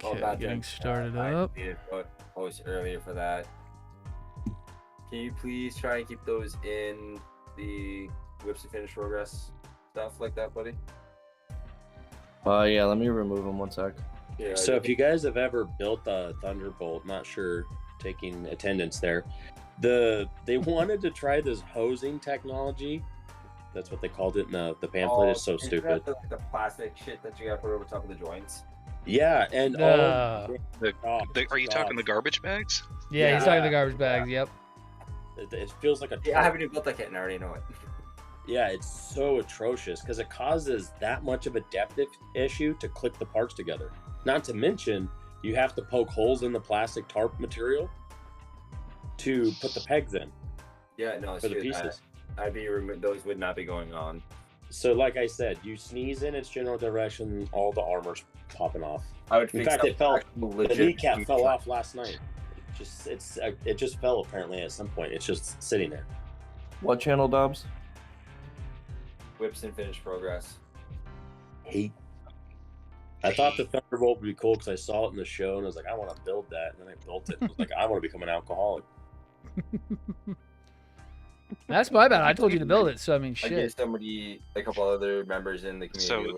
Okay, getting started up. I needed to post earlier for that. Can you please try and keep those in the whips to finish progress stuff like that, buddy? Yeah, let me remove them 1 sec. Yeah. So if you guys have ever built a Thunderbolt, not sure taking attendance there, they wanted to try this hosing technology. That's what they called it in the pamphlet. It's so stupid. The plastic shit that you gotta put over top of the joints. Yeah, and are you talking the garbage bags? Yeah, he's talking the garbage bags. Yep. It feels like a. Yeah, I haven't even built that kit and I already know it. Yeah, it's so atrocious because it causes that much of a depth issue to click the parts together. Not to mention, you have to poke holes in the plastic tarp material to put the pegs in. Yeah, no, for the pieces. Those would not be going on. So, like I said, you sneeze in its general direction, all the armor's popping off. In fact, the kneecap fell off last night. It just fell apparently at some point. It's just sitting there. What channel, Dobbs? Whips and finish progress. Hate. I thought the Thunderbolt would be cool because I saw it in the show and I was like, I want to build that. And then I built it. And I was like, I want to become an alcoholic. That's my bad. I told you to build it, so I mean, shit. I gave a couple other members in the community.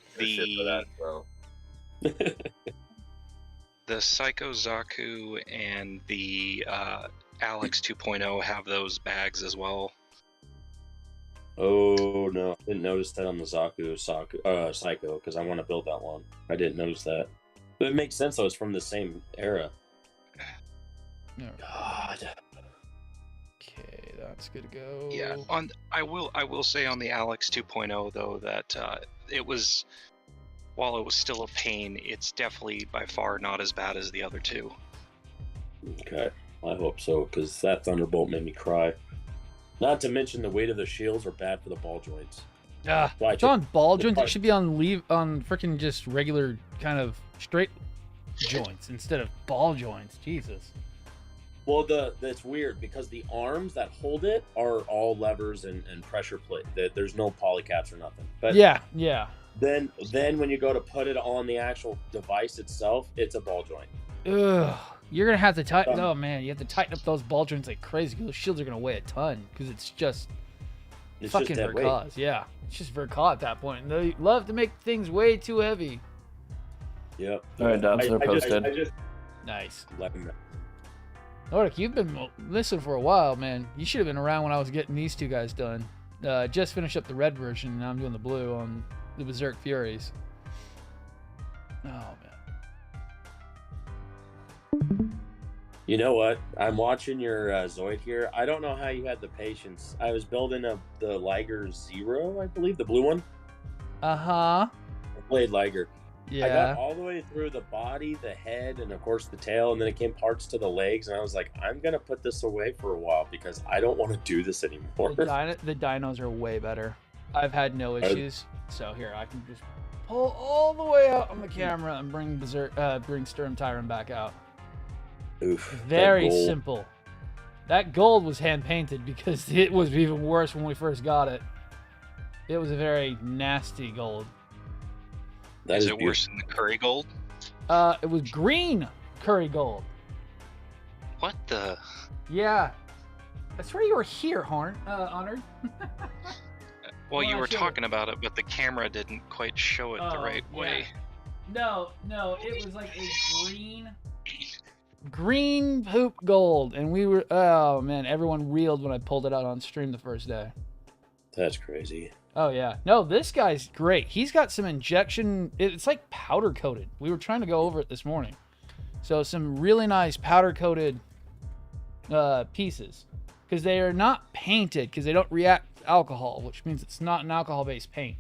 The Psycho Zaku and the Alex 2.0 have those bags as well. Oh no, I didn't notice that on the Psycho because I want to build that one. I didn't notice that. But it makes sense though, it's from the same era. No. God. Okay, that's good to go. Yeah, I will say on the Alex 2.0 though that while it was still a pain, it's definitely by far not as bad as the other two. Okay, I hope so because that Thunderbolt made me cry. Not to mention the weight of the shields are bad for the ball joints. It's on ball joints. It should be on freaking just regular kind of straight joints instead of ball joints. Jesus. Well, that's weird because the arms that hold it are all levers and pressure plate. There's no polycaps or nothing. But yeah. Then when you go to put it on the actual device itself, it's a ball joint. Ugh. You're gonna have to tighten. Oh man, you have to tighten up those ball joints like crazy. Those shields are gonna weigh a ton because it's fucking Verkaz. Yeah, it's just Verkaz at that point. And they love to make things way too heavy. Yep. All right, Dobbs, they're posted. Nice. Let me know. Look, you've been listening for a while, man. You should have been around when I was getting these two guys done. Just finished up the red version, and now I'm doing the blue on the Berserk Furies. Oh man. You know what? I'm watching your Zoid here. I don't know how you had the patience. I was building the Liger Zero, I believe, the blue one. Uh-huh. I played Liger. Yeah. I got all the way through the body, the head, and of course the tail, and then it came parts to the legs, and I was like, I'm going to put this away for a while because I don't want to do this anymore. The dinos are way better. I've had no issues. So here, I can just pull all the way out on the camera and bring Sturm Tyrann back out. Oof, very simple. That gold was hand painted because it was even worse when we first got it. It was a very nasty gold. Is it worse than the curry gold? It was green curry gold. What the? Yeah. I swear you were here, Honored. Well, you were talking about it, but the camera didn't quite show it the right way. No, it was like a green poop gold, and we were, oh man, everyone reeled when I pulled it out on stream the first day. That's crazy. Oh yeah. No, this guy's great. He's got some injection, it's like powder coated. We were trying to go over it this morning. So some really nice powder coated pieces, because they are not painted because they don't react to alcohol, which means it's not an alcohol based paint,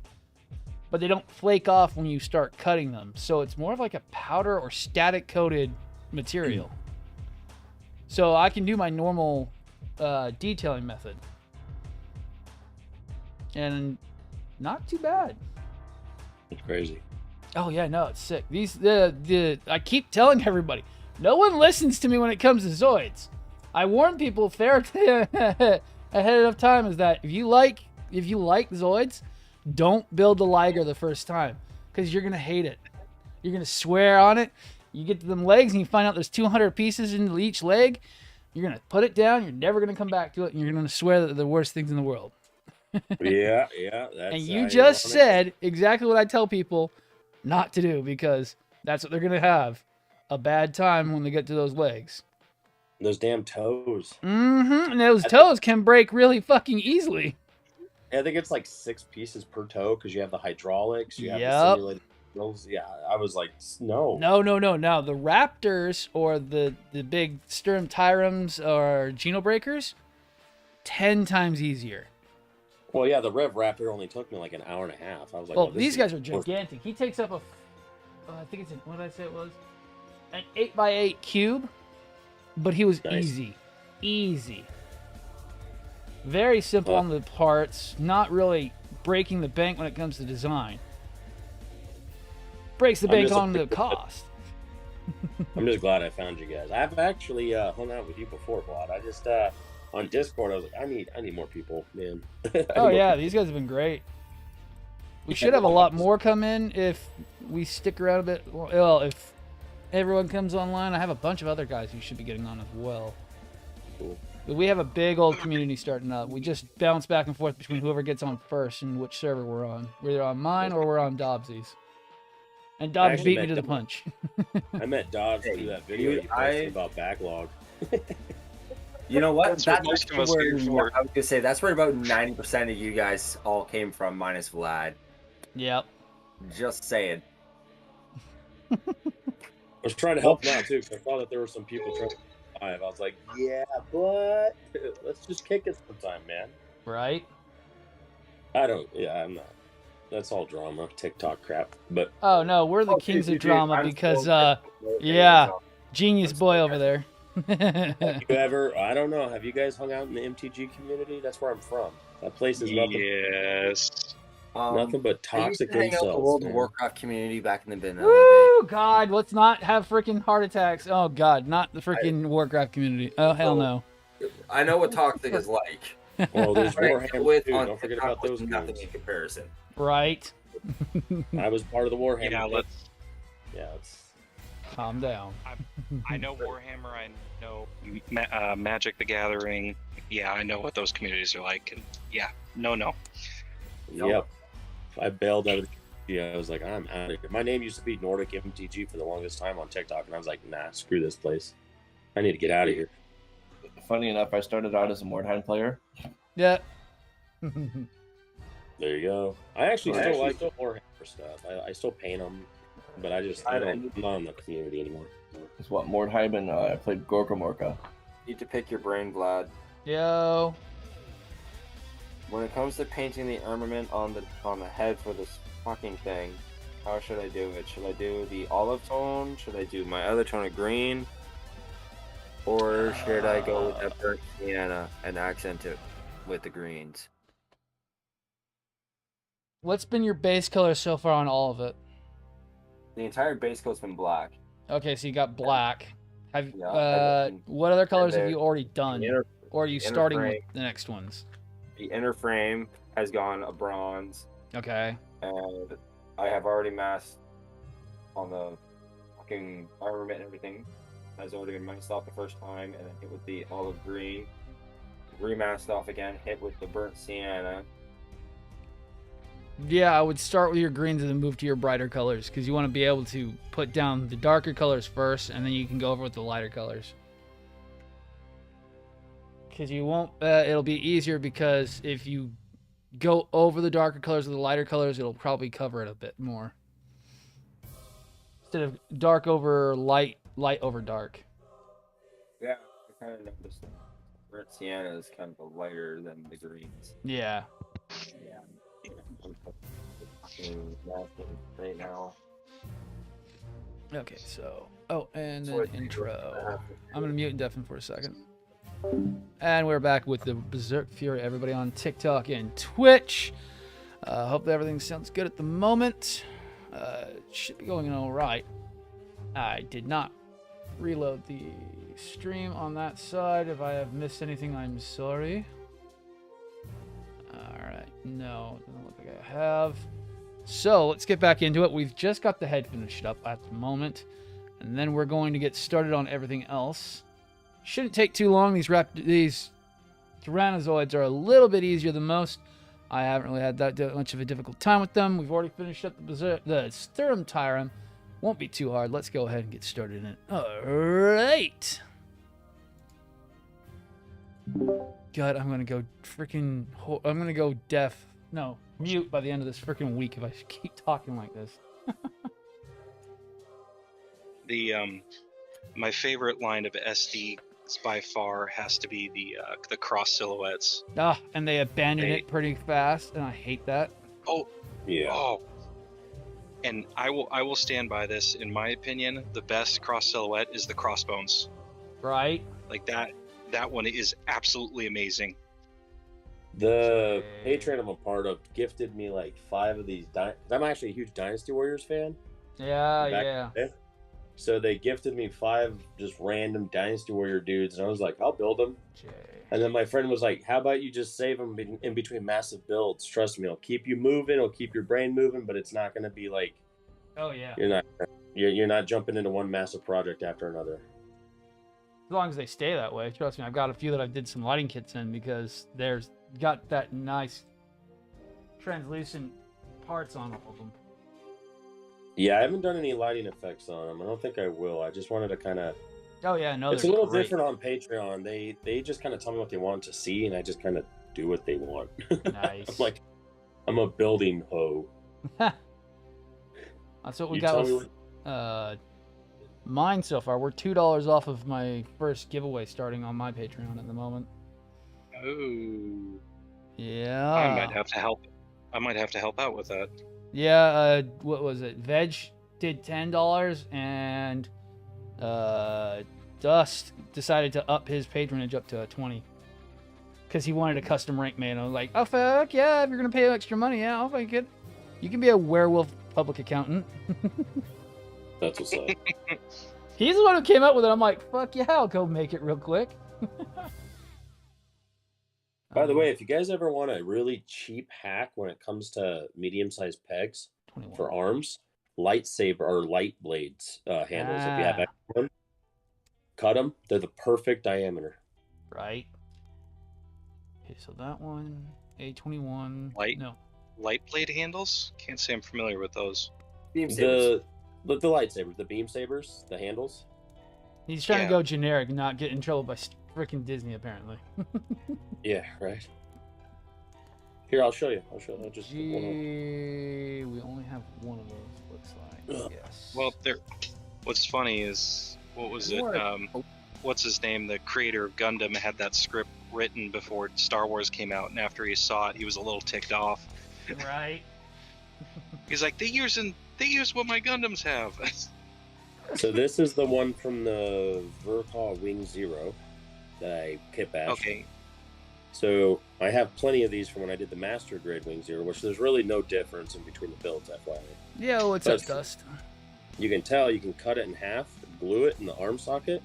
but they don't flake off when you start cutting them. So it's more of like a powder or static coated material. So I can do my normal detailing method, and not too bad. It's crazy. Oh yeah, no, it's sick. These I keep telling everybody, no one listens to me when it comes to Zoids. I warn people fair ahead of time is that if you like Zoids, don't build the Liger the first time because you're gonna hate it. You're gonna swear on it. You get to them legs and you find out there's 200 pieces into each leg. You're going to put it down. You're never going to come back to it. And you're going to swear that they're the worst things in the world. Yeah. That's, And you just said exactly what I tell people not to do, because that's what they're going to have. A bad time when they get to those legs. Those damn toes. Mm-hmm. And those toes can break really fucking easily. I think it's like 6 pieces per toe because you have the hydraulics, you have the Yep. simulated wheels. Yeah, I was like, no. No. Now, the Raptors or the big strum tyrans or Geno breakers, 10 times easier. Well, yeah, the Rev Raptor only took me like an hour and a half. I was like, Well, this these is guys are worth- gigantic. He takes up I think it's, what did I say it was? An 8x8 cube, but he was Nice. Easy. Very simple on the parts, not really breaking the bank when it comes to design. Breaks the I'm bank just a on the big- cost. I'm just glad I found you guys. I've actually hung out with you before, Vlad. I just on Discord, I was like, I need more people, man. I need Oh more yeah, people. these guys have been great. We should have a lot more come in if we stick around a bit. Well, if everyone comes online, I have a bunch of other guys who should be getting on as well. Cool. But we have a big old community starting up. We just bounce back and forth between whoever gets on first and which server we're on. We're either on mine or we're on Dobbsy's. And Dobbs actually beat me met to the them. punch. I met Dodge through that video dude, you posted about backlog. You know what? That's what most of us where, here for. I was gonna say that's where about 90% of you guys all came from, minus Vlad. Yep. Just saying. I was trying to help them out too because I saw that there were some people trying to live. I was like, yeah, but let's just kick it sometime, man. Right? I'm not. That's all drama, TikTok crap. But Oh no, we're the kings of drama because yeah. Genius boy over there. have you ever, I don't know, have you guys hung out in the MTG community? That's where I'm from. That place is nothing, Yes. nothing but I used to toxic hang out the insults. World of man. Warcraft community back in the day. Woo! God, let's not have freaking heart attacks. Oh God, not the freaking Warcraft community. Oh hell no. I know what toxic is like. Well, there's Right, Warhammer with too. on Don't forget TikTok about those was nothing games. in comparison. Right? I was part of the Warhammer. Yeah, thing. let's. Yeah, it's Calm down. I know Warhammer. I know Magic the Gathering. Yeah, I know what those communities are like. And yeah, no. Yep. I bailed out of the community. I was like, I'm out of here. My name used to be Nordic MTG for the longest time on TikTok, and I was like, nah, screw this place. I need to get out of here. Funny enough, I started out as a Mordheim player. Yeah. There you go. I actually still like the Warhammer stuff. I still paint them, but I'm not in the community anymore. It's what Mordheim, and I played Gorka Morka. Need to pick your brain, Vlad. Yo. When it comes to painting the armament on the head for this fucking thing, how should I do it? Should I do the olive tone? Should I do my other tone of green? Or should I go with that burnt sienna and accent it with the greens? What's been your base color so far on all of it? The entire base coat's been black. Okay, so you got black. Have Yeah, what other colors have the- you already done? Or are you the inner starting frame. with the next ones? The inner frame has gone a bronze, Okay. and I have already masked on the fucking armament and everything. Has already been masked off the first time, and then hit with the olive green. Remasked off again, hit with the burnt sienna. Yeah, I would start with your greens and then move to your brighter colors because you want to be able to put down the darker colors first, and then you can go over with the lighter colors. Because you won't, it'll be easier because if you go over the darker colors with the lighter colors, it'll probably cover it a bit more. Instead of dark over light, light over dark. Yeah, I kind of noticed that. Burnt sienna is kind of lighter than the greens. Yeah. Yeah. I'm fucking masking right now. Okay, so, oh, and So then it's- intro. I'm going to mute and deafen for a second. And we're back with the Berserk Fury, everybody on TikTok and Twitch. Hope that everything sounds good at the moment. Should be going all right. I did not reload the stream on that side. If I have missed anything, I'm sorry. Alright, no, doesn't look like I have. So, let's get back into it. We've just got the head finished up at the moment. And then we're going to get started on everything else. Shouldn't take too long. These Tyrannozoids are a little bit easier than most. I haven't really had that much of a difficult time with them. We've already finished up the strum tyrann. Won't be too hard. Let's go ahead and get started in it. All right. God, I'm going to go freaking... I'm going to go deaf. No, mute by the end of this freaking week if I keep talking like this. My favorite line of SDs by far has to be the cross silhouettes. And they abandon it pretty fast, and I hate that. Oh, Yeah. oh. And I will stand by this. In my opinion, the best cross silhouette is the crossbones. Right? Like that one is absolutely amazing. The Patreon I'm a part of gifted me like 5 of these. I'm actually a huge Dynasty Warriors fan. Yeah. So they gifted me 5 just random Dynasty Warrior dudes, and I was like, I'll build them. And then my friend was like, how about you just save them in between massive builds? Trust me, it'll keep you moving, it'll keep your brain moving, but it's not going to be like, Oh, yeah. you're not jumping into one massive project after another. As long as they stay that way. Trust me, I've got a few that I did some lighting kits in because there's got that nice translucent parts on all of them. Yeah, I haven't done any lighting effects on them. I don't think I will. I just wanted to kind of... Oh, yeah, no, It's a little different on Patreon. They just kind of tell me what they want to see, and I just kind of do what they want. Nice. I'm a building hoe. That's what we got with mine so far. We're $2 off of my first giveaway starting on my Patreon at the moment. Oh. Yeah. I might have to help out with that. Yeah, what was it? Veg did $10, and Dust decided to up his patronage up to 20 because he wanted a custom rank made. I was like, oh fuck yeah! If you're gonna pay extra money, yeah, I'll make it. You can be a werewolf public accountant. That's what's up. He's the one who came up with it. I'm like, fuck yeah, I'll go make it real quick. By the way, if you guys ever want a really cheap hack when it comes to medium-sized pegs 21. for arms, lightsaber or light blades handles, if you have extra one, cut them. They're the perfect diameter. Right. Okay, so that one, A21. Light blade handles? Can't say I'm familiar with those. Beam sabers. The lightsabers, the beam sabers, the handles. He's trying to go generic, not get in trouble by freaking Disney, apparently. Yeah, right. Here, I'll show you. I'll just we only have one of those, looks like. Yes. Well, what's funny is, what was it? What's his name? The creator of Gundam had that script written before Star Wars came out, and after he saw it, he was a little ticked off. Right. He's like, they use what my Gundams have. So this is the one from the Verkaw Wing Zero that I kit bashed. Okay. So I have plenty of these from when I did the Master Grade Wing Zero, which there's really no difference in between the builds, FYI. Yeah, what's up, Dust? You can tell, you can cut it in half, glue it in the arm socket,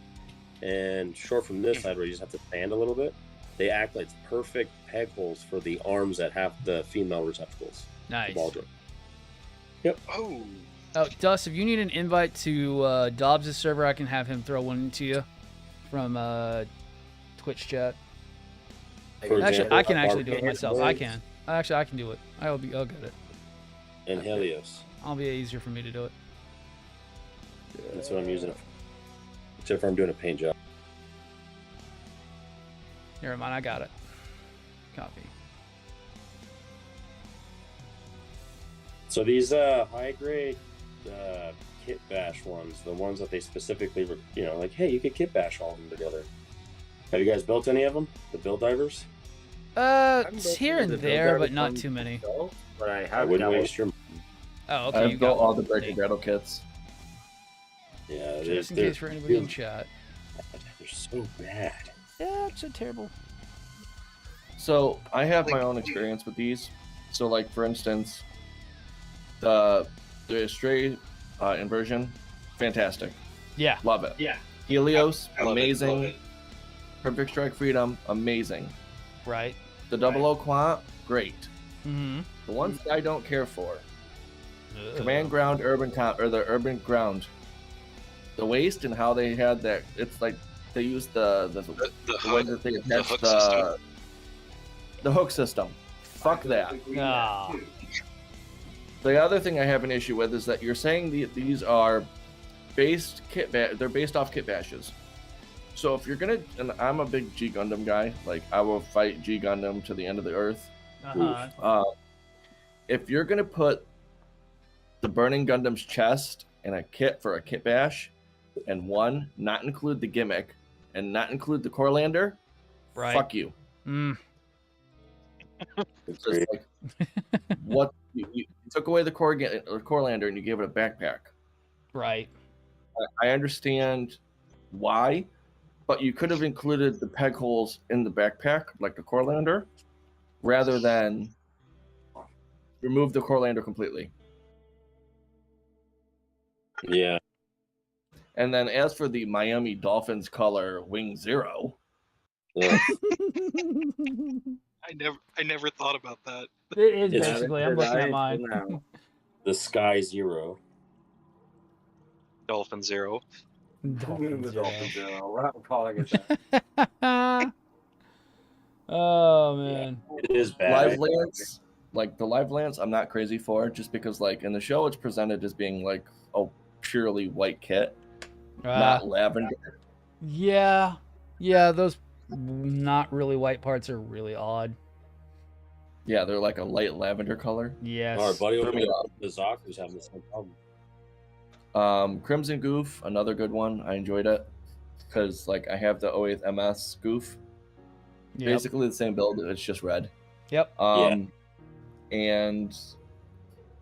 and short from this side where you just have to sand a little bit, they act like perfect peg holes for the arms that have the female receptacles. Nice. The ball joint. Yep. Oh, Dust, if you need an invite to Dobbs' server, I can have him throw one into you from Twitch chat. Actually, I can actually do it myself. I can do it. I'll get it. And Helios. It'll be easier for me to do it. That's what I'm using it for. Except for I'm doing a paint job. Never mind, I got it. Copy. So these high grade kit bash ones, the ones that they specifically, like, hey, you could kit bash all of them together. Have you guys built any of them? The build divers? It's here and there, but not too many. But I wouldn't waste your money. Oh, okay. I've built all the Breaker Battle kits. Yeah, just in case for anybody in chat. They're so bad. Yeah, it's so terrible. So I have my own experience with these. So, like, for instance, the Stray inversion, fantastic. Yeah. Love it. Yeah. Helios, I love it, amazing. love it. Perfect Strike Freedom, amazing. Right. The Double O Quant, great. Mm-hmm. The ones that I don't care for, Command Ground, the Urban Ground. the waist and how they had that. It's like they used the way that they attached hook system. the hook system. Fuck that. Ah. The other thing I have an issue with is that you're saying these are they're based off kit bashes. So if you're gonna, and I'm a big G Gundam guy, like I will fight G Gundam to the end of the earth. If you're gonna put the Burning Gundam's chest in a kit for a kit bash, and not include the gimmick, and not include the Corlander, Right. fuck you. It's just like, what you took away the Corlander and you gave it a backpack. Right. I understand why, but you could have included the peg holes in the backpack, like the Corlander, rather than remove the Corlander completely. Yeah. And then as for the Miami Dolphins color Wing Zero, Yeah. I never thought about that. It is It's- basically. I'm looking at mine. Now. The Sky Zero. Dolphin Zero. The Dolphin Zero. We're not calling it that. Oh man. It is bad. Live Lance, like the Live Lance, I'm not crazy for, just because like in the show it's presented as being like a purely white kit, not lavender. Yeah. Yeah, those not really white parts are really odd. Yeah, they're like a light lavender color. Yes. Our buddy over Threw me here, off. the Zaku's having the same problem. Crimson Goof, another good one. I enjoyed it because like I have the 08 MS Goof, Yep. basically the same build. It's just red. Yep. And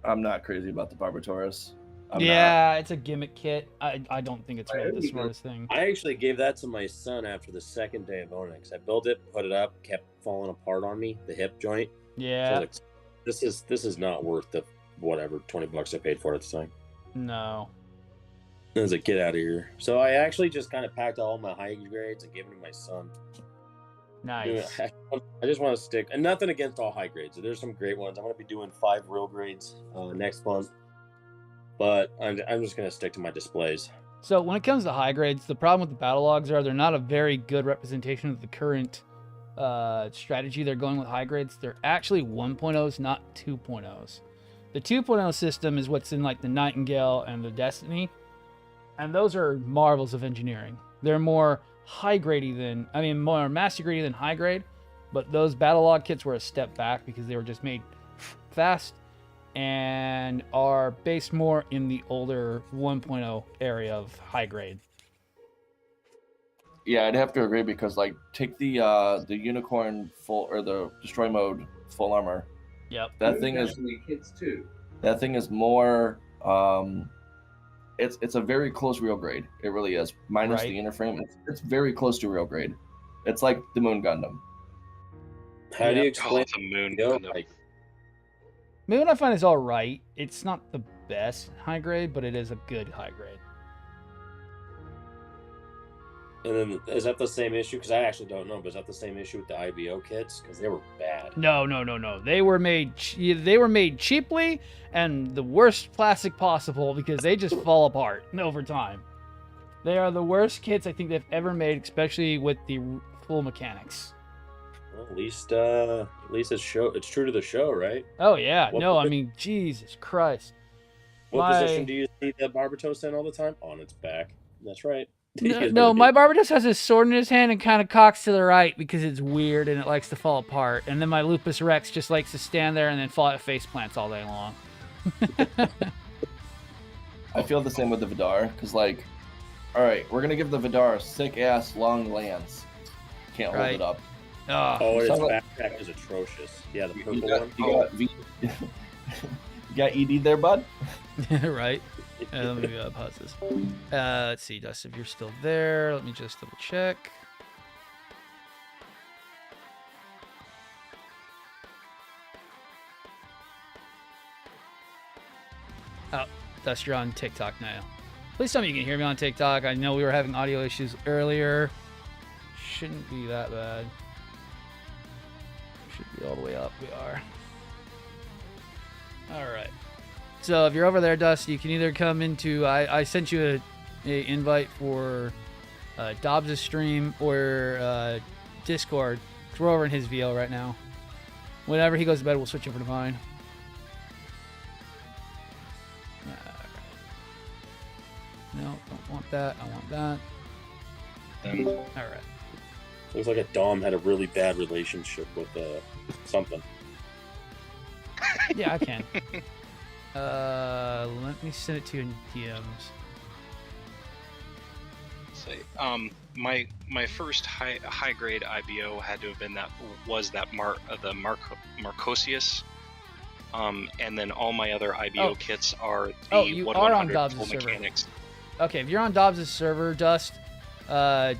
I'm not crazy about the Barbatorus. Yeah, it's a gimmick kit. I don't think it's really the smartest thing. I actually gave that to my son after the second day of owning it. 'Cause I built it, put it up, kept falling apart on me, the hip joint. So I Yeah. was like, this is not worth the whatever $20 I paid for it at the time. No. I was like, get out of here. So I actually just kind of packed all my high grades and gave them to my son. Nice. I just want to stick, and nothing against all high grades. There's some great ones. I'm going to be doing 5 real grades next month, but I'm just going to stick to my displays. So when it comes to high grades, the problem with the battle logs are they're not a very good representation of the current strategy they're going with high grades. They're actually 1.0s, not 2.0s. The 2.0 system is what's in like the Nightingale and the Destiny, and those are marvels of engineering. They're more more master grade than high grade, but those battle log kits were a step back because they were just made fast and are based more in the older 1.0 area of high grade. Yeah, I'd have to agree because like take the Unicorn full or the Destroy Mode full armor. Yep. That thing is kids too. That thing is more. It's a very close real grade. It really is. Minus Right. the inner frame, it's very close to real grade. It's like the Moon Gundam. How do you Oh, explain? the Moon Go, Gundam. like, Moon I find is all right. It's not the best high grade, but it is a good high grade. and then is that the same issue? Because I actually don't know, but is that the same issue with the IBO kits? Because they were bad. No. They were made cheaply and the worst plastic possible because they just fall apart over time. They are the worst kits I think they've ever made, especially with the full mechanics. Well, at least it's true to the show, right? Oh yeah, What no, I posi- mean Jesus Christ. What My- position do you see the Barbatos in all the time? On its back. That's right. No, my Barbatos has his sword in his hand and kind of cocks to the right because it's weird and it likes to fall apart. And then my Lupus Rex just likes to stand there and then fall at face plants all day long. I feel the same with the Vidar because like, all right, we're gonna give the Vidar a sick ass long lance. Can't hold Right. it up. Oh, its Sounds like- backpack is atrocious. Yeah, the purple You got, one. you got V. You got ED there, bud. Right. Let me pause this. Let's see, Dust, if you're still there, let me just double check. Oh, Dust, you're on TikTok now. Please tell me you can hear me on TikTok. I know we were having audio issues earlier. Shouldn't be that bad. Should be all the way up. We are. All right. So if you're over there, Dust, you can either come into. I sent you a invite for Dobbs' stream or Discord. We're over in his VL right now. Whenever he goes to bed, we'll switch over to mine. No, don't want that. I want that. All right. Looks like a Dom had a really bad relationship with something. Yeah, I can. Let me send it to you in DMs. Say, my first high grade IBO had to have been the Marcosius. And then all my other IBO kits are the you 1/100 are on Dobbs' full server. mechanics. Okay, if you're on Dobbs' server, Dust, we're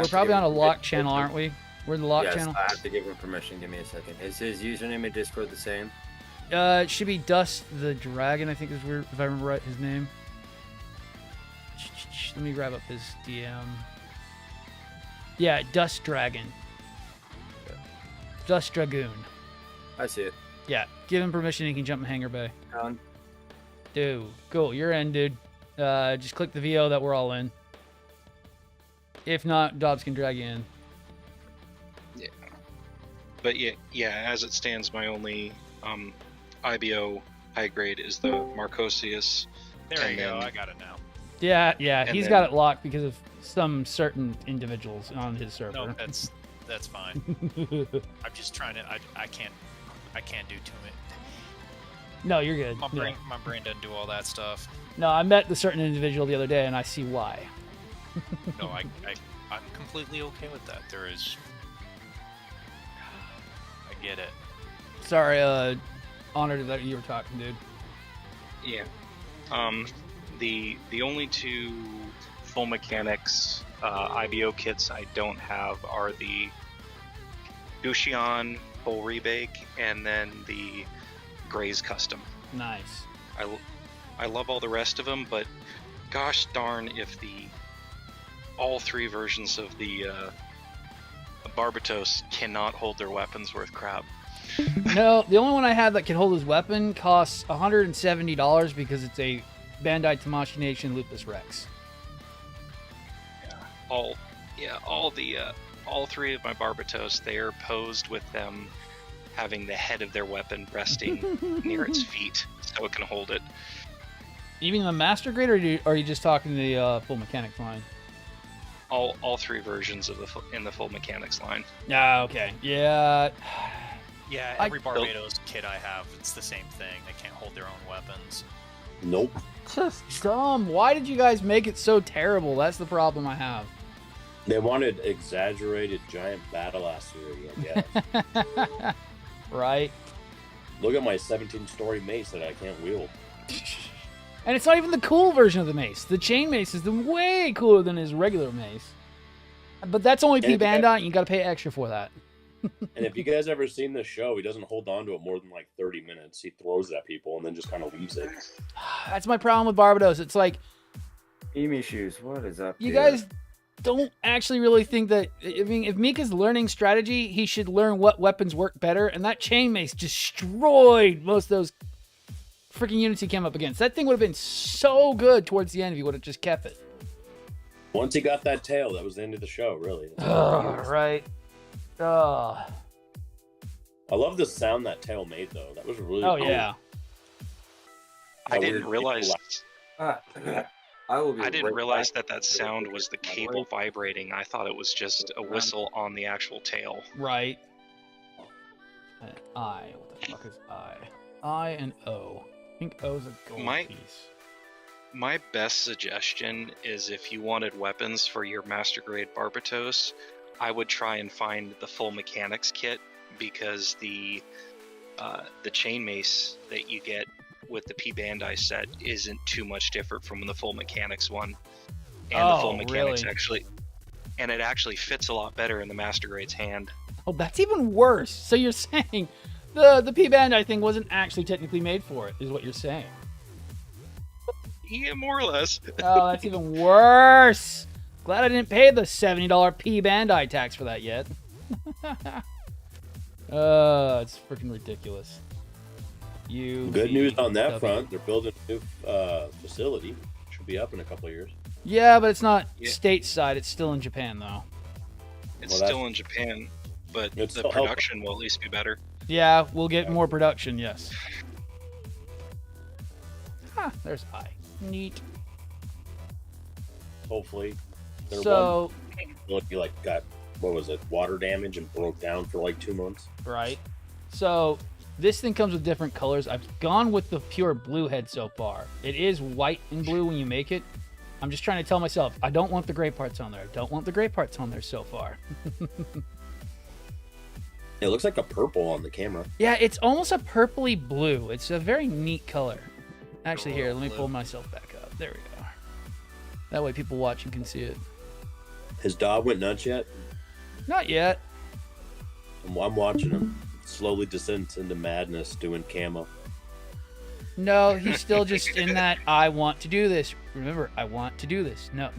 probably on a lock channel, aren't we? We're in the lock yes, channel. I have to give him permission. Give me a second. Is his username in Discord the same? It should be Dust the Dragon, I think is where, if I remember right, his name. Let me grab up his DM. Yeah, Dust Dragon. Dust Dragoon. I see it. Yeah, give him permission, he can jump in Hangar Bay. Done. Dude, cool, you're in, dude. Just click the VO that we're all in. If not, Dobbs can drag you in. Yeah. But yeah, as it stands, my only IBO high grade is the Marcosius. There you go. I got it now. Yeah, And he's then- got it locked because of some certain individuals on his server. No, that's fine. I'm just trying to. I can't do too much. No, you're good. My Yeah. brain doesn't do all that stuff. No, I met the certain individual the other day, and I see why. No, I'm completely okay with that. There is. I get it. Sorry, honored that you were talking, dude. Yeah. The only two full mechanics IBO kits I don't have are the Dushion full rebake and then the Gray's custom. Nice. I love all the rest of them, but gosh darn if all three versions of the Barbatos cannot hold their weapons worth crap. No, the only one I have that can hold his weapon costs $170 because it's a Bandai Tamashii Nation Lupus Rex. All three of my Barbatos, they are posed with them having the head of their weapon resting near its feet so it can hold it. Even the Master Grade, or are you just talking the full mechanics line? All three versions of in the full mechanics line. Ah, okay. Yeah. Yeah, every Barbados kit I have, it's the same thing. They can't hold their own weapons. Nope. Just dumb. Why did you guys make it so terrible? That's the problem I have. They wanted exaggerated giant battle assery, I guess. Right? Look at my 17-story mace that I can't wield. And it's not even the cool version of the mace. The chain mace is way cooler than his regular mace. But that's only P Bandai, and you gotta pay extra for that. And if you guys ever seen this show, he doesn't hold on to it more than like 30 minutes. He throws it at people and then just kind of leaves it. That's my problem with Barbados. It's like, Emi shoes. What is up? you here? guys don't actually really think that. I mean, if Mika's learning strategy, he should learn what weapons work better. And that chain mace destroyed most of those freaking units he came up against. That thing would have been so good towards the end if he would have just kept it. Once he got that tail, that was the end of the show, really. Right. Oh. I love the sound that tail made, though. That was really Oh cool. yeah. I didn't realize I will be. I didn't right realize back. that sound was the cable vibrating. I thought it was just a whistle on the actual tail. Right. And I. What the fuck is I? I and O. I think O's a gold piece. My best suggestion is if you wanted weapons for your Master Grade Barbatos, I would try and find the full mechanics kit because the chain mace that you get with the P Bandai set isn't too much different from the full mechanics one. And the full mechanics really? it actually fits a lot better in the Master Grade's hand. Oh, that's even worse. So you're saying the P Bandai thing wasn't actually technically made for it, is what you're saying. Yeah, more or less. Oh, that's even worse. Glad I didn't pay the $70 P Bandai tax for that yet. It's freaking ridiculous. Good news on that front. They're building a new facility. Should to be up in a couple of years. Yeah, but it's not Yeah. stateside. It's still in Japan, though. It's Well, that's- still in Japan, but It's the still helpful. production will at least be better. Yeah, we'll get more production, yes. Ah, there's I. Neat. Hopefully. Their So, one he like got, what was it, water damage and broke down for like 2 months. right. So, this thing comes with different colors. I've gone with the pure blue head so far. It is white and blue when you make it. I'm just trying to tell myself, I don't want the gray parts on there. I don't want the gray parts on there so far. It looks like a purple on the camera. Yeah, it's almost a purpley blue. It's a very neat color. Actually, here, let me Blue. pull myself back up. There we go. That way people watching can see it. His dog went nuts yet? Not yet. I'm watching him slowly descend into madness doing camo. No, he's still just in that, I want to do this. Remember, I want to do this. No.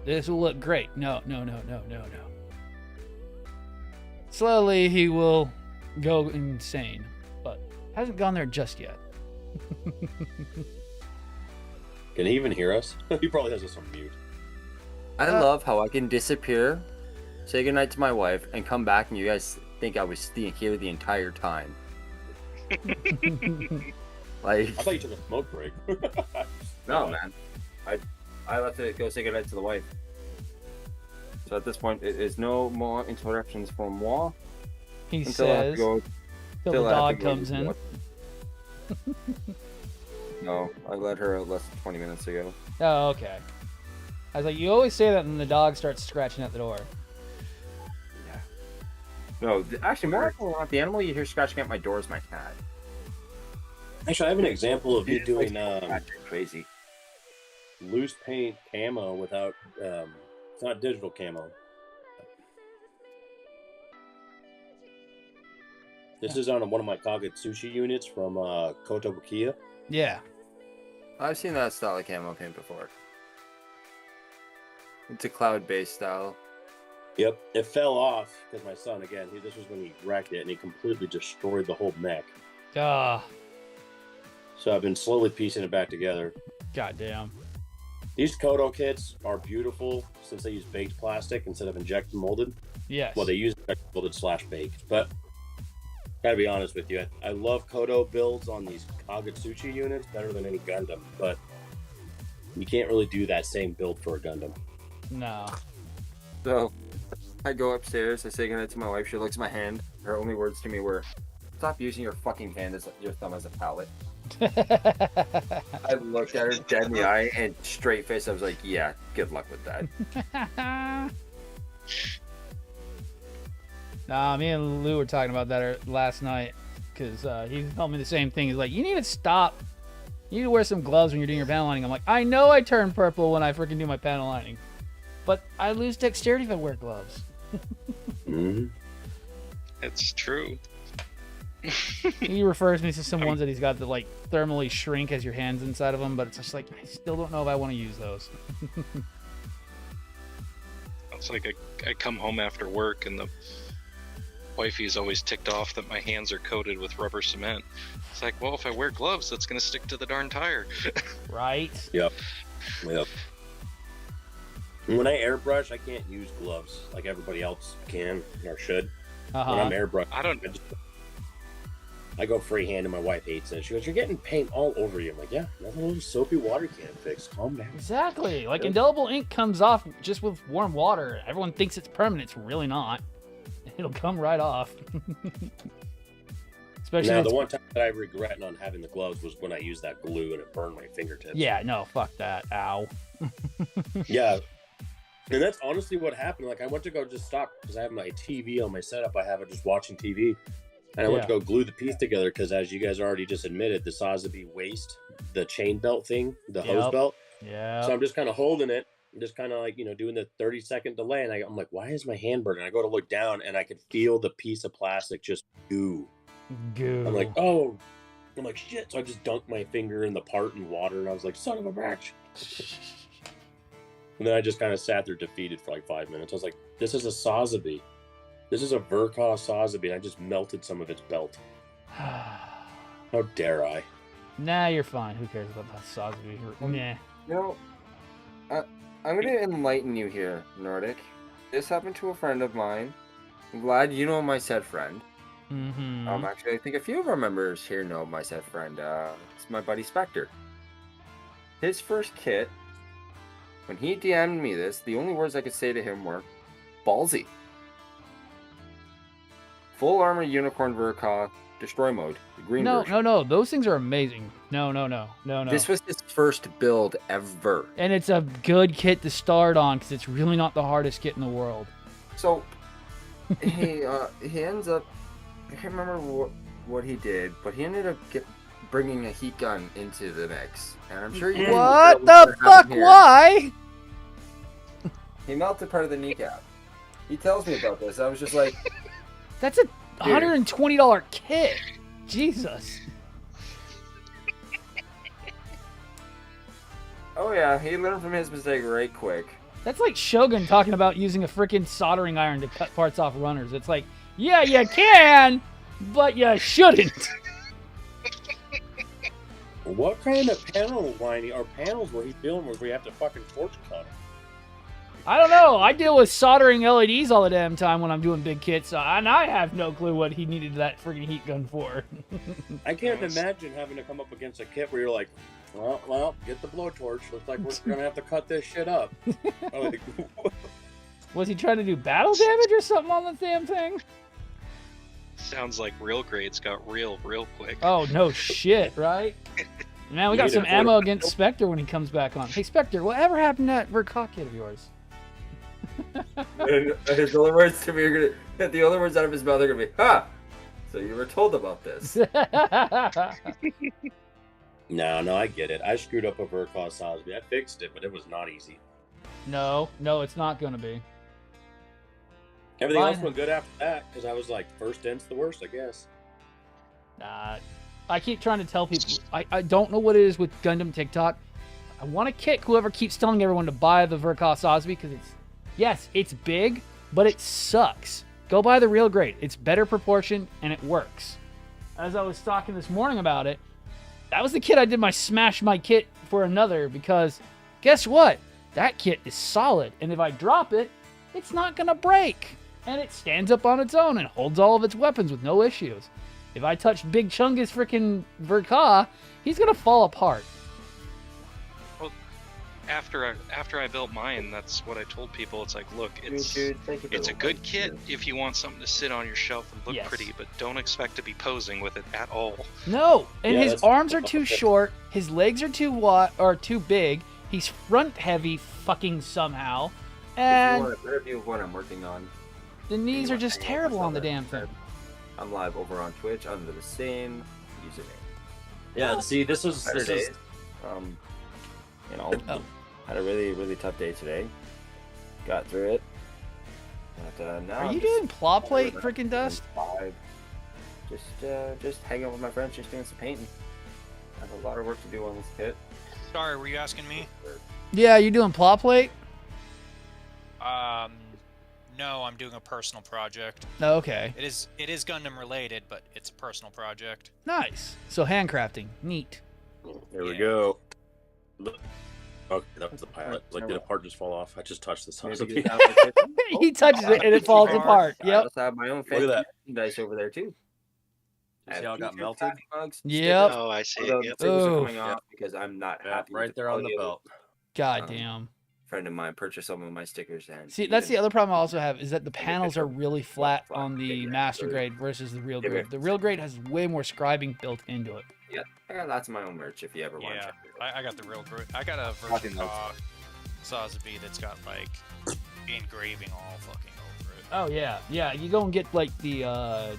This will look great. No. Slowly, he will go insane, but hasn't gone there just yet. Can he even hear us? He probably has us on mute. I love how I can disappear, say goodnight to my wife, and come back, and you guys think I was here the entire time. Like, I thought you took a smoke break. no, man. I left to go say goodnight to the wife. So at this point, it is no more interruptions from moi. He Until I have to says, go. till the I have dog to go comes use in. what- No, I let her out less than 20 minutes ago. Oh, okay. I was like, you always say that, and the dog starts scratching at the door. No, actually, more often than not, the animal you hear scratching at my door is my cat. Actually, I have an example of me doing That's crazy. loose paint camo without. It's not digital camo. This is on one of my Kagetsuchi units from Kotobukiya. Yeah. I've seen that style of camo paint before. It's a cloud-based style. Yep, it fell off because my son, again, this was when he wrecked it and he completely destroyed the whole mech. Ah, So I've been slowly piecing it back together. goddamn. These Kodo kits are beautiful since they use baked plastic instead of injected molded. Yes. Well, they use injected molded / baked, but gotta be honest with you, I love Kodo builds on these Kagetsuchi units better than any Gundam, but you can't really do that same build for a Gundam. No. So, I go upstairs, I say goodnight to my wife, she looks at my hand. Her only words to me were, stop using your fucking hand as your thumb as a palette. I looked at her dead in the eye and straight face, I was like, yeah, good luck with that. Nah, me and Lou were talking about that last night because he told me the same thing. He's like, you need to stop. You need to wear some gloves when you're doing your panel lining. I'm like, I know I turn purple when I freaking do my panel lining, but I lose dexterity if I wear gloves. Mm-hmm. It's true. He refers me to some ones that he's got that like thermally shrink as your hands inside of them, but it's just like, I still don't know if I want to use those. It's like I come home after work and the wifey's always ticked off that my hands are coated with rubber cement. It's like, well, if I wear gloves, that's going to stick to the darn tire. Right? Yep. When I airbrush, I can't use gloves like everybody else can or should. When I'm airbrush, I go freehand and my wife hates it. She goes, "You're getting paint all over you." I'm like, "Yeah, nothing a little soapy water can't fix. Calm down." Exactly. Like indelible ink comes off just with warm water. Everyone thinks it's permanent. It's really not. It'll come right off. Especially Now, when the it's- one time that I regret not having the gloves was when I used that glue and it burned my fingertips. Yeah, no, fuck that. Ow. Yeah. And that's honestly what happened. Like, I went to go just stop because I have my TV on my setup. I have it just watching TV. And I went to go glue the piece together because, as you guys already just admitted, the Sazabi waist, the chain belt thing, the hose belt. Yeah. So I'm just kind of holding it, just kind of like, doing the 30-second delay. And I'm like, why is my hand burning? I go to look down and I could feel the piece of plastic just goo. Goo. I'm like, oh. I'm like, shit. So I just dunked my finger in the part in water and I was like, son of a bitch. And then I just kind of sat there defeated for like 5 minutes. I was like, this is a Sazabi. This is a Verkov Sazabi, and I just melted some of its belt. How dare I? Nah, you're fine. Who cares about that Sazabi? Nah. You know, I'm going to enlighten you here, Nordic. This happened to a friend of mine. Vlad, you know my said friend. Mm-hmm. Actually, I think a few of our members here know my said friend. It's my buddy Spectre. His first kit, when he DM'd me this, the only words I could say to him were, ballsy. Full armor unicorn Verka destroy mode, the green version. No. Those things are amazing. No. This was his first build ever. And it's a good kit to start on because it's really not the hardest kit in the world. So he ends up, I can't remember what he did, but he ended up bringing a heat gun into the mix. And I'm sure you What the fuck? Why? He melted part of the kneecap. He tells me about this. I was just like, That's a $120 kit. Jesus. oh yeah, he learned from his mistake right quick. That's like Shogun talking about using a freaking soldering iron to cut parts off runners. It's like, yeah, you can, but you shouldn't. What kind of panel lining or panels were he dealing with where you have to fucking torch cut? I don't know. I deal with soldering LEDs all the damn time when I'm doing big kits, and I have no clue what he needed that freaking heat gun for. I can't imagine having to come up against a kit where you're like, well, get the blowtorch. Looks like we're gonna have to cut this shit up. Like, Was he trying to do battle damage or something on the damn thing? Sounds like real grades got real quick. Oh, no shit, right? Man, we got some ammo against Spectre when he comes back on. Hey, Spectre, whatever happened to that Verka kit of yours? And his only words to me are gonna, the only words out of his mouth are gonna be, ha! So you were told about this. No, I get it. I screwed up a Verka Sosby. I fixed it, but it was not easy. No, it's not going to be. Everything Mine- else went good after that because I was like, first dent's the worst, I guess. Nah, I keep trying to tell people, I don't know what it is with Gundam TikTok. I want to kick whoever keeps telling everyone to buy the Verka Sosby because it's big, but it sucks. Go buy the real grade. It's better proportioned and it works. As I was talking this morning about it, that was the kit I did my smash my kit for another because guess what? That kit is solid. And if I drop it, it's not going to break. And it stands up on its own and holds all of its weapons with no issues. If I touch Big Chungus freaking Verka, he's going to fall apart. Well, after I built mine, that's what I told people. It's like, look, it's a good kit if you want something to sit on your shelf and look pretty, but don't expect to be posing with it at all. No, and his arms are too short, his legs are too big, he's front heavy fucking somehow, and Review of what I'm working on. the knees are just terrible on the damn thing. I'm live over on Twitch under the same username. Yeah, see, this is had a really tough day today. Got through it. But, now Are I'm you just doing claw plate freaking dust? Just hanging out with my friends, just doing some painting. I have a lot of work to do on this kit. Sorry, were you asking me? Yeah, you doing plot plate? No, I'm doing a personal project. Okay. It is Gundam related, but it's a personal project. Nice. So handcrafting. Neat. There we go. Okay, that was the pilot. Like, did a part just fall off? I just touched the side. He touches it and it falls apart. I Yep. also have my own Look at that. dice over there too. See how it got melted? Yep. Oh, I see. Although Yep. the tables are Ooh. coming off because I'm not happy. Right with there on the quality of belt. God damn. A friend of mine purchased some of my stickers and See, that's the other problem I also have is that the panels are really flat Flat. on the Yeah, master so- grade versus the real Yeah, grade. but- The real grade has way more scribing built into it. Yeah, I got lots of my own merch if you ever want to Yeah, check it out. I got the real group. I got a Fucking version of Sosby that's got like engraving all fucking over it. Oh yeah, yeah. You go and get like the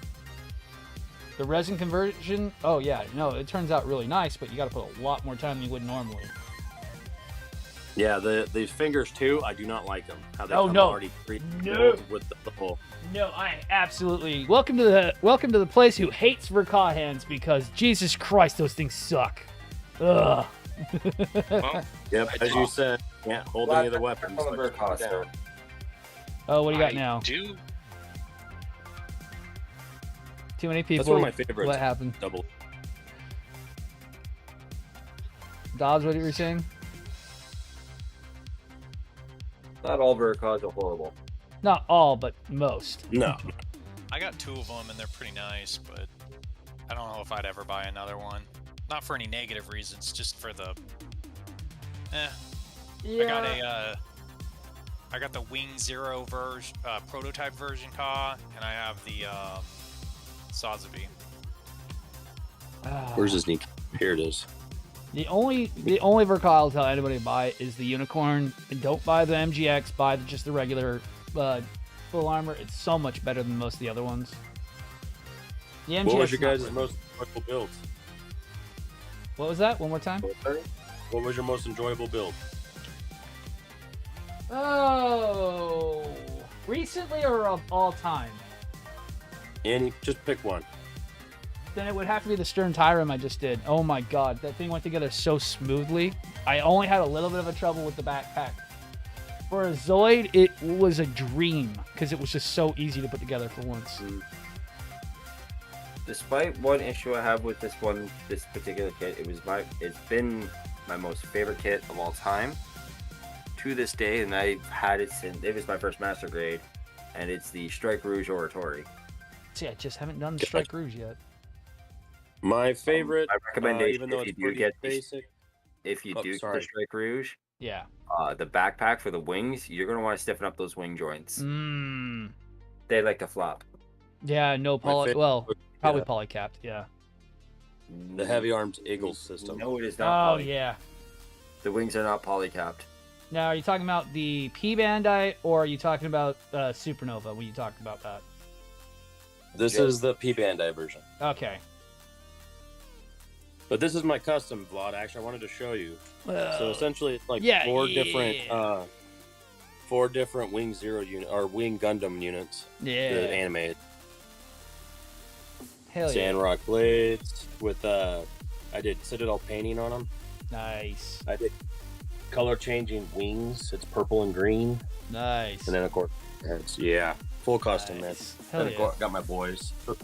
resin conversion. Oh yeah, no, it turns out really nice, but you got to put a lot more time than you would normally. Yeah, these fingers too. I do not like them. How they Oh, come no. already No. with the whole. No, I absolutely welcome to the place who hates Verka hands because Jesus Christ, those things suck. Ugh. Well, Yep, as you said, can't hold any of the weapons. All the but Verka down. stuff. Oh, what do you got I now? do. Too many people. That's one of my favorites. What happened? Double. Dobbs, what were you saying? Not all Veracons are horrible. Not all, but most. No. I got 2 of them and they're pretty nice, but I don't know if I'd ever buy another one. Not for any negative reasons, just for the. Yeah. I got the Wing Zero version, prototype version Ka, and I have the Sazabi. Where's his sneak? Here it is. The only Verka I'll tell anybody to buy is the Unicorn. And don't buy the MGX. Buy just the regular full armor. It's so much better than most of the other ones. The MGX. What was your is not guys' great. most enjoyable build? What was that? One more time. What was your most enjoyable build? Oh, recently or of all time? Just pick one. Then it would have to be the Stern Tyrann I just did. Oh my god, that thing went together so smoothly. I only had a little bit of a trouble with the backpack. For a Zoid, it was a dream because it was just so easy to put together for once. Despite one issue I have with this particular kit, it's been my most favorite kit of all time to this day, and I've had it since it was my first master grade, and it's the Strike Rouge Oratory. See, I just haven't done the Strike Rouge yet. My favorite, my recommendation, even though if it's you do pretty get basic. if you Oh, do get sorry. the Strike Rouge, Yeah. the backpack for the wings, you're gonna want to stiffen up those wing joints. Mmm. They like to flop. Yeah, no My poly. favorite Well, probably yeah. polycapped. Yeah. The heavy armed Eagles system. No, it is Oh not. yeah. The wings are not polycapped. Now, are you talking about the P Bandai or are you talking about Supernova when you talked about that? This is the P Bandai version. Okay. But this is my custom, Vlad. Actually, I wanted to show you. So essentially, it's like yeah, four yeah. different Wing Zero unit or Wing Gundam units. Yeah. The animated Hell yeah. Sandrock blades with I did Citadel painting on them. Nice. I did color changing wings. It's purple and green, Nice. and then of course, it's full custom, man. Nice. Hell And of yeah. course, got my boys. I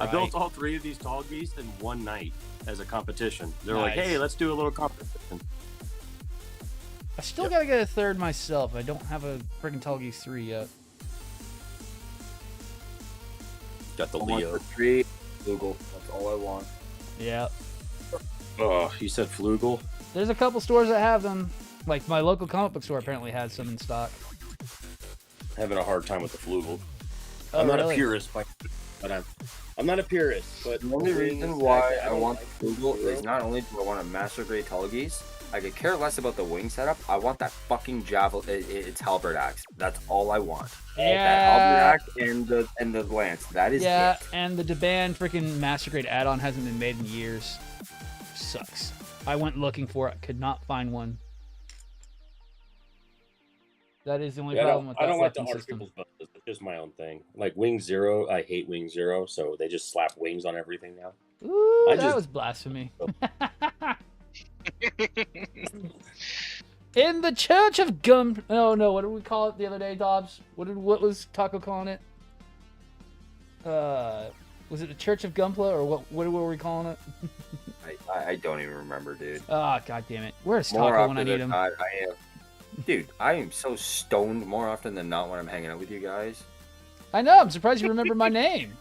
Right. built all 3 of these tall geese in one night as a competition. They were like, Nice. "Hey, let's do a little competition." I still gotta get a third myself. I don't have a friggin' Tall Geese 3 yet. Got the I want Leo. the 3 Google. That's all I want. Yeah. Oh, you said Flugel? There's a couple stores that have them. Like my local comic book store apparently has some in stock. Having a hard time with the Flugel. Oh, I'm not really? a purist, but I'm not a purist. But The only the reason wings, why I don't want like the Google Flugel. is not only do I want a master grade tall geese, I could care less about the wing setup. I want that fucking javelin. It's halberd axe. That's all I want. That halberd axe and the lance. That is Yeah, it. and the Deban freaking Master Grade add-on hasn't been made in years. Sucks. I went looking for it, could not find one. That is the only problem with that I don't like the fucking hard system. people's builds. It's just my own thing. Like Wing Zero, I hate Wing Zero, so they just slap wings on everything now. Ooh, I that just- was blasphemy. In the Church of Gum. Oh no, what did we call it the other day, Dobbs? What was Taco calling it? Was it the Church of Gunpla or what were we calling it? I don't even remember, dude. Oh god damn it. Where's More Taco when often I need than him? not, I am. Dude, I am so stoned more often than not when I'm hanging out with you guys. I know, I'm surprised you remember my name.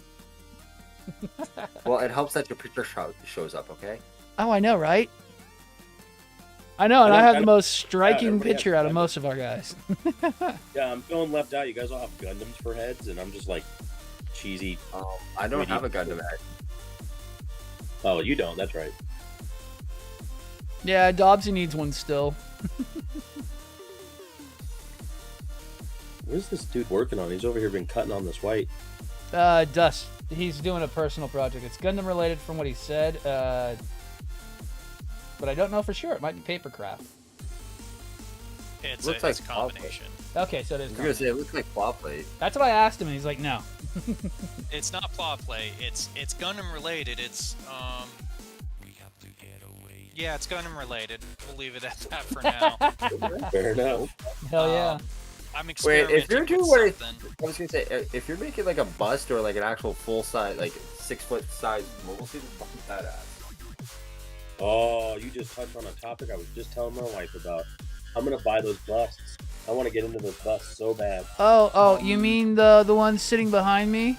Well, it helps that your picture shows up, okay? Oh, I know, right? I know, and I have the most striking everybody has picture out of Gundam. most of our guys. Yeah, I'm feeling left out. You guys all have Gundams for heads, and I'm just like cheesy. I don't Really? have a Gundam head. Oh, you don't. That's right. Yeah, Dobbsy needs one still. What is this dude working on? He's over here been cutting on this white. Dust. He's doing a personal project. It's Gundam related from what he said, but I don't know for sure. It might be papercraft. It's Looks a like combination. Okay, so it is. I was gonna say it looks like claw plate. That's what I asked him, and he's like, no. It's not plot play. It's Gundam related. It's yeah, it's Gundam related. We'll leave it at that for now. Fair enough. Hell yeah. I'm Wait, experimenting if you're with doing what something. I was gonna say, if you're making like a bust or like an actual full size, like 6 foot size mobile suit, it's fucking badass. Oh, you just touched on a topic I was just telling my wife about. I'm gonna buy those busts. I want to get into those busts so bad. Oh, you mean the one sitting behind me?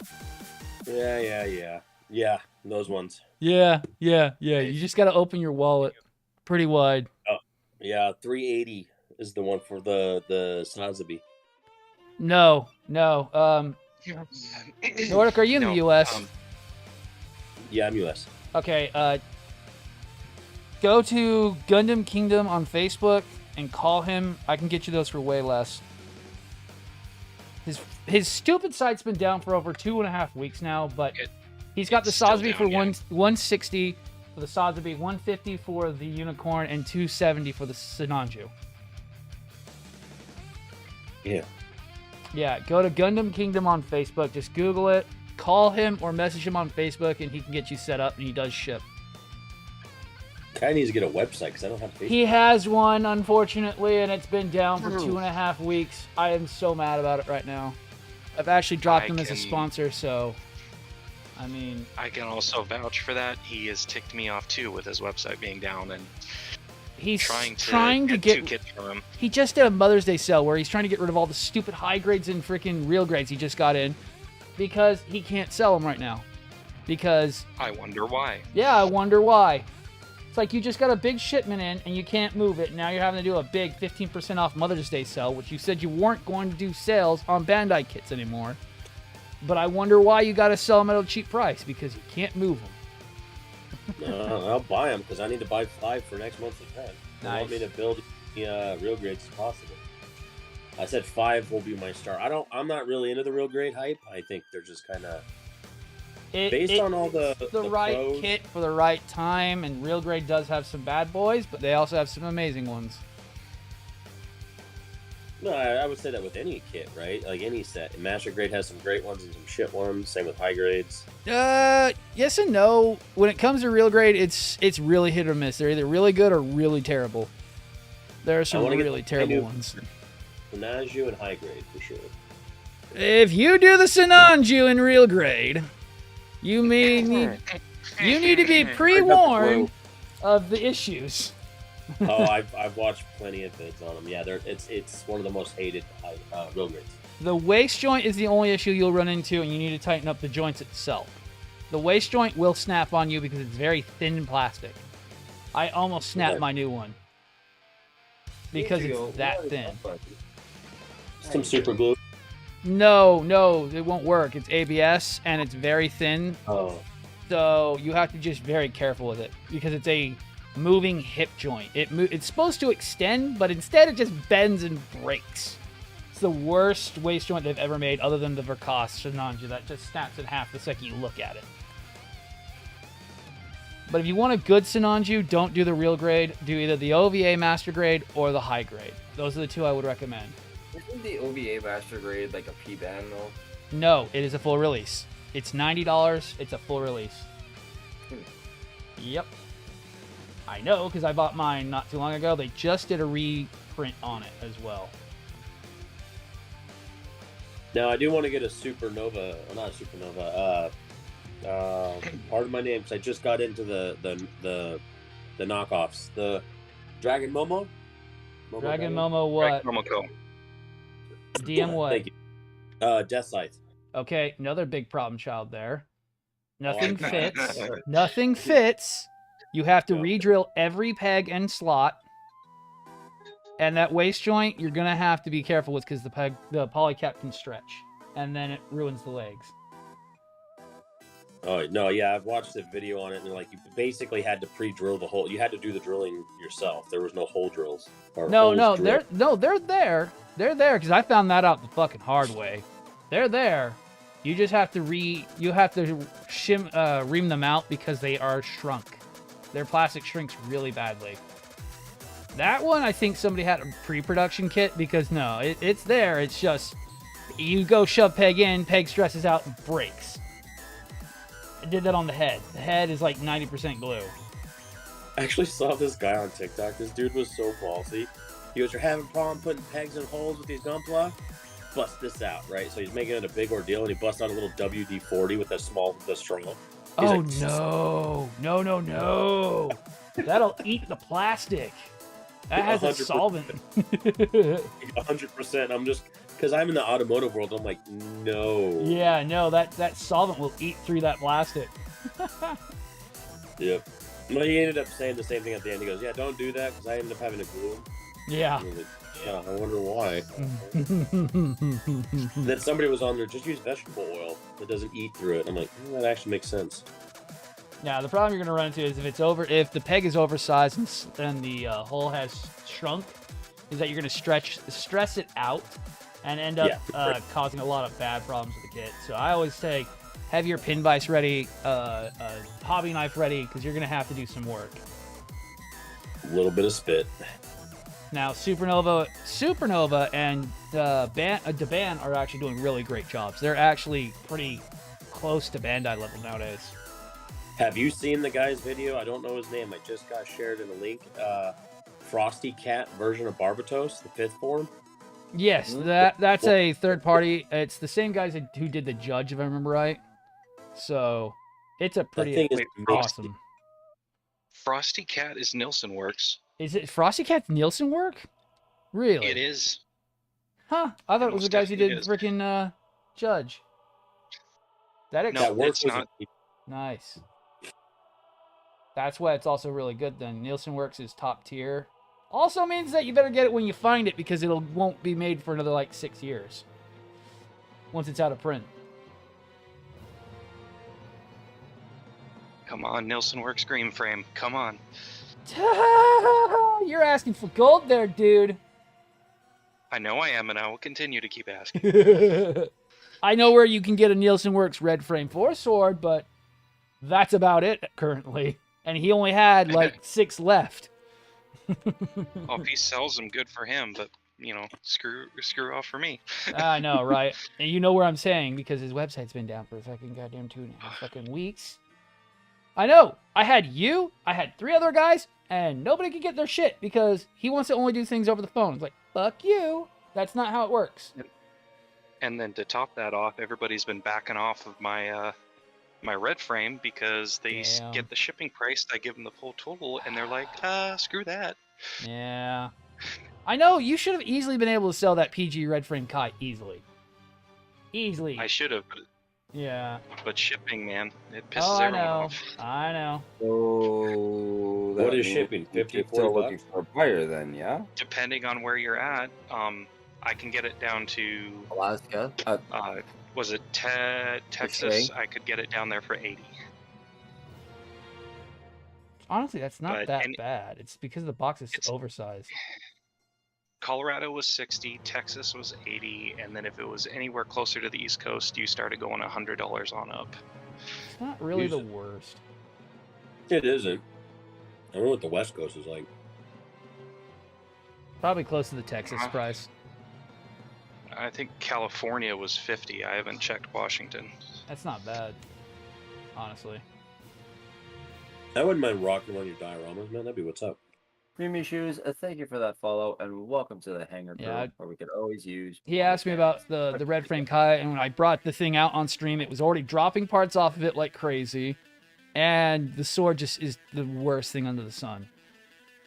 Yeah, those ones. Yeah. You just gotta open your wallet pretty wide. Oh, yeah, 380 is the one for the Sazabi. No. Nordic, are you in the U.S.? Yeah, I'm US. Okay. Go to Gundam Kingdom on Facebook and call him. I can get you those for way less. His stupid site's been down for over 2.5 weeks now, but he's got the It's still Sazabi for down, 160 for the Sazabi, 150 for the Unicorn, and 270 for the Sinanju. Yeah. Yeah, go to Gundam Kingdom on Facebook. Just Google it, call him, or message him on Facebook, and he can get you set up, and he does ship. Guy needs to get a website because I don't have Facebook. He has one, unfortunately, and it's been down for 2.5 weeks. I am so mad about it right now. I've actually dropped him as a sponsor, so... I mean... I can also vouch for that. He has ticked me off, too, with his website being down, and he's trying to get 2 kits from him. He just did a Mother's Day sale where he's trying to get rid of all the stupid high grades and freaking real grades he just got in because he can't sell them right now. Because... I wonder why. Yeah, I wonder why. It's like you just got a big shipment in and you can't move it. Now you're having to do a big 15% off Mother's Day sale, which you said you weren't going to do sales on Bandai kits anymore. But I wonder why you got to sell them at a cheap price, because you can't move them. I'll buy them because I need to buy 5 for next month's event. They want me Nice. to build real grades as possible. I said 5 will be my start. I'm not really into the real grade hype. I think they're just kind of based on all the right pros. kit for the right time, and Real Grade does have some bad boys, but they also have some amazing ones. No, I would say that with any kit, right? Like any set. Master Grade has some great ones and some shit ones. Same with high grades. Yes and no. When it comes to Real Grade, it's really hit or miss. They're either really good or really terrible. There are some really terrible ones. Sinanju and high grade for sure. If you do the Sinanju in Real Grade, you need to be pre-warned of the issues. Oh, I've watched plenty of vids on them. Yeah, it's one of the most hated real grades. The waist joint is the only issue you'll run into, and you need to tighten up the joints itself. The waist joint will snap on you because it's very thin plastic. I almost snapped my new one because it's that thin. Some super glue. No, it won't work. It's ABS, and it's very thin. Oh. So you have to just be very careful with it because it's a moving hip joint. It's supposed to extend, but instead it just bends and breaks. It's the worst waist joint they've ever made, other than the Vercos Sinanju that just snaps in half the second you look at it. But if you want a good Sinanju, don't do the Real Grade. Do either the OVA Master Grade or the High Grade. Those are the two I would recommend. Isn't the OVA Master Grade like a P-band though? No, it is a full release. It's $90. It's a full release. Yep. I know, because I bought mine not too long ago. They just did a reprint on it as well. Now, I do want to get a Supernova, or not a Supernova, pardon my name, because I just got into the knockoffs. The Dragon Momo? Dragon Momo what? Dragon Momoko. DM what? Thank you. Death Scythe. Okay, another big problem child there. Nothing Oh, fits. Nothing fits. You have to re-drill every peg and slot. And that waist joint, you're going to have to be careful with because the polycap can stretch. And then it ruins the legs. Oh, no, yeah, I've watched the video on it, and like you basically had to pre-drill the hole. You had to do the drilling yourself. There was no hole drills. No, they're there. They're there because I found that out the fucking hard way. They're there. You just have to ream them out because they are shrunk. Their plastic shrinks really badly. That one, I think somebody had a pre-production kit because no, it's there. It's just you go shove peg in, peg stresses out and breaks. I did that on the head. The head is like 90% glue. I actually saw this guy on TikTok. This dude was so ballsy. He goes, "You're having a problem putting pegs in holes with these Gunpla? Bust this out," right? So he's making it a big ordeal, and he busts out a little WD-40 with the straw. Oh like, no. That'll eat the plastic. That has a 100%. solvent. 100%. I'm just because I'm in the automotive world. I'm like, no. Yeah, no, that solvent will eat through that plastic. Yep. Well, he ended up saying the same thing at the end. He goes, "Yeah, don't do that because I ended up having to glue him." Yeah. I was like, yeah, I wonder why. Then somebody was on there, just use vegetable oil that doesn't eat through it. I'm like, that actually makes sense. Now the problem you're going to run into is if the peg is oversized and the hole has shrunk, is that you're going to stress it out and end up causing a lot of bad problems with the kit. So I always say, have your pin vise ready, hobby knife ready, because you're going to have to do some work. A little bit of spit. Now Supernova and Deban are actually doing really great jobs. They're actually pretty close to Bandai level nowadays. Have you seen the guy's video? I don't know his name. I just got shared in a link. Frosty Cat version of Barbatos, the 5th form. Yes, that's a third party. It's the same guys who did the Judge, if I remember right. So it's a pretty thing is awesome. Frosty Cat is Nielsen Works. Is it Frosty Cat's Nielsen work? Really? It is. Huh? I thought it was the guys who did Almost freaking Judge. That No, it's not. Nice. That's why it's also really good then. Nielsen Works is top tier. Also means that you better get it when you find it because it won't be made for another like 6 years. Once it's out of print. Come on, Nielsen Works Green Frame. Come on. You're asking for gold there, dude. I know I am, and I will continue to keep asking. I know where you can get a Nielsen Works red frame 4 sword, but that's about it currently. And he only had like 6 left. Oh, if he sells them, good for him, but, screw off for me. I know, right? And you know where I'm saying, because his website's been down for fucking goddamn 2.5 fucking weeks. I know. I had 3 other guys, and nobody could get their shit because he wants to only do things over the phone. It's like, fuck you. That's not how it works. And then to top that off, everybody's been backing off of my my red frame because they get the shipping price. I give them the full total, and they're like, screw that. Yeah. I know. You should have easily been able to sell that PG red frame Kai easily. Easily. I should have. Yeah. But shipping, man, it pisses everyone off. I know. So what is shipping? 50, you're 40 still bucks? looking for a buyer then, yeah? Depending on where you're at, I can get it down to Alaska? was it Texas? I could get it down there for 80. Honestly, that's not that bad. It's because the box is oversized. Colorado was 60, Texas was 80, and then if it was anywhere closer to the East Coast, you started going $100 on up. It's not really the worst. It isn't. I don't know what the West Coast is like. Probably close to the Texas price. I think California was 50. I haven't checked Washington. That's not bad, honestly. I wouldn't mind rocking on your dioramas, man. That'd be what's up. Creamy Shoes, thank you for that follow, and welcome to the Hangar Crew, where we could always use... He asked me about the red frame Kai, and when I brought the thing out on stream, it was already dropping parts off of it like crazy, and the sword just is the worst thing under the sun.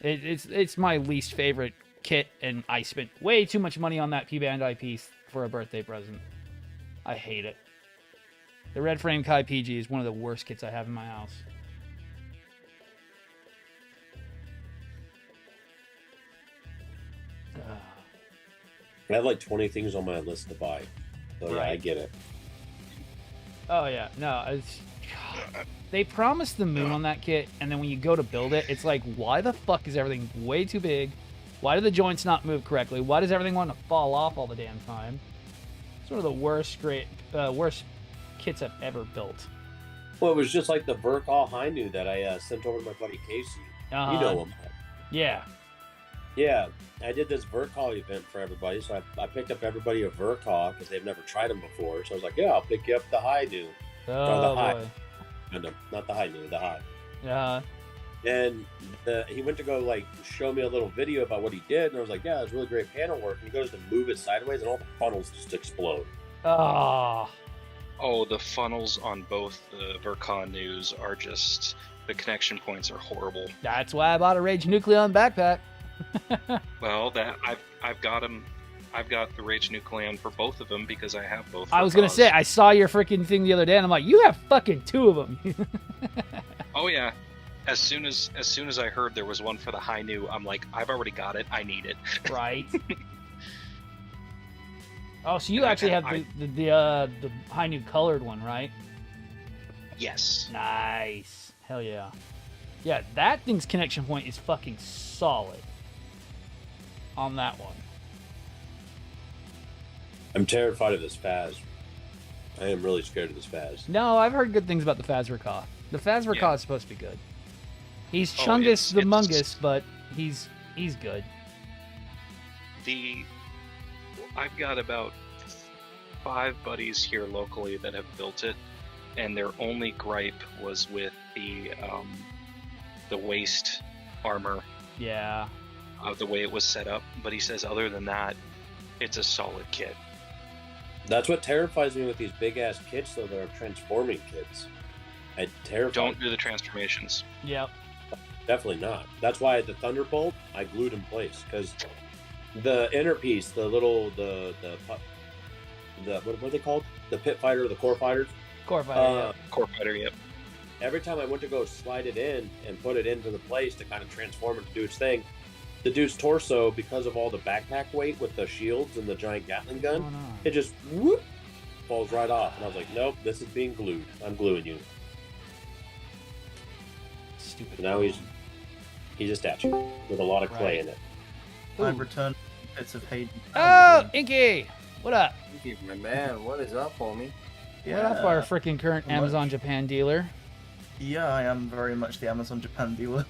It's my least favorite kit, and I spent way too much money on that P-Bandai piece for a birthday present. I hate it. The red frame Kai PG is one of the worst kits I have in my house. I have like 20 things on my list to buy. So yeah, I get it. Oh yeah, no, it's... They promised the moon on that kit, and then when you go to build it, it's like, why the fuck is everything way too big? Why do the joints not move correctly? Why does everything want to fall off all the damn time? It's one of the worst kits I've ever built. Well, it was just like the Verkal Hainu that I sent over to my buddy Casey. You know him. Yeah. Yeah, I did this Verkal event for everybody, so I picked up everybody a Verkal because they've never tried them before. So I was like, yeah, I'll pick you up the Hainu. Oh, boy. Not the Hainu, the Hai. Yeah. And he went to go like show me a little video about what he did, and I was like, yeah, it's really great panel work. And he goes to move it sideways, and all the funnels just explode. Oh. Oh, the funnels on both the Verkal news are just, the connection points are horrible. That's why I bought a Rage Nucleon backpack. Well, I've got them. I've got the Rage Nucleon for both of them because I have both. I was gonna say, I saw your freaking thing the other day, and I'm like, you have fucking 2 of them. Oh yeah. As soon as I heard there was one for the High Nu, I'm like, I've already got it. I need it. Right. Oh, so you actually have the High Nu colored one, right? Yes. Nice. Hell yeah. Yeah, that thing's connection point is fucking solid on that one. I'm terrified of this Phaz. I am really scared of this Phaz. No, I've heard good things about the Fazrakaw. The Fazrakaw is supposed to be good. He's Oh, Chungus the it's- Mungus, but he's good. I've got about 5 buddies here locally that have built it, and their only gripe was with the waist armor Yeah. of the way it was set up. But he says other than that, it's a solid kit. That's what terrifies me with these big ass kits, though. They're transforming kits. It terrifies. Don't do the transformations. Yep. Definitely not. That's why the Thunderbolt I glued in place, because the inner piece, the little the what are they called? The pit fighter, the core fighters. Core fighter. Core fighter, yep. Every time I went to go slide it in and put it into the place to kind of transform it to do its thing, the dude's torso, because of all the backpack weight with the shields and the giant Gatling gun, Oh, no. it just whoop falls right off. And I was like, nope, this is being glued. I'm gluing you. Stupid. Now he's a statue with a lot of clay Right. in it. I've returned bits of Hayden. Oh, Inky! What up? Thank you, my man. What is up, homie? What up, our freaking current Not much. Amazon Japan dealer? Yeah, I am very much the Amazon Japan dealer.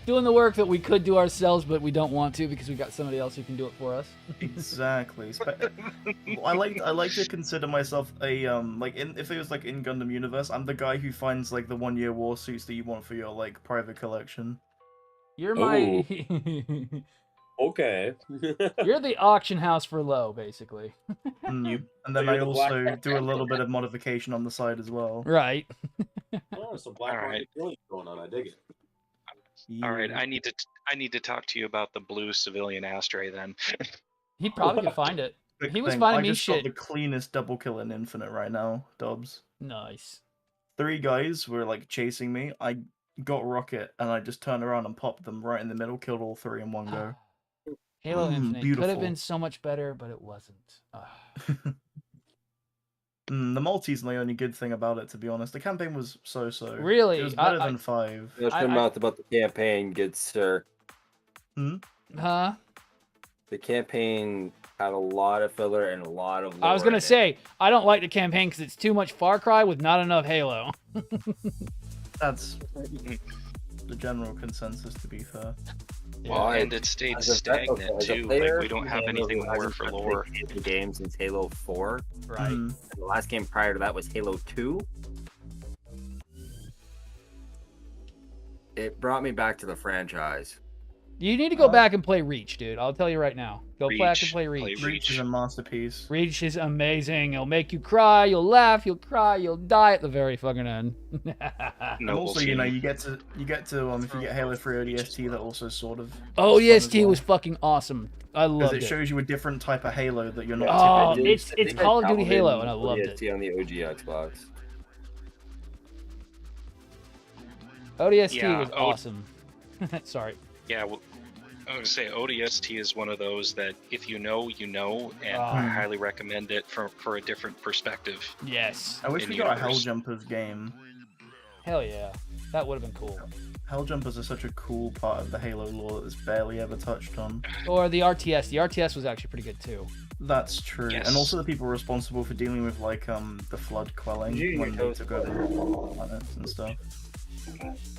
Doing the work that we could do ourselves, but we don't want to because we got somebody else who can do it for us. Exactly. I like to consider myself a if it was like in Gundam Universe, I'm the guy who finds like the 1-year war suits that you want for your like private collection. You're my. Okay. You're the auction house for low, basically. And then you're I the black also backpack do a little bit robot. of modification on the side as well. Right. Oh, some black All right. market killing going on. I dig it. All right, Yeah. I need to talk to you about the blue civilian Astray then. He probably could find it. Quick He was thing, finding I me just got shit. the cleanest double kill in Infinite right now, Dobbs. Nice. 3 guys were like chasing me. I got Rocket and I just turned around and popped them right in the middle, killed all 3 in one go. Halo Infinite could have beautiful. been so much better, but it wasn't. The multi's the only good thing about it, to be honest. The campaign was so-so. Really? It was better than 5. Shut I- your I- mouth about the campaign, good sir. Huh? The campaign had a lot of filler and a lot of. I was lore gonna in it. say I don't like the campaign because it's too much Far Cry with not enough Halo. That's the general consensus, to be fair. Well, And it stayed as a stagnant as a too. player Like we don't have who anything more hasn't for touched lore. a Halo game since Halo 4. Right. Mhm. And the last game prior to that was Halo 2. It brought me back to the franchise. You need to go back and play Reach, dude. I'll tell you right now. Go back and Reach. play Play Reach. Reach is a masterpiece. Reach is amazing. It'll make you cry. You'll laugh. You'll cry. You'll die at the very fucking end. And Noble also, team. you get to if you get Halo 3 ODST, that also sort of. Oh, is fun as ODST well. was fucking awesome. I Because loved it it. shows you a different type of Halo that you're not Oh, typically. it's Call of Duty Halo, and I loved it. ODST on the OG Xbox. ODST Yeah, was awesome. Sorry. Yeah, well, I was gonna say ODST is one of those that if you know, you know, and Ah. I highly recommend it for a different perspective. Yes. I wish in we got a universe. Helljumpers game. Hell yeah. That would have been cool. Helljumpers are such a cool part of the Halo lore that's barely ever touched on. Or the RTS. The RTS was actually pretty good too. That's true. Yes. And also the people responsible for dealing with like the flood quelling You when they toast took over planets and stuff.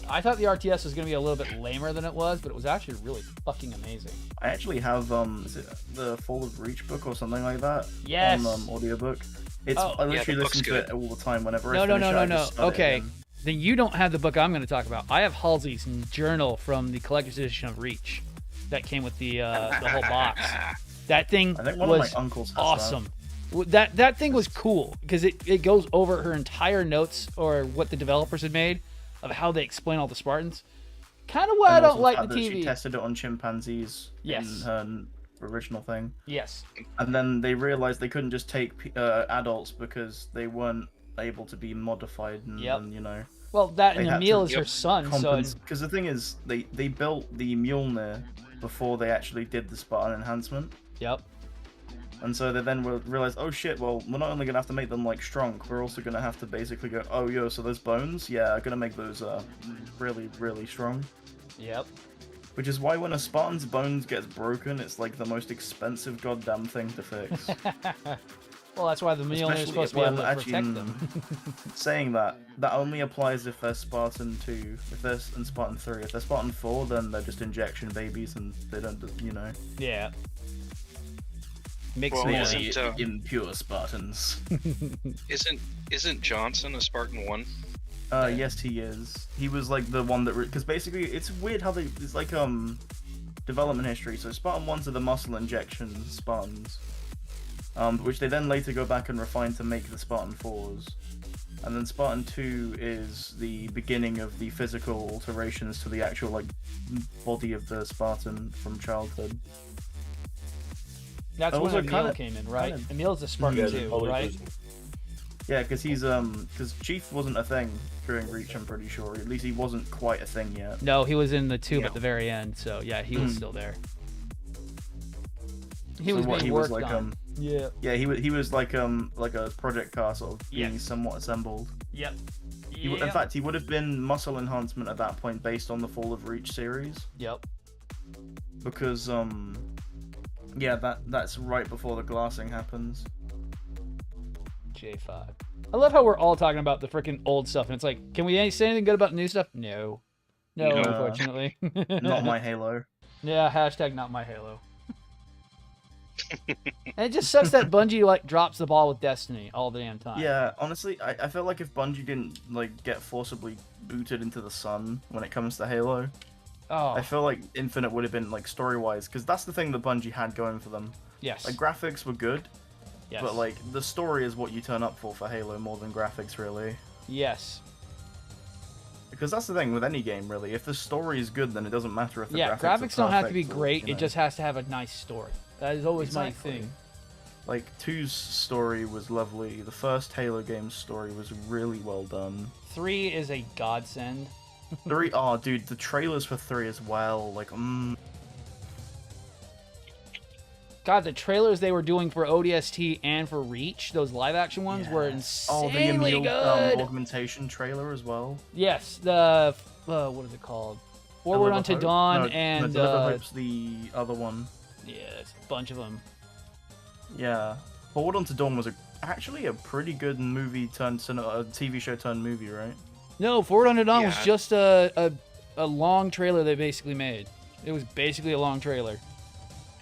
I thought the RTS was going to be a little bit lamer than it was, but it was actually really fucking amazing. I actually have is it the Fall of Reach book or something like that? Yes. On audiobook. It's Oh. I Yeah, literally the book's listen to good. it all the time whenever No, I no, finish no, it, I no, just no. start it Okay. again. Then you don't have the book I'm going to talk about. I have Halsey's journal from the collector's edition of Reach that came with the whole box. That thing I think one of was my uncles has awesome. That thing was cool because it goes over her entire notes or what the developers had made of how they explain all the Spartans. kind of why I And don't also like fact the that She TV. tested it on chimpanzees Yes. in her original thing. Yes. And then they realized they couldn't just take adults because they weren't able to be modified and, Yep. and you know. Well, that They and had Emil to is her son, so Because the thing is, they built the Mjolnir before they actually did the Spartan enhancement. yep. And so they then realized, oh shit, well, we're not only going to have to make them, like, strong, we're also going to have to basically go, oh, yo, so those bones? Yeah, I'm going to make those, really, really strong. Yep. Which is why when a Spartan's bones gets broken, it's, like, the most expensive goddamn thing to fix. Well, that's why the Mjolnir is supposed to be able to protect them. Saying that only applies if they're Spartan 2, if they're in Spartan 3. If they're Spartan 4, then they're just injection babies and they don't, you know. Yeah. Makes Well, sense. isn't, impure Spartans. Isn't Johnson a Spartan 1? Yes, he is. He was like the one that because basically it's weird how it's like development history. So Spartan 1s are the muscle injection Spartans, which they then later go back and refine to make the Spartan 4s. And then Spartan 2 is the beginning of the physical alterations to the actual like body of the Spartan from childhood. That's when Also Emil kinda- came in, right? kind of- Emil's a Spartan Yeah, too, totally right? losing. Yeah, because he's because Chief wasn't a thing during Reach. I'm pretty sure. At least he wasn't quite a thing yet. No, he was in the tube Yeah. at the very end, so yeah, he was still there. He So was what, being he was worked like on. Yeah. Yeah, he was like a project car sort of being Yes. somewhat assembled. Yep. In fact, he would have been muscle enhancement at that point based on the Fall of Reach series Yep. because yeah, that's right before the glassing happens. J5. I love how we're all talking about the freaking old stuff, and it's like, can we say anything good about the new stuff? No. No, No. unfortunately. Not my Halo. Yeah, hashtag not my Halo. And it just sucks that Bungie like drops the ball with Destiny all the damn time. Yeah, honestly, I feel like if Bungie didn't like get forcibly booted into the sun when it comes to Halo, Oh, I feel like Infinite would have been like story-wise, because that's the thing that Bungie had going for them. yes. Like graphics were good, Yes. but like the story is what you turn up for Halo more than graphics, really. Yes. Because that's the thing with any game, really. If the story is good, then it doesn't matter if the Yeah, graphics graphics are don't have to be perfect or, great. you It know. just has to have a nice story. That is always Exactly. my thing. Like 2's story was lovely. The first Halo game's story was really well done. 3 is a godsend. 3, oh dude, the trailers for 3 as well. Like, God, the trailers they were doing for ODST and for Reach, those live action ones, were oh, the insanely Emil good. augmentation trailer as well. Yes, the what is it called? Forward Deliver Unto Hope? Dawn No, and Deliver Hope's the other one. yeah, it's a bunch of them. Yeah, Forward Unto Dawn was actually a pretty good movie turned TV show turned movie, right? No, Forward Unto Dawn was Yeah. just a long trailer they basically made. It was basically a long trailer.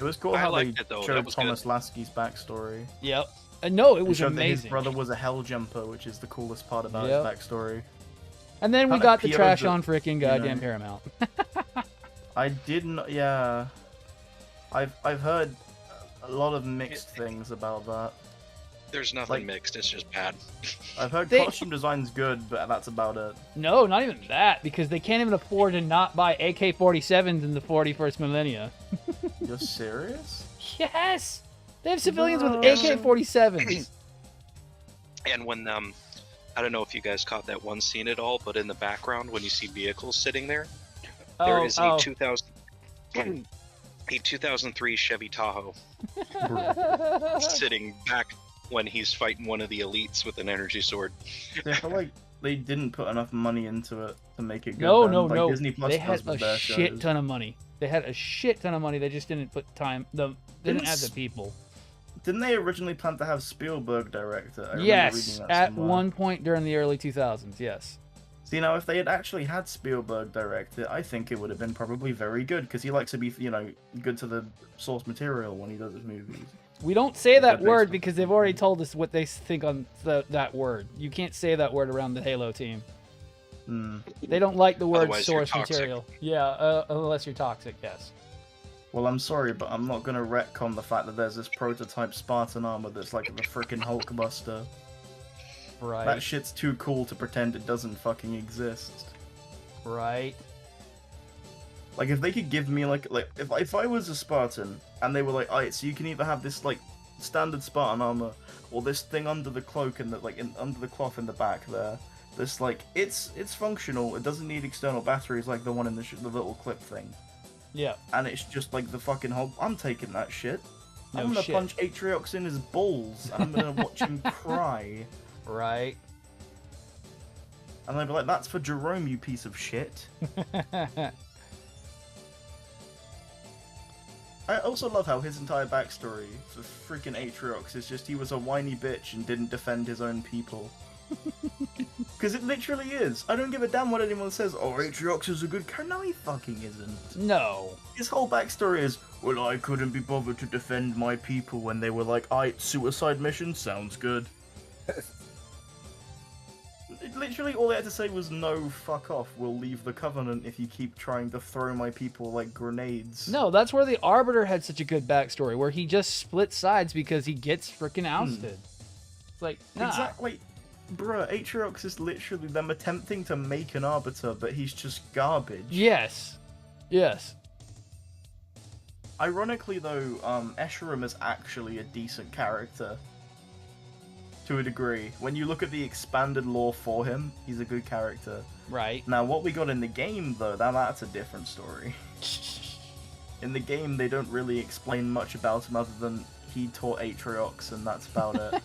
It was cool I how they liked it, though. That showed was Thomas Lasky's backstory. Yep. No, it It was showed that his amazing. brother was a hell jumper, which is the coolest part about Yep. his backstory. And then we Kinda got the Pierre trash the- on freaking know. goddamn Paramount. I didn't. Yeah, I've heard a lot of mixed things about that. There's nothing Like- mixed. It's just bad. I've heard They- costume design's good, but that's about it. No, not even that, because they can't even afford to not buy AK-47s in the 41st millennia. You're serious? Yes! They have civilians with No. AK-47s. And when I don't know if you guys caught that one scene at all, but in the background when you see vehicles sitting there, there is a 2003 Chevy Tahoe sitting back when he's fighting one of the elites with an energy sword. I feel like they didn't put enough money into it to make it good. No, then. no, like no. Disney Plus They does had with a their shit shows. ton of money. They had a shit ton of money. They just didn't put time. They didn't Didn't have the s- people. Didn't they originally plan to have Spielberg direct it? I remember Yes, reading that at somewhere. one point during the early 2000s. Yes. See, now if they had actually had Spielberg direct it, I think it would have been probably very good because he likes to be, good to the source material when he does his movies. We don't say that Good word basement. because they've already told us what they think on that word. You can't say that word around the Halo team. Hmm. They don't like the word Otherwise, you're source toxic. material. Yeah, unless you're toxic, yes. Well, I'm sorry, but I'm not gonna retcon the fact that there's this prototype Spartan armor that's like the freaking Hulkbuster. Right, That shit's too cool to pretend it doesn't fucking exist. right. Like, if they could give me, like if I was a Spartan, and they were like, alright, so you can either have this, like, standard Spartan armor, or this thing under the cloak and under the cloth in the back there. This, like, it's functional, it doesn't need external batteries like the one in the little clip thing. Yeah. And it's just like the fucking whole. I'm taking that shit. No I'm gonna shit. punch Atriox in his balls, and I'm gonna watch him cry. Right. And they'll be like, that's for Jerome, you piece of shit. I also love how his entire backstory for freaking Atriox is just he was a whiny bitch and didn't defend his own people. Because it literally is. I don't give a damn what anyone says. Oh, Atriox is a good character. No, he fucking isn't. No. His whole backstory is, well, I couldn't be bothered to defend my people when they were like, suicide mission sounds good. Literally, all they had to say was, no, fuck off. We'll leave the Covenant if you keep trying to throw my people like grenades. No, that's where the Arbiter had such a good backstory, where he just split sides because he gets freaking ousted. It's like, nah. Exactly. Bruh, Atriox is literally them attempting to make an Arbiter, but he's just garbage. Yes. Yes. Ironically, though, Escharum is actually a decent character. To a degree. When you look at the expanded lore for him, he's a good character. Right. Now, what we got in the game, though, that's a different story. In the game, they don't really explain much about him other than he taught Atriox, and that's about it.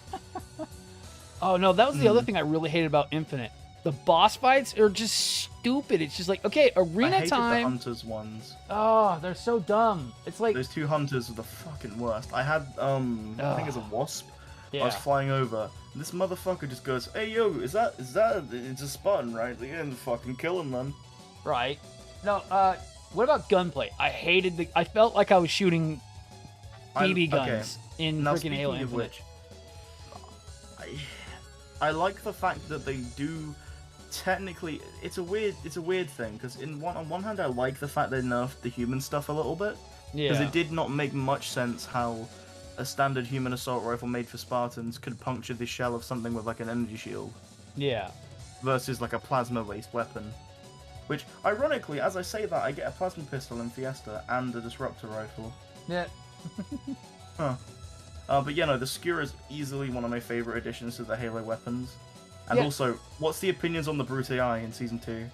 Oh, no, that was the other thing I really hated about Infinite. The boss fights are just stupid. It's just like, okay, arena I hated time. the Hunters ones. Oh, they're so dumb. It's like... Those two Hunters are the fucking worst. I had, I think it's a Wasp. Yeah. I was flying over, and this motherfucker just goes, hey, yo, is that, it's a Spartan, right? Like, and fucking kill him, then. Right. No, what about gunplay? I felt like I was shooting BB guns in Now, freaking speaking Halo of Infinite. which, I like the fact that they do, technically, it's a weird thing, because on one hand, I like the fact they nerfed the human stuff a little bit, because Yeah. it did not make much sense how a standard human assault rifle made for Spartans could puncture the shell of something with like an energy shield Yeah. versus like a plasma-based weapon. Which, ironically, as I say that, I get a plasma pistol in Fiesta and a disruptor rifle. Yeah. Huh. But yeah, no, the Skewer is easily one of my favorite additions to the Halo weapons. And Yeah. also, what's the opinions on the Brute AI in Season 2?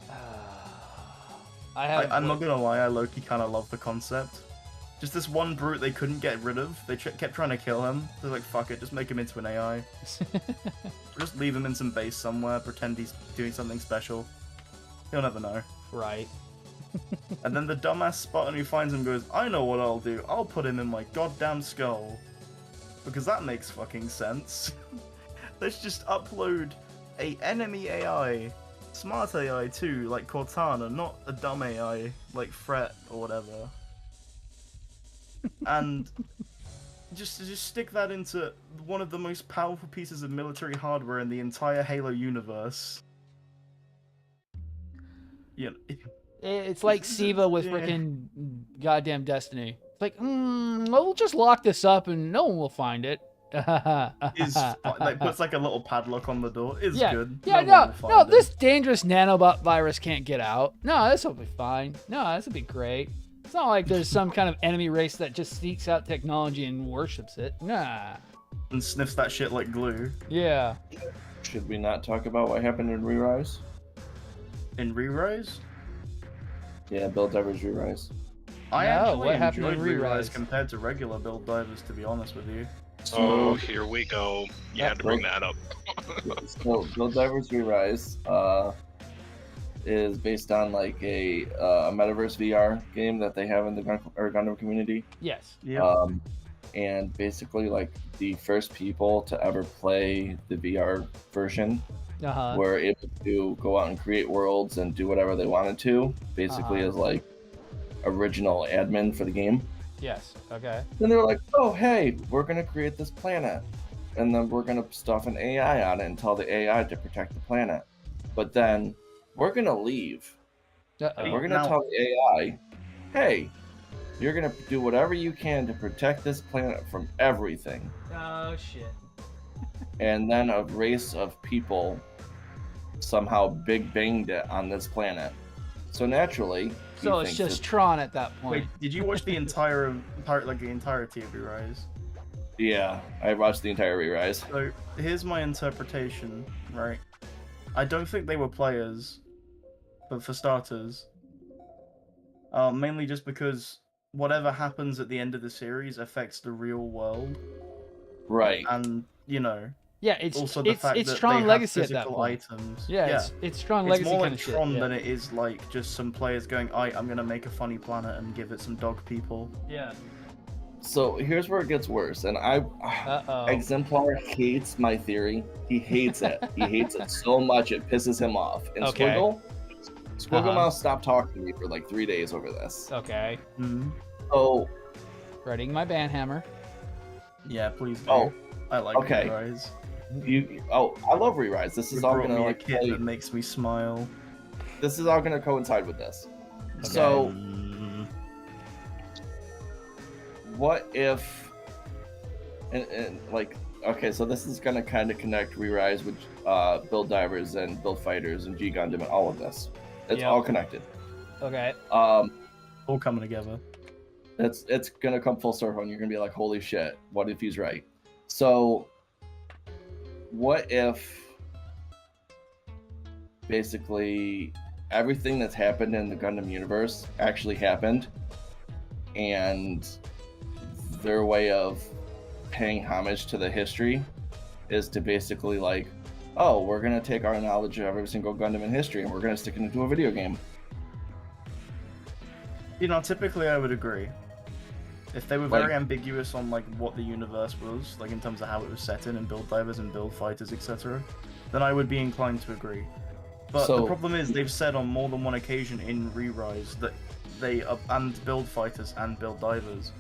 I'm not gonna lie, I low-key kind of love the concept. Just this one brute they couldn't get rid of. They kept trying to kill him. They're like, fuck it, just make him into an AI. Just leave him in some base somewhere, pretend he's doing something special. You'll never know. Right. And then the dumbass Spartan who finds him goes, I know what I'll do. I'll put him in my goddamn skull. Because that makes fucking sense. Let's just upload a enemy AI. Smart AI too, like Cortana, not a dumb AI like Fret or whatever. And just stick that into one of the most powerful pieces of military hardware in the entire Halo universe. Yeah. It's like Siva with Yeah. freaking goddamn Destiny. It's like, we'll just lock this up and no one will find it. Is like puts like a little padlock on the door. Is Yeah. good. Yeah, one no, will find no, it. this dangerous nanobot virus can't get out. No, this will be fine. No, this will be great. It's not like there's some kind of enemy race that just seeks out technology and worships it. Nah. And sniffs that shit like glue. Yeah. Should we not talk about what happened in Re-Rise? In Re-Rise? Yeah, Build Divers Re-Rise. I No, actually what happened in enjoyed Re-Rise? compared to regular Build Divers, to be honest with you. Oh, here we go. You had to bring that up. So Build Divers Re-Rise is based on like a Metaverse VR game that they have in the Gundam community. Yes. Yeah. And basically like the first people to ever play the VR version Uh-huh. were able to go out and create worlds and do whatever they wanted to, basically Uh-huh. as like original admin for the game. Yes. Okay. Then they were like, oh hey, we're gonna create this planet, and then we're gonna stuff an AI on it and tell the AI to protect the planet. But then we're gonna leave. And Uh-oh. we're gonna Now- tell the AI, hey, you're gonna do whatever you can to protect this planet from everything. Oh, shit. And then a race of people somehow big banged it on this planet. So naturally, So he it's thinks just that- Tron at that point. Wait, did you watch the entirety of Re-Rise? yeah, I watched the entire Re-Rise. So here's my interpretation, right? I don't think they were players, but for starters, mainly just because whatever happens at the end of the series affects the real world, Right. and you know, Yeah, it's also the fact it's that Tron they have Legacy at that physical point. items. Yeah, it's Tron It's Legacy more kind like of Tron shit. than it is like just some players going, I'm gonna make a funny planet and give it some dog people. Yeah. So here's where it gets worse, and Uh-oh. Exemplar hates my theory. He hates it. He hates it so much it pisses him off. And Okay. Squiggle Mouse stopped talking to me for like 3 days over this. Okay. Mm-hmm. So Readying my banhammer. Yeah, please do. Oh, I like okay. Re-Rise. I love Re-Rise. This You is all brought gonna me a like kit play- that makes me smile. this is all gonna coincide with this. Okay. So Mm, what if and like okay, so this is gonna kind of connect Re-Rise with Build Divers and Build Fighters and G Gundam and all of this. It's Yep. all connected. Okay. all coming together. It's gonna come full circle and you're gonna be like, holy shit, what if he's right? So what if basically everything that's happened in the Gundam universe actually happened, and their way of paying homage to the history is to basically like, oh, we're gonna take our knowledge of every single Gundam in history and we're gonna stick it into a video game. You know, typically I would agree. If they were Like- very ambiguous on like what the universe was, like in terms of how it was set in and Build Divers and Build Fighters, etc., then I would be inclined to agree. But the So- problem is they've said on more than one occasion in Re-Rise that they and Build Fighters and Build Divers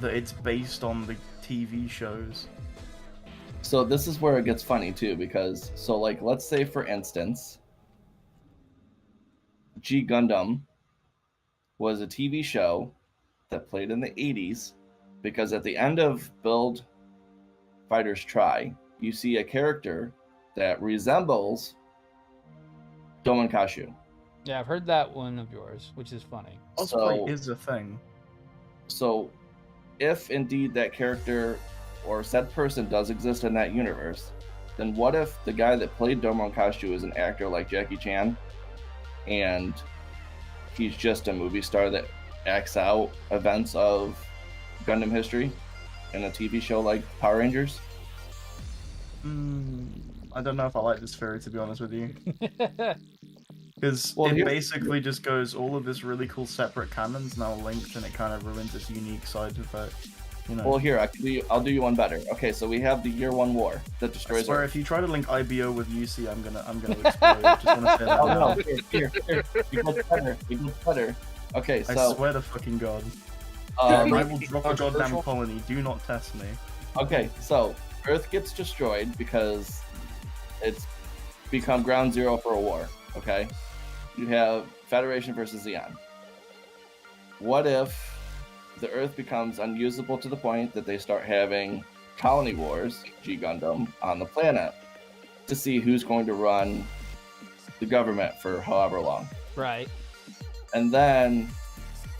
that it's based on the TV shows. So this is where it gets funny too, because so like let's say for instance, G Gundam was a TV show that played in the 80s, because at the end of Build Fighters Try, you see a character that resembles Domon Kashu. Yeah, I've heard that one of yours, which is funny. Cosplay So- is a thing. So if indeed that character or said person does exist in that universe, then what if the guy that played Domon Kashu is an actor like Jackie Chan, and he's just a movie star that acts out events of Gundam history in a TV show like Power Rangers? I don't know if I like this theory, to be honest with you. Because Well, it here's- basically just goes, all of this really cool separate canon's now linked, and it kind of ruins its unique side of it. You know, Well, here I'll do you one better. Okay, so we have the Year One War that I destroys swear, Earth. if you try to link IBO with UC, I'm gonna explode. Just wanna say that Oh now. no! Here. It goes better. It goes better. Okay, I so swear to fucking god. I will drop a goddamn colony. Do not test me. okay, so Earth gets destroyed because it's become ground zero for a war. Okay, you have Federation versus Xeon. What if the Earth becomes unusable to the point that they start having colony wars, G Gundam, on the planet to see who's going to run the government for however long? Right. And then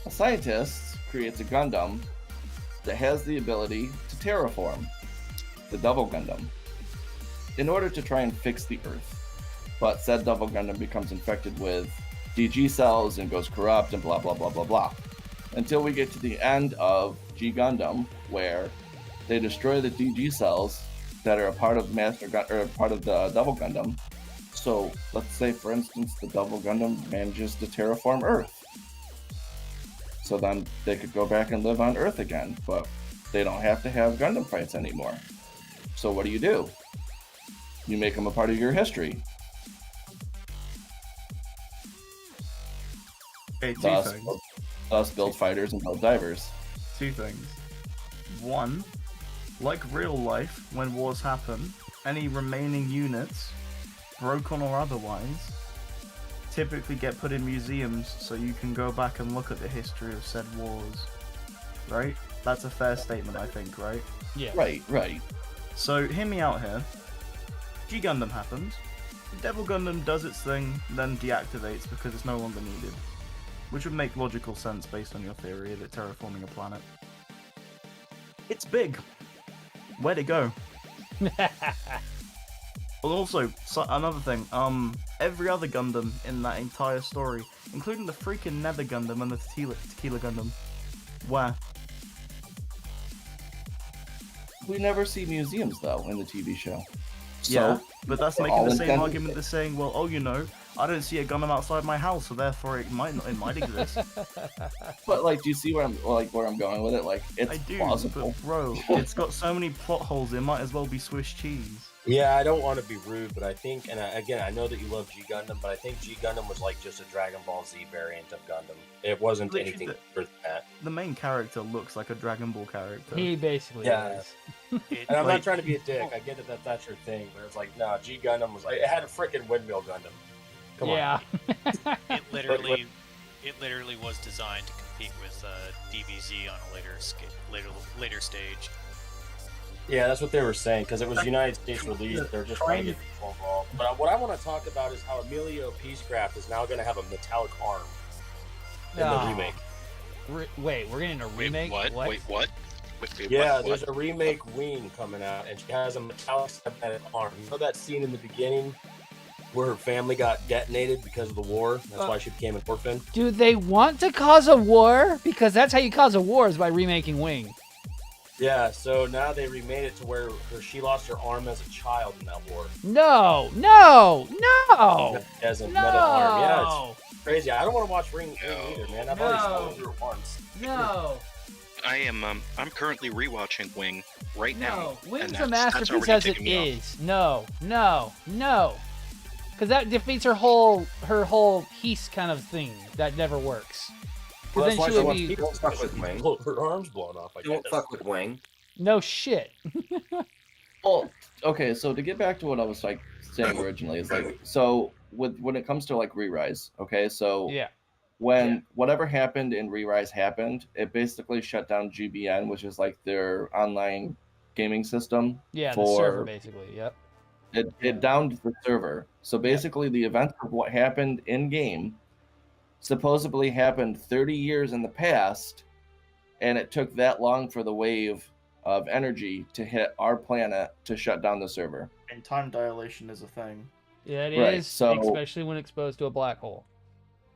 a scientist creates a Gundam that has the ability to terraform, the Double Gundam, in order to try and fix the Earth. But said Double Gundam becomes infected with DG cells and goes corrupt and blah blah blah blah blah. Until we get to the end of G Gundam, where they destroy the DG cells that are a part of part of the Double Gundam. So let's say, for instance, the Double Gundam manages to terraform Earth. So then they could go back and live on Earth again, but they don't have to have Gundam fights anymore. So what do? You make them a part of your history. Okay, two Thus, things. thus build fighters and build divers. Two things. One, like real life, when wars happen, any remaining units, broken or otherwise, typically get put in museums so you can go back and look at the history of said wars. Right? That's a fair statement, I think, right? Yeah. Right. So, hear me out here. G Gundam happens. Devil Gundam does its thing, then deactivates because it's no longer needed. which would make logical sense based on your theory that terraforming a planet. It's big. Where'd it go? Well, also, another thing, every other Gundam in that entire story, including the freaking Nether Gundam and the Tequila Gundam, where? We never see museums, though, in the TV show. Yeah, So, but that's for making all the same intents- argument as saying, well, oh, you know, I don't see a Gundam outside my house, so therefore it might exist. But, like, do you see where I'm going with it? Like, it's I do, plausible. but bro, it's got so many plot holes, it might as well be Swiss cheese. Yeah, I don't want to be rude, but I think, and again, I know that you love G Gundam, but I think G Gundam was like just a Dragon Ball Z variant of Gundam. It wasn't Literally anything for that. The main character looks like a Dragon Ball character. He basically Yeah. is. And I'm Like- not trying to be a dick. I get that that's your thing, but it's like, nah, G Gundam was like, it had a freaking windmill Gundam. Come Yeah. It literally was designed to compete with DBZ on a later stage. Yeah, that's what they were saying, because it was United States release. They're just trying to get people involved. But what I want to talk about is how Emilio Peacecraft is now going to have a metallic arm in the Oh. remake. Wait, we're getting a remake? Wait, what? Wait, what? Wait, Yeah, what? there's a remake Wing coming out, and she has a metallic cybernetic arm. You know that scene in the beginning where her family got detonated because of the war? That's why she became an orphan. Do they want to cause a war? Because that's how you cause a war, is by remaking Wing. Yeah, so now they remade it to where she lost her arm as a child in that war. No! As a metal arm. Yeah, No! it's crazy. I don't want to watch Wing No. either, man. I've No. already spoiled through it once. No! I'm currently rewatching Wing right now. No! Wing's and a that's masterpiece already as it taken me off. is. No! Because that defeats her whole piece kind of thing. That never works. Well, Because that's why then she she would wants be... people Don't fuck with Wing. her arms blown off. I Don't guess. fuck with Wing. No shit. Well, okay, so to get back to what I was like saying originally is like, so when it comes to like Re-Rise, okay, so Yeah. when whatever happened in Re-Rise happened, it basically shut down GBN, which is like their online gaming system. Yeah, the for server, basically. Yep. it downed the server. So basically, the events of what happened in game supposedly happened 30 years in the past, and it took that long for the wave of energy to hit our planet to shut down the server. And time dilation is a thing. Yeah, it is, Right, so- especially when exposed to a black hole.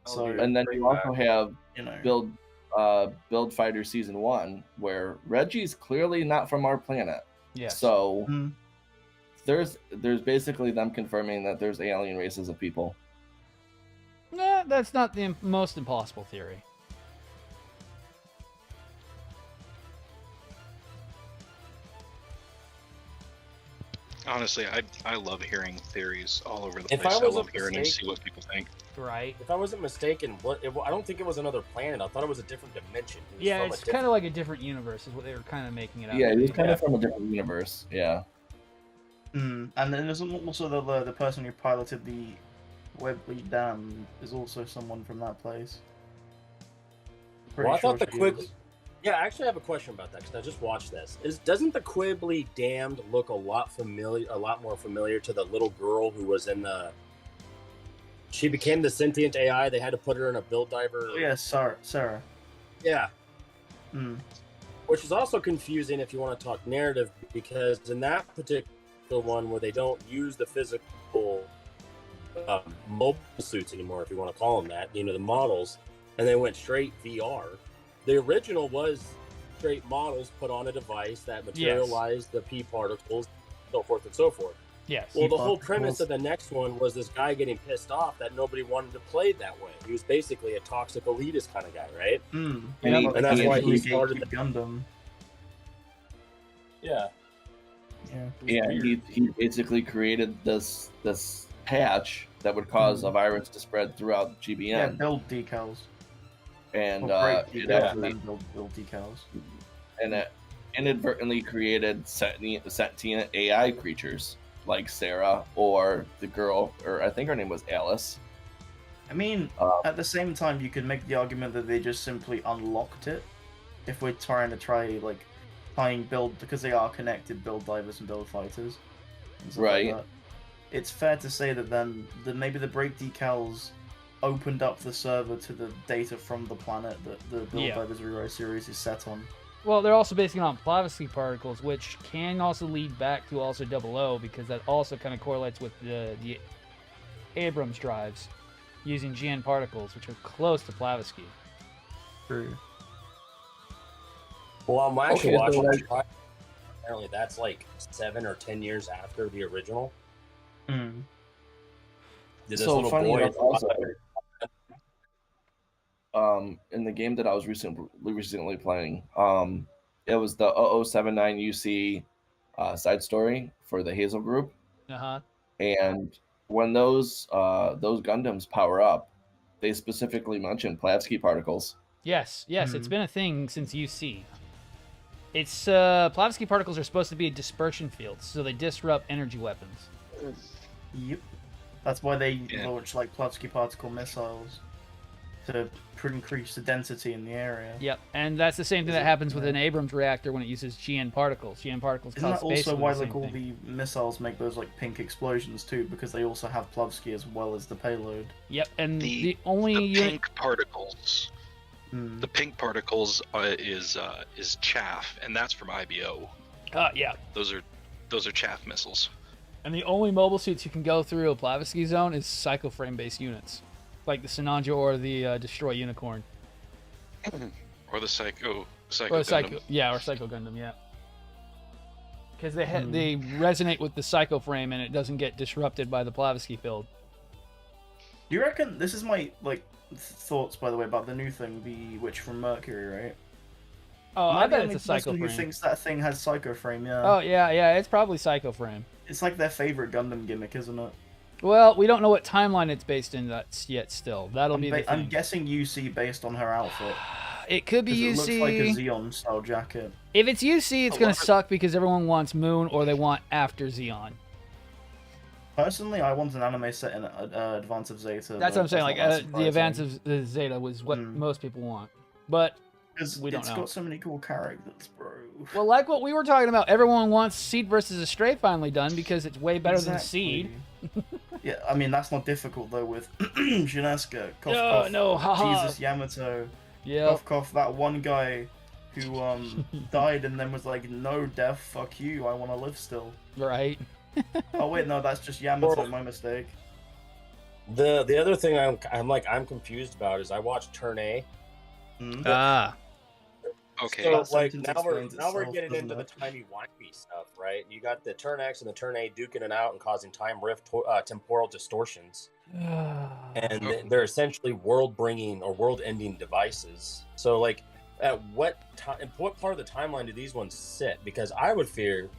So, And then you also have you know, Build Fighter Season 1, where Reggie's clearly not from our planet. Yes. So Mhm. there's basically them confirming that there's alien races of people. Nah, that's not the most impossible theory. Honestly, I love hearing theories all over the If place. I I was love a hearing and mistake- see what people think. Right. If I wasn't mistaken, I don't think it was another planet. I thought it was a different dimension. It was Yeah, from a it's different- kind of like a different universe, is what they were kind of making it out. Yeah, to he was be. kind of from a different universe. Yeah. And then there's also the person who piloted the Webley Dam is also someone from that place. Well, I thought the she quick. is. Yeah, I actually have a question about that because I just watched this. Doesn't the Quibbly Damned look a lot more familiar to the little girl who was in the? She became the sentient AI. They had to put her in a build diver. Oh, yeah, Sarah. Yeah. Mm. Which is also confusing if you want to talk narrative, because in that particular one where they don't use the physical mobile suits anymore, if you want to call them that, the models, and they went straight VR. The original was straight models put on a device that materialized the P particles, so forth and so forth. Yes. Well, the P whole particles. premise of the next one was this guy getting pissed off that nobody wanted to play that way. He was basically a toxic elitist kind of guy, right? Mm. And he- and that's why he started the Gundam. Yeah. Yeah. Yeah, he basically created this patch that would cause a virus to spread throughout Yeah, GBN, build decals. and Or break it decals actually and then build decals. and it inadvertently created sentient AI creatures like Sarah or the girl, or I think her name was Alice. I mean, at the same time, you could make the argument that they just simply unlocked it. If we're trying to like tying build, because they are connected, build divers and build fighters. And stuff Right. Like that. It's fair to say that then maybe the break decals opened up the server to the data from the planet that the Build Yeah. Divers Rewrite series is set on. Well, they're also basing it on Blavatsky particles, which can also lead back to also 00, because that also kind of correlates with the Abrams drives using GN particles, which are close to Blavatsky. True. Well, I'm actually Okay, so, watching. like- Apparently, that's like 7 or 10 years after the original. Mm. Did this So little funny boy? enough, also, in the game that I was recently playing, it was the 0079 UC side story for the Hazel group, Uh-huh. and when those Gundams power up, they specifically mention Blavatsky particles. Yes, it's Hmm. been a thing since UC. It's Blavatsky particles are supposed to be dispersion fields, so they disrupt energy weapons. Yep. That's why they Yeah. launch like Blavatsky particle missiles to increase the density in the area. Yep, and that's the same thing that happens with an Abrams reactor when it uses GN particles. GN particles Isn't cause that also basically why the like same all thing. the missiles make those like pink explosions too? Because they also have Blavatsky as well as the payload. Yep, and The- the only The unit... pink particles. Hmm. The pink particles is chaff, and that's from IBO. yeah. Those are chaff missiles. And the only mobile suits you can go through a Blavatsky zone is psychoframe-based units, like the Sinanjo or the Destroy Unicorn. Or the Psycho Or Gundam. or Psycho Gundam, yeah. Because they resonate with the Psycho frame and it doesn't get disrupted by the Blavatsky field. Do you reckon this is my like thoughts by the way about the new thing, the Witch from Mercury, right? Oh, Am I the bet only it's a Psycho person who frame. thinks that thing has Psycho frame? Yeah. Oh yeah, it's probably Psycho frame. It's like their favorite Gundam gimmick, isn't it? Well, we don't know what timeline it's based in yet. Still, that'll be the thing. I'm guessing UC based on her outfit. It could be 'Cause UC. it looks like a Xeon style jacket. If it's UC, it's Oh, gonna what? suck because everyone wants Moon or they want after Xeon. Personally, I want an anime set in Advance of Zeta. That's what I'm saying. Like the advance advance of the Zeta was what Mm. most people want, but Because we don't it's know. got so many cool characters, bro. well, like what we were talking about, everyone wants Seed versus Astray finally done because it's way better than Seed. Yeah, I mean that's not difficult though with Shineska, Kof No, Kof, no, haha. Jesus Yamato, Yeah. Kof Kof, that one guy who died and then was like, no death, fuck you, I want to live still. Right. Oh wait, no, that's just Yamato, my mistake. The other thing I'm confused about is I watched Turn A. Hmm? Ah. Okay. So That like sentence now we're explains getting itself, into the doesn't it? timey-wimey stuff, right? You got the Turn X and the Turn A duking it out and causing time rift temporal distortions, and Oh. they're essentially world-bringing or world-ending devices. So like, at what time? What part of the timeline do these ones sit? Because I would figure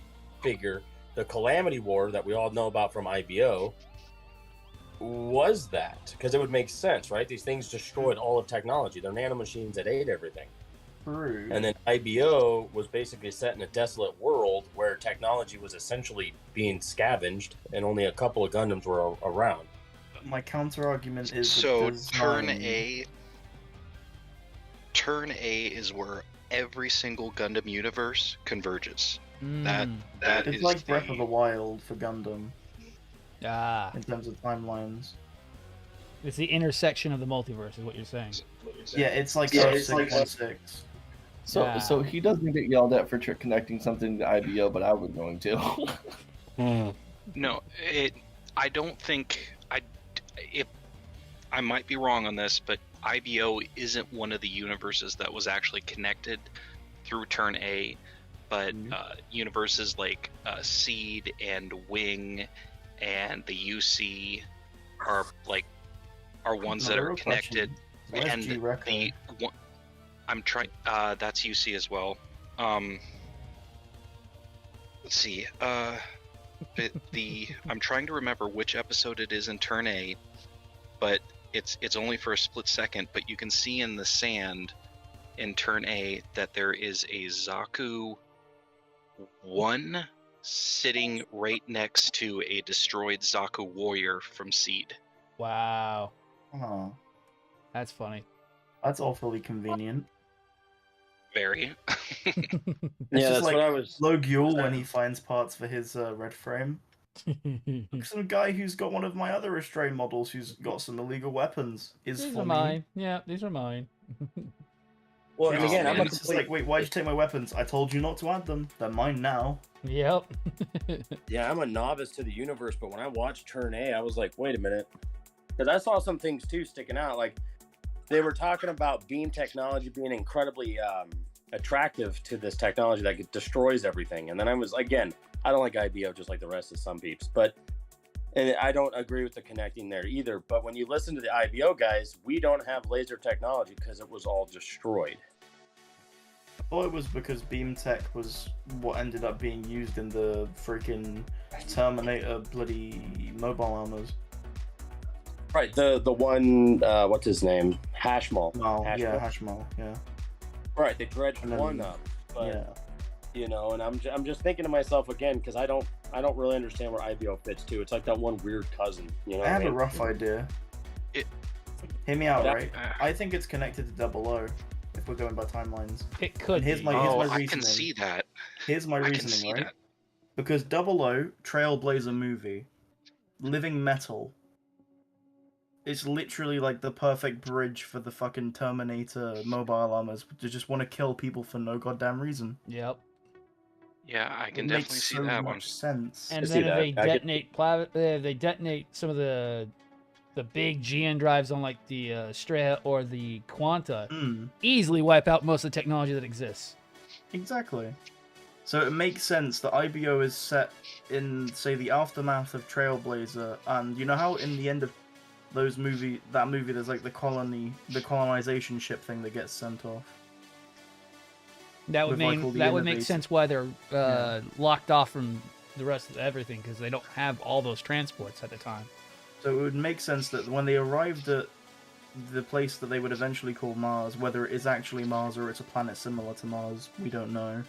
the Calamity War that we all know about from IBO was that, because it would make sense, right? These things destroyed all of technology. They're nanomachines that ate everything. True. And then IBO was basically set in a desolate world where technology was essentially being scavenged and only a couple of Gundams were around. My counter argument is So that Turn A is where every single Gundam universe converges. That Mm. that it's is like Breath of the Wild for Gundam Ah. in terms of timelines. It's the intersection of the multiverse, is what you're saying. Yeah, it's like Yeah, Earth it's like- 616. So Yeah. so he doesn't get yelled at for connecting something to IBO, but I was going to. No, I don't think I might be wrong on this, but IBO isn't one of the universes that was actually connected through Turn A, but universes like Seed and Wing and the UC are ones that Another are connected. question. Where's And G-Reco? the one, I'm trying. That's UC as well. Let's see. But I'm trying to remember which episode it is in Turn A, but it's only for a split second. But you can see in the sand in Turn A that there is a Zaku 1 sitting right next to a destroyed Zaku warrior from Seed. Wow. Oh, That's funny. that's awfully convenient. Very. It's Yeah, just that's like what I was. Logue Yule when he finds parts for his red frame. Some guy who's got one of my other restrained models who's got some illegal weapons is These for are me. mine. Yeah, these are mine. Well, and Oh, again, I'm man. a It's just complete, like, wait, why'd you take my weapons? I told you not to add them. They're mine now. Yep. yeah, I'm a novice to the universe, but when I watched Turn A, I was like, wait a minute, because I saw some things too sticking out. Like they were talking about beam technology being incredibly attractive to this technology that destroys everything, and then I was again, I don't like IBO just like the rest of some peeps, but. And I don't agree with the connecting there either. But when you listen to the IBO guys, we don't have laser technology because it was all destroyed. I thought it was because beam tech was what ended up being used in the freaking Terminator bloody mobile armors. Right. The one what's his name? Hashmal. Hashmal, yeah. Right. They dredged And then- one up. But Yeah. you know, and I'm just thinking to myself again because I don't really understand where IBO fits too. It's like that one weird cousin. You know. I have what a rough idea. It- Hear me out, Yeah. right? I think it's connected to Double O, if we're going by timelines. It could And here's be. my- Oh, I reasoning. can see that. Here's my I can reasoning, see right? that. Because Double O, Trailblazer movie, Living Metal, it's literally like the perfect bridge for the fucking Terminator mobile armors to just want to kill people for no goddamn reason. Yep. Yeah, I can It definitely makes see so that much one. sense. And I see then if that. they I get- detonate they detonate some of the big GN drives on like the Strea or the Quanta, easily wipe out most of the technology that exists. Exactly. So it makes sense that IBO is set in, say, the aftermath of Trailblazer, and you know how in the end of that movie, there's like the colonization ship thing that gets sent off. That would With, like, mean all the that would make innovators. sense why they're locked off from the rest of everything because they don't have all those transports at the time. So it would make sense that when they arrived at the place that they would eventually call Mars, whether it is actually Mars or it's a planet similar to Mars, we don't know.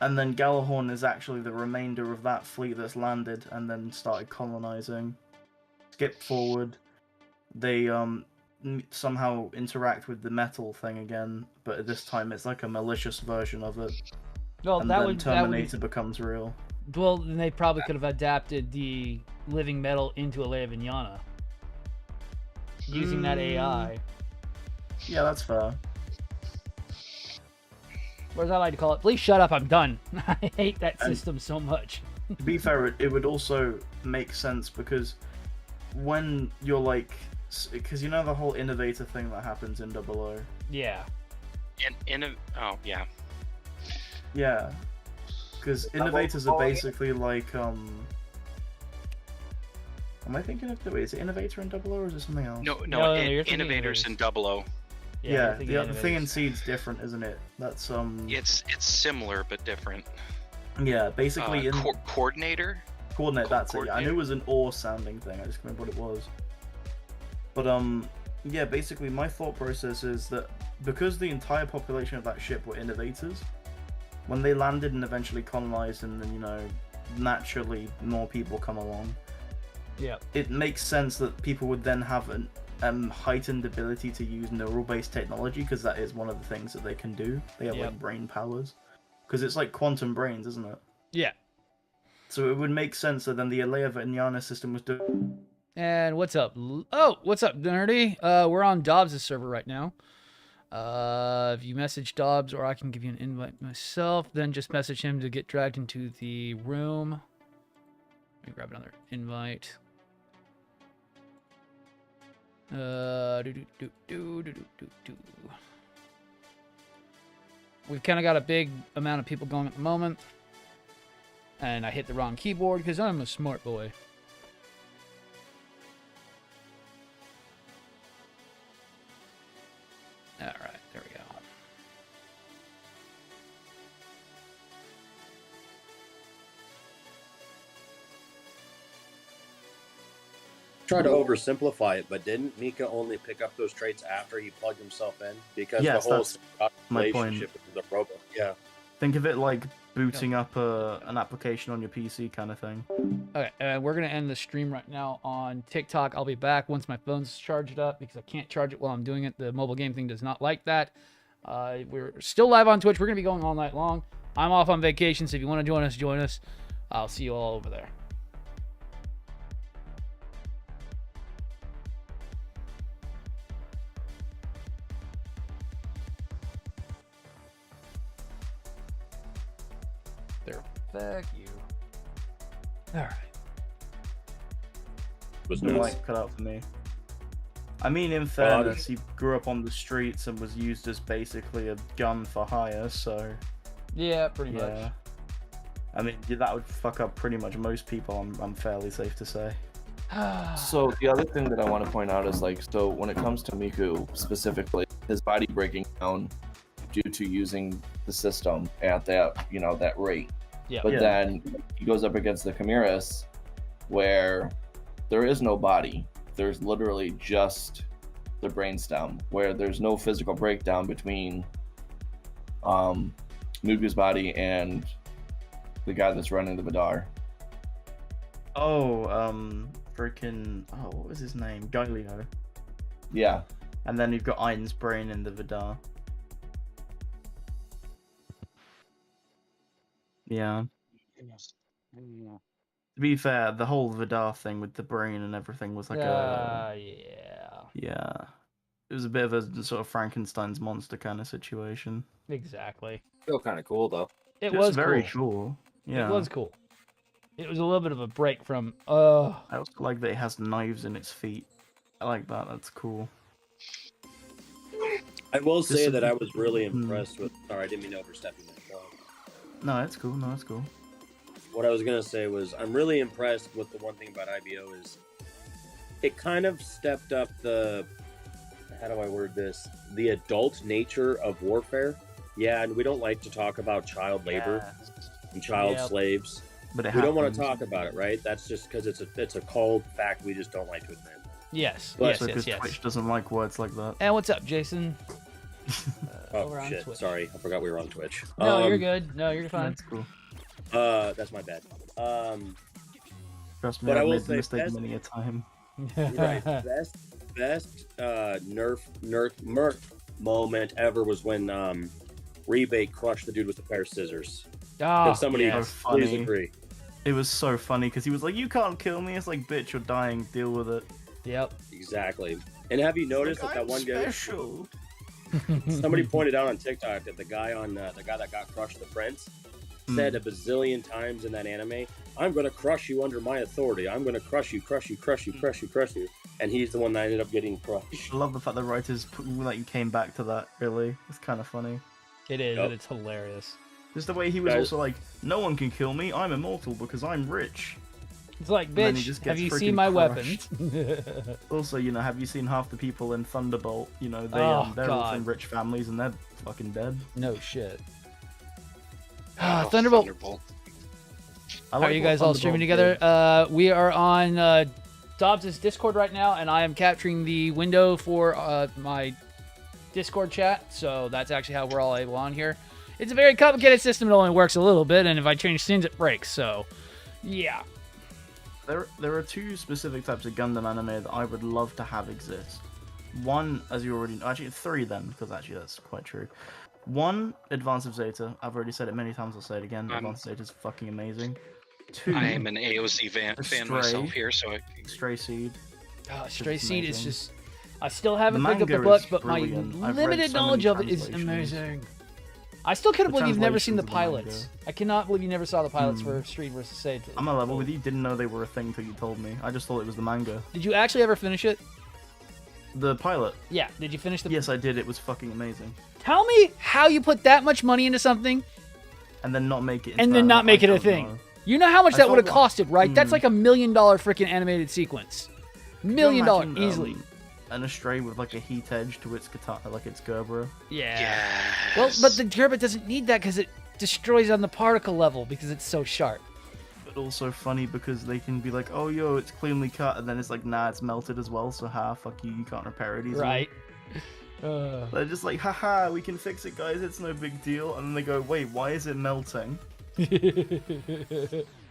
And then Galahorn is actually the remainder of that fleet that's landed and then started colonizing. Skip forward, they somehow interact with the metal thing again, but this time it's like a malicious version of it. Well, And that then would Terminator becomes real. well, then they probably could have adapted the living metal into a Leia Vignana using that AI. Yeah, that's fair. Or as I like to call it, please shut up, I'm done. I hate that system so much. To be fair, it would also make sense because when you're like, because you know the whole innovator thing that happens in Double O. Yeah. Oh yeah. Yeah, because innovators are basically like Am I thinking of wait, is it innovator in Double O or is it something else? No, No, you're thinking innovators in innovators. 00. Yeah, I think the thing in innovators. Seed's different, isn't it? That's It's similar but different. yeah, basically in Coordinator. coordinate. That's it. Yeah, I knew coordinator. it was an ore sounding thing. I just can't remember what it was. But yeah, basically my thought process is that because the entire population of that ship were innovators, when they landed and eventually colonized, and then naturally more people come along. Yeah. It makes sense that people would then have an heightened ability to use neural-based technology because that is one of the things that they can do. They have Yep. like brain powers because it's like quantum brains, isn't it? Yeah. So it would make sense that then the Leia Vignana system was doing. And what's up? Oh, what's up, nerdy? We're on Dobbs' server right now. If you message Dobbs, or I can give you an invite myself, then just message him to get dragged into the room. Let me grab another invite. We've kind of got a big amount of people going at the moment. And I hit the wrong keyboard because I'm a smart boy. Alright, there we go. Tried to oversimplify it, but didn't Mika only pick up those traits after he plugged himself in? Because Yes, the whole that's my point. relationship with the robot. Yeah. Think of it like booting up an application on your PC kind of thing. Okay, we're going to end the stream right now on TikTok. I'll be back once my phone's charged up because I can't charge it while I'm doing it. The mobile game thing does not like that. We're still live on Twitch. We're going to be going all night long. I'm off on vacation, so if you want to join us, join us. I'll see you all over there. Fuck you. All right. Was The nuts. mic cut out for me. I mean, in fairness, he grew up on the streets and was used as basically a gun for hire, so Yeah, pretty much. yeah. I mean, that would fuck up pretty much most people, I'm fairly safe to say. So the other thing that I want to point out is like, so when it comes to Miku specifically, his body breaking down due to using the system at that, you know, that rate. Yeah. But Yeah. then he goes up against the Chimeras, where there is no body. There's literally just the brainstem, where there's no physical breakdown between Miku's body and the guy that's running the Vidar. Oh, what was his name? Gailio. Yeah. And then you've got Ain's brain in the Vidar. Yeah. To be fair, the whole Vidar thing with the brain and everything was like yeah. yeah. It was a bit of a sort of Frankenstein's monster kind of situation. Exactly. Still kind of cool though. It It's was very cool. cool. Yeah. It was cool. It was a little bit of a break from. I also like that it has knives in its feet. I like that. That's cool. I will say This- that I was really Hmm. impressed with. Sorry, I didn't mean to overstep you. No. No, it's cool. No, it's cool. What I was gonna say was I'm really impressed with the one thing about IBO is it kind of stepped up the, how do I word this, the adult nature of warfare. Yeah, and we don't like to talk about child labor and child Yep. slaves. But it We don't want happens. to talk about it, right? That's just because it's a cold fact we just don't like to admit. Yes. But- Yes. Also, Yes. because Yes. Twitch doesn't like words like that. And what's up, Jason? Oh Over on shit! Twitch. Sorry, I forgot we were on Twitch. No, you're good. No, you're fine. That's cool. That's my bad. Trust me, But I I've will made the say mistake best- many a time. Right. Best nerf moment ever was when Rebate crushed the dude with a pair of scissors. Oh, Can somebody yes. So please funny. agree? It was so funny because he was like, "You can't kill me." It's like, "Bitch, you're dying. Deal with it." Yep. Exactly. And have you noticed Like, that I'm one guy? special. Somebody pointed out on TikTok that the guy that got crushed, the prince, said a bazillion times in that anime, "I'm gonna crush you under my authority. I'm gonna crush you, crush you, crush you, crush you, crush you." And he's the one that ended up getting crushed. I love the fact the writers came back to that. Really, it's kind of funny. It is, Yep. and it's hilarious. Just the way he was Guys- also like, "No one can kill me. I'm immortal because I'm rich." It's like, then he bitch, just have gets you seen freaking my crushed. weapons? Also, you know, have you seen half the people in Thunderbolt? You know, Oh, they're all from God. rich families and they're fucking dead. No shit. Oh, Thunderbolt. I How like are you what guys all Thunderbolt streaming did. together? We are on Dobbs' Discord right now, and I am capturing the window for my Discord chat, so that's actually how we're all able on here. It's a very complicated system. It only works a little bit, and if I change scenes, it breaks. So, yeah. There are two specific types of Gundam anime that I would love to have exist. One, as you already actually three then, because actually that's quite true. One, Advance of Zeta. I've already said it many times. I'll say it again. Advance of Zeta is fucking amazing. Two, I am an AOZ fan Stray. myself here, so I Stray Seed. Stray It's Seed is amazing. just... I still haven't The picked up the manga book, is but my brilliant. I've read limited so many knowledge of it is translations. amazing. I still couldn't The believe you've never seen the translations of the pilots. I cannot believe you never saw the pilots Hmm. for Street vs. Satan. I'm a level with you. Didn't know they were a thing till you told me. I just thought it was the manga. Did you actually ever finish it? The pilot. Yeah. Did you finish the... Yes, I did. It was fucking amazing. Tell me how you put that much money into something And then not make it. and then not make it a thing. You know how much I that saw would have one. costed, right? That's Hmm. like $1 million freaking animated sequence. $1 million easily. An Astray with like a heat edge to its guitar, like its Gerbera. Yeah. yes. Well, but the Gerbera doesn't need that because it destroys on the particle level because it's so sharp. But also funny because they can be like, "Oh, yo, it's cleanly cut," and then it's like, "Nah, it's melted as well." So, fuck you, you can't repair it easily. Right. They're just like, "Haha, we can fix it, guys. It's no big deal." And then they go, "Wait, why is it melting?"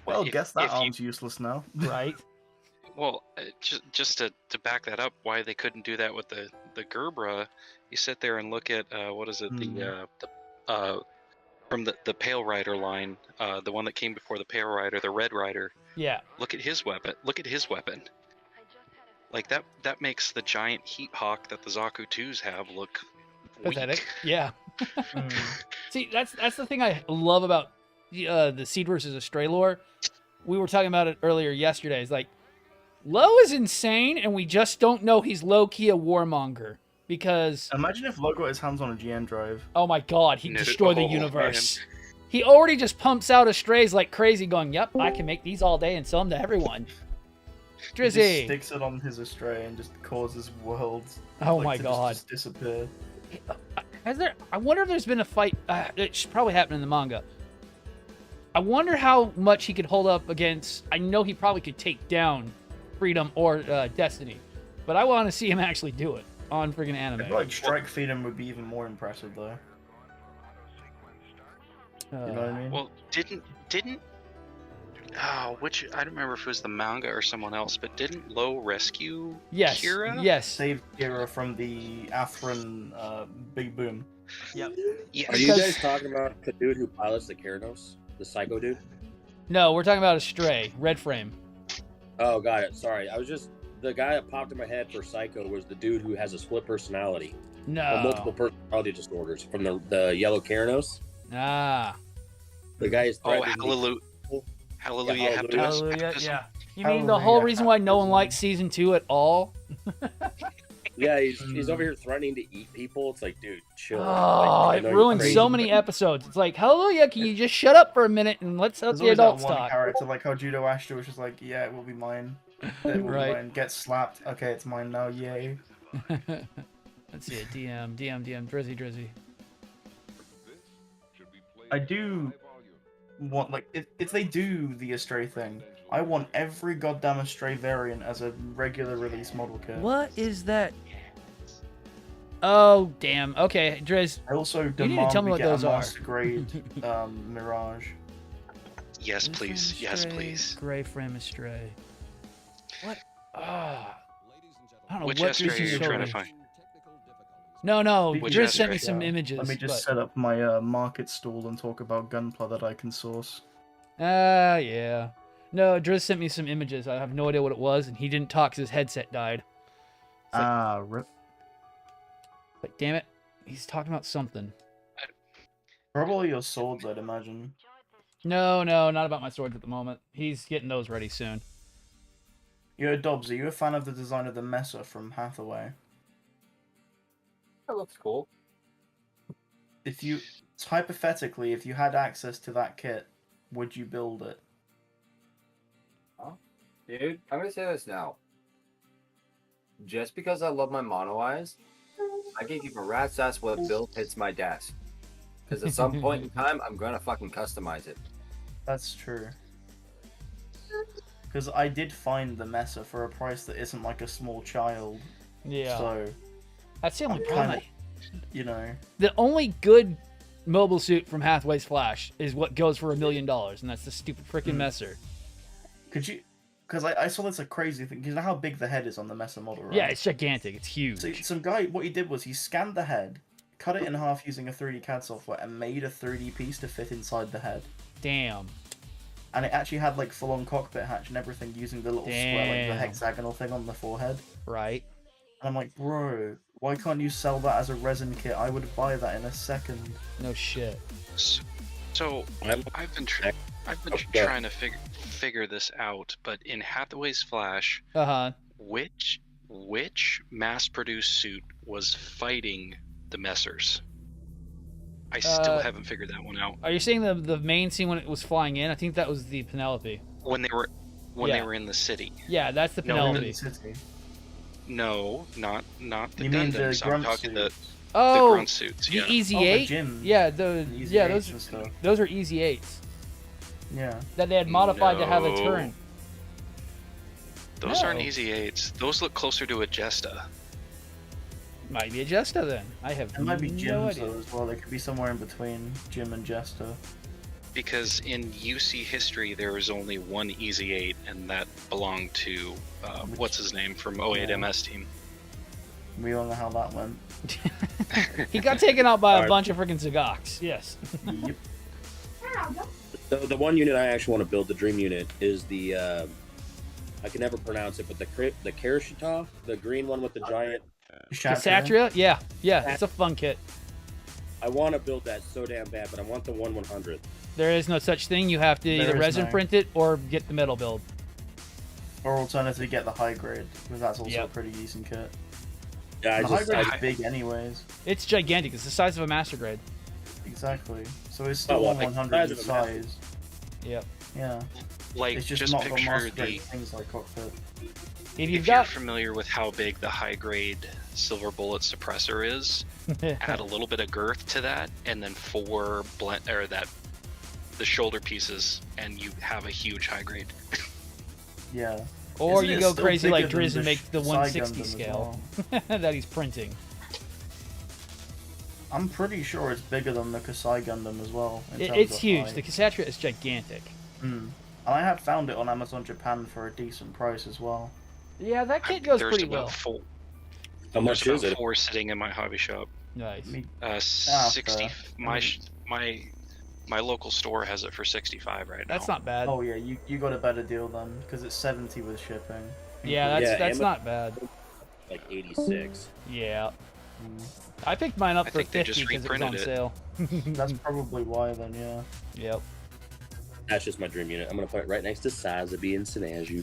Well, If- guess that if you- arm's useless now. right. Well, just to back that up, why they couldn't do that with the Gerbera, you sit there and look at what is it, the from the Pale Rider line, the one that came before the Pale Rider, the Red Rider. Yeah. Look at his weapon. Look at his weapon. Like that makes the giant heat hawk that the Zaku 2s have look Pathetic. weak. Yeah. See, that's the thing I love about the Seed versus a Stray lore. We were talking about it earlier yesterday. It's like, Lo is insane, and we just don't know he's low-key a warmonger. Because, Imagine if Lo got his hands on a GN drive. oh my god, he'd No, destroy the oh, universe. He already just pumps out Strays like crazy, going, yep, I can make these all day and sell them to everyone. He just Drizzy. sticks it on his Astray and just causes worlds. Oh like, my to god. Just disappear. I wonder if there's been a fight. It should probably happen in the manga. I wonder how much he could hold up against. I know he probably could take down Freedom or Destiny, but I want to see him actually do it on friggin' I anime. feel like Strike Freedom would be even more impressive though. You know what I mean? Well, didn't which I don't remember if it was the manga or someone else, but didn't Lo rescue Yes. Kira? Yes. Save Kira from the Atherin Big Boom. Yep. Yes. Are you Because- guys talking about the dude who pilots the Keranos? The psycho dude? No, we're talking about a Stray, Red Frame. Oh, got it. Sorry. I was just... The guy that popped in my head for psycho was the dude who has a split personality. Or No. multiple personality disorders from the yellow Keranos. Ah. The guy is Oh, threatening hallelujah! Hallelujah! Yeah, Hallelujah. Hephaestus. Yeah. You mean the whole reason why no one likes season 2 at all? Yeah, he's over here threatening to eat people. It's like, dude, chill. Oh, Like, I it know you're ruins crazy, so but- many episodes. It's like, hallelujah, can you just shut up for a minute and let's let There's the always that adults one talk? character like how Judo Ashton was just like, yeah, it will be mine. It will Right. be mine. Get slapped. Okay, it's mine now. Yay. Let's see it. DM, Drizzy. I do want, like, if they do the Astray thing, I want every goddamn Astray variant as a regular release model kit. What is that? Oh, damn. Okay, Driz. I also need to demand tell me we what get those a are. master grade Mirage. Yes, please. Yes, please. Gray Frame Astray. What? Ah. I don't know Which what Astray Driz are is you trying to showing. find? No. Which Driz sent me Astray? some images. Let me just but- set up my market stall and talk about gunpla that I can source. Yeah. No, Driz sent me some images. I have no idea what it was, and he didn't talk because his headset died. It's like, Rip. like, damn it. He's talking about something. Probably your swords, I'd imagine. No, not about my swords at the moment. He's getting those ready soon. Yo, Dobbs, are you a fan of the design of the Mesa from Hathaway? That looks cool. If you, hypothetically, if you had access to that kit, would you build it? Dude, I'm gonna say this now. Just because I love my mono eyes, I can give a rat's ass what build hits my desk. Because at some point in time, I'm gonna fucking customize it. That's true. Because I did find the Mesa for a price that isn't like a small child. Yeah. So, That's the only I'm problem. kinda- you know, The only good mobile suit from Hathaway's Flash is what goes for $1 million, and that's the stupid freaking Messer. could you? Because I saw this a crazy thing. You know how big the head is on the Mesa model, right? Yeah, it's gigantic. It's huge. So some guy, what he did was he scanned the head, cut it in half using a 3D CAD software, and made a 3D piece to fit inside the head. Damn. And it actually had like full-on cockpit hatch and everything using the little square, like the Damn. hexagonal thing on the forehead. Right. And I'm like, bro, why can't you sell that as a resin kit? I would buy that in a second. No shit. So I'm- I've been Yeah. trying to figure this out, but in Hathaway's Flash, Uh-huh. which mass-produced suit was fighting the Messers? I still haven't figured that one out. Are you saying the main scene when it was flying in? I think that was the Penelope. When they were Yeah. in the city. Yeah, that's the No, Penelope. City. No, not the You mean the Gundams. I'm grunt talking the suits? Oh, grunt suits. the Yeah. Easy Oh, the 8? gym. Yeah, The Easy yeah, 8s those and stuff. those are Easy 8s Yeah. that they had modified to have a No. turn. Those aren't No. Easy 8s. Those look closer to a Jesta. Might be a Jesta then. I have It might be no gyms idea. though as well. They could be somewhere in between Jim and Jester. Because in UC history, there was only one Easy 8, and that belonged to, what's his name, from 08 Yeah. MS team. We all know how that went. He got taken out by a Alright. bunch of freaking Zagaks. Yes. Yep. The one unit I actually want to build, the dream unit, is the I can never pronounce it, but the Karashita, the green one with the giant. The Satria? Yeah, it's a fun kit. I want to build that so damn bad, but I want the 1/100th. There is no such thing. You have to There either is resin no. print it or get the metal build. Or alternatively, get the high grade, because that's also Yep. a pretty decent kit. Yeah, And the high grade's big anyways. It's gigantic. It's the size of a master grade. Exactly. So it's still well, 1/100 size in of a master. size. Yep. Yeah. Like, It's just, just not got picture master the. grade things like cockpit. If If you've you're got familiar with how big the high grade silver bullet suppressor is, add a little bit of girth to that, and then 4 blend or the shoulder pieces, and you have a huge high grade. Yeah. or Isn't you it go still crazy like bigger than Driz and the make the Psy 160 Gundam as scale well? that he's printing. I'm pretty sure it's bigger than the Kasai Gundam as well. It's huge. The Cassatra is gigantic. And I have found it on Amazon Japan for a decent price as well. Yeah, that kit goes There's pretty about well. 4. How much There's is about it? 4 sitting in my hobby shop. Nice. 60. fair. My local store has it for 65 right now. That's not bad. Oh yeah, you got a better deal then, because it's 70 with shipping. Yeah, Yeah, that's Ama- not bad. Like 86. Yeah. Mm. I picked mine up I for think they 50 just because it was on reprinted it. sale. That's probably why then, yeah. Yep. That's just my dream unit. I'm gonna put it right next to Sazabi and Sinaju.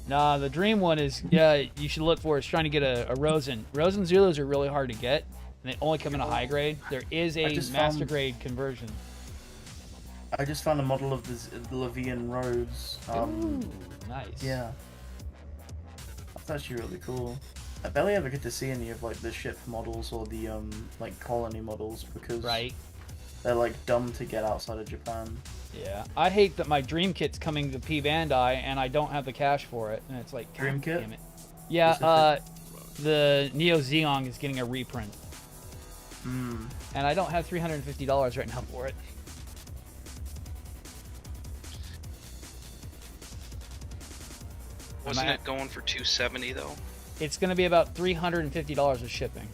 Nah, the dream one is, yeah, you should look for is trying to get a Rosen. Rosen Zulus are really hard to get, and they only come in a high grade. There is I a just master found- grade conversion. I just found a model of the Levian Rhodes. Ooh, nice. Yeah. That's actually really cool. I barely ever get to see any of like the ship models or the like colony models because Right. they're like dumb to get outside of Japan. Yeah. I hate that my dream kit's coming to P Bandai and I don't have the cash for it, and it's like, Dream God kit? damn it. Yeah. The Neo Xeon is getting a reprint, Hmm. and I don't have $350 right now for it. Wasn't it going for 270 though? It's going to be about $350 of shipping.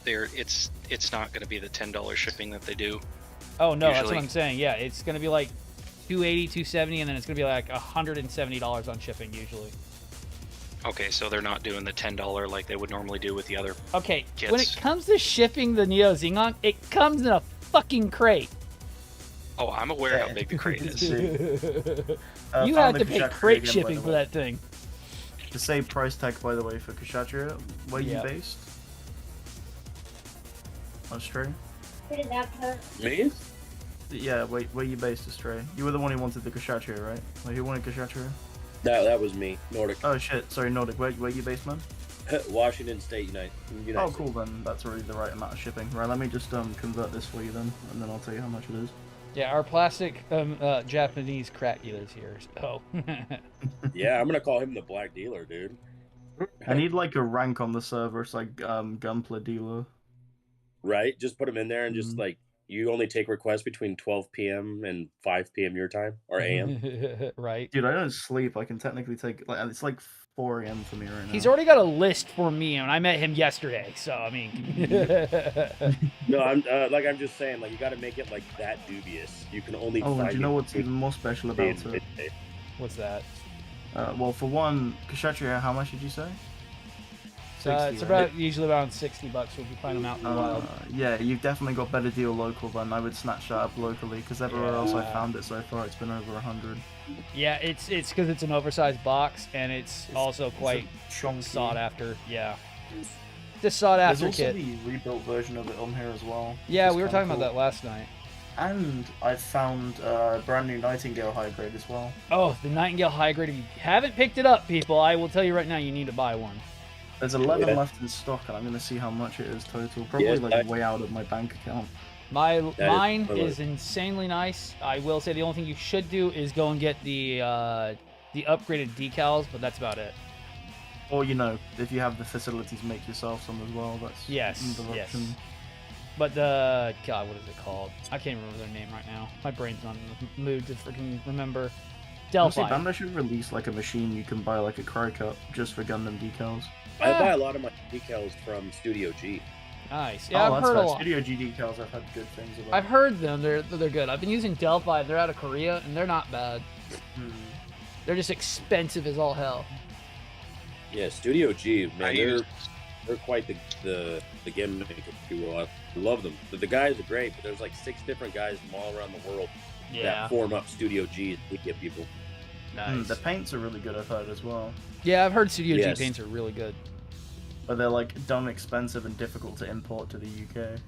It's not going to be the $10 shipping that they do. Oh no, that's what Usually. I'm saying. Yeah, it's going to be like 280, 270, and then it's going to be like $170 on shipping usually. Okay, so they're not doing the $10 like they would normally do with the other. Okay, Kits. when it comes to shipping the Neo Xenon, it comes in a fucking crate. Oh, I'm aware how big the crate It's is. big. You Found had the to pay Kshatriya crate again, by shipping the for way. that thing. The same price tag, by the way, for Kshatriya. Where Yeah. you based? Astray? Me? Yeah, wait, where you based, Astray? You were the one who wanted the Kshatriya, right? Like, who wanted Kshatriya? That was me. Nordic. Oh shit, sorry, Nordic. Where you based, man? Washington State United. Oh, cool, then that's already the right amount of shipping. Right, let me just convert this for you then, and then I'll tell you how much it is. Yeah, our plastic Japanese crack dealers here. Oh. Yeah, I'm gonna call him the black dealer, dude. I need like a rank on the server. It's like Gunpla dealer. Right? Just put him in there and just Mhm. like you only take requests between 12 p.m. and 5 p.m. your time or a.m. Right. Dude, I don't sleep. I can technically take like it's like 4 a.m. for me right now. He's already got a list for me, and I met him yesterday. So I mean, No, I'm I'm just saying, like you got to make it like that dubious. You can only. Oh, and find do you know it what's even more special about between it? midday. what's that? Well, for one, Kshatriya, how much did you say? It's 60, about right? usually around $60 if you find them out in the wild. Yeah, you've definitely got better deal local than I would snatch that up locally because everywhere else I Yeah. found it so far, it's been over 100. Yeah, it's because it's an oversized box, and it's also quite chunky. sought after. Yeah, just sought There's after also kit. the rebuilt version of it on here as well. Yeah, which we is were kinda talking about cool. that last night. And I found a brand new Nightingale high grade as well. Oh, the Nightingale high grade. If you haven't picked it up, people, I will tell you right now, you need to buy one. There's 11 Yeah. left in stock, and I'm gonna see how much it is total. Probably Yes, like way out of my bank account. Mine is is insanely nice. I will say the only thing you should do is go and get the upgraded decals, but that's about it. Or if you have the facilities, make yourself some as well. That's Yes, another yes. option. But the God, what is it called? I can't remember their name right now. My brain's not in the mood to freaking remember. Honestly, Delphi. Bandai should release like a machine you can buy like a Cry Cup just for Gundam decals. I buy a lot of my decals from Studio G. Nice. Yeah, I've that's heard a fair. lot. Studio G decals I've had good things about. I've heard them. They're good. I've been using Delphi. They're out of Korea, and they're not bad. Hmm. They're just expensive as all hell. Yeah, Studio G, man. I They're use they're quite the gimmick, if you will. I love them. The guys are great, but there's like 6 different guys from all around the world that form up Studio G to get people. Nice. The paints are really good, I've heard as well. Yeah, I've heard Studio Yes. G paints are really good. But they're like dumb expensive and difficult to import to the UK.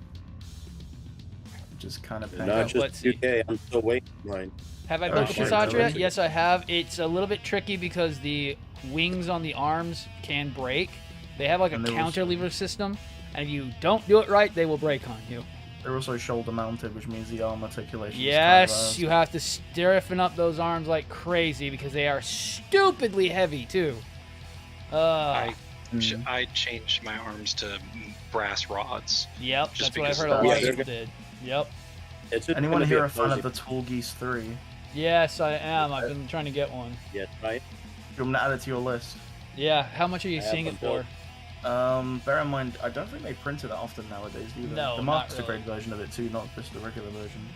Which is kind of Not painful. Let's just see. UK. I'm still waiting for mine. Have I Oh, built the shit, Passatra yet? really? Yes, I have. It's a little bit tricky because the wings on the arms can break. They have like a And they will- counter lever system, and if you don't do it right, they will break on you. They're also shoulder mounted, which means the arm articulation Yes, you have to stiffen up those arms like crazy because they are stupidly heavy too. I changed my arms to brass rods. Yep, Just that's what I've because heard a of lot the- of people did. Yep. It's just Anyone gonna be here a fan cozy- of the Tall Geese 3? Yes, I am. I've been trying to get one. Yes, right? You want me to add it to your list? Yeah, how much are you I have seeing it one for? built. Bear in mind, I don't think they print it that often nowadays either. No, the not Master really. Grade version of it too, not just the regular version.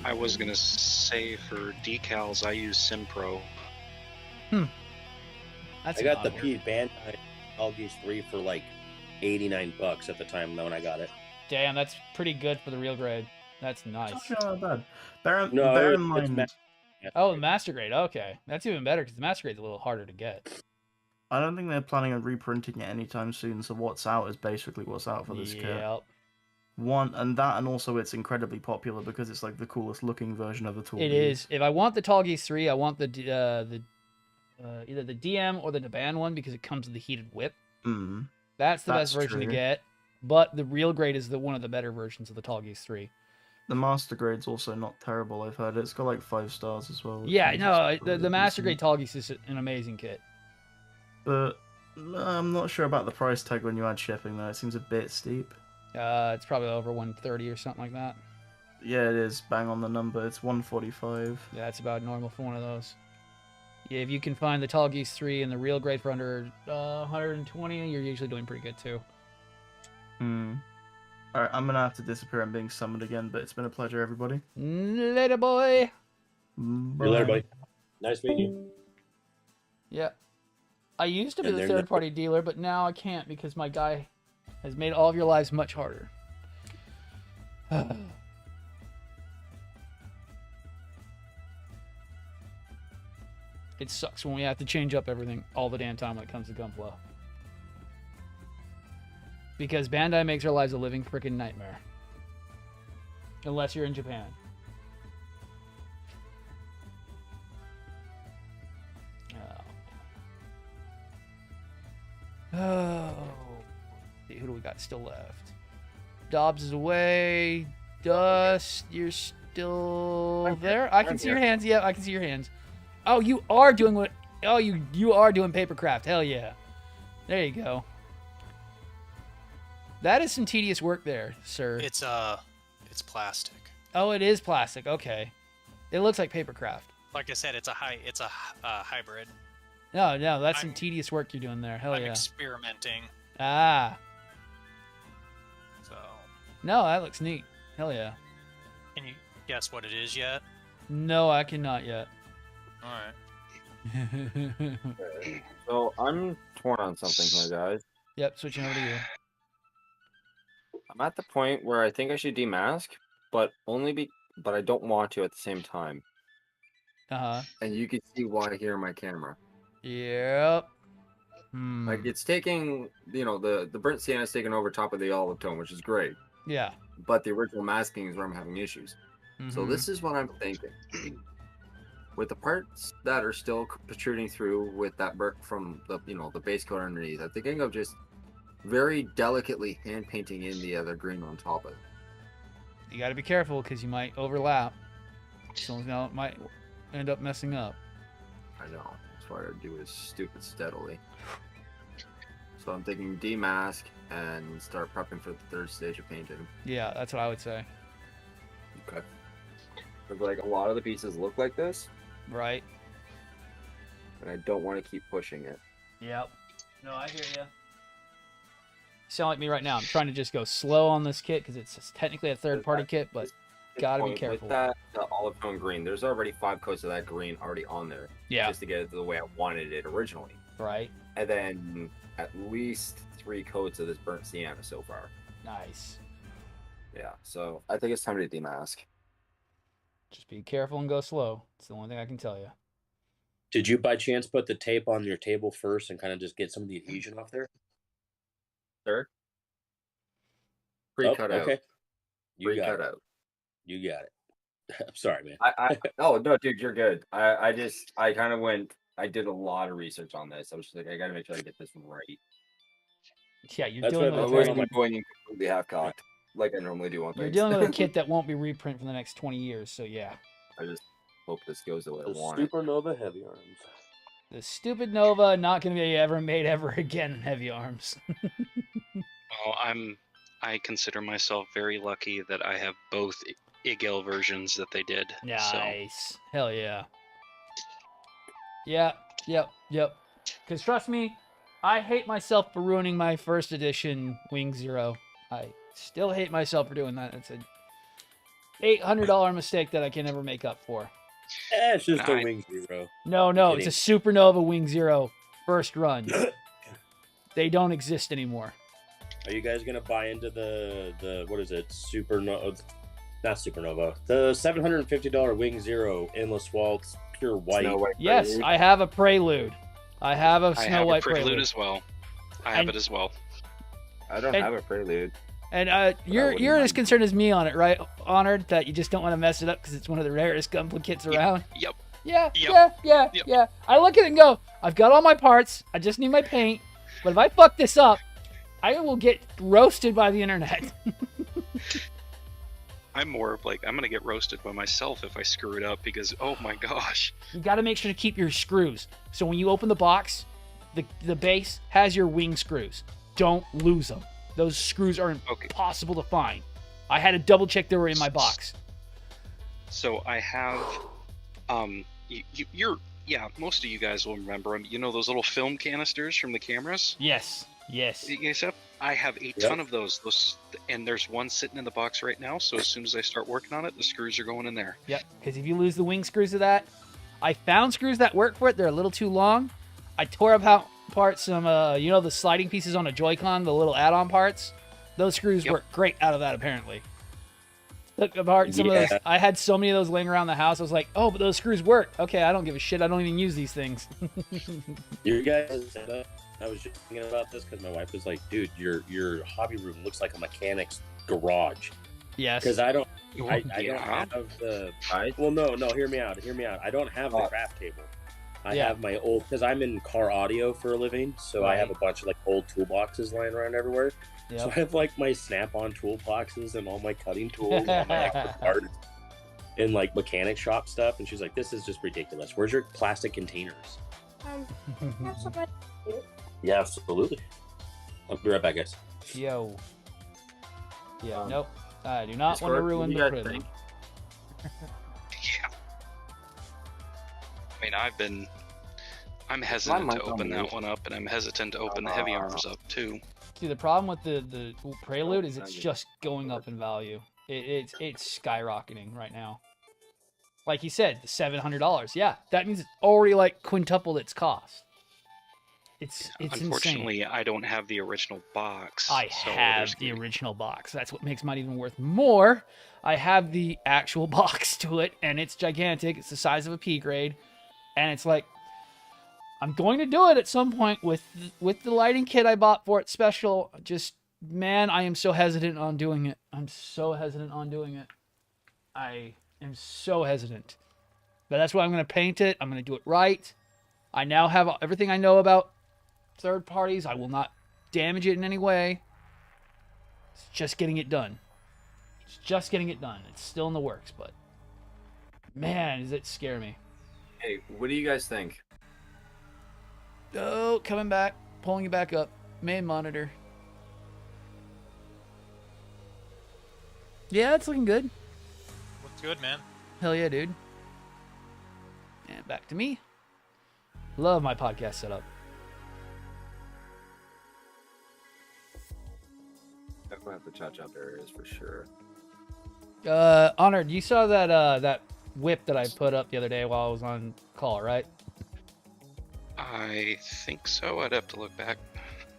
I was gonna say for decals, I use Simpro. That's I got the an odd P word. Bandai Algae 3 for like $89 at the time when I got it. Damn, that's pretty good for the real grade. That's nice. It's actually not bad. Bear No, in it's mind, ma- Oh, the master grade. Okay, that's even better because the master grade's a little harder to get. I don't think they're planning on reprinting it anytime soon, so what's out is basically what's out for this kit. Yep. And also it's incredibly popular because it's like the coolest looking version of the tool. It is. If I want the Tall Geese 3, I want the either the DM or the Naban one because it comes with the heated whip. Mm. That's the That's best version to true. get. But the real grade is one of the better versions of the Tall Geese 3. The Master Grade's also not terrible, I've heard. It's got like 5 stars as well. which Yeah, means no, it's the pretty master decent. grade Tall Geese is an amazing kit. But I'm not sure about the price tag when you add shipping though. It seems a bit steep. It's probably over 130 or something like that. Yeah, it is. Bang on the number. It's 145. Yeah, that's about normal for one of those. Yeah, if you can find the Tall Geese 3 and the real grade for under 120, you're usually doing pretty good too. Alright, I'm gonna have to disappear. I'm being summoned again, but it's been a pleasure, everybody. Later, boy. Bye. See you later, buddy. Nice meeting you. Yeah. I used to be And the they're third-party dealer, but now I can't because my guy has made all of your lives much harder. It sucks when we have to change up everything all the damn time when it comes to Gunpla. Because Bandai makes our lives a living freaking nightmare. Unless you're in Japan. Oh. See, who do we got still left? Dobbs is away. Dust, you're still there? I can see your hands. Yeah, I can see your hands. Oh, you are doing what? Oh, you are doing papercraft. Hell yeah. There you go. That is some tedious work there, sir. It's plastic. Oh, it is plastic. Okay. It looks like papercraft. Like I said, it's a hybrid. No, that's some I'm- tedious work you're doing there. Hell I'm yeah. experimenting. Ah. So, No, that looks neat. Hell yeah. can you guess what it is yet? No, I cannot yet. All right. So I'm torn on something here, guys. Yep, switching over to you. I'm at the point where I think I should demask, but but I don't want to at the same time. Uh-huh. And you can see why here in my camera. Yep. Hmm. Like it's taking, the burnt sienna is taking over top of the olive tone, which is great. Yeah. But the original masking is where I'm having issues. So Mhm. this is what I'm thinking. With the parts that are still protruding through with that burnt from the base coat underneath, I'm thinking of just very delicately hand painting in the other green on top of it. You got to be careful because you might overlap. So now it might end up messing up. I know. That's why I do is stupid steadily. So I'm thinking demask and start prepping for the third stage of painting. Yeah, that's what I would say. Okay. Because like a lot of the pieces look like this, Right? and I don't want to keep pushing it. Yep. No, I hear you. Sound like me right now. I'm trying to just go slow on this kit because it's technically a third-party kit, but Gotta be With careful. that, the olive tone green, there's already 5 coats of that green already on there. Yeah. Just to get it the way I wanted it originally. Right. And then at least 3 coats of this burnt sienna so far. Nice. Yeah, so I think it's time to demask. Just be careful and go slow. It's the only thing I can tell you. Did you by chance put the tape on your table first and kind of just get some of the adhesion off there? Sir? Pre-cut out. Okay. You Pre-cut got it. out. You got it. I'm sorry, man. Oh no, dude, you're good. I kind of went. I did a lot of research on this. I was just like, I gotta make sure I get this one right. Yeah, you're That's dealing what with I a wasn't going in completely half-cocked like I normally do on You're things. dealing with a kit that won't be reprint for the next 20 years, so yeah. I just hope this goes the way I The want it. Supernova Heavy Arms. The stupid Nova not going to be ever made ever again in Heavy Arms. Well, I consider myself very lucky that I have both IGL versions that they did. So Nice. Hell yeah. Yeah, yep. Because trust me, I hate myself for ruining my first edition Wing Zero. I still hate myself for doing that. It's an $800 mistake that I can never make up for. It's just a Nice. Wing Zero. No, it's a Supernova Wing Zero first run. They don't exist anymore. Are you guys gonna buy into the what is it? Supernova, not Supernova. The $750 Wing Zero Endless Waltz Pure White. Snow White Yes, Prelude. I have a Prelude. I have a I Snow have White a prelude Prelude. as well. I have And- it as well. I don't and- have a prelude. And wouldn't you're as mind. concerned as me on it, right, Honored? That you just don't want to mess it up because it's one of the rarest gunpla kits around. Yep. Yeah, Yep. yeah. I look at it and go, I've got all my parts. I just need my paint. But if I fuck this up, I will get roasted by the internet. I'm more of like, I'm gonna get roasted by myself if I screw it up because, oh my gosh. You got to make sure to keep your screws. So when you open the box, the base has your wing screws. Don't lose them. Those screws are Okay. impossible to find. I had to double check they were in my box. So I have, most of you guys will remember them. You know those little film canisters from the cameras? Yes. Except I have a ton of those. And there's one sitting in the box right now. So as soon as I start working on it, the screws are going in there. Yep. Because if you lose the wing screws of that, I found screws that work for it. They're a little too long. I tore apart some, the sliding pieces on a Joy-Con, the little add-on parts. Those screws work great out of that, apparently. Took apart some of those. I had so many of those laying around the house. I was like, oh, but those screws work. Okay, I don't give a shit. I don't even use these things. You guys said that. I was just thinking about this because my wife was like, dude, your hobby room looks like a mechanic's garage. Yes. Because I don't Yeah. have the. Right? Well, no, hear me out. I don't have the craft table. I have my old, because I'm in car audio for a living, so I have a bunch of like old toolboxes lying around everywhere. Yep. So I have like my Snap-on toolboxes and all my cutting tools, all my extra parts, and like mechanic shop stuff. And she's like, "This is just ridiculous. Where's your plastic containers?" Have somebody do. Yeah, absolutely. I'll be right back, guys. Yo. Yeah, nope. I do not want to Discord, ruin what do the you guys prism. think? Yeah. I mean, I'm hesitant to mic's on open that mute. one up, and I'm hesitant to open the heavy arms up too. See, the problem with the Prelude is it's just going up in value. It's skyrocketing right now. Like you said, the $700. Yeah, that means it's already like quintupled its cost. It's Unfortunately, insane. I don't have the original box. I so have there's the gonna- original box. That's what makes mine even worth more. I have the actual box to it, and it's gigantic. It's the size of a P grade, and it's like, I'm going to do it at some point with the lighting kit I bought for it special. Just, man, I am so hesitant on doing it. I'm so hesitant on doing it. I am so hesitant. But that's why I'm going to paint it. I'm going to do it right. I now have everything I know about third parties. I will not damage it in any way. It's just getting it done. It's just getting it done. It's still in the works, but man, does it scare me. Hey, what do you guys think? Oh, coming back, pulling you back up. Main monitor. Yeah, it's looking good. Looks good, man. Hell yeah, dude. And back to me. Love my podcast setup. I'm gonna have to touch up areas for sure. Honored, you saw that that whip that I put up the other day while I was on call, right? I think so. I'd have to look back.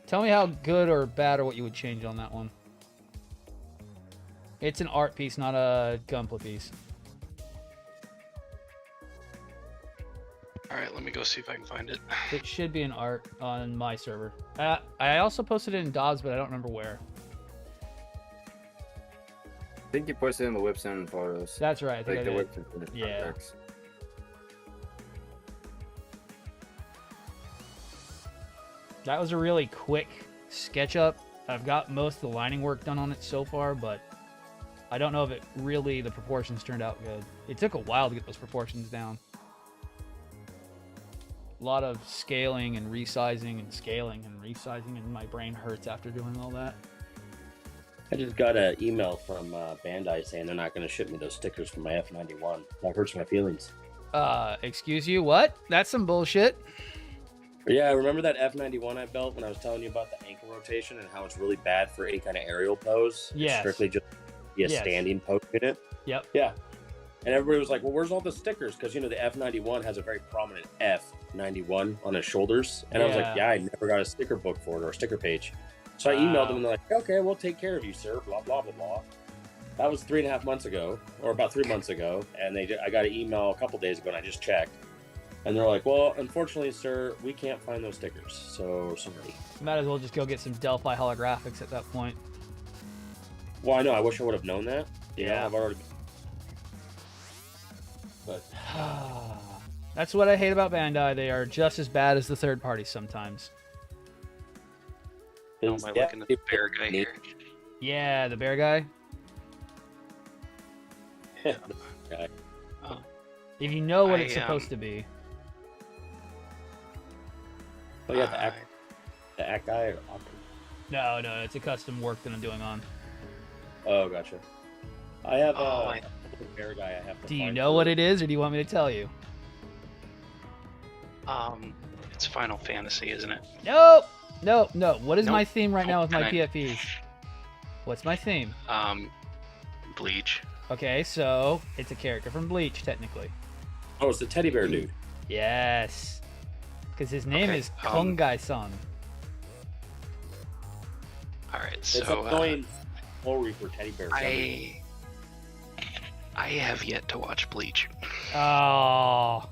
Tell me how good or bad or what you would change on that one. It's an art piece, not a gunpla piece. All right, let me go see if I can find it. It should be an art on my server. I also posted it in Dobbs, but I don't remember where. I think you posted in the whips and photos. That's right. I think Like I the did. whips and the Yeah. contracts. That was a really quick sketch up. I've got most of the lining work done on it so far, but I don't know if it really, the proportions turned out good. It took a while to get those proportions down. A lot of scaling and resizing and scaling and resizing, and my brain hurts after doing all that. I just got an email from Bandai saying they're not going to ship me those stickers for my F91. That hurts my feelings. Excuse you, what? That's some bullshit. Yeah, remember that F91 I built when I was telling you about the ankle rotation and how it's really bad for any kind of aerial pose? It's Yes. strictly just be a Yes. standing pose unit. Yep. Yeah. And everybody was like, well, where's all the stickers? Because, you know, the F91 has a very prominent F91 on its shoulders. And I was like, yeah, I never got a sticker book for it or a sticker page. So I emailed them and they're like, okay, we'll take care of you, sir, blah, blah, blah, blah. That was 3.5 months ago, or about 3 months ago. And I got an email a couple days ago and I just checked. And they're like, well, unfortunately, sir, we can't find those stickers. So sorry. Might as well just go get some Delphi holographics at that point. Well, I know. I wish I would have known that. You know, I've already. But That's what I hate about Bandai. They are just as bad as the third parties sometimes. How am I looking at the bear guy here? Yeah, the bear guy. Okay. Oh. If you know what I, it's supposed to be. Oh yeah, the act guy or No, it's a custom work that I'm doing on. Oh, gotcha. I have Oh, a bear guy. I have to. Do you find know for what it. it is, or do you want me to tell you? It's Final Fantasy, isn't it? Nope. No. What is Nope. my theme right now with my Can I- PFPs? What's my theme? Bleach. Okay, so it's a character from Bleach, technically. Oh, it's the teddy bear dude. Yes. Because his name Okay, is Kongai-san. All right, It's so annoying. Full Reaper teddy bear. I have yet to watch Bleach. Oh,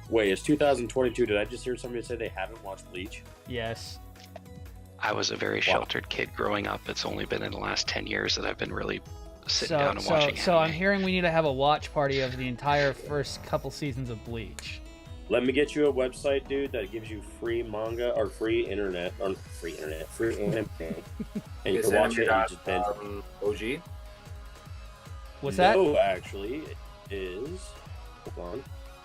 Wait, it's 2022. Did I just hear somebody say they haven't watched Bleach? yes. I was a very sheltered kid growing up. It's only been in the last 10 years that I've been really sitting down and watching So I'm anime. hearing we need to have a watch party of the entire first couple seasons of Bleach. Let me get you a website, dude, that gives you free manga or free internet, or free anime, and you Is can watch it and anime just binge. OG? What's that? No, actually, it is. Hold on.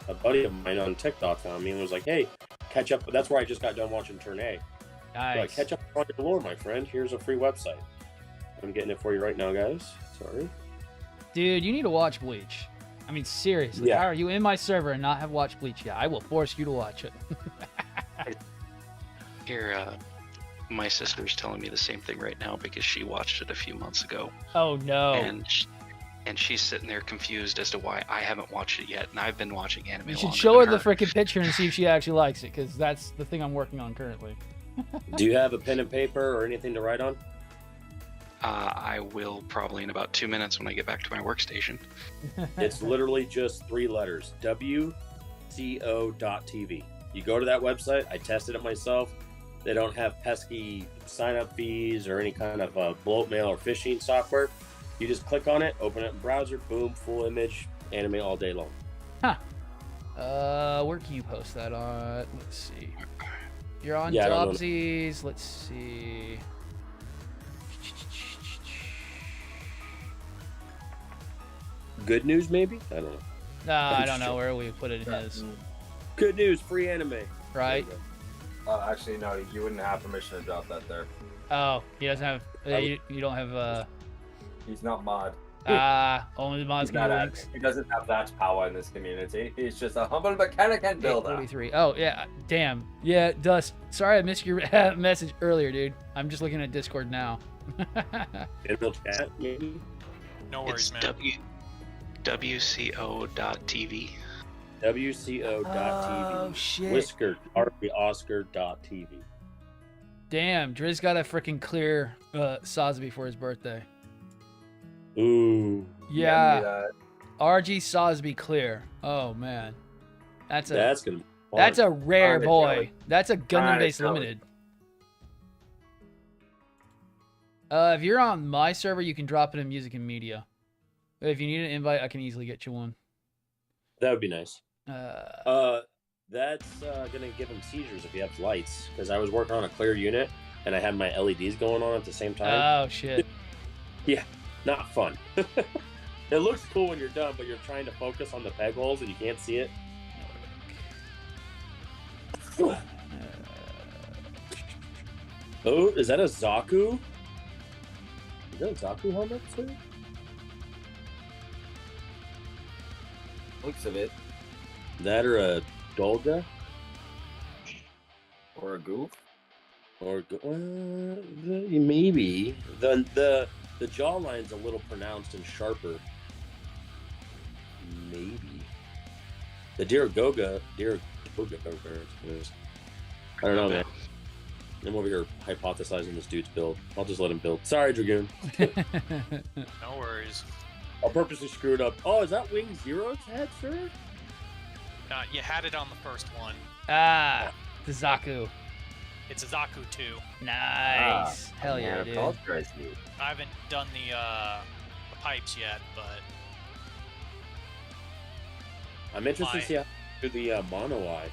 A buddy of mine on TikTok found me and was like, "Hey, catch up." That's where I just got done watching Turn A. Nice. Like, catch up on your lore, my friend. Here's a free website. I'm getting it for you right now, guys. Sorry. Dude, you need to watch Bleach. I mean, seriously. Yeah. How are you in my server and not have watched Bleach yet? I will force you to watch it. Here, my sister's telling me the same thing right now because she watched it a few months ago. Oh, no. And she's sitting there confused as to why I haven't watched it yet, and I've been watching anime. You should longer show her than the freaking picture and see if she actually likes it, because that's the thing I'm working on currently. Do you have a pen and paper or anything to write on? I will probably in about 2 minutes when I get back to my workstation. It's literally just 3 letters. WCO.TV. You go to that website. I tested it myself. They don't have pesky sign-up fees or any kind of bloat mail or phishing software. You just click on it, open it in browser, boom, full image, anime all day long. Where can you post that on? Let's see. You're on Yeah, I don't know. Dubsies. Let's see. Good news, maybe? I don't know. Nah, I don't know where we put it in his. Good news, free anime. Right? Actually, no, you wouldn't have permission to drop that there. Oh, he doesn't have. You don't have. He's not mod. Only the mods He's can not do a- links. He doesn't have that power in this community. He's just a humble mechanic and builder. 843. Oh, yeah. Damn. Yeah, Dust. Sorry I missed your message earlier, dude. I'm just looking at Discord now. General chat, maybe? No worries, It's man. WCO.TV. WCO.TV. Oh, shit. Whisker, Harvey, Oscar.tv. Damn, Driz got a freaking clear Sosby for his birthday. Ooh. Yeah. RG Sosby clear. Oh, man. That's gonna be fun. That's a rare Kinda boy. jelly. That's a Gundam-based jelly. limited. If you're on my server, you can drop it in music and media. If you need an invite, I can easily get you one. That would be nice. Uh, That's gonna give him seizures if he has lights. Because I was working on a clear unit and I had my LEDs going on at the same time. oh, shit. Not fun. It looks cool when you're done, but you're trying to focus on the peg holes and you can't see it. Oh, is that a Zaku? Is that a Zaku helmet too? Looks of it. That or a Dolga? Or a goof. Or maybe the jawline's a little pronounced and sharper. Maybe the Dear Goga. I don't know, man. I'm over here hypothesizing this dude's build. I'll just let him build. Sorry, Dragoon. No worries. I'll purposely screw it up. Oh, is that Wing Zero's head, sir? You had it on the first one. the Zaku. It's a Zaku 2. Nice. Hell yeah, Man, dude. apologize to you. I haven't done the pipes yet, but I'm interested to see how to do the mono eye.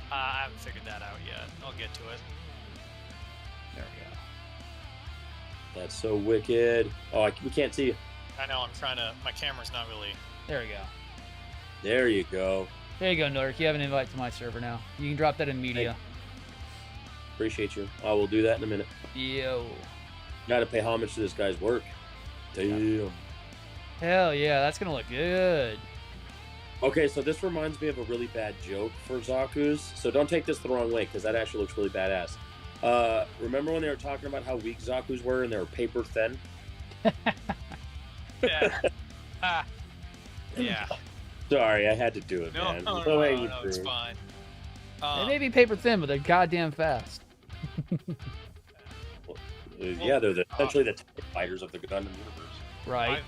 I haven't figured that out yet. I'll get to it. There we go. That's so wicked. Oh, we can't see you. I know, I'm trying to... My camera's not really... There we go. There you go. There you go, Nordic. You have an invite to my server now. You can drop that in media. Appreciate you. I will do that in a minute. Yo. Got to pay homage to this guy's work. Damn. Hell yeah, that's gonna look good. Okay, so this reminds me of a really bad joke for Zaku's. So don't take this the wrong way, because that actually looks really badass. Remember when they were talking about how weak Zaku's were and they were paper thin? Yeah. Yeah. Sorry, I had to do it, No, man. no, angry. it's fine. They may be paper thin, but they're goddamn fast. Yeah, they're essentially the TIE fighters of the Gundam universe. Right.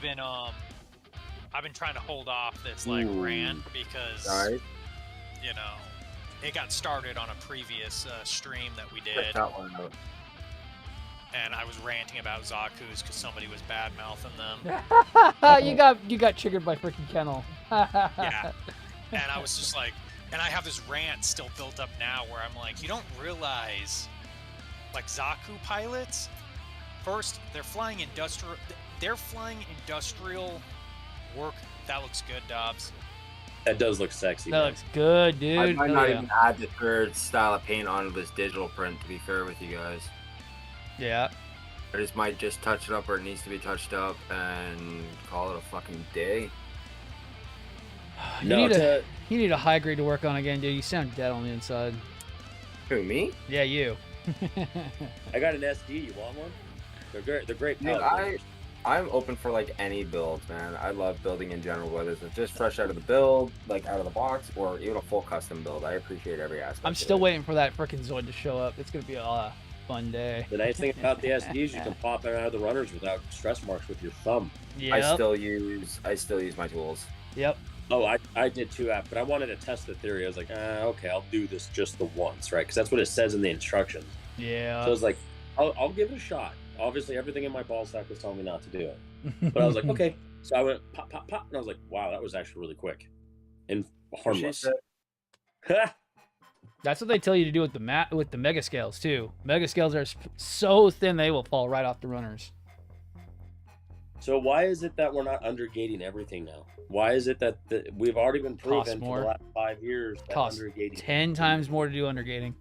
I've been trying to hold off this rant because Sorry. you know it got started on a previous stream that we did, That one out. and I was ranting about Zaku's because somebody was bad mouthing them. you got triggered by freaking Kennel. Yeah, and I was just like, and I have this rant still built up now where I'm like, you don't realize, like Zaku pilots, first they're flying industrial work. That looks good, Dobbs. That does look sexy. That man. looks good, dude. I might Hell not yeah. even add the third style of paint onto this digital print, to be fair with you guys. Yeah. I just might just touch it up where it needs to be touched up and call it a fucking day. You, No, need a high grade to work on again, dude. You sound dead on the inside. Who, me? Yeah, you. I got an SD. You want one? They're great. They're great. Dude, pellet I'm open for like any builds, man. I love building in general, whether it's just fresh out of the build, like out of the box, or even a full custom build. I appreciate every aspect. I'm of still it. waiting for that freaking Zoid to show up. It's gonna be a fun day. The nice thing about the SDs, you can pop it out of the runners without stress marks with your thumb. Yep. I still use my tools. Yep. Oh, I did too, but I wanted to test the theory. I was like, okay, I'll do this just the once, right? Because that's what it says in the instructions. Yeah. So I was like, I'll give it a shot. Obviously, everything in my ball sack was telling me not to do it. But I was like, okay. So I went pop, pop, pop, and I was like, wow, that was actually really quick and harmless. That's what they tell you to do with the mega scales too. Mega scales are so thin they will fall right off the runners. So why is it that we're not undergating everything now? Why is it that we've already been Costs proven more. for the last 5 years that Costs undergating 10 times more to do undergating.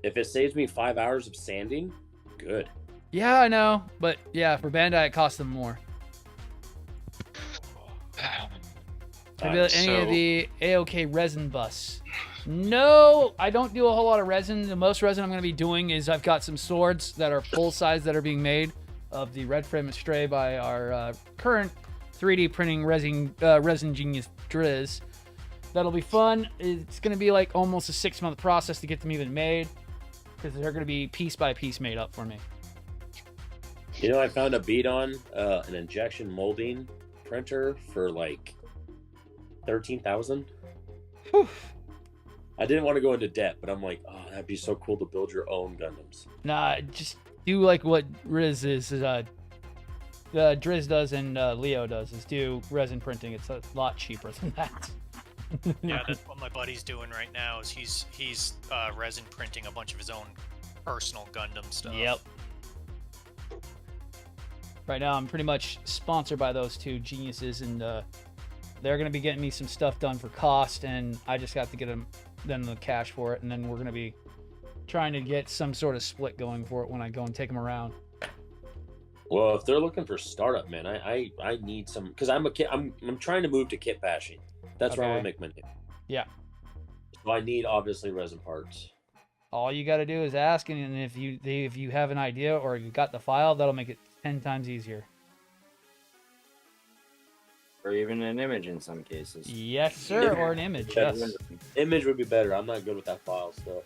If it saves me 5 hours of sanding, good. Yeah, I know, but yeah, for Bandai it costs them more. Maybe any of the AOK resin busts. No, I don't do a whole lot of resin. The most resin I'm going to be doing is I've got some swords that are full size that are being made. of the Red Frame Stray by our current 3D printing resin genius Driz. That'll be fun. It's going to be like almost a 6-month process to get them even made, because they're going to be piece by piece made up for me. You know, I found a beat on an injection molding printer for like 13,000. I didn't want to go into debt, but I'm like, oh, that'd be so cool to build your own Gundams. Nah, just do like what Driz does and Leo does, is do resin printing. It's a lot cheaper than that. Yeah, that's what my buddy's doing right now. Is he's resin printing a bunch of his own personal Gundam stuff. Yep. Right now, I'm pretty much sponsored by those two geniuses, and they're going to be getting me some stuff done for cost, and I just got to get them the cash for it, and then we're going to be trying to get some sort of split going for it when I go and take them around. Well, if they're looking for startup, man, I need some, because I'm trying to move to kit bashing. That's where I want to make money. Yeah. So I need obviously resin parts. All you got to do is ask, and if you have an idea or you got the file, that'll make it 10 times easier. Or even an image in some cases. Yes, sir, or an image. Yes. Image would be better. I'm not good with that file stuff.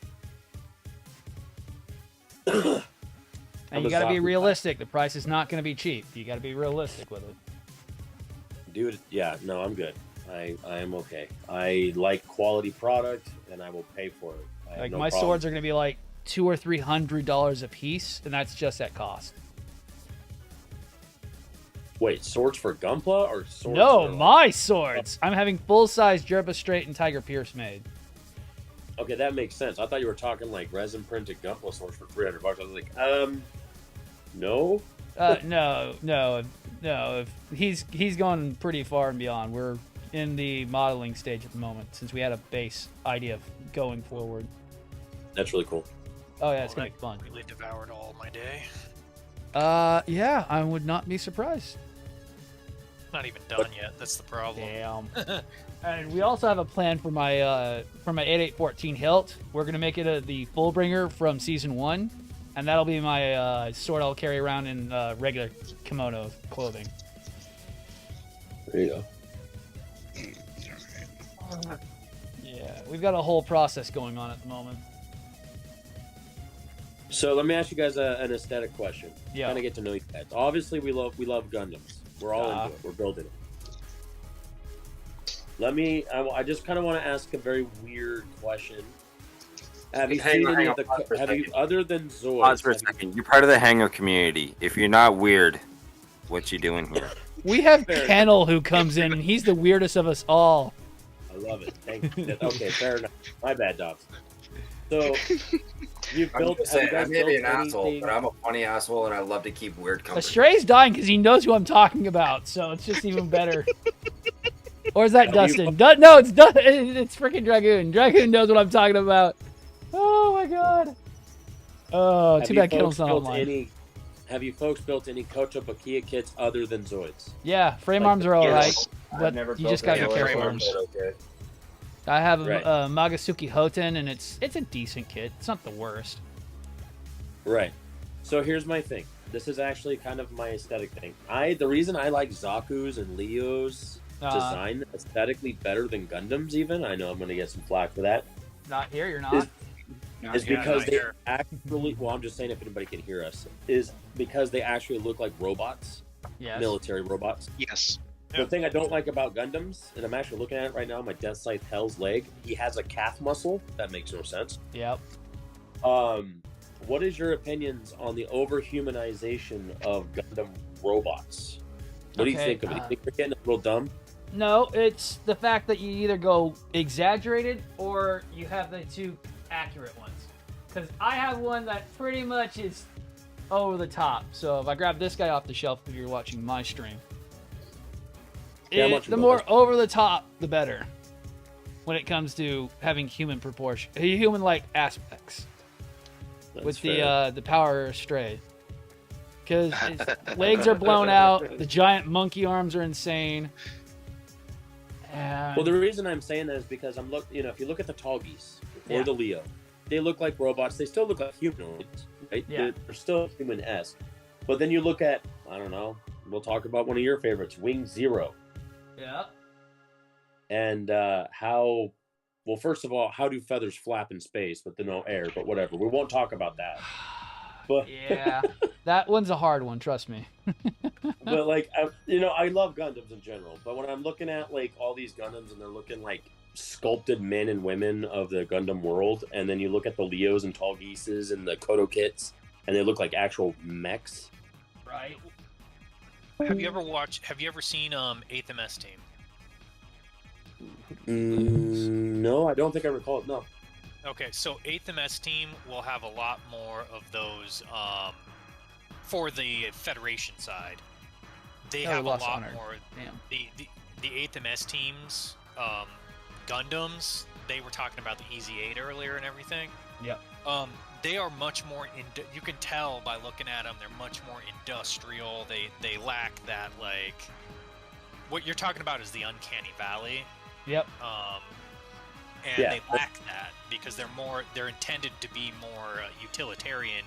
And you got to be realistic. The price is not going to be cheap. You got to be realistic with it. Dude, yeah, no, I'm good. I am okay. I like quality product, and I will pay for it. Like my swords are going to be like $200 or $300 a piece, and that's just at cost. Wait, swords for Gunpla or swords? No, for, my swords. I'm having full-size Jerba Straight and Tiger Pierce made. Okay, that makes sense. I thought you were talking like resin printed Gunpla swords for $300. I was like, no. No. He's gone pretty far and beyond. We're in the modeling stage at the moment, since we had a base idea of going forward. That's really cool. Oh yeah, it's gonna be fun. Really devoured all my day. Yeah, I would not be surprised. Not even done yet. That's the problem. Damn. And we also have a plan for my 8814 hilt. We're gonna make it the Fullbringer from season 1, and that'll be my sword I'll carry around in regular kimono clothing. There you go. Yeah, we've got a whole process going on at the moment. So let me ask you guys an aesthetic question. Yeah. Kind of get to know you guys. Obviously, we love Gundams. We're all into it. We're building it. I just kind of want to ask a very weird question. Have you seen any of the? Other than Zoids? Pause for a second. You're part of the Hango community. If you're not weird, what you doing here? We have Kennel who comes in, and he's the weirdest of us all. I love it. Thank you. Okay, fair enough. My bad, Dobbs. So, you've built. I may be an asshole, but I'm a funny asshole, and I love to keep weird company. Astray's dying because he knows who I'm talking about, so it's just even better. Or is that Dustin? No, it's it's freaking Dragoon. Dragoon knows what I'm talking about. Oh my god. Oh, too bad Kennel's not online. Have you folks built any Kotobukiya kits other than Zoids? Yeah, frame arms are alright, but you just gotta be careful. Okay. I have a Magasuki Hoten, and it's a decent kit. It's not the worst. Right. So here's my thing. This is actually kind of my aesthetic thing. The reason I like Zaku's and Leo's design aesthetically better than Gundam's even, I know I'm going to get some flack for that. Not here, you're not. Is because they actually, well, I'm just saying if anybody can hear us, is because they actually look like robots. Yes. Military robots. Yes. The thing I don't like about Gundams, and I'm actually looking at it right now, my Death Scythe Hell's leg, he has a calf muscle. That makes no sense. Yep. What is your opinions on the overhumanization of Gundam robots? What do you think of it? Do you think they're getting a little dumb? No, it's the fact that you either go exaggerated or you have the two accurate ones. Because I have one that pretty much is over the top. So if I grab this guy off the shelf, if you're watching my stream, the more over the top, the better. When it comes to having human-like aspects. That's with fair. the power Stray. Because his legs are blown out, the giant monkey arms are insane. And Well, the reason I'm saying that is because if you look at the Tall Geese or the Leo, they look like robots. They still look like humanoids, right? Yeah. They're still human-esque. But then you look at, I don't know, we'll talk about one of your favorites, Wing Zero. Yeah. And how, well, first of all, how do feathers flap in space with no air? But whatever, we won't talk about that. But Yeah, that one's a hard one. Trust me. but like, I love Gundams in general. But when I'm looking at like all these Gundams and they're looking like sculpted men and women of the Gundam world, and then you look at the Leos and Tall Geeses and the Kodo kits, and they look like actual mechs. Right. Have you ever seen 8th MS Team? No, I don't think I recall it. No. Okay, so 8th MS Team will have a lot more of those for the Federation side. They have a Lost lot Honor. more. Damn. The 8th MS Teams Gundams. They were talking about the EZ8 earlier and everything. Yep. They are much more. You can tell by looking at them. They're much more industrial. They lack that like. What you're talking about is the uncanny valley. Yep. And Yeah. they lack that because they're intended to be more utilitarian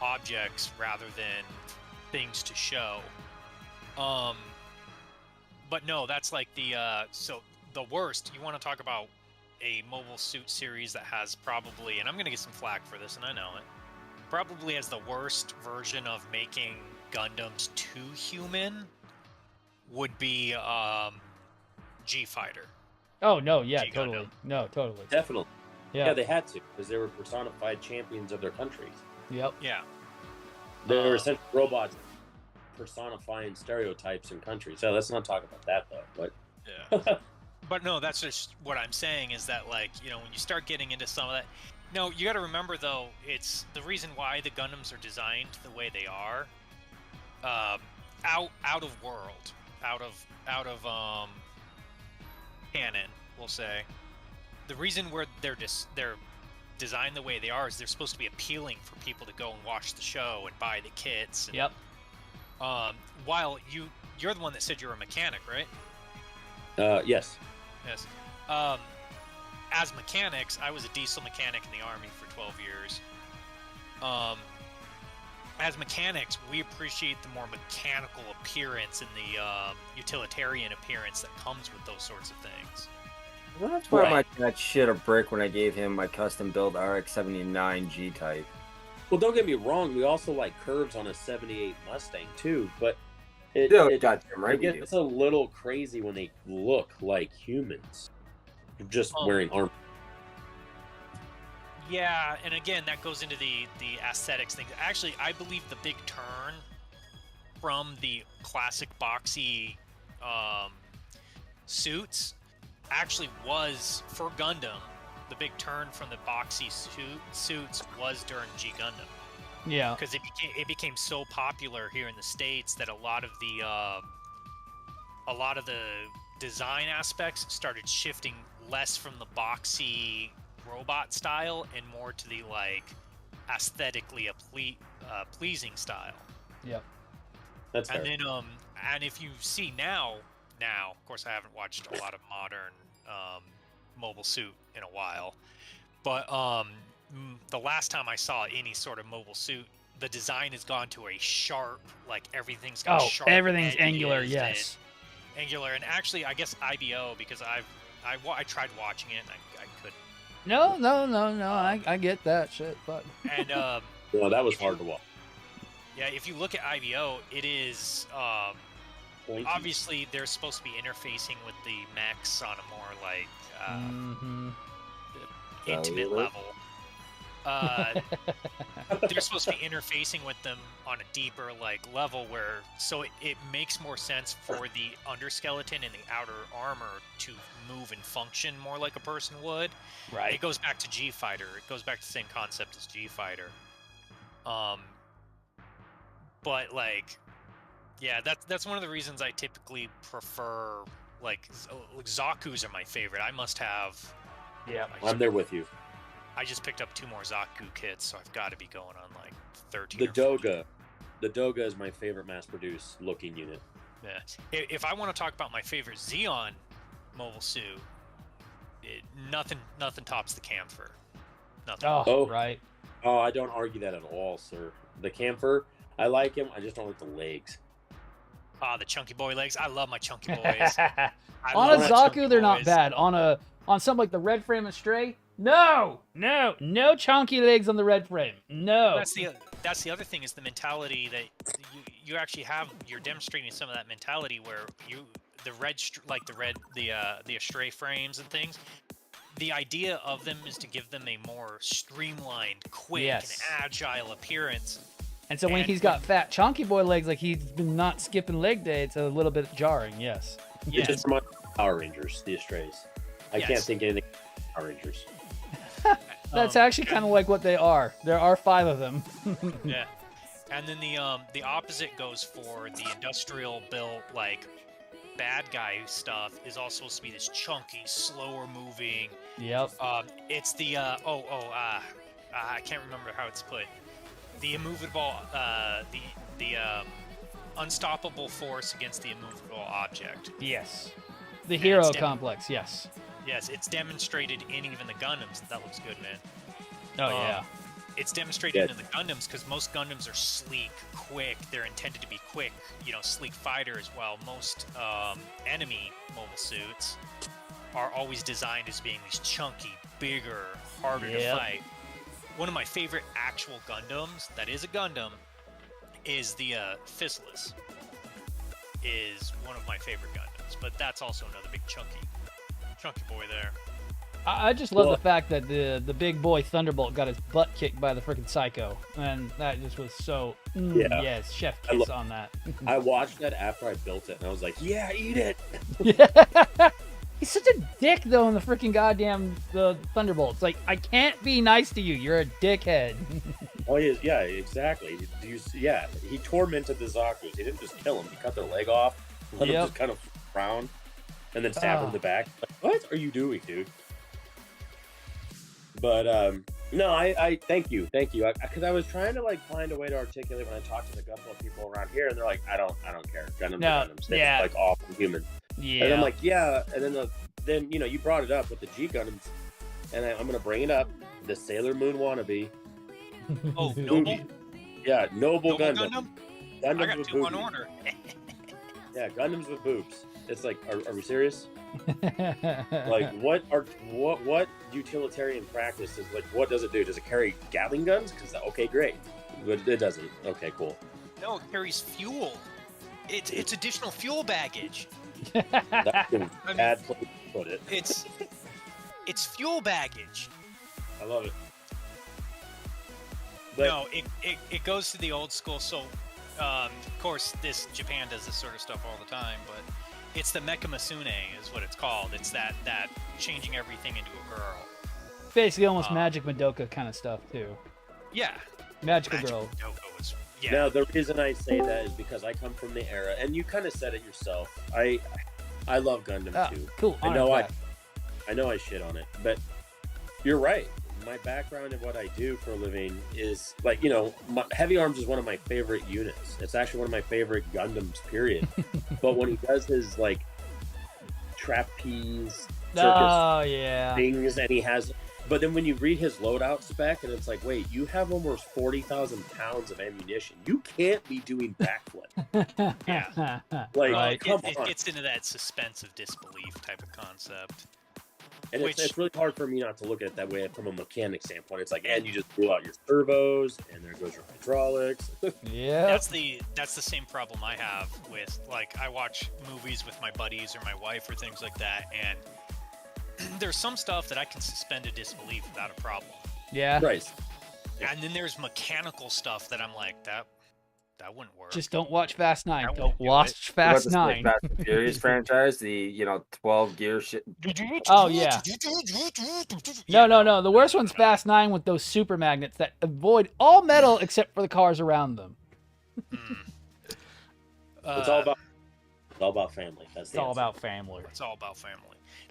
objects rather than things to show. But no, that's like so the worst. You want to talk about a mobile suit series that has probably, and I'm gonna get some flack for this, and I know it, probably has the worst version of making Gundams too human would be G Fighter. Oh no, yeah, G Gundam. totally. No, totally. Definitely. Yeah. Yeah, they had to because they were personified champions of their countries. Yep. Yeah. They were essentially robots personifying stereotypes in countries. So let's not talk about that though. But Yeah. But no, that's just what I'm saying is that, like, when you start getting into some of that, no, you got to remember though, it's the reason why the Gundams are designed the way they are, out of world, out of canon, we'll say. The reason where they're designed the way they are is they're supposed to be appealing for people to go and watch the show and buy the kits. And, Yep. While you're the one that said you're a mechanic, right? yes. Yes. As mechanics, I was a diesel mechanic in the Army for 12 years. As mechanics, we appreciate the more mechanical appearance and the utilitarian appearance that comes with those sorts of things. Well, that's why Right. my dad shit a brick when I gave him my custom build RX-79 G-Type. Well, don't get me wrong. We also like curves on a '78 Mustang too, but it Goddamn right it we do. gets a little crazy when they look like humans, just wearing armor. Yeah, and again, that goes into the aesthetics thing. Actually, I believe the big turn from the classic boxy suits actually was for Gundam. The big turn from the boxy suits was during G Gundam. Yeah. Because it became so popular here in the States that a lot of the design aspects started shifting less from the boxy robot style and more to the like aesthetically pleasing style. Yep. That's fair. And then and if you see now of course I haven't watched a lot of modern mobile suit in a while, but the last time I saw any sort of mobile suit, the design has gone to a sharp, like everything's got sharp everything's edges angular. and Yes. angular. And actually, I guess IBO, because I tried watching it and I couldn't. No. I get that shit, but And Well, that was hard to watch. yeah, if you look at IBO, it is Pointy. obviously they're supposed to be interfacing with the mechs on a more like intimate Cellular. level. They're supposed to be interfacing with them on a deeper like level where it makes more sense for the underskeleton and the outer armor to move and function more like a person would. right. It goes back to G Fighter. It goes back to the same concept as G Fighter. But like, yeah, that's one of the reasons I typically prefer like Zaku's are my favorite. I must have. Yeah. I'm there with you. I just picked up 2 more Zaku kits, so I've got to be going on like 13. The or 14. Doga. The Doga is my favorite mass-produced looking unit. Yeah. If I want to talk about my favorite Xeon mobile suit, nothing tops the Camphor. Nothing. Oh, Oh. right. Oh, I don't argue that at all, sir. The Camphor, I like him. I just don't like the legs. Ah, the chunky boy legs. I love my chunky boys. I On a love my chunky Zaku, they're not boys. bad. On something like the red frame and Stray, no chunky legs on the red frame. No. That's the other thing is the mentality that you actually have. You're demonstrating some of that mentality where the Astray frames and things. The idea of them is to give them a more streamlined, quick, Yes. and agile appearance. And so when he's got fat chunky boy legs, like he's been not skipping leg day, it's a little bit jarring. Yes. It's just from Power Rangers, the Astrays. I can't think anything Power Rangers. That's actually kind of like what they are. There are 5 of them. Yeah. And then the opposite goes for the industrial built, like, bad guy stuff is all supposed to be this chunky, slower moving. Yep. It's the I can't remember how it's put. The immovable, the unstoppable force against the immovable object. Yes. The hero complex. Yes. Yes, it's demonstrated in even the Gundams. That looks good, man. Oh yeah. It's demonstrated in the Gundams because most Gundams are sleek, quick. They're intended to be quick, sleek fighters, while most enemy mobile suits are always designed as being these chunky, bigger, harder to fight. One of my favorite actual Gundams, that is a Gundam, is the Fistless. Is one of my favorite Gundams, but that's also another big chunky boy there. I just love the fact that the big boy Thunderbolt got his butt kicked by the freaking Psycho, and that just was so yes, chef kiss on that. I watched that after I built it, and I was like, yeah, eat it. He's such a dick though in the freaking goddamn Thunderbolt. It's like, I can't be nice to you. You're a dickhead. Oh, yeah, exactly. He tormented the Zakus. He didn't just kill them. He cut their leg off, let him just kind of frown, and then stab him in the back. Like, what are you doing, dude? But no, I thank you, because I was trying to find a way to articulate when I talked to a couple of people around here, and they're like, I don't care. Gundams are Gundams. They're like awful human. Yeah. And I'm like, yeah. And then you brought it up with the G Gundams, and I'm gonna bring it up. The Sailor Moon wannabe. Oh, Noble? Yeah, Noble Gundam. Gundam? Gundams I got with 2 on boobies. order. Yeah, Gundams with boobs. It's like, are we serious? Like, what utilitarian practice is what does it do? Does it carry Gatling guns? Because okay, great. But it doesn't. Okay, cool. No, it carries fuel. It's additional fuel baggage. That's a bad place to put it. It's fuel baggage. I love it. No, it goes to the old school. So, of course, Japan does this sort of stuff all the time, but it's the Mecha Masune is what it's called. It's that changing everything into a girl. Basically, almost Magic Madoka kind of stuff too. Yeah. Magical Girl. Madoka was, yeah. Now, the reason I say that is because I come from the era, and you kind of said it yourself. I love Gundam too. Cool. I know I shit on it, but you're right. My background and what I do for a living is Heavy Arms is one of my favorite units. It's actually one of my favorite Gundams, period. But when he does his trapeze circus things, and he has, but then when you read his loadout spec, and it's like, wait, you have almost 40,000 pounds of ammunition. You can't be doing backflip. Yeah. Come on. It gets into that suspense of disbelief type of concept. And it's really hard for me not to look at it that way from a mechanic standpoint. It's like, and you just blew out your servos, and there goes your hydraulics. Yeah. That's the same problem I have with, I watch movies with my buddies or my wife or things like that, and there's some stuff that I can suspend a disbelief without a problem. Yeah. Right. And then there's mechanical stuff that I'm like, that wouldn't work. Just don't watch Fast 9. That Don't won't do watch Fast 9. Fast and Furious franchise, the 12 gear shit. Oh yeah. No. The worst one's Fast 9 with those super magnets that avoid all metal except for the cars around them. It's all about family. That's It's all about family. It's all about family.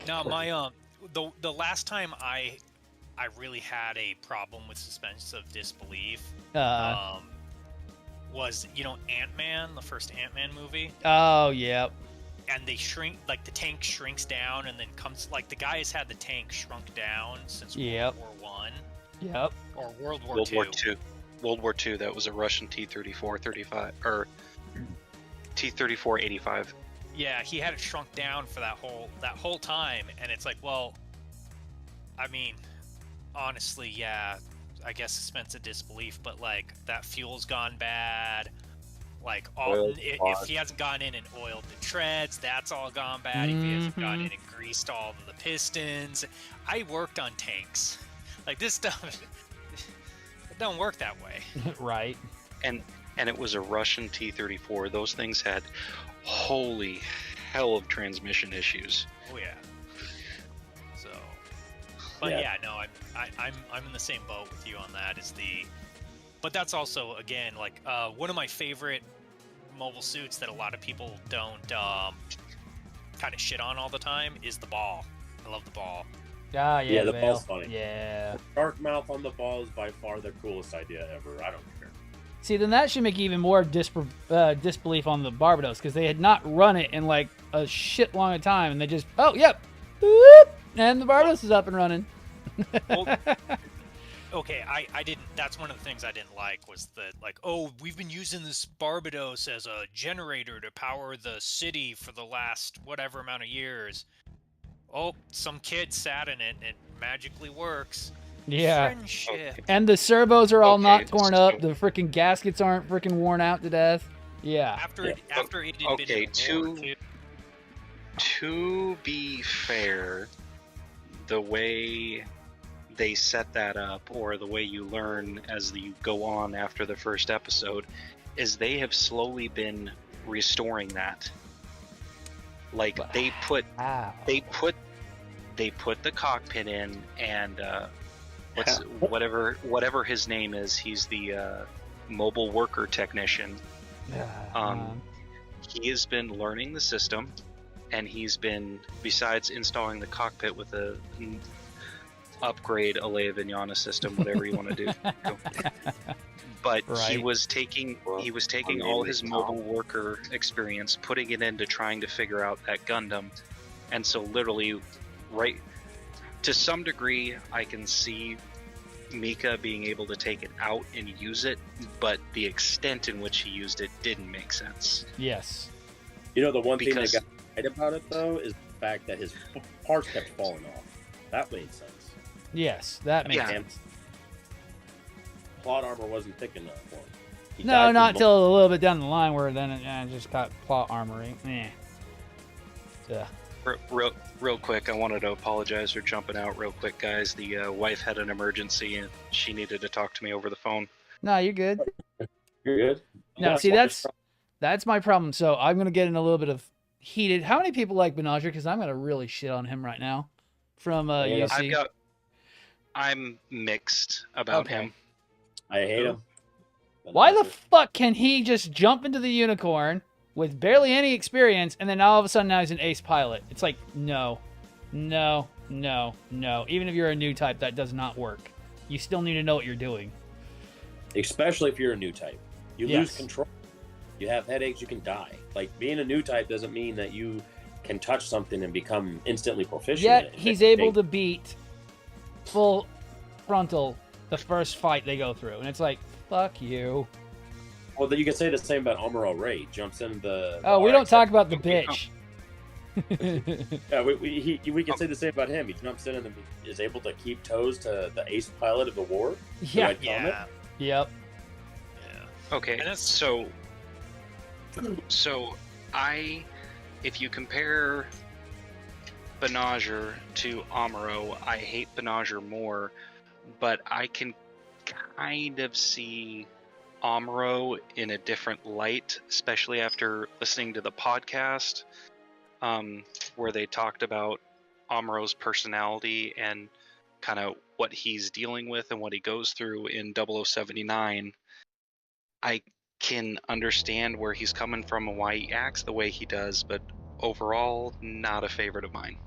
Now, my the last time I really had a problem with suspense of disbelief was Ant-Man, the first Ant-Man movie. Oh yeah. And they shrink, the tank shrinks down, and then comes the guy has had the tank shrunk down since World War I. Yep. Or World War World II. War II. World War II, that was a Russian T-34 35 or T-34 85. Yeah, he had it shrunk down for that whole time, and it's like, well, I mean, honestly, yeah, I guess suspense of disbelief, but like that fuel's gone bad. Like if he hasn't gone in and oiled the treads, that's all gone bad. If he hasn't gone in and greased all of the pistons, I worked on tanks. Like this stuff, it don't work that way. Right. And it was a Russian T-34. Those things had holy hell of transmission issues. Oh yeah. So, but yeah, no, I'm in the same boat with you on that. But that's also, again, like one of my favorite mobile suits that a lot of people don't kind of shit on all the time is the ball. I love the ball. Ah, yeah, the Vale. ball's funny. Yeah. Dark mouth on the ball is by far the coolest idea ever. I don't care. See, then that should make even more disbelief on the Barbados, because they had not run it in like a shit long a time, and they just, oh, yep, boop, and the Barbados is up and running. Well, okay, I didn't. That's one of the things I didn't like was that, like, oh, we've been using this Barbados as a generator to power the city for the last whatever amount of years. Oh, some kid sat in it and it magically works. Yeah. Friendship. And the servos are all Okay, not torn so- up. The freaking gaskets aren't freaking worn out to death. Yeah. After it had been Okay, in War II. to be fair, the way they set that up, or the way you learn as you go on after the first episode, is they have slowly been restoring that. Like they put Wow. they put the cockpit in, and whatever his name is, he's the mobile worker technician. He has been learning the system, and he's been, besides installing the cockpit with a upgrade a Leia Vignana system, whatever you want to do. But he Right. was taking all his mobile worker experience, putting it into trying to figure out that Gundam, and so literally, right, to some degree, I can see Mika being able to take it out and use it, but the extent in which he used it didn't make sense. Yes. You know, the one thing Because- that got right about it, though, is the fact that his parts kept falling off. That made sense. Yes, that makes Yeah. sense. Plot armor wasn't thick enough for him. He No, died not from till a little bit down the line where then it just got plot armory. Yeah. Real quick, I wanted to apologize for jumping out real quick, guys. The wife had an emergency and she needed to talk to me over the phone. No, you're good. You're good. No, Yeah, see, well, that's my problem. So I'm gonna get in a little bit of heated. How many people like Benager? Because I'm gonna really shit on him right now. From Yeah, UC. I'm mixed about Okay. him. I hate him. Why the fuck can he just jump into the unicorn with barely any experience, and then all of a sudden now he's an ace pilot? It's like, no. Even if you're a new type, that does not work. You still need to know what you're doing. Especially if you're a new type. You lose Yes. control. You have headaches, you can die. Like, being a new type doesn't mean that you can touch something and become instantly proficient. Yet he's able to beat full frontal the first fight they go through, and it's like, fuck you. Well, then you can say the same about Amuro Ray. Jumps in the. Oh, we don't RX. talk about the bitch. Yeah, we can say the same about him. He jumps in and is able to keep toes to the ace pilot of the war. Yeah. Right comment? Yeah. Yep. Yeah. Okay, And that's- so if you compare Benager to Amuro, I hate Benager more, but I can kind of see Amuro in a different light, especially after listening to the podcast where they talked about Amuro's personality and kind of what he's dealing with and what he goes through in 0079. I can understand where he's coming from and why he acts the way he does, but overall, not a favorite of mine.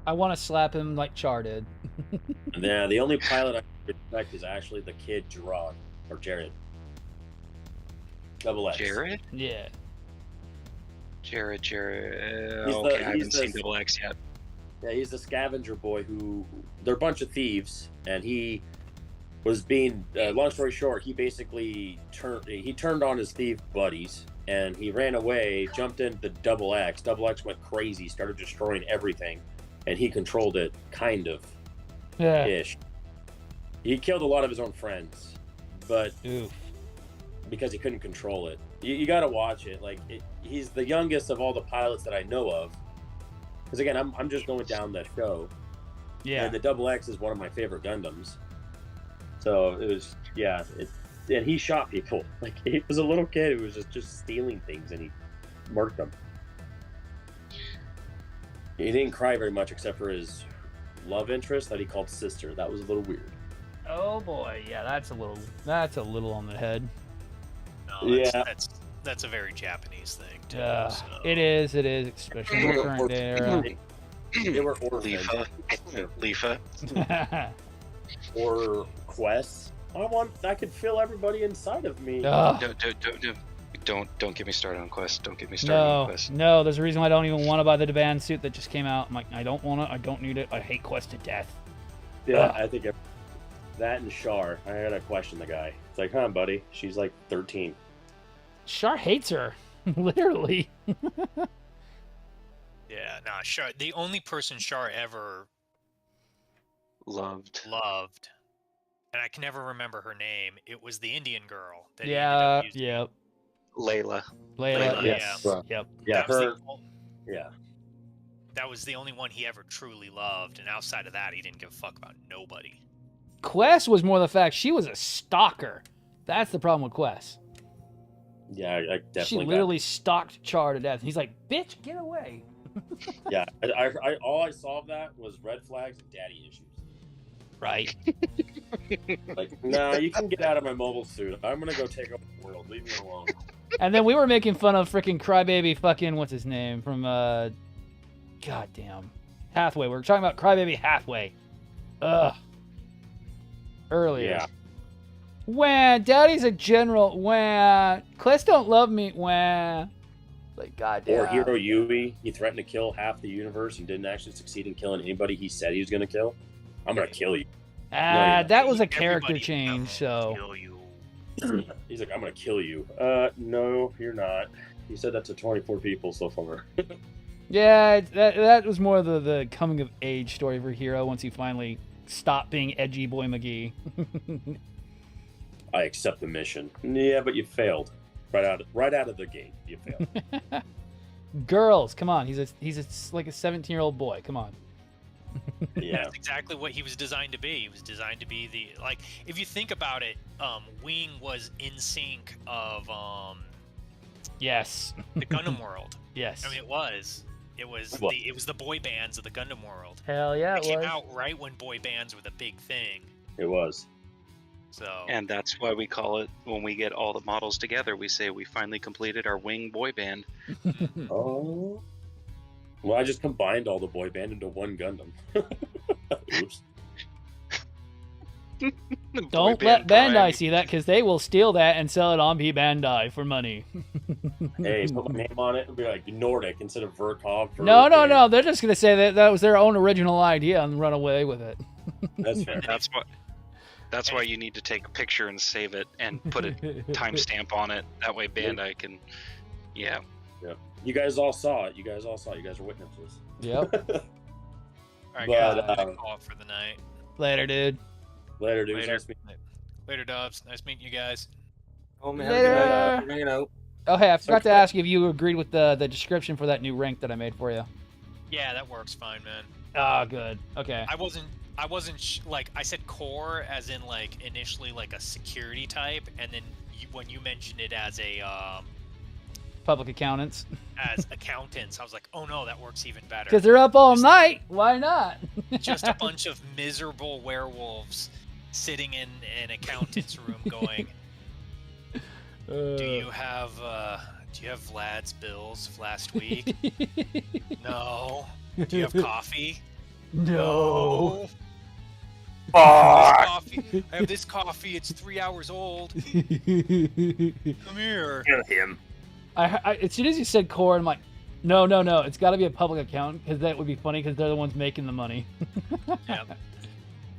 I want to slap him like Char did. Yeah, the only pilot I respect is actually the kid Gerard or Jared. Double X. Jared? Yeah. Jared. He's Okay, I haven't seen Double X yet. Yeah, he's the scavenger boy who they're a bunch of thieves, and he was being. Long story short, he basically turned on his thief buddies and he ran away, jumped into the Double X. Double X went crazy, started destroying everything, and he controlled it, kind of, ish. He killed a lot of his own friends, but because he couldn't control it. You got to watch it. Like he's the youngest of all the pilots that I know of. Because again, I'm just going down that show. Yeah. And the Double X is one of my favorite Gundams. So it was, and he shot people. Like he was a little kid who was just stealing things, and he murked them. He didn't cry very much except for his love interest that he called sister. That was a little weird. Oh boy, yeah, that's a little on the head. No, that's a very Japanese thing too. So. It is, especially in the current day era. They were orphans. Leafa. Or quests. I could feel everybody inside of me. Don't get me started on Quest. Don't get me started on Quest. No, there's a reason why I don't even want to buy the Deban suit that just came out. I'm like, I don't want it. I don't need it. I hate Quest to death. Yeah, I think that and Char. I gotta question the guy. It's like, huh, buddy? She's like 13. Char hates her, literally. Yeah, nah, Char. The only person Char ever loved, and I can never remember her name. It was the Indian girl. That Yep. Layla. Yes. Yep. Yeah, yeah. That was the only one he ever truly loved, and outside of that, he didn't give a fuck about nobody. Quest was more the fact she was a stalker. That's the problem with Quest. Yeah, I definitely. She literally stalked Char to death. He's like, "Bitch, get away." Yeah, I all I saw of that was red flags and daddy issues. Right. Like, nah, you can get out of my mobile suit. I'm gonna go take over the world. Leave me alone. And then we were making fun of freaking Crybaby fucking what's his name from goddamn Hathaway. We were talking about Crybaby Hathaway. Ugh. Earlier. Yeah. Wah, Daddy's a general. Wah, Quest don't love me. Wah. Like, goddamn. Or Hero Yui, he threatened to kill half the universe and didn't actually succeed in killing anybody he said he was gonna kill. I'm gonna kill you. That was a character change, so. Kill you. He's like, I'm gonna kill you. No, you're not. He said that to 24 people so far. Yeah, that was more the coming of age story for Hero once he finally stopped being edgy boy McGee. I accept the mission. Yeah, but you failed. Right out of the gate, you failed. Girls, come on. He's like a 17-year-old boy. Come on. Yeah. That's exactly what he was designed to be. He was designed to be if you think about it, Wing was in sync of Yes. the Gundam world. Yes. I mean, it was the boy bands of the Gundam world. Hell yeah, it came out right when boy bands were the big thing. It was. So. And that's why we call it, when we get all the models together, we say we finally completed our Wing boy band. Oh. Well, I just combined all the boy band into one Gundam. Oops. Don't let Bandai see that, because they will steal that and sell it on Bandai for money. Hey, put my name on it and be like Nordic instead of Verkov. No. They're just going to say that was their own original idea and run away with it. That's fair. That's why you need to take a picture and save it and put a timestamp on it. That way Bandai can, yeah. Yep. You guys all saw it. You guys are witnesses. Yep. All right, But, guys, I'm call it for the night. Later, dude. Later, dude. Later. Nice meeting you. Later, Dubs. Nice meeting you guys. Oh man, Later. hanging out. Oh, hey, I forgot to ask you if you agreed with the description for that new rank that I made for you. Yeah, that works fine, man. Ah, good. Okay. I wasn't like, I said core as in like initially like a security type, and then when you mentioned it as a Public accountants. as accountants, I was like, oh no, that works even better. Because they're up all night. Why not? Just a bunch of miserable werewolves sitting in an accountant's room going, do you have Vlad's bills of last week? No. Do you have coffee? No. I have this coffee. It's 3 hours old. Come here. Kill him. I as soon as you said core, I'm like, no. It's got to be a public account, because that would be funny, because they're the ones making the money. Yep.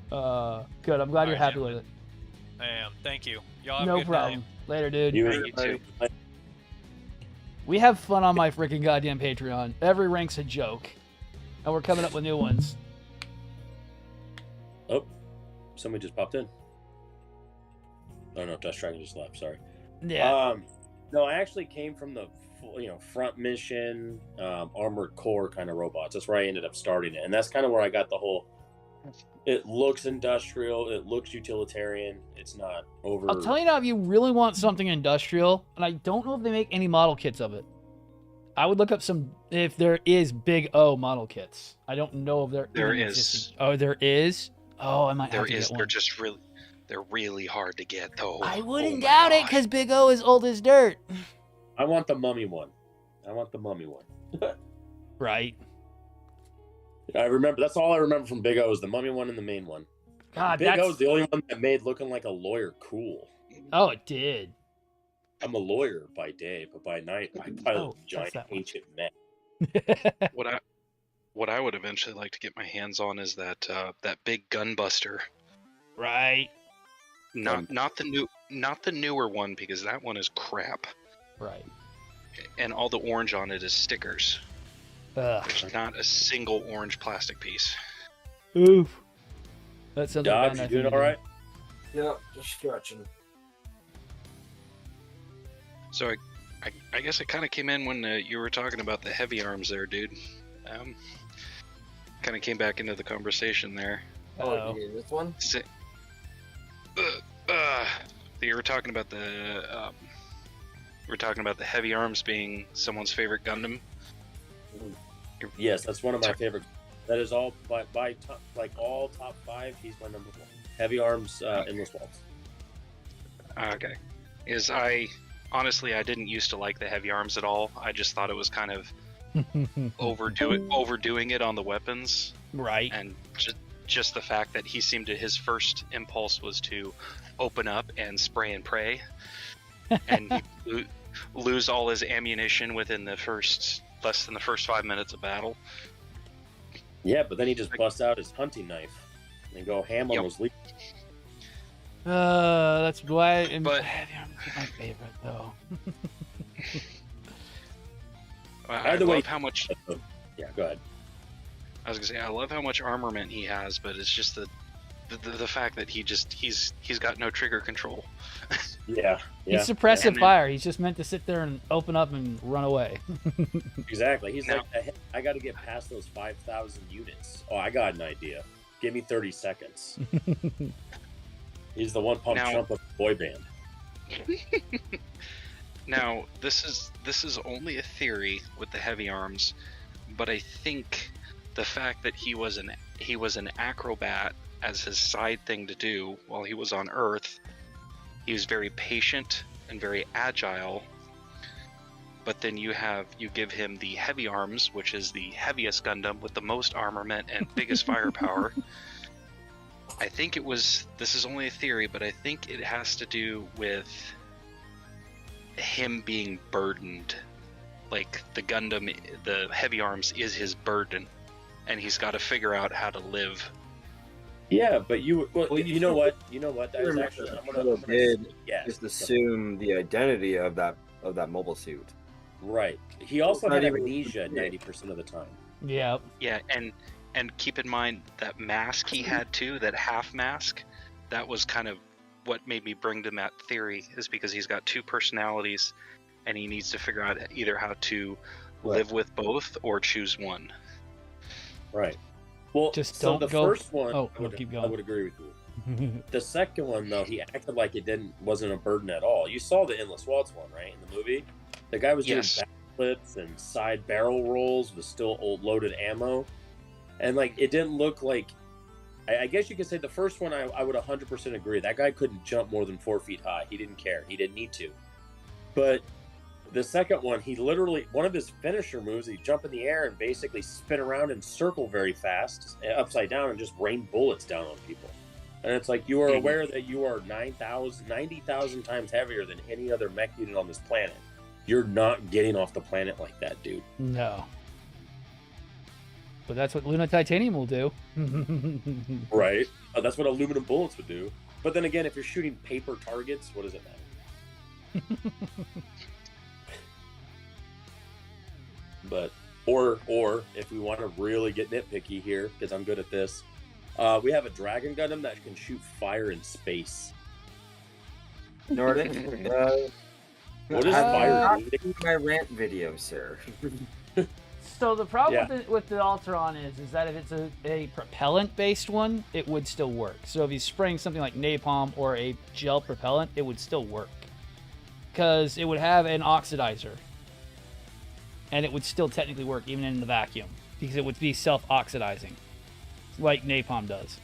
Good. I'm glad you're Alright, happy gentlemen. with it. I am. Thank you. Y'all have a No good problem. Later, dude. You You too. We have fun on my freaking goddamn Patreon. Every rank's a joke. And we're coming up with new ones. Oh, somebody just popped in. Oh no, Dust Dragon just left. Sorry. Yeah. No, I actually came from the front mission, armored core kind of robots. That's where I ended up starting it, and that's kind of where I got the whole. It looks industrial. It looks utilitarian. It's not over. I'll tell you now, if you really want something industrial, and I don't know if they make any model kits of it, I would look up if there is Big O model kits. I don't know if There even is. existing. Oh, there is? Oh, I might There have to is. get one. They're just they're really hard to get though. I Oh wouldn't my doubt it, gosh. because Big O is old as dirt. I want the mummy one. Right. I remember. That's all I remember from Big O is the mummy one and the main one. God, Big that's... O is the only one that made looking like a lawyer cool. Oh, it did. I'm a lawyer by day, but by night I pilot Oh, a giant that one? ancient mech. What I would eventually like to get my hands on is that big gunbuster. Right. Not the newer one, because that one is crap. Right. And all the orange on it is stickers. Ugh. There's not a single orange plastic piece. Oof. That sounds like a Dodge, bad you doing thing all to do. right? Yep, just stretching. So I guess it kind of came in when you were talking about the heavy arms there, dude. Kind of came back into the conversation there. Uh-oh. Oh, you mean this one? You were talking about the heavy arms being someone's favorite Gundam. Yes, that's one of my favorites. That is all by top, like all top 5. He's my number 1. Heavy arms, endless waltz. Okay. Honestly, I didn't used to like the heavy arms at all. I just thought it was kind of overdoing it on the weapons, Right. and just the fact that his first impulse was to open up and spray and pray, and he lose all his ammunition within less than the first 5 minutes of battle. Yeah, but then he just busts out his hunting knife and go ham on Yep. those leaves. That's why. But- Heavy arms is my favorite, though. I Either way- love how much. Yeah, go ahead. I was gonna say I love how much armament he has, but it's just the fact that he's got no trigger control. Yeah, He's suppressive And then- fire. He's just meant to sit there and open up and run away. exactly. He's Now- like, I got to get past those 5,000 units. Oh, I got an idea. Give me 30 seconds. He's the one pump Now- chump of the boy band. Now, this is only a theory with the heavy arms, but I think the fact that he was an acrobat as his side thing to do while he was on Earth, he was very patient and very agile. But then you give him the heavy arms, which is the heaviest Gundam with the most armament and biggest firepower. I think this is only a theory, but I think it has to do with him being burdened. Like the Gundam, the heavy arms is his burden, and he's got to figure out how to live. Yeah, but you know what? That is Remember actually I'm what gonna it did yes. Just assume the identity of that mobile suit. Right. He also Not had even- amnesia 90% of the time. Yeah. Yeah, and keep in mind that mask he had too, that half mask, that was kind of what made me bring to that theory, is because he's got 2 personalities, and he needs to figure out either how to live with both or choose one. Right. Well, Just so don't the go- first one, Oh, I would, keep I going. would agree with you. The second one, though, he acted like it wasn't a burden at all. You saw the Endless Waltz one, right, in the movie? The guy was Yes. doing backflips and side barrel rolls with still old loaded ammo. And, like, it didn't look like... I guess you could say the first one, I would 100% agree. That guy couldn't jump more than 4 feet high. He didn't care. He didn't need to. But the second one, he literally... One of his finisher moves, he'd jump in the air and basically spin around and circle very fast, upside down, and just rain bullets down on people. And it's like, you are aware that you are 90,000 times heavier than any other mech unit on this planet. You're not getting off the planet like that, dude. No. But that's what Luna Titanium will do. Right? That's what aluminum bullets would do. But then again, if you're shooting paper targets, what does it matter? But or if we want to really get nitpicky here, because I'm good at this, we have a Dragon Gundam that can shoot fire in space. Nordic. What is fire? Dude? My rant video, sir. So the problem Yeah. with the Alteron is that if it's a propellant-based one, it would still work. So if he's spraying something like napalm or a gel propellant, it would still work. Because it would have an oxidizer. And it would still technically work even in the vacuum. Because it would be self-oxidizing. Like napalm does.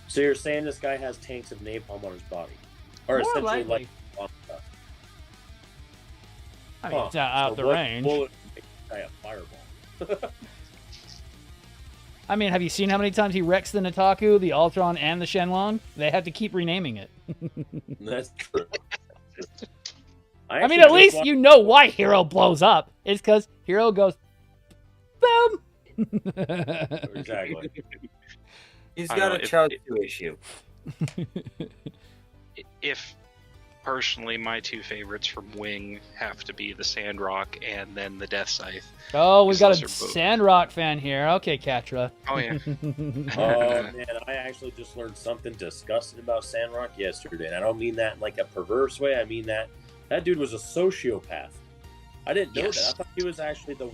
So you're saying this guy has tanks of napalm on his body, or More essentially likely. like on stuff. I mean, it's not out So the what range. bullet would make this guy a fireball? I mean, have you seen how many times he wrecks the Nataku, the Alteron, and the Shenlong? They have to keep renaming it. That's true. I mean, at least you know why Hero blows up. It's because Hero goes, boom! Exactly. He's I got know, a child 2 issue. If personally, my two favorites from Wing have to be the Sandrock and then the Death Scythe. Oh, we've got a Those are both- Sandrock fan here. Okay, Katra. Oh yeah. Oh man, I actually just learned something disgusting about Sandrock yesterday, and I don't mean that in like a perverse way. I mean that dude was a sociopath. I didn't know Yes. that. I thought he was actually the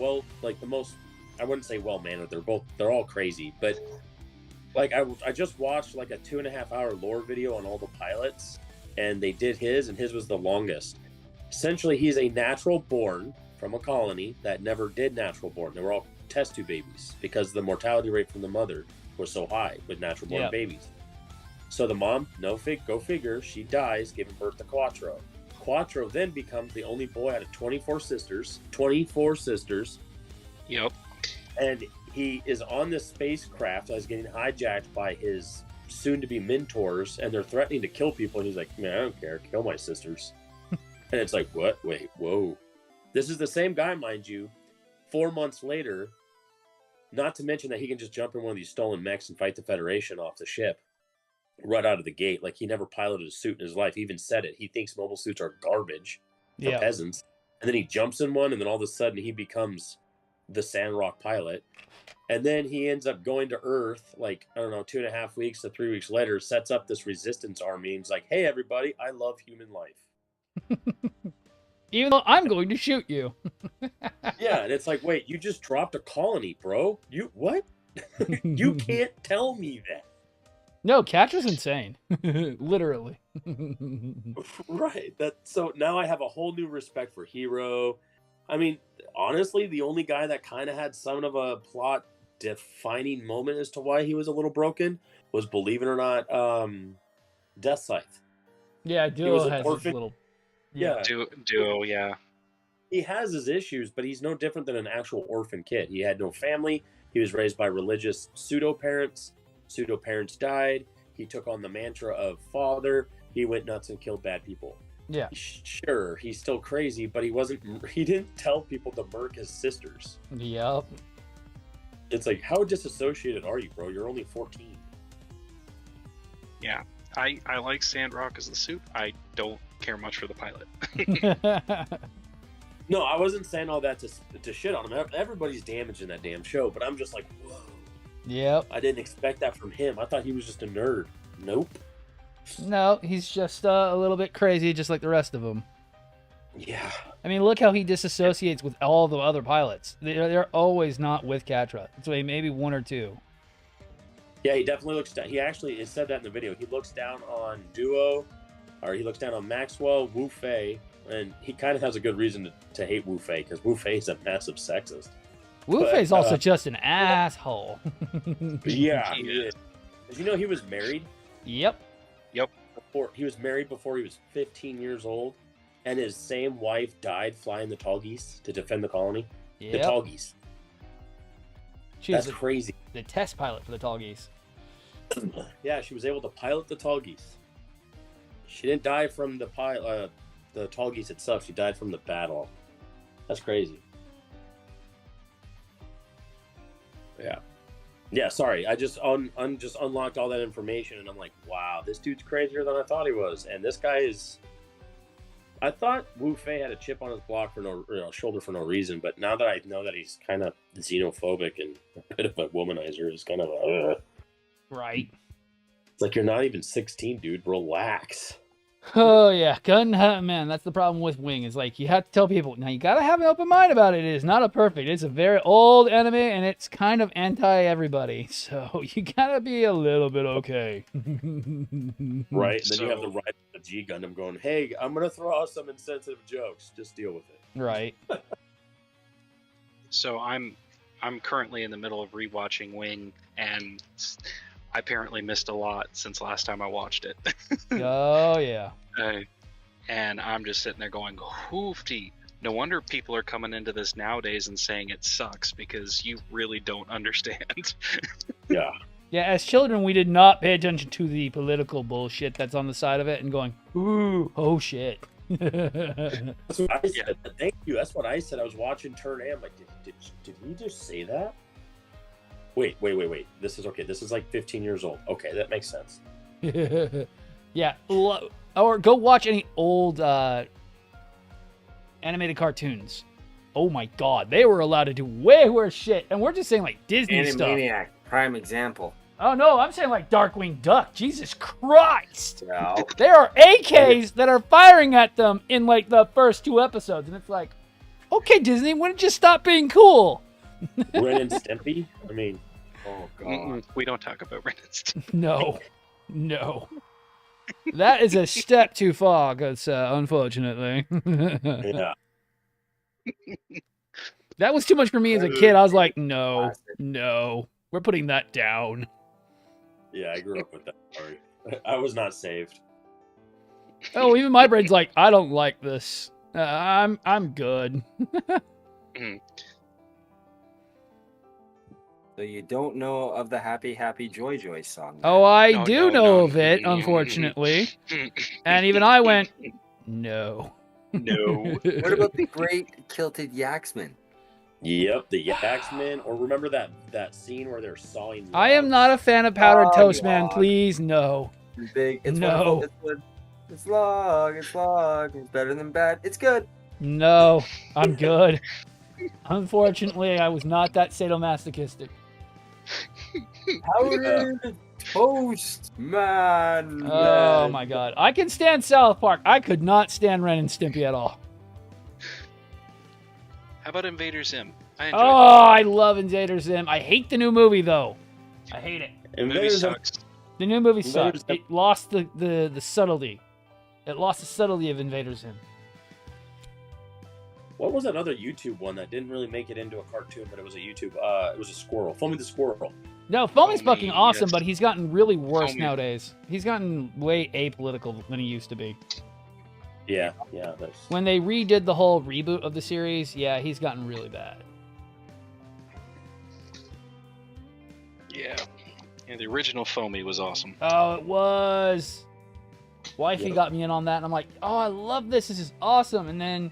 most. I wouldn't say well-mannered. They're all crazy, but like I just watched like a 2.5 hour lore video on all the pilots, and they did his, and his was the longest. Essentially, he's a natural born from a colony that never did natural born. They were all test tube babies because the mortality rate from the mother was so high with natural born Yeah. babies. So the mom, go figure, she dies giving birth to Quattro. Quattro then becomes the only boy out of 24 sisters. 24 sisters. Yep. And he is on this spacecraft that is getting hijacked by his soon-to-be mentors, and they're threatening to kill people. And he's like, man, I don't care. Kill my sisters. And it's like, what? Wait, whoa. This is the same guy, mind you, 4 months later, not to mention that he can just jump in one of these stolen mechs and fight the Federation off the ship right out of the gate. Like, he never piloted a suit in his life. He even said it. He thinks mobile suits are garbage for Yeah. peasants. And then he jumps in one, and then all of a sudden he becomes the Sandrock pilot. And then he ends up going to Earth, like, I don't know, 2.5 weeks to 3 weeks later, sets up this resistance army. And he's like, hey, everybody, I love human life. Even though I'm going to shoot you. Yeah, and it's like, wait, you just dropped a colony, bro. You, what? You can't tell me that. No, Katra's insane. Literally. Right. So now I have a whole new respect for Hero. I mean, honestly, the only guy that kind of had some of a plot defining moment as to why he was a little broken was, believe it or not, Death Scythe. Yeah, was Duo an has his orphan. little... Yeah. Duo, yeah. He has his issues, but he's no different than an actual orphan kid. He had no family. He was raised by religious pseudo-parents. Pseudo-parents died. He took on the mantra of father. He went nuts and killed bad people. Yeah. Sure, he's still crazy, but he didn't tell people to murk his sisters. Yep. It's like, how disassociated are you, bro? You're only 14. Yeah. I like Sandrock as the suit. I don't care much for the pilot. No, I wasn't saying all that to shit on him. Everybody's damaging that damn show, but I'm just like, whoa. Yep. I didn't expect that from him. I thought he was just a nerd. Nope. No, he's just a little bit crazy, just like the rest of them. Yeah. I mean, look how he disassociates with all the other pilots. They're always not with Katra. It's maybe one or two. Yeah, he definitely looks down. He actually said that in the video. He looks down on Duo, or he looks down on Maxwell, Wu Fei, and he kind of has a good reason to hate Wu Fei, because Wu Fei is a massive sexist. Wu Fei's also just an asshole. Yeah, He he is. is. Did you know he was married? Yep. He was married before he was 15 years old, and his same wife died flying the tall geese to defend the colony. The tall Yep. geese. She was That's crazy. the test pilot for the tall geese. Yeah, she was able to pilot the tall geese. She didn't die from the tall geese itself. She died from the battle. That's crazy. Yeah. Yeah, sorry. I just just unlocked all that information, and I'm like, wow, this dude's crazier than I thought he was. And this guy is. I thought Wu Fei had a chip on his block for shoulder for no reason, but now that I know that he's kind of xenophobic and a bit of a womanizer, it's kind of Right. It's like you're not even 16, dude. Relax. Oh yeah, man, that's the problem with Wing. Is like you have to tell people now. You gotta have an open mind about it. It is not a perfect. It's a very old anime, and it's kind of anti everybody. So you gotta be a little bit okay. Right. Then you have the right the G Gundam going, "Hey, I'm gonna throw out some insensitive jokes. Just deal with it." Right. So I'm currently in the middle of rewatching Wing, and I apparently missed a lot since last time I watched it. Oh yeah. And I'm just sitting there going, hoofty. No wonder people are coming into this nowadays and saying it sucks, because you really don't understand. Yeah. Yeah, as children, we did not pay attention to the political bullshit that's on the side of it and going, ooh, oh shit. That's what I said. Thank you. That's what I said. I was watching Turn A. I'm like, did he just say that? Wait. This is okay. This is like 15 years old. Okay, that makes sense. Yeah. Or go watch any old animated cartoons. Oh my god, they were allowed to do way worse shit. And we're just saying like Disney stuff. Animaniac, prime example. Oh no, I'm saying like Darkwing Duck. Jesus Christ. Yeah. There are AKs that are firing at them in like the first 2 episodes. And it's like, okay, Disney, when did you stop being cool? Ren and Stimpy? I mean, Oh god. We don't talk about Ren and Stimpy. No. That is a step too far, unfortunately. yeah. That was too much for me as a kid. I was like, no. We're putting that down. Yeah, I grew up with that. Sorry. I was not saved. Oh, even my brain's like, I don't like this. I'm good. So you don't know of the Happy Happy Joy Joy song? Oh, I do know no. of it, unfortunately. And even I went, no. No. What about the great Kilted Yaxman? Yep, the Yaxman. Or remember that scene where they're sawing I am logs? not a fan of Powdered Oh, Toast, you man. are. Please, no. Big. It's No. wonderful. It's log. It's better than bad. It's good. No, I'm good. Unfortunately, I was not that sadomasochistic. Powdered Toast, man. Oh my god. I can stand South Park. I could not stand Ren and Stimpy at all. How about Invader Zim? I enjoyed Oh, I love Invader Zim. I hate the new movie, though. I hate it. it. The movie sucks. The new movie Invader sucked. Zim. It lost the subtlety. It lost the subtlety of Invader Zim. What was that other YouTube one that didn't really make it into a cartoon, but it was a YouTube? It was a squirrel. Foamy the Squirrel. No, Foamy's Foamy, fucking awesome, yes. but he's gotten really worse Foamy. nowadays. He's gotten way apolitical than he used to be. Yeah. That's... When they redid the whole reboot of the series, yeah, he's gotten really bad. Yeah. The original Foamy was awesome. Oh, it was. Wifey Yeah. got me in on that, and I'm like, oh, I love this. This is awesome. And then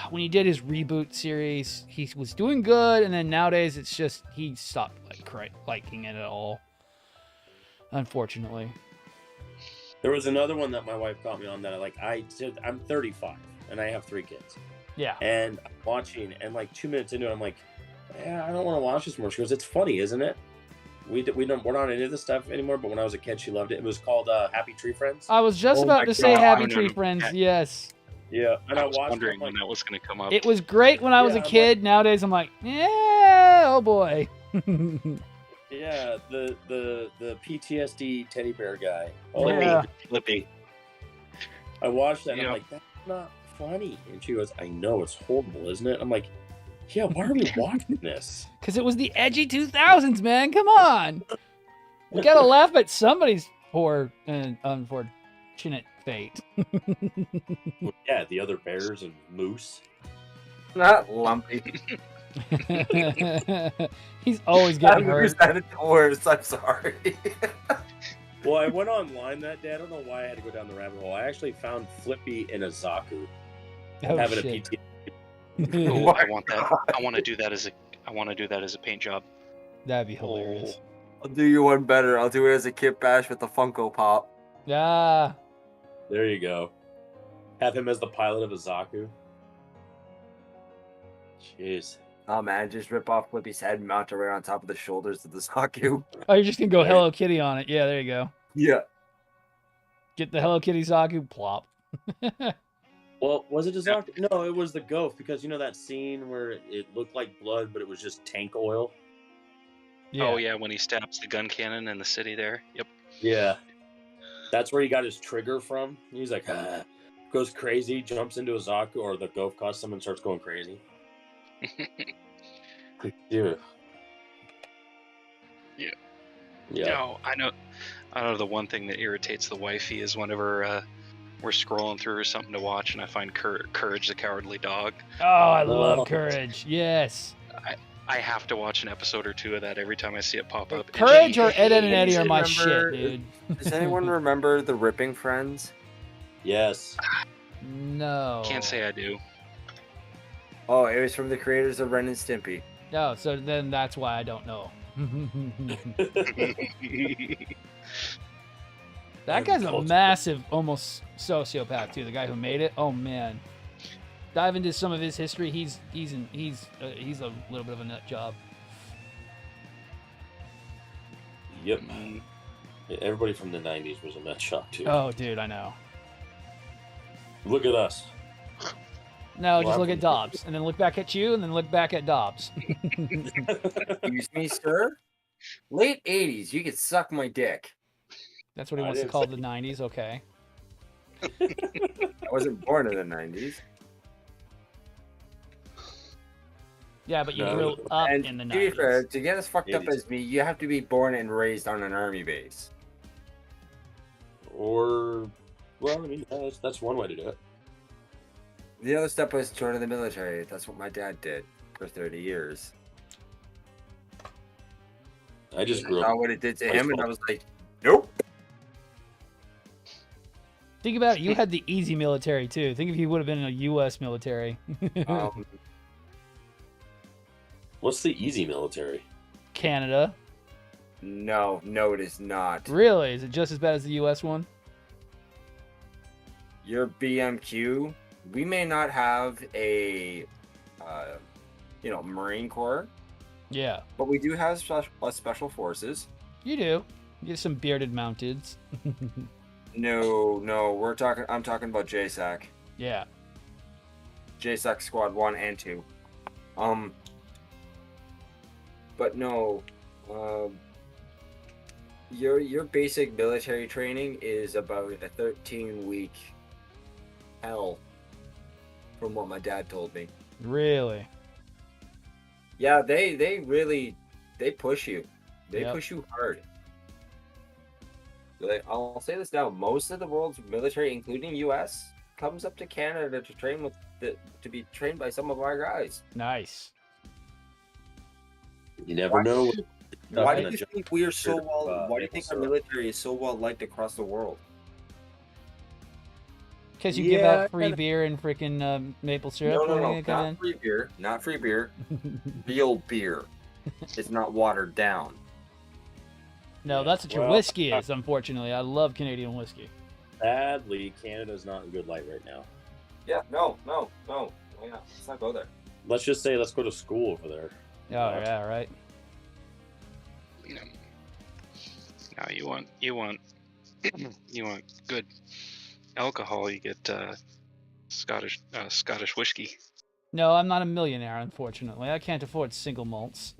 when he did his reboot series, he was doing good, and then nowadays it's just he stopped liking it at all. Unfortunately. There was another one that my wife got me on that I'm 35 and I have 3 kids. Yeah. And I'm watching, and like 2 minutes into it, I'm like, yeah, I don't want to watch this more. She goes, it's funny, isn't it? We're not into this stuff anymore, but when I was a kid, she loved it. It was called Happy Tree Friends. I was just Oh about my to say God. Happy No, Tree no. Friends. Yeah. Yes. Yeah, and I I was watched wondering it. I'm when that was going to come up. It was great when I was a Yeah, I'm kid. Nowadays, I'm like, yeah, oh boy. yeah, the PTSD teddy bear guy. Oh, Yeah. Flippy. I watched that and Yeah. I'm like, that's not funny. And she goes, I know, it's horrible, isn't it? I'm like, yeah, why are we watching this? Because it was the edgy 2000s, man. Come on. We gotta laugh at somebody's poor and unfortunate fate. Yeah, the other bears and moose. Not lumpy. He's always getting hurt. That worse. I'm sorry. Well, I went online that day. I don't know why I had to go down the rabbit hole. I actually found Flippy in a Zaku. Oh, having a shit. PT. Ooh, I want that. I want to do that as a paint job. That'd be hilarious. I'll do you one better. I'll do it as a Kit Bash with the Funko Pop. Yeah. There you go. Have him as the pilot of a Zaku. Jeez. Oh man, just rip off Flippy's head and mount it right on top of the shoulders of the Zaku. Oh, you're just gonna go There. Hello Kitty on it. Yeah, there you go. Yeah. Get the Hello Kitty Zaku, plop. Well, was it a Zaku? No, it was the Ghost, because you know that scene where it looked like blood, but it was just tank oil? Yeah. Oh yeah, when he stabs the gun cannon in the city there. Yep. Yeah. That's where he got his trigger from. He's like, goes crazy, jumps into a Zaku or the Ghost costume and starts going crazy. Yeah. Yeah. Yeah. No, I know the one thing that irritates the wifey is whenever we're scrolling through something to watch and I find Courage the Cowardly Dog. Oh, I Oh. love Courage. Yes. I have to watch an episode or two of that every time I see it pop up. And Courage she or Ed, Ed, and Eddie are my Remember- shit, dude. Does anyone remember the Ripping Friends? Yes. No. Can't say I do. Oh, it was from the creators of Ren and Stimpy. No, so then that's why I don't know. That guy's a massive, almost sociopath too. The guy who made it. Oh man, dive into some of his history. He's a little bit of a nut job. Yep. Everybody from the 90s was a nut shop, too. Oh, dude, I know. Look at us. No, Well, just I'm look at from- Dobbs, and then look back at you, and then look back at Dobbs. Excuse me, sir? Late 80s, you could suck my dick. That's what he I wants to didn't call say- the 90s. Okay. I wasn't born in the 90s. Yeah, but you No. grew up And in the to be fair, 90s. to get as fucked up 80s. as me, you have to be born and raised on an army base. Or, well, I mean, that's one way to do it. The other step was joining the military. That's what my dad did for 30 years. I just I grew saw up. what it did to Nice him, and ball. I was like, nope. Think about it. You had the easy military too. Think if you would have been in a U.S. military. What's the easy military? Canada. No, it is not. Really? Is it just as bad as the U.S. one? Your BMQ, we may not have a, Marine Corps, Yeah, but we do have special forces. you do. You get some bearded mounteds. No, I'm talking about JSAC. Yeah. JSAC Squad 1 and 2. But no, your basic military training is about a 13-week hell, from what my dad told me. Really? Yeah, they really push you. They Yep. push you hard. Like, I'll say this now: most of the world's military, including U.S., comes up to Canada to train to be trained by some of our guys. Nice. You never know. Why Nothing do you that think we are so jump- well? Why do you maple think our syrup. military is so well liked across the world? Because you give Yeah, out free kinda- beer and freaking maple syrup No, when you come not free beer, not free beer. Real beer. It's not watered down. No, Yeah, that's what your well, whiskey is, unfortunately. I love Canadian whiskey. Sadly, Canada's not in good light right now. Yeah, no. Yeah, let's not go there. Let's just say, let's go to school over there. Oh, yeah, right. You know, now you want you want good alcohol. You get Scottish whiskey. No, I'm not a millionaire, unfortunately. I can't afford single malts.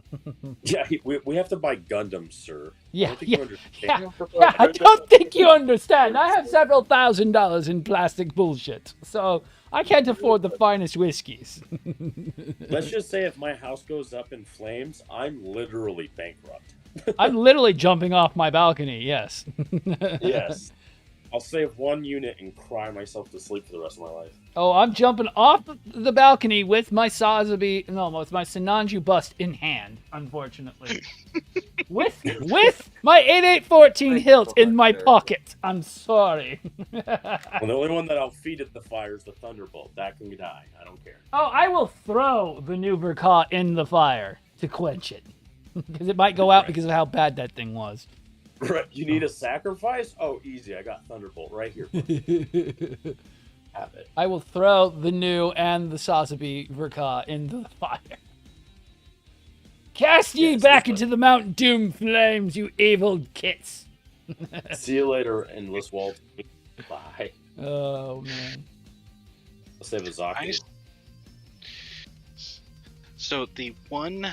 Yeah, we have to buy Gundams, sir. Yeah, I don't think yeah, you understand. yeah, I don't think you understand. I have several $1,000s in plastic bullshit, so I can't afford the finest whiskeys. Let's just say if my house goes up in flames, I'm literally bankrupt. I'm literally jumping off my balcony, yes. Yes. I'll save one unit and cry myself to sleep for the rest of my life. Oh, I'm jumping off the balcony with my with my Sinanju bust in hand, unfortunately. with my 8814 hilt in my pocket. I'm sorry. Well, the only one that I'll feed at the fire is the Thunderbolt. That can die. I don't care. Oh, I will throw the new Verka in the fire to quench it. Because it might go out because of how bad that thing was. Right. You need a sacrifice? Oh, easy. I got Thunderbolt right here. Have it. I will throw the new and the Sasabi Verka into the fire. Cast ye Yes, back that's into the Mount Doom flames, you evil kits. See you later, Endless Walt. Bye. Oh, man. Let's save a Zaku. So the one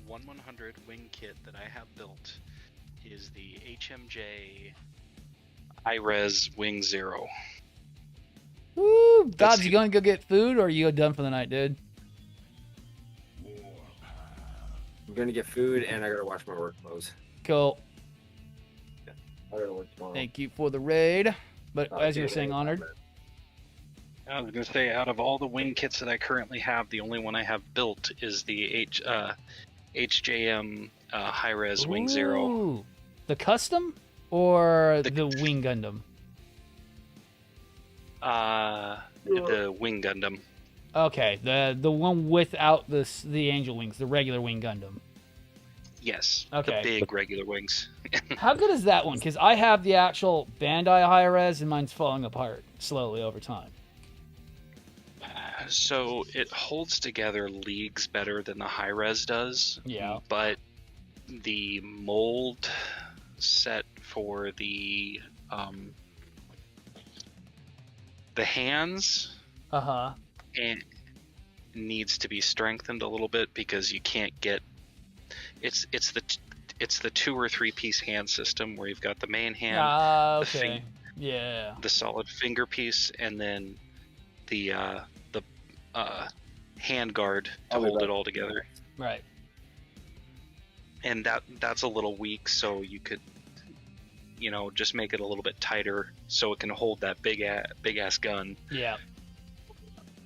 100 wing kit that I have built is the HMJ high-res wing 0. Woo! That's Dobbs, the- you going to go get food, or are you done for the night, dude? I'm gonna get food and I gotta wash my work clothes. Cool. I gotta work tomorrow. Thank you for the raid. But Oh, as you were dude, saying, Honored, I was going to say, out of all the wing kits that I currently have, the only one I have built is the HJM high-res wing 0. Ooh. The custom or The- the Wing Gundam? The wing Gundam. Okay, the one without the angel wings, the regular Wing Gundam. Yes, Okay. the big regular wings. How good is that one? Because I have the actual Bandai high res, and mine's falling apart slowly over time. So it holds together leagues better than the high res does. Yeah. But the mold set for the hands Uh-huh. and needs to be strengthened a little bit because you can't get it's the 2 or 3 piece hand system where you've got the main hand, Ah, the okay. thing- Yeah. the solid finger piece, and then the hand guard to hold it all together. Right. And that's a little weak, so you could just make it a little bit tighter so it can hold that big ass gun. Yeah.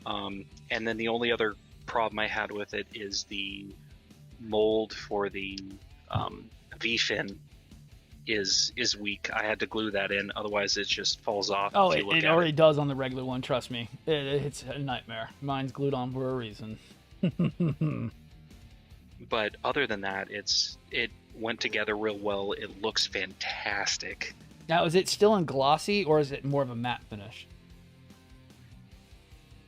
And then the only other problem I had with it is the mold for the V-fin is weak. I had to glue that in, otherwise it just falls off. Oh, if you look it at already does on the regular one, trust me. It's a nightmare. Mine's glued on for a reason. But other than that, it went together real well. It looks fantastic. Now, is it still in glossy, or is it more of a matte finish?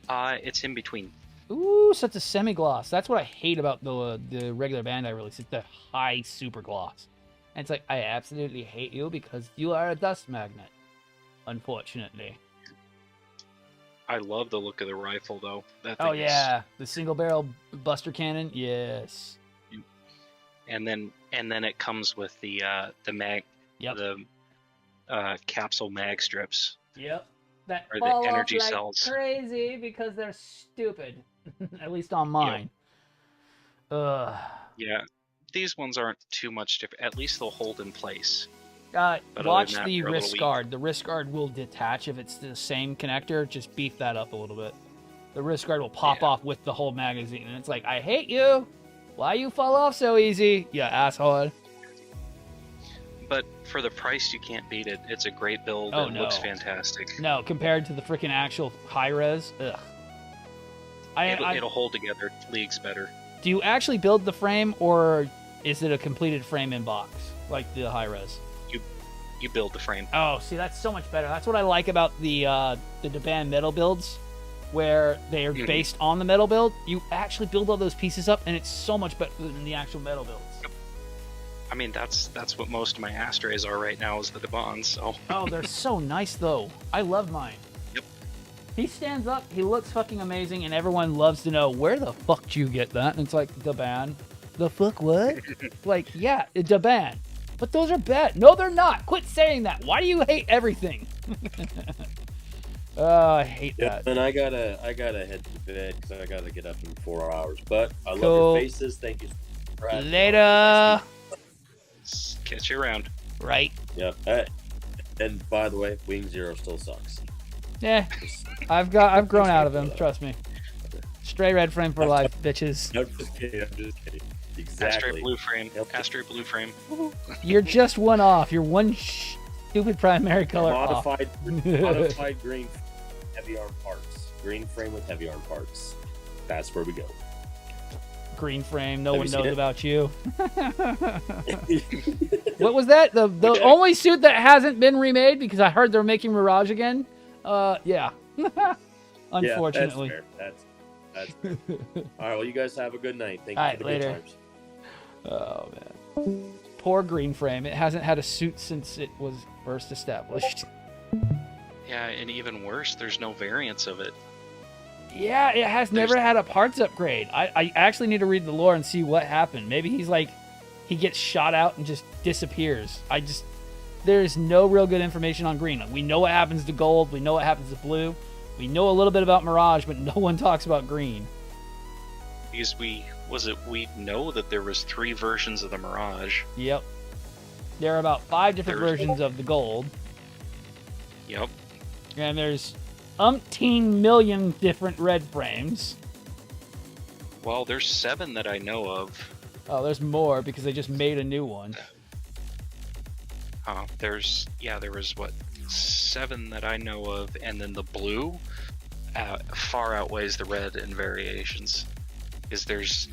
It's in between. Ooh, so it's a semi-gloss. That's what I hate about the regular Bandai release. It's the high super gloss. And it's like, I absolutely hate you because you are a dust magnet. Unfortunately. I love the look of the rifle, though. That Oh, thing is- yeah. The single barrel buster cannon? Yes. And then it comes with the mag, Yep. the capsule mag strips. Yep. That Or the fall energy off like cells. crazy because they're stupid. At least on mine. Ugh. Yeah, these ones aren't too much different. At least they'll hold in place. Watch But other than that, the they're a little wrist weak. guard. The wrist guard will detach if it's the same connector. Just beef that up a little bit. The wrist guard will pop Yeah. off with the whole magazine, and it's like, I hate you. Why you fall off so easy, you asshole? But for the price, you can't beat it. It's a great build. Oh, It no. looks fantastic. No, compared to the freaking actual high res, ugh. It'll hold together leagues better. Do you actually build the frame, or is it a completed frame in box like the high res? You build the frame. Oh, see, that's so much better. That's what I like about the Daban metal builds, where they are Mhm. based on the metal build. You actually build all those pieces up, and it's so much better than the actual metal builds. I mean, that's what most of my Astros are right now is the Dabans. So Oh, they're so nice, though. I love mine. Yep. He stands up, he looks fucking amazing, and everyone loves to know, where the fuck did you get that? And it's like, Daban. The fuck what? Like, yeah, Daban. But those are bad. No, they're not. Quit saying that. Why do you hate everything? Oh, I hate that. And I gotta head to bed because I gotta get up in 4 hours. But I love Cool. your faces. Thank you. Brad. Later. catch you around. Right? Yep. And by the way, Wing Zero still sucks. Yeah. I've grown out of him. Trust me. Stray red frame for life, bitches. I'm just kidding. Astray Exactly. blue frame. Yep. Astray blue frame. You're just one off. You're one stupid primary color off. Modified green heavy arm parts. Green frame with heavy arm parts. That's where we go. green frame. No Have one you seen knows it? about you. What was that? The only suit that hasn't been remade because I heard they're making Mirage again. Yeah. Unfortunately. Yeah, that's fair. All right, well, you guys have a good night. Thank you All for the right, good later. times. Oh man. Poor green frame. It hasn't had a suit since it was first established. Yeah, and even worse, there's no variants of it. Yeah, it has never had a parts upgrade. I actually need to read the lore and see what happened. Maybe he's like, he gets shot out and just disappears. There's no real good information on green. We know what happens to gold. We know what happens to blue. We know a little bit about Mirage, but no one talks about green. Because we know that there was 3 versions of the Mirage. Yep. There are about 5 different versions of the gold. Yep. And there's umpteen million different red frames. Well, there's 7 that I know of. Oh, there's more because they just made a new one. There was what, 7 that I know of, and then the blue far outweighs the red in variations. Because there's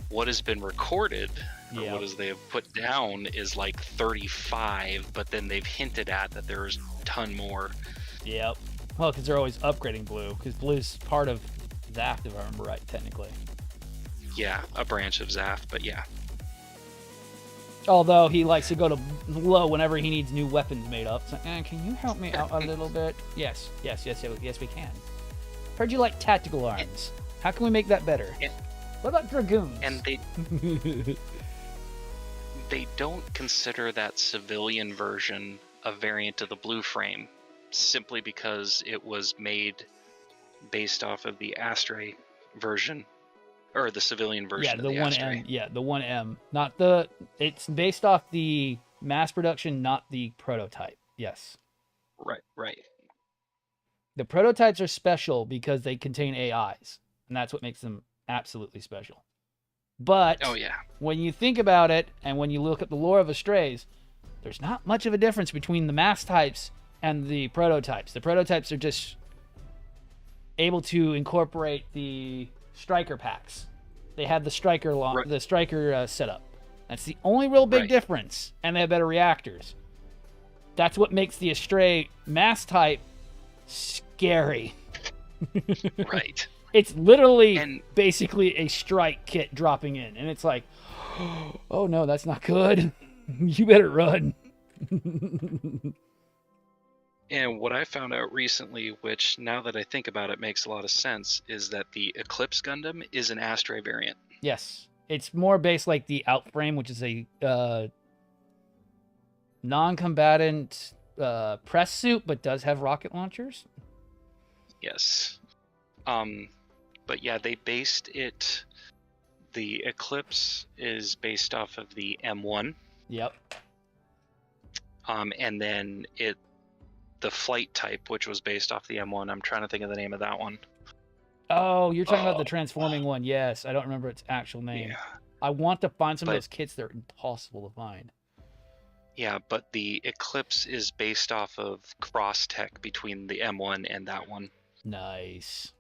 what has been recorded, or Yep. what is they have put down is like 35, but then they've hinted at that there's a ton more. Yep. Well, because they're always upgrading blue, because blue's part of Zaft, if I remember right, technically. Yeah, a branch of Zaft, but yeah. Although he likes to go to low whenever he needs new weapons made up. So, can you help me out a little bit? Yes, we can. Heard you like tactical arms. How can we make that better? Yeah. What about dragoons? And they don't consider that civilian version a variant of the blue frame, simply because it was made based off of the Astray version, or the civilian version the of the 1M. Astray. Yeah, the 1M. Not the. It's based off the mass production, not the prototype. Yes. Right. The prototypes are special because they contain AIs, and that's what makes them absolutely special. But Oh yeah. when you think about it, and when you look at the lore of Astrays, there's not much of a difference between the mass types and the prototypes. The prototypes are just able to incorporate the striker packs. They have the striker Right. the striker setup. That's the only real big Right. difference, and they have better reactors. That's what makes the Astray mass type scary. Right. It's literally And- basically a strike kit dropping in, and it's like, oh no, that's not good. You better run. And what I found out recently, which now that I think about it makes a lot of sense, is that the Eclipse Gundam is an Astray variant. Yes, it's more based like the Outframe, which is a non-combatant press suit, but does have rocket launchers. Yes. But yeah, they based it. The Eclipse is based off of the M1. Yep. And then the flight type, which was based off the M1. I'm trying to think of the name of that one. Oh, you're talking about the transforming one. Yes, I don't remember its actual name. Yeah. I want to find some of But- those kits. They're impossible to find. Yeah, but the Eclipse is based off of cross tech between the M1 and that one. Nice.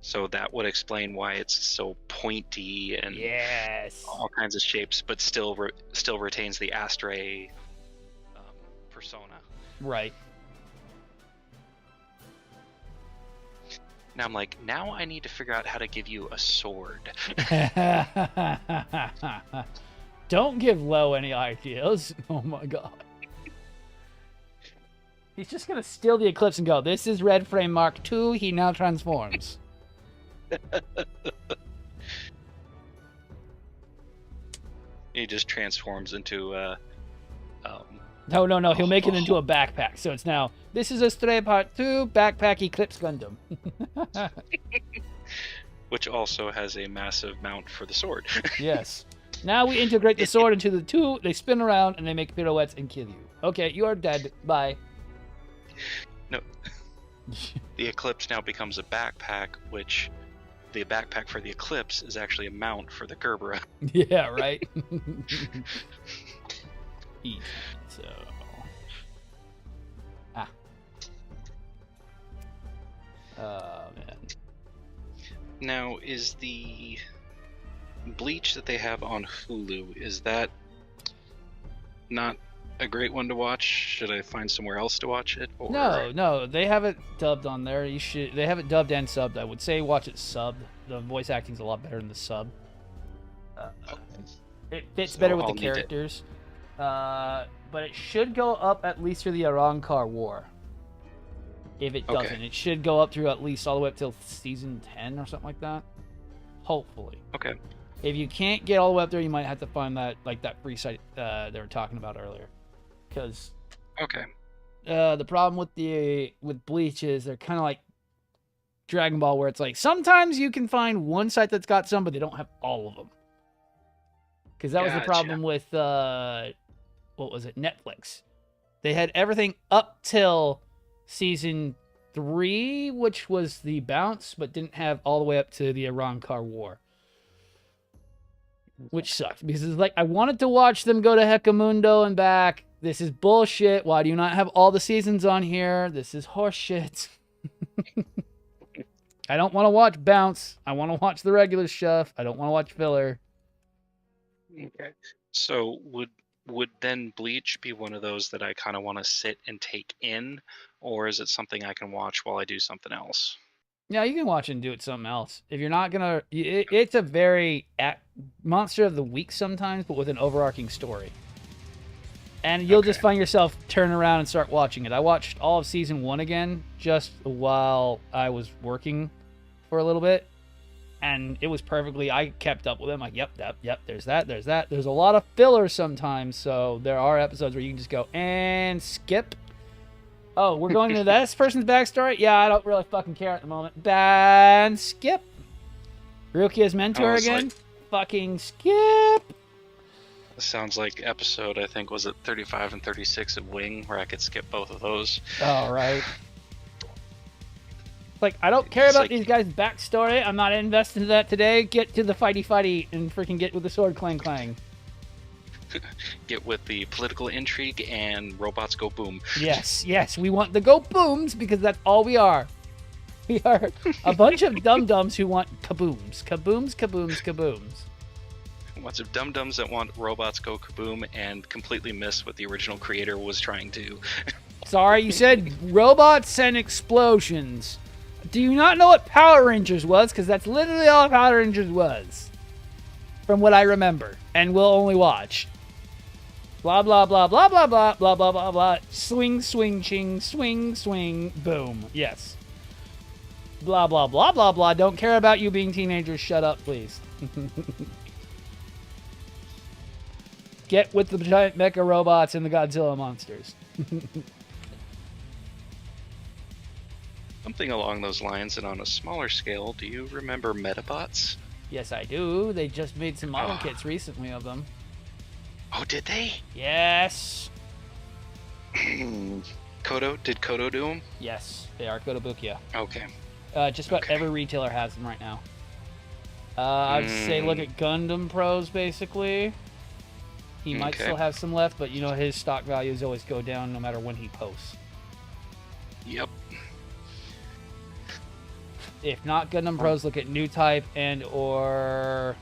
So that would explain why it's so pointy and Yes. all kinds of shapes, but still retains the Astray persona. Right. Now I'm like, now I need to figure out how to give you a sword. Don't give Lo any ideas. Oh my god. He's just gonna steal the Eclipse and go, this is Red Frame Mark II, he now transforms. He just transforms into No, he'll make it into a backpack. So it's now, this is a Stray Part 2, Backpack Eclipse Gundam. which also has a massive mount for the sword. Yes. Now we integrate the sword into the two, they spin around, and they make pirouettes and kill you. Okay, you are dead. Bye. No. The Eclipse now becomes a backpack, which the backpack for the Eclipse is actually a mount for the Gerbera. Yeah, right? Eat. So. Oh, man. Now, is the Bleach that they have on Hulu, is that not a great one to watch? Should I find somewhere else to watch it? Or... No, they have it dubbed on there. They have it dubbed and subbed. I would say watch it subbed. The voice acting's a lot better than the sub. It fits better with the characters. But it should go up at least through the Arrancar War. If it doesn't, it should go up through at least all the way up till season 10 or something like that. Hopefully. Okay. If you can't get all the way up there, you might have to find that free site they were talking about earlier. Because the problem with Bleach is they're kind of like Dragon Ball, where it's like sometimes you can find one site that's got some, but they don't have all of them. Because that was the problem with what was it, Netflix? They had everything up till season 3, which was the bounce, but didn't have all the way up to the Arrancar War. Which sucked, because it's like, I wanted to watch them go to Hekamundo and back. This is bullshit. Why do you not have all the seasons on here? This is horseshit. I don't want to watch Bounce. I want to watch the regular stuff. I don't want to watch filler. Okay. So would then Bleach be one of those that I kind of want to sit and take in, or is it something I can watch while I do something else? Yeah, you can watch it and do it something else. If you're not gonna, it's a very monster of the week sometimes, but with an overarching story. And you'll just find yourself turn around and start watching it. I watched all of season 1 again just while I was working for a little bit, and it was perfectly. I kept up with them. Like, yep. There's that. There's a lot of filler sometimes, so there are episodes where you can just go and skip. Oh, we're going into this person's backstory? Yeah, I don't really fucking care at the moment. And skip. Rukia's mentor again? Fucking skip. This sounds like episode, I think, was it 35 and 36 of Wing, where I could skip both of those. All right. Like, I don't care about these guys' backstory. I'm not invested in that today. Get to the fighty and freaking get with the sword clang. Get with the political intrigue and robots go boom. Yes, we want the go booms because that's all we are. We are a bunch of dum-dums who want kabooms. Kabooms. Lots of dum-dums that want robots go kaboom and completely miss what the original creator was trying to. Sorry, you said robots and explosions. Do you not know what Power Rangers was? Because that's literally all Power Rangers was. From what I remember. And will only watch. Blah, blah, blah, blah, blah, blah, blah, blah, blah, blah. Swing, ching, swing, boom. Yes. Blah, blah, blah, blah, blah. Don't care about you being teenagers. Shut up, please. Get with the giant mecha robots and the Godzilla monsters. Something along those lines, and on a smaller scale, do you remember Metabots? Yes, I do. They just made some model kits recently of them. Oh, did they? Yes. Kodo? Did Kodo do them? Yes, they are Kotobukiya. Okay. Just about every retailer has them right now. I'd say look at Gundam Pros, basically. He might still have some left, but, you know, his stock values always go down no matter when he posts. Yep. If not Gundam Pros, look at New Type and or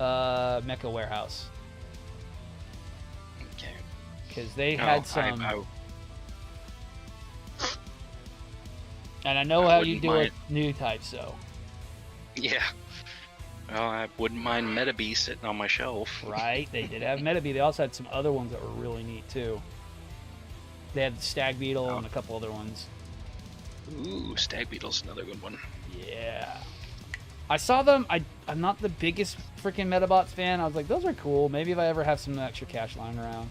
Mecha Warehouse. Okay. Because they had some... And I know how you do it New Type, so... Yeah. Well, I wouldn't mind Metabee sitting on my shelf. Right, they did have Metabee. They also had some other ones that were really neat, too. They had the Stag Beetle and a couple other ones. Ooh, Stag Beetle's another good one. Yeah. I saw them. I'm not the biggest freaking Metabots fan. I was like, those are cool. Maybe if I ever have some extra cash lying around.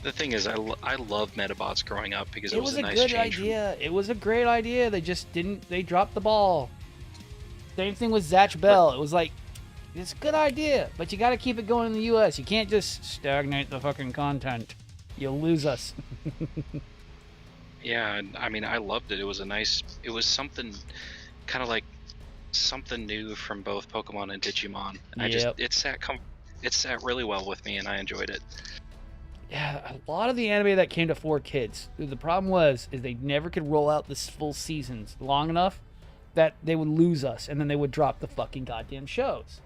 The thing is, I loved Metabots growing up because it was a nice good change. idea. It was a great idea. They just didn't. They dropped the ball. Same thing with Zatch Bell. It was like, it's a good idea, but you got to keep it going in the U.S. You can't just stagnate the fucking content. You'll lose us. Yeah, I mean, I loved it. It was it was something kind of like something new from both Pokemon and Digimon. It sat really well with me, and I enjoyed it. Yeah, a lot of the anime that came to 4Kids. The problem is they never could roll out this full seasons long enough that they would lose us, and then they would drop the fucking goddamn shows.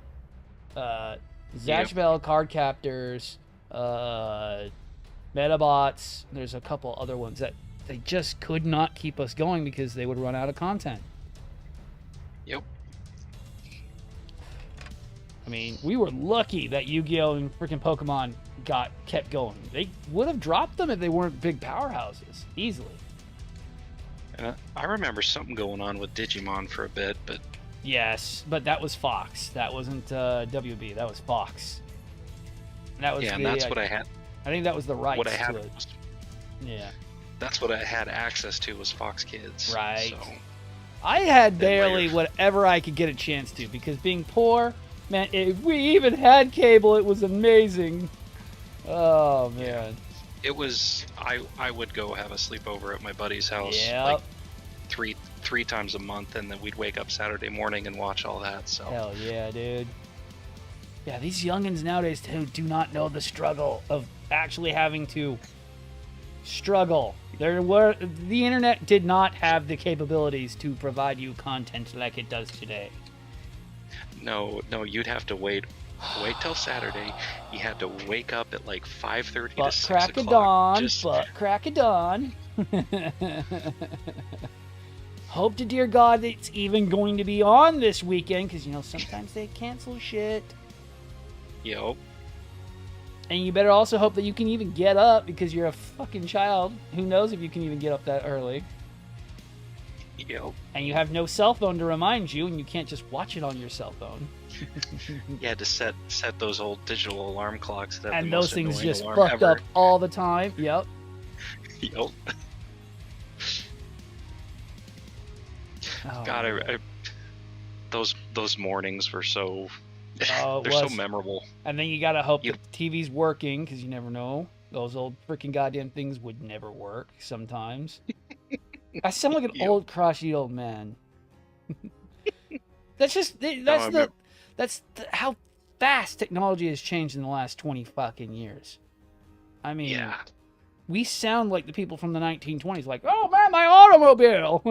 Zatchbell, Card Captors, Metabots. There's a couple other ones that they just could not keep us going because they would run out of content. Yep. I mean, we were lucky that Yu-Gi-Oh! And freaking Pokemon kept going. They would have dropped them if they weren't big powerhouses, easily. I remember something going on with Digimon for a bit, but... Yes, but that was Fox. That wasn't WB. That was Fox. And that was and that's what I had. I think that was the rights What I had to it. Yeah. That's what I had access to was Fox Kids. Right. So. I had barely whatever I could get a chance to, because being poor, man, if we even had cable, it was amazing. Oh, man. Yeah. It was, I would go have a sleepover at my buddy's house Yep. like three times a month, and then we'd wake up Saturday morning and watch all that. So Hell yeah, dude. Yeah, these youngins nowadays too do not know the struggle of actually having to struggle. The internet did not have the capabilities to provide you content like it does today. no, you'd have to wait till Saturday. You had to wake up at like 5:30 to 6 crack of o'clock. dawn, butt crack of dawn. Hope to dear God it's even going to be on this weekend, because you know sometimes they cancel shit. Yep. And you better also hope that you can even get up, because you're a fucking child. Who knows if you can even get up that early. Yep. And you have no cell phone to remind you, and you can't just watch it on your cell phone. You had to set those old digital alarm clocks that have And the those most things annoying just alarm fucked ever. up all the time. Yep. Yep. Oh, God, I those mornings were so Oh, it they're so was. memorable. And then you gotta hope Yep. the TV's working, because you never know. Those old freaking goddamn things would never work sometimes. I sound like an Yep. old crotchety old man. That's how fast technology has changed in the last 20 fucking years. I mean, Yeah. we sound like the people from the 1920s, like, oh man, my automobile.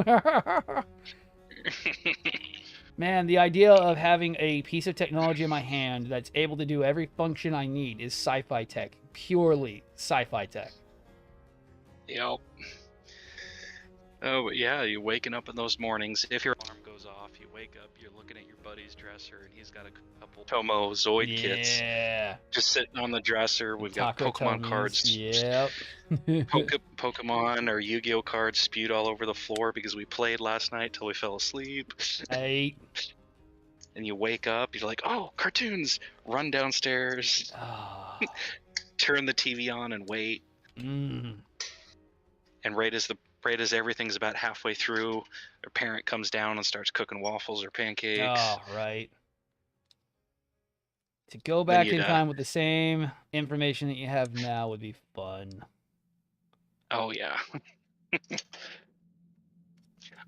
Man, the idea of having a piece of technology in my hand that's able to do every function I need is sci-fi tech. Purely sci-fi tech. Yep. Oh, but yeah, you're waking up in those mornings. If your alarm goes off, you wake up, you're looking at your buddy's dresser, and he's got a couple Tomo Zoid kits Yeah. just sitting on the dresser. We've got Taco Pokemon Tummies. cards. Yep. Pokemon or Yu-Gi-Oh cards spewed all over the floor because we played last night till we fell asleep. Hey. And you wake up, you're like, oh, cartoons! Run downstairs, Ah. turn the TV on, and wait. Mm. And right as everything's about halfway through, their parent comes down and starts cooking waffles or pancakes. Oh, right. To go back in you'd, time with the same information that you have now would be fun. Oh yeah.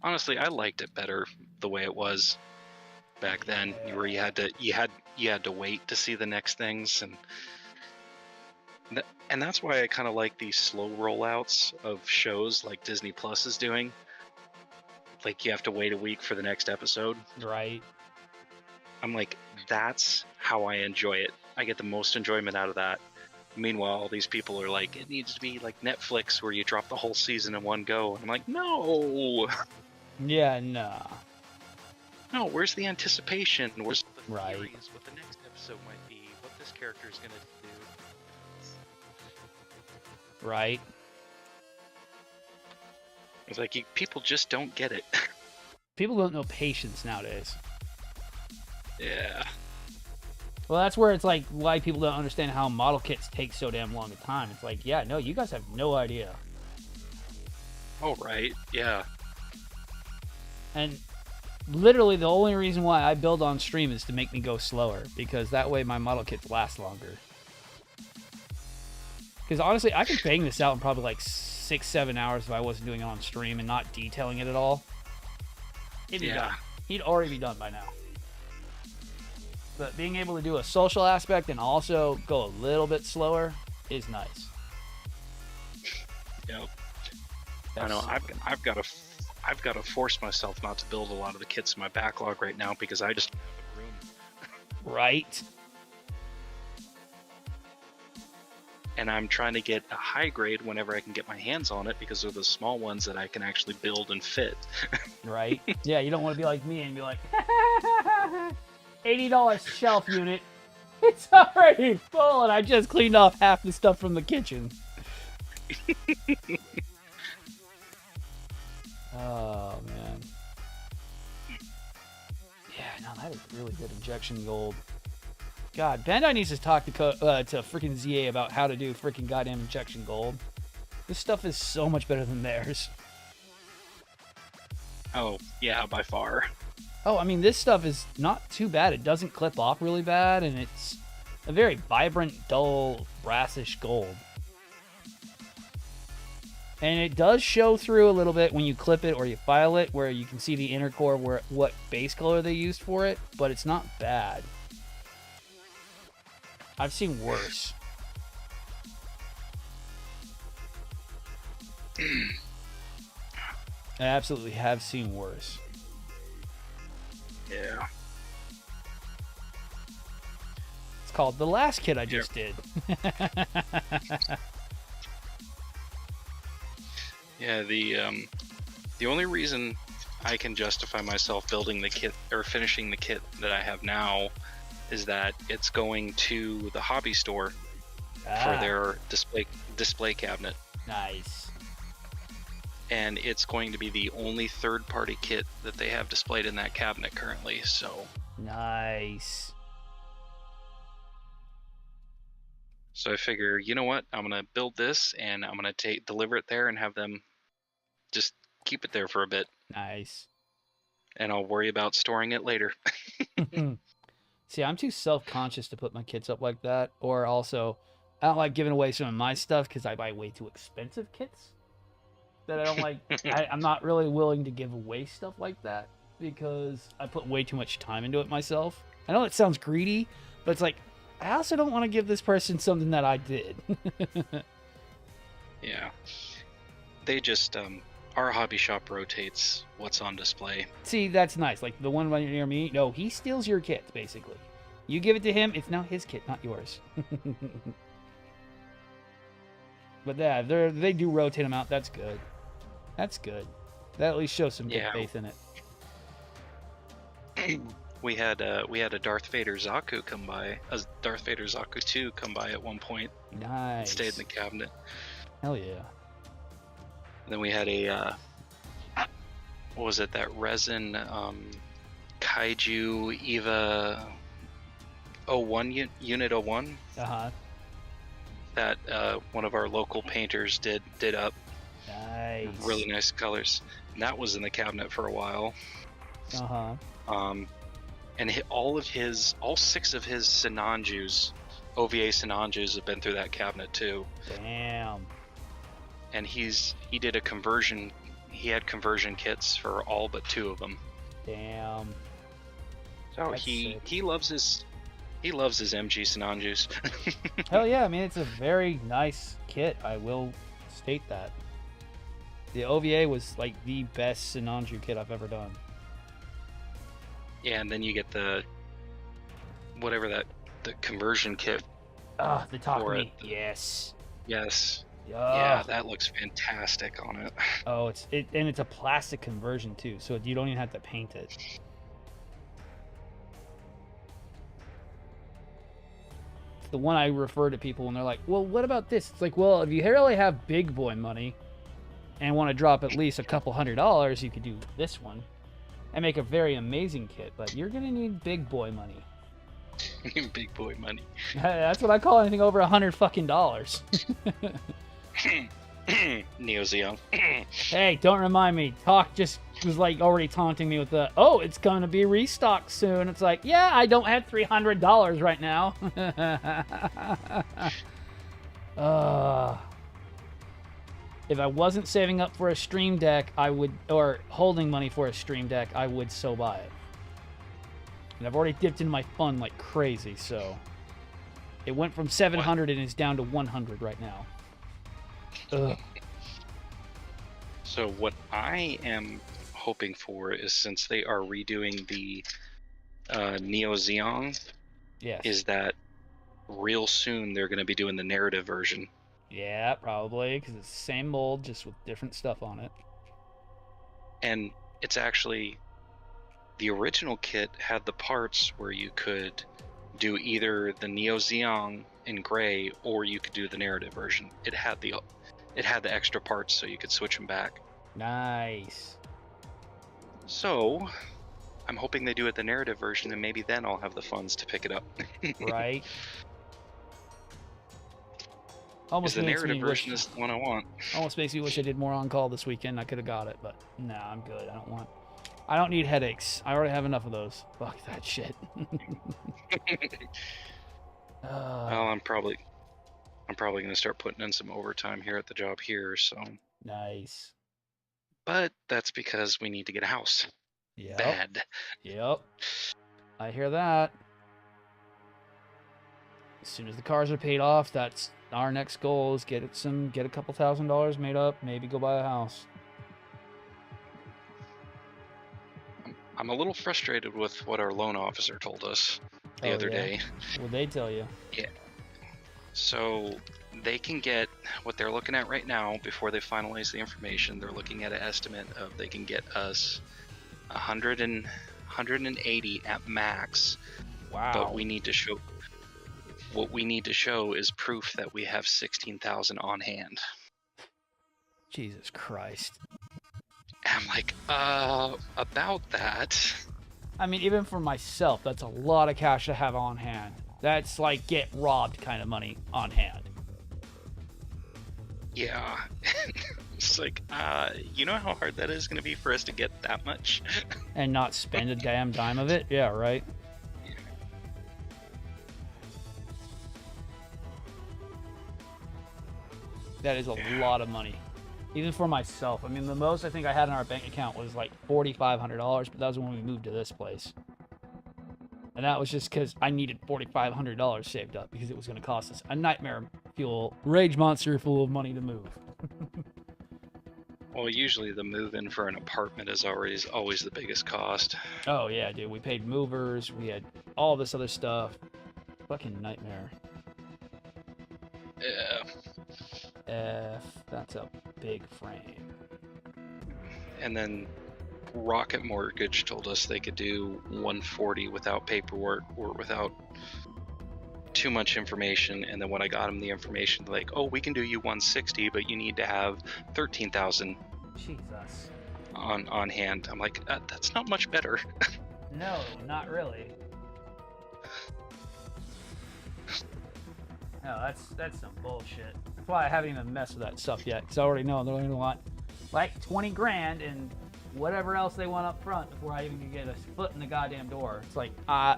Honestly, I liked it better the way it was back then, where you had to wait to see the next things, and that's why I kind of like these slow rollouts of shows like Disney Plus is doing. Like you have to wait a week for the next episode. Right. I'm like, that's how I enjoy it. I get the most enjoyment out of that. Meanwhile, all these people are like, it needs to be like Netflix where you drop the whole season in one go. And I'm like, no. Yeah, nah. No, where's the anticipation? Where's the Right. theories? What the next episode might be? What this character is going to do? Right. It's like, people just don't get it. People don't know patience nowadays. Yeah. Well, that's where it's like why people don't understand how model kits take so damn long a time. It's like, yeah, no, you guys have no idea. Oh, right. Yeah. And literally the only reason why I build on stream is to make me go slower, because that way my model kits last longer. Because honestly, I could bang this out in probably like 6-7 hours if I wasn't doing it on stream and not detailing it at all. It'd be done. He'd already be done by now. But being able to do a social aspect and also go a little bit slower is nice. Yep. I know. I've got a I've got to force myself not to build a lot of the kits in my backlog right now because I just don't have the room. Right. And I'm trying to get a high grade whenever I can get my hands on it because they're the small ones that I can actually build and fit. Right. Yeah, you don't want to be like me and be like, $80 shelf unit. It's already full, and I just cleaned off half the stuff from the kitchen. Oh, man. Yeah, no, that is really good injection gold. God, Bandai needs to talk to freaking ZA about how to do freaking goddamn injection gold. This stuff is so much better than theirs. Oh, yeah, by far. Oh, I mean, this stuff is not too bad. It doesn't clip off really bad, and it's a very vibrant, dull, brassish gold. And it does show through a little bit when you clip it or you file it, where you can see the inner core, what base color they used for it, but it's not bad. I've seen worse. I absolutely have seen worse. Yeah. It's called The Last Kid I Just Did. Yeah, the only reason I can justify myself building the kit or finishing the kit that I have now is that it's going to the hobby store for their display cabinet. Nice. And it's going to be the only third-party kit that they have displayed in that cabinet currently, so... Nice. So I figure, you know what? I'm going to build this, and I'm going to deliver it there and have them just keep it there for a bit. Nice. And I'll worry about storing it later. See, I'm too self-conscious to put my kits up like that. Or also, I don't like giving away some of my stuff because I buy way too expensive kits. That I don't like. I'm not really willing to give away stuff like that because I put way too much time into it myself. I know it sounds greedy, but it's like, I also don't want to give this person something that I did. Yeah. They just, our hobby shop rotates what's on display. See, that's nice. Like the one right near me, no, he steals your kit, basically. You give it to him, it's now his kit, not yours. But yeah, they do rotate them out. That's good. That's good. That at least shows some good faith in it. We had a Darth Vader Zaku come by, a Darth Vader Zaku 2 come by at one point. Nice. Stayed in the cabinet. Hell yeah. And then we had a, what was it, that resin Kaiju Eva 01, Unit 01? Uh-huh. That one of our local painters did up. Nice. Really nice colors. And that was in the cabinet for a while. Uh-huh. And all 6 of his Sinanjus, OVA Sinanjus, have been through that cabinet too. Damn. And he did a conversion. He had conversion kits for all but 2 of them. Damn. So That's he sick. loves his MG Sinanjus. Hell yeah, I mean, it's a very nice kit. I will state that. The OVA was like the best Sinanju kit I've ever done. Yeah, and then you get the conversion kit. Ah, the top for meat. it. Yes. Yes. Yeah. Yeah, that looks fantastic on it. Oh, and it's a plastic conversion too, so you don't even have to paint it. It's the one I refer to people when they're like, "Well, what about this?" It's like, well, if you really have big boy money and want to drop at least a couple $100, you could do this one and make a very amazing kit. But you're gonna need big boy money. Big boy money. That's what I call anything over $100 fucking dollars. Neo Zeon. Hey, don't remind me. Talk just was like already taunting me with the, oh, it's going to be restocked soon. It's like, yeah, I don't have $300 right now. If I wasn't saving up for a Stream Deck, I would, or holding money for a Stream Deck, I would so buy it. And I've already dipped into my fund like crazy, so it went from 700 and is down to 100 right now. Ugh. So what I am hoping for is, since they are redoing the Neo Zeon, Yes. is that real soon they're going to be doing the narrative version. Yeah, probably, because it's the same mold, just with different stuff on it. And it's actually, the original kit had the parts where you could do either the Neo Zeon in gray, or you could do the narrative version. It had the extra parts, so you could switch them back. Nice. So I'm hoping they do it the narrative version, and maybe then I'll have the funds to pick it up. Right. Because Almost the makes narrative me version wish, is the one I want. almost makes me wish I did more on call this weekend. I could have got it, but no, I'm good. I don't need headaches. I already have enough of those. Fuck that shit. Well, I'm probably gonna start putting in some overtime here at the job here. So, Nice. but that's because we need to get a house. Yep. Bad. Yep. I hear that. As soon as the cars are paid off, that's our next goal, is get a couple $1,000s made up, maybe go buy a house. I'm a little frustrated with what our loan officer told us the other day. What'd they tell you? Yeah. So they can get what they're looking at right now before they finalize the information. They're looking at an estimate of they can get us 180 at max. Wow. But we need to show. What we need to show is proof that we have 16,000 on hand. Jesus Christ. And I'm like, about that. I mean, even for myself, that's a lot of cash to have on hand. That's like get robbed kind of money on hand. Yeah. It's like, you know how hard that is going to be for us to get that much? And not spend a damn dime of it? Yeah, right? That is a lot of money. Even for myself. I mean, the most I think I had in our bank account was like $4,500, but that was when we moved to this place. And that was just because I needed $4,500 saved up, because it was going to cost us a nightmare fuel rage monster full of money to move. Well, usually the move-in for an apartment is always the biggest cost. Oh, yeah, dude. We paid movers. We had all this other stuff. Fucking nightmare. Yeah. That's a big frame. And then Rocket Mortgage told us they could do 140 without paperwork or without too much information. And then when I got them the information, like, oh, we can do you 160, but you need to have 13,000 Jesus. on hand. I'm like, that's not much better. No, not really. No, that's some bullshit. That's why I haven't even messed with that stuff yet, because I already know they're going to want like 20 grand and whatever else they want up front before I even can get a foot in the goddamn door. It's like,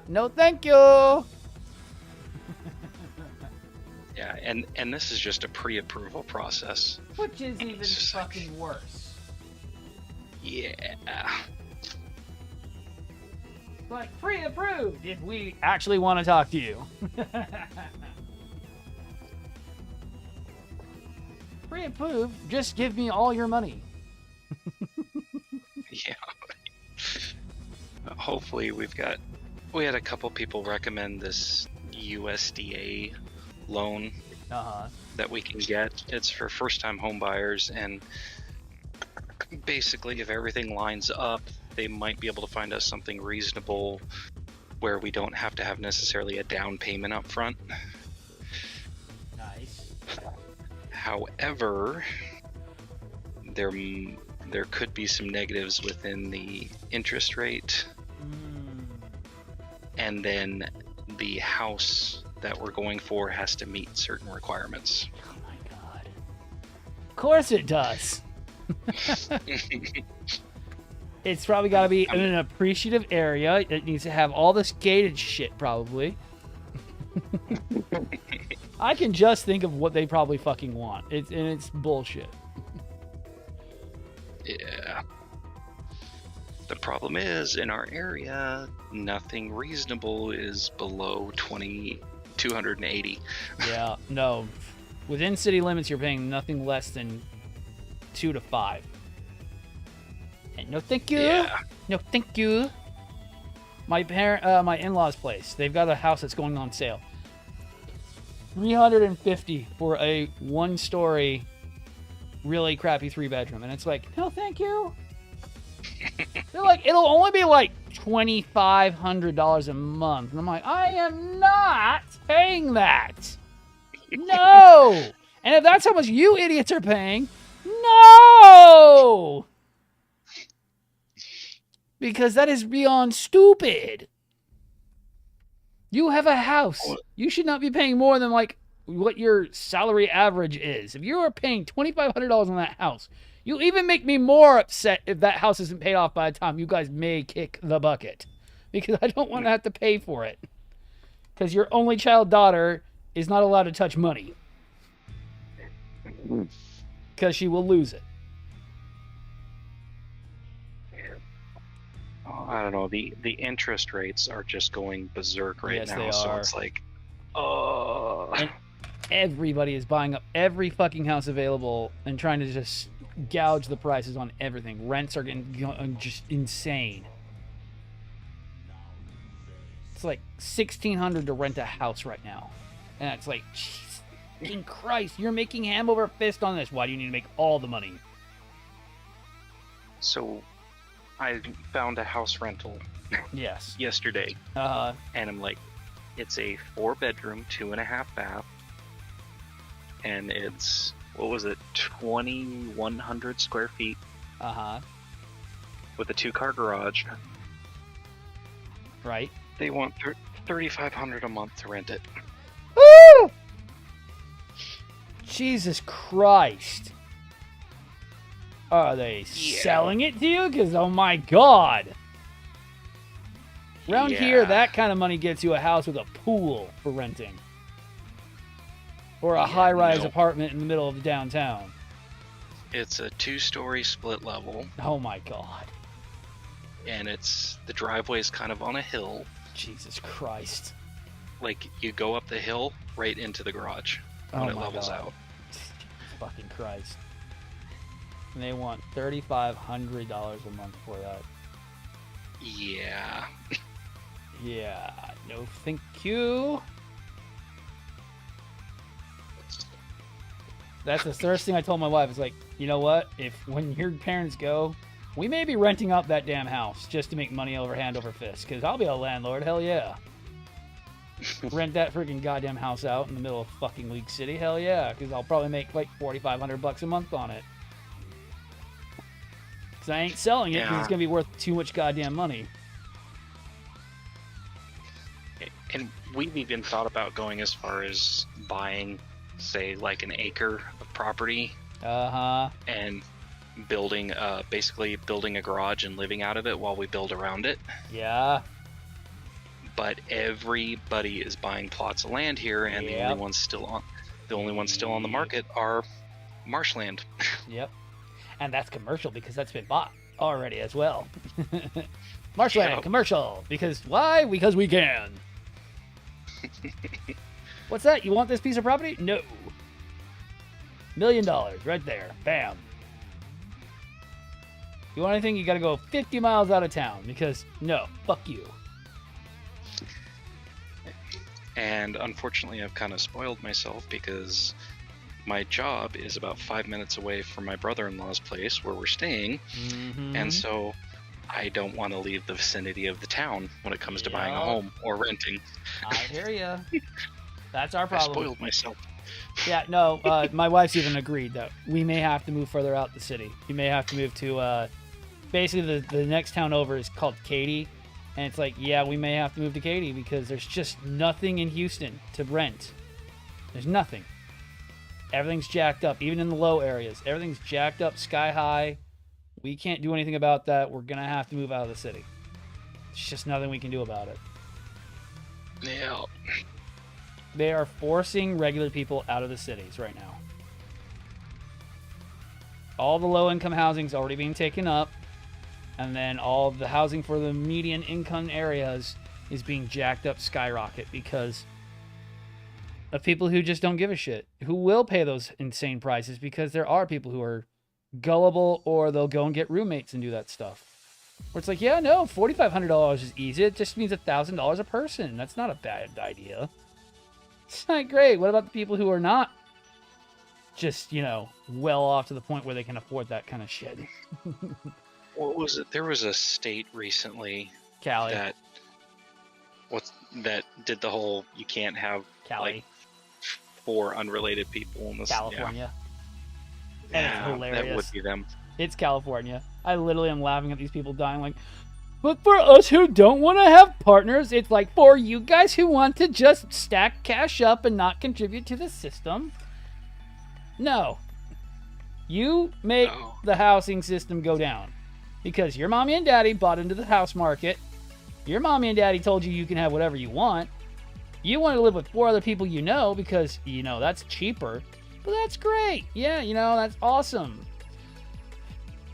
no thank you! Yeah, and this is just a pre-approval process. Which is even just fucking worse. Yeah. Like, pre-approved if we actually want to talk to you. Pre-approved, just give me all your money. Yeah. Hopefully we had a couple people recommend this USDA loan that we can get. It's for first-time home buyers, and basically if everything lines up, they might be able to find us something reasonable where we don't have to have necessarily a down payment up front. Nice. However, there could be some negatives within the interest rate, and then the house that we're going for has to meet certain requirements. Oh my god. Of course it does. It's probably got to be in an appreciative area. It needs to have all this gated shit, probably. I can just think of what they probably fucking want. It's bullshit. Yeah. The problem is, in our area, nothing reasonable is below 280. Yeah, no. Within city limits, you're paying nothing less than 2 to 5. No, thank you. Yeah. No, thank you. My my in-laws' place. They've got a house that's going on sale. $350 for a 1-story, really crappy 3-bedroom, and it's like, no, thank you. They're like, it'll only be like $2,500 a month, and I'm like, I am not paying that. No. And if that's how much you idiots are paying, no. Because that is beyond stupid. You have a house. You should not be paying more than like what your salary average is. If you are paying $2,500 on that house, you even make me more upset if that house isn't paid off by the time you guys may kick the bucket. Because I don't want to have to pay for it. Because your only child daughter is not allowed to touch money. Because she will lose it. I don't know. The interest rates are just going berserk right Yes, now. they So are. it's like, oh. And everybody is buying up every fucking house available and trying to just gouge the prices on everything. Rents are getting just insane. It's like $1,600 to rent a house right now. And it's like, Jesus fucking Christ, you're making hand over fist on this. Why do you need to make all the money? So I found a house rental Yes. yesterday, Uh, and I'm like, it's a 4-bedroom, 2.5 bath, and it's, what was it, 2,100 square feet uh-huh. with a 2-car garage. Right. They want $3,500 a month to rent it. Woo! Jesus Christ. Are they selling it to you? Because, oh my God. Around here, Yeah. that kind of money gets you a house with a pool for renting. Or a high-rise no. apartment in the middle of downtown. It's a 2-story split level, Oh my God. and the driveway's kind of on a hill. Jesus Christ. Like, you go up the hill right into the garage Oh when it my levels God. out. Jesus fucking Christ. And they want $3,500 a month for that. Yeah. Yeah, no thank you. That's the first thing I told my wife. It's like, you know what? If when your parents go, we may be renting out that damn house just to make money over hand over fist. Because I'll be a landlord. Hell yeah. Rent that freaking goddamn house out in the middle of fucking League City. Hell yeah. Because I'll probably make like $4,500 a month on it. Because I ain't selling it because Yeah. it's going to be worth too much goddamn money. And we've even thought about going as far as buying, say, like an acre of property Uh-huh. and basically building a garage and living out of it while we build around it. Yeah. But everybody is buying plots of land here, and the Yep. only ones still on the market are marshland. Yep. And that's commercial because that's been bought already as well. Marshland, Yep. commercial. Because why? Because we can. What's that? You want this piece of property? No. $1 million right there. Bam. You want anything? You got to go 50 miles out of town because no, fuck you. And unfortunately, I've kind of spoiled myself because my job is about 5 minutes away from my brother-in-law's place where we're staying. Mm-hmm. And so I don't want to leave the vicinity of the town when it comes to buying a Yeah. home or renting. I hear you. That's our I problem. spoiled myself. Yeah, no, my wife's even agreed that we may have to move further out the city. We may have to move to, basically the next town over is called Katy. And it's like, yeah, we may have to move to Katy because there's just nothing in Houston to rent. There's nothing. Everything's jacked up, even in the low areas. Everything's jacked up sky high. We can't do anything about that. We're going to have to move out of the city. There's just nothing we can do about it. Yeah. They are forcing regular people out of the cities right now. All the low-income housing is already being taken up, and then all of the housing for the median income areas is being jacked up skyrocket because of people who just don't give a shit, who will pay those insane prices because there are people who are gullible, or they'll go and get roommates and do that stuff. Where it's like, yeah, no, $4,500 is easy. It just means $1,000 a person. That's not a bad idea. It's not great. What about the people who are not just, well off to the point where they can afford that kind of shit? What was it? There was a state recently Cali. that did the whole you can't have Cali. like 4 unrelated people in this. California. Yeah, And it's hilarious. that would be them. It's California. I literally am laughing at these people dying like, but for us who don't want to have partners, it's like for you guys who want to just stack cash up and not contribute to the system. No. You make the housing system go down because your mommy and daddy bought into the house market. Your mommy and daddy told you you can have whatever you want. You want to live with 4 other people because, that's cheaper. But that's great. Yeah, that's awesome.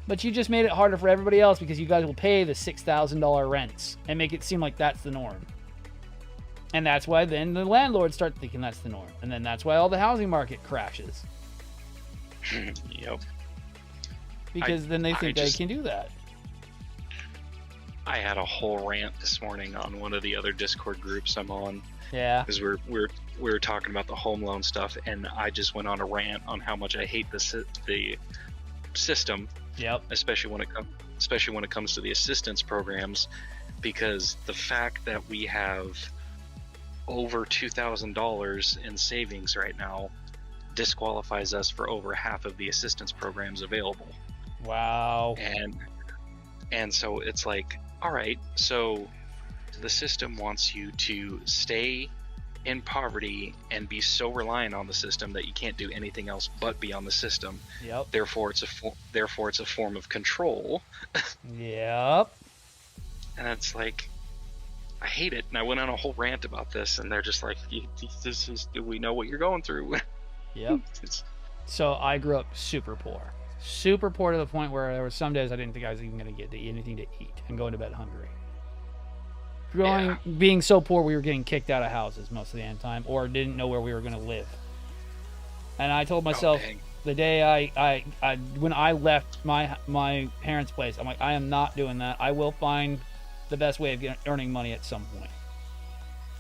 But you just made it harder for everybody else because you guys will pay the $6,000 rents and make it seem like that's the norm. And that's why then the landlords start thinking that's the norm. And then that's why all the housing market crashes. Yep. Because then they think they can do that. I had a whole rant this morning on one of the other Discord groups I'm on. Yeah. Because we were talking about the home loan stuff, and I just went on a rant on how much I hate the system. Yep. Especially when it comes to the assistance programs, because the fact that we have over $2,000 in savings right now disqualifies us for over half of the assistance programs available. Wow. And so it's like, all right, so the system wants you to stay in poverty and be so reliant on the system that you can't do anything else but be on the system. Yep. Therefore, it's a form of control. Yep. And it's like, I hate it. And I went on a whole rant about this, and they're just like, do we know what you're going through? Yep. So I grew up super poor. Super poor to the point where there were some days I didn't think I was even going to get anything to eat and going to bed hungry. Being so poor, we were getting kicked out of houses most of the time, or didn't know where we were going to live. And I told myself the day I when I left my parents' place, I'm like, I am not doing that. I will find the best way of earning money at some point.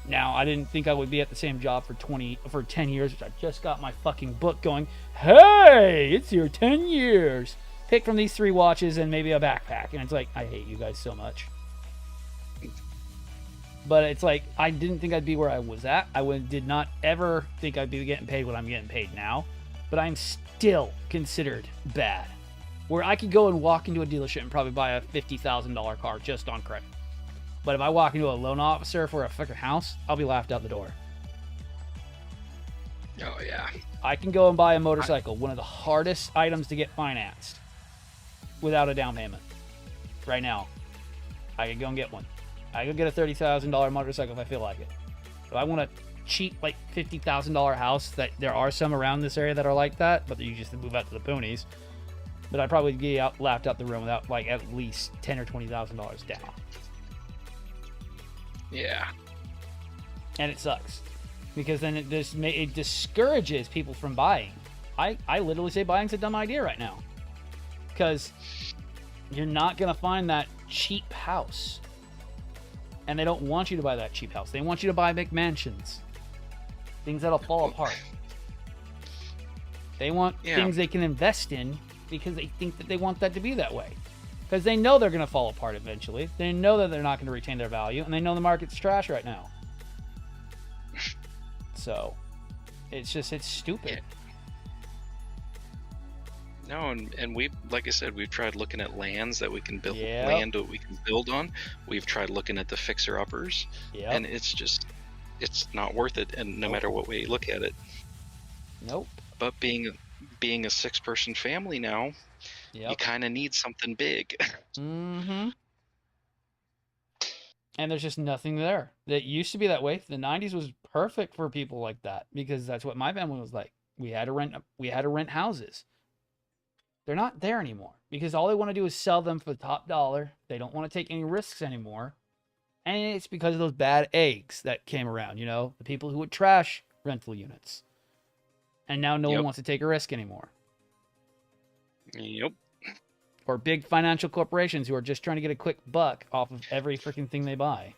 Now, I didn't think I would be at the same job for 10 years, which I just got my fucking book going. Hey, it's your 10 years. Pick from these 3 watches and maybe a backpack. And it's like, I hate you guys so much. But it's like, I didn't think I'd be where I was at. Did not ever think I'd be getting paid what I'm getting paid now. But I'm still considered bad. Where I could go and walk into a dealership and probably buy a $50,000 car just on credit. But if I walk into a loan officer for a fucking house, I'll be laughed out the door. Oh, yeah. I can go and buy a motorcycle, one of the hardest items to get financed, without a down payment. Right now. I could go and get one. I could get a $30,000 motorcycle if I feel like it. If I want a cheap, like, $50,000 house, that there are some around this area that are like that, but you just move out to the boonies. But I'd probably get laughed out the room without, like, at least $10,000 or $20,000 down. Yeah. And it sucks. Because then it discourages people from buying. I literally say buying's a dumb idea right now. Because you're not going to find that cheap house. And they don't want you to buy that cheap house. They want you to buy McMansions. Things that'll fall apart. They want things they can invest in because they think that they want that to be that way. Because they know they're going to fall apart eventually. They know that they're not going to retain their value. And they know the market's trash right now. So, it's stupid. No, and we, like I said, we've tried looking at lands that we can build, Yep. that we can build on. We've tried looking at the fixer-uppers, Yep. and it's not worth it. And no matter what way you look at it. Nope. But being a 6-person family now, you kind of need something big. Mm-hmm. And there's just nothing there. That used to be that way. The 90s was perfect for people like that because that's what my family was like. We had to rent houses. They're not there anymore because all they want to do is sell them for the top dollar. They don't want to take any risks anymore. And it's because of those bad eggs that came around, the people who would trash rental units. And now no one wants to take a risk anymore. Yep. Or big financial corporations who are just trying to get a quick buck off of every freaking thing they buy.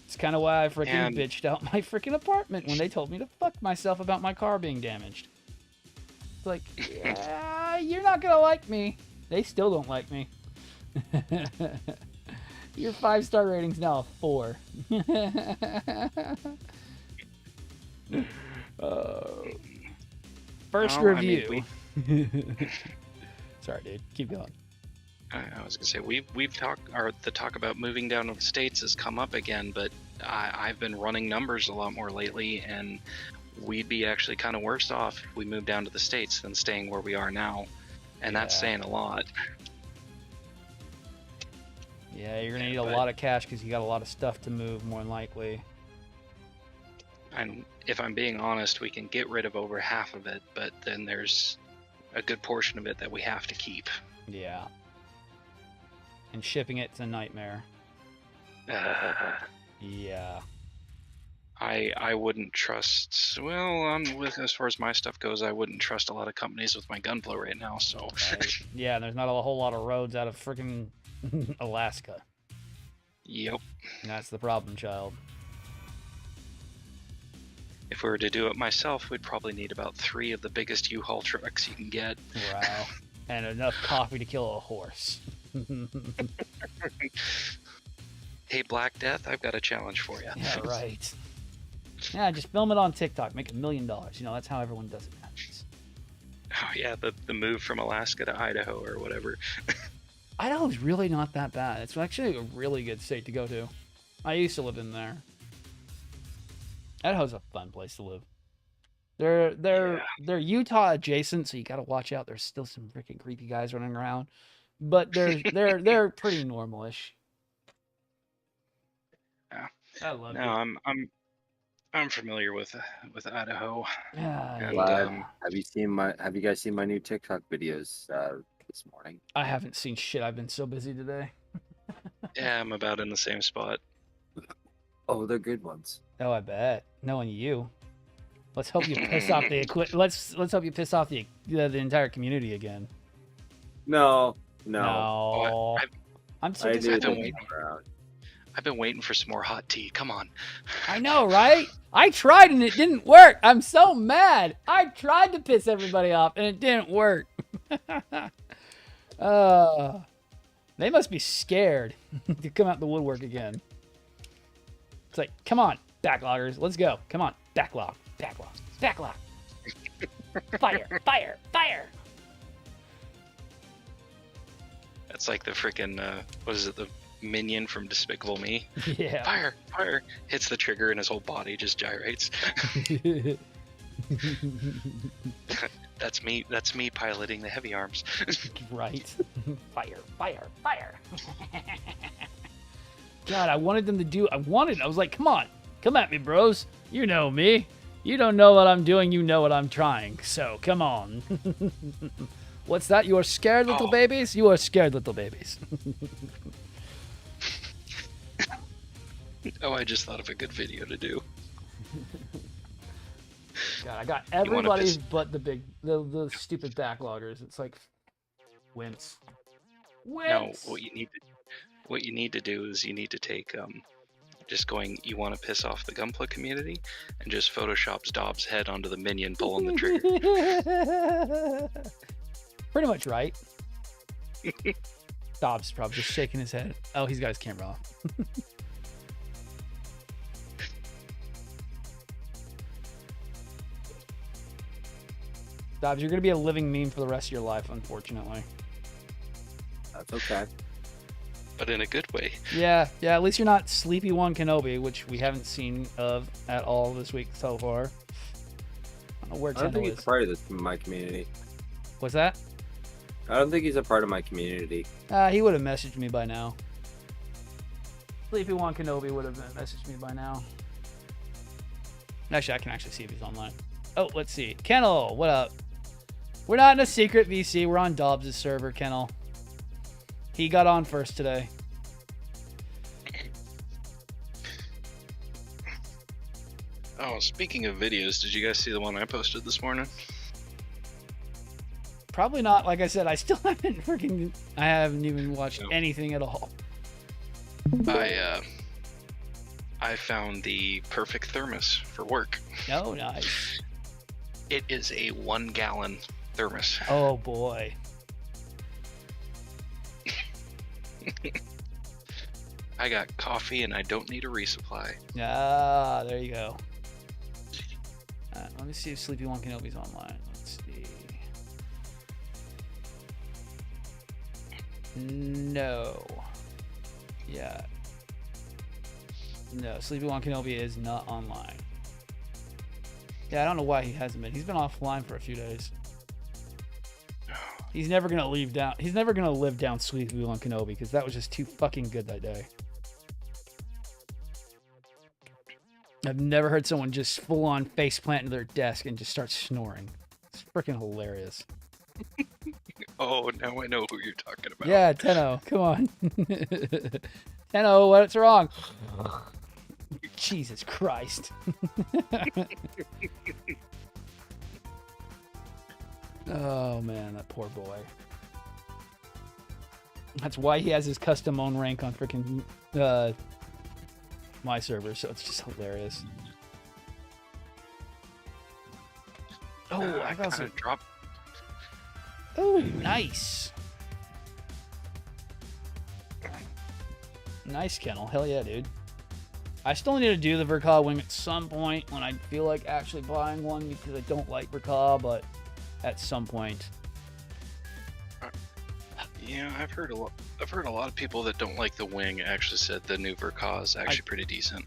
It's kind of why I freaking And- bitched out my freaking apartment when they told me to fuck myself about my car being damaged. It's like, yeah, you're not gonna like me. They still don't like me. Your 5-star rating's now a 4. First Well, I mean, review. Sorry, dude. Keep going. I was gonna say we've talked, or the talk about moving down to the States has come up again, but I've been running numbers a lot more lately, and we'd be actually kind of worse off if we moved down to the States than staying where we are now, and that's Yeah. saying a lot. Yeah, you're gonna need a but- lot of cash because you got a lot of stuff to move, more than likely. And if I'm being honest, we can get rid of over half of it, but then there's a good portion of it that we have to keep. Yeah. And shipping it's a nightmare. Yeah. I wouldn't trust. Well, with as far as my stuff goes, I wouldn't trust a lot of companies with my gunflow right now. So. Right. Yeah, and there's not a whole lot of roads out of freaking Alaska. Yep. And that's the problem, child. If we were to do it myself, we'd probably need about 3 of the biggest U-Haul trucks you can get. Wow. And enough coffee to kill a horse. Hey, Black Death, I've got a challenge for you. Yeah, right. Yeah, just film it on TikTok. Make $1 million. You know, that's how everyone does it nowadays. Oh yeah, the move from Alaska to Idaho or whatever. Idaho's really not that bad. It's actually a really good state to go to. I used to live in there. Idaho's a fun place to live. They're Utah adjacent, so you got to watch out. There's still some freaking creepy guys running around, but they're pretty normal-ish. Yeah. I love No, it. I'm familiar with Idaho. Yeah, And, Vlad, have you guys seen my new TikTok videos this morning? I haven't seen shit. I've been so busy today. Yeah, I'm about in the same spot. Oh, they're good ones. Oh, I bet. Knowing you, let's hope you piss off the let's hope you piss off the entire community again. No. No. I- I'm so I I've been disappointed. waiting. I've been waiting for some more hot tea. Come on. I know, right? I tried and it didn't work. I'm so mad. I tried to piss everybody off and it didn't work. They must be scared to come out the woodwork again. It's like, come on, backloggers, let's go. Come on, backlog. Fire. That's like the freaking what is it? The minion from Despicable Me. Yeah. Fire! Hits the trigger and his whole body just gyrates. That's me piloting the heavy arms. Right. Fire. God, I wanted them to do. I was like, come on, come at me, bros. You know me. You don't know what I'm doing. You know what I'm trying. So come on. What's that? You are scared, little babies. You are scared, little babies. Oh, I just thought of a good video to do. God, I got wanna everybody's piss- but the stupid backloggers. It's like, wince. No, what you need to do is you need to take just going. You want to piss off the Gunpla community, and just Photoshop's Dobbs' head onto the minion pulling the trigger. Pretty much right. Dobbs is probably just shaking his head. Oh, he's got his camera off. Dobbs, you're gonna be a living meme for the rest of your life, unfortunately. That's okay. But in a good way. Yeah. At least you're not Sleepy One Kenobi, which we haven't seen of at all this week so far. I don't know where I don't think Tendo he's is. part of my community. What's that? I don't think he's a part of my community. He would have messaged me by now. Sleepy One Kenobi would have messaged me by now. Actually, I can actually see if he's online. Oh, let's see. Kennel, what up? We're not in a secret VC. We're on Dobbs' server, Kennel. He got on first today. Oh, speaking of videos, did you guys see the one I posted this morning? Probably not. Like I said, I still haven't I haven't even watched No. anything at all. I found the perfect thermos for work. Oh, nice. It is a 1 gallon thermos. Oh boy. I got coffee and I don't need a resupply. Ah, there you go. Let me see if Sleepy One Kenobi's online. Let's see. No. Yeah. No, Sleepy One Kenobi is not online. Yeah, I don't know why he hasn't been. He's been offline for a few days. He's never gonna He's never gonna live down Sleepy One Kenobi because that was just too fucking good that day. I've never heard someone just full on face plant into their desk and just start snoring. It's freaking hilarious. Oh, now I know who you're talking about. Yeah, Tenno, come on. Tenno, what's wrong? Jesus Christ. Oh man, that poor boy. That's why he has his custom own rank on freaking my server, so it's just hilarious. Oh, I got some. Dropped. Oh, nice. Nice kennel. Hell yeah, dude. I still need to do the Verkaw wing at some point when I feel like actually buying one because I don't like Verkaw, but at some point. Yeah, I've heard a lot of people that don't like the wing actually said the new Verkaw is actually pretty decent.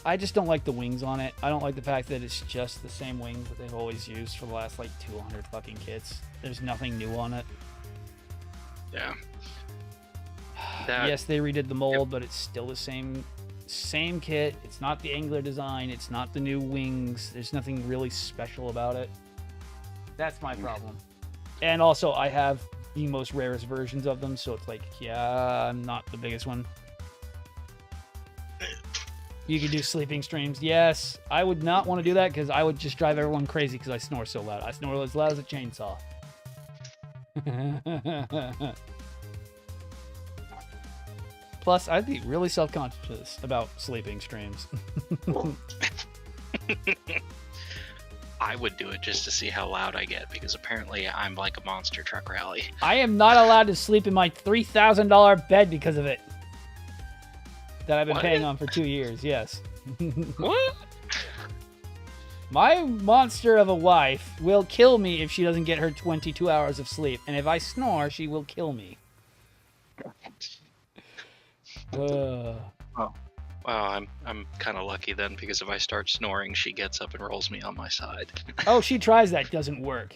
I just don't like the wings on it. I don't like the fact that it's just the same wings that they've always used for the last like 200 fucking kits. There's nothing new on it. Yeah. Yes, they redid the mold, but it's still the same kit. It's not the angular design. It's not the new wings. There's nothing really special about it. That's my problem. And also, I have the most rarest versions of them, so it's like, yeah, I'm not the biggest one. You could do sleeping streams. Yes, I would not want to do that because I would just drive everyone crazy because I snore so loud. I snore as loud as a chainsaw. Plus, I'd be really self-conscious about sleeping streams. I would do it just to see how loud I get because apparently I'm like a monster truck rally. I am not allowed to sleep in my $3,000 bed because of it. That I've been paying on for 2 years, yes. What? My monster of a wife will kill me if she doesn't get her 22 hours of sleep. And if I snore, she will kill me. Wow, I'm kind of lucky then because if I start snoring, she gets up and rolls me on my side. Oh, she tries that. Doesn't work.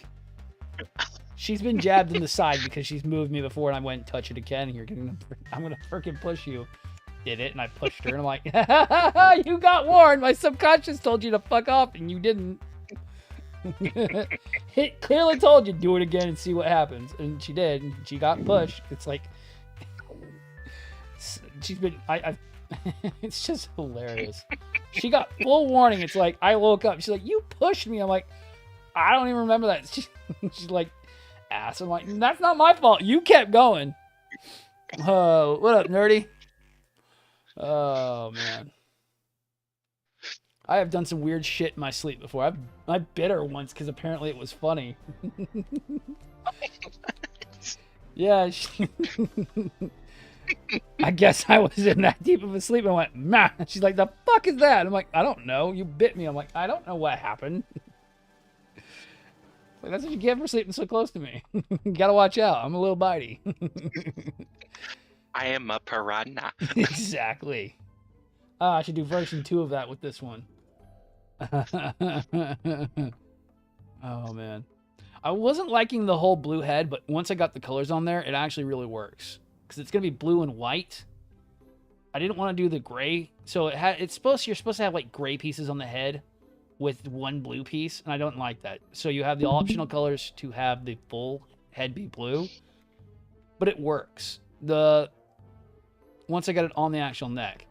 She's been jabbed in the side because she's moved me before and I went and touch it again. And I'm going to freaking push you. Did it, and I pushed her, and I'm like, you got warned. My subconscious told you to fuck off, and you didn't. It clearly told you, do it again and see what happens. And she did, and she got pushed. It's like, she's been, it's just hilarious. She got full warning. It's like, I woke up, she's like, you pushed me. I'm like, I don't even remember that. She's like, ass. I'm like, that's not my fault. You kept going. Oh, what up, nerdy? Oh, man. I have done some weird shit in my sleep before. I bit her once because apparently it was funny. Yeah. I guess I was in that deep of a sleep. I went, meh. She's like, the fuck is that? I'm like, I don't know. You bit me. I'm like, I don't know what happened. Like, that's what you get for sleeping so close to me. You gotta watch out. I'm a little bitey. I am a piranha. Exactly. I should do version 2 of that with this one. Oh, man. I wasn't liking the whole blue head, but once I got the colors on there, it actually really works. Because it's going to be blue and white. I didn't want to do the gray. So you're supposed to have like gray pieces on the head with one blue piece, and I don't like that. So you have the optional colors to have the full head be blue. But it works. Once I get it on the actual neck,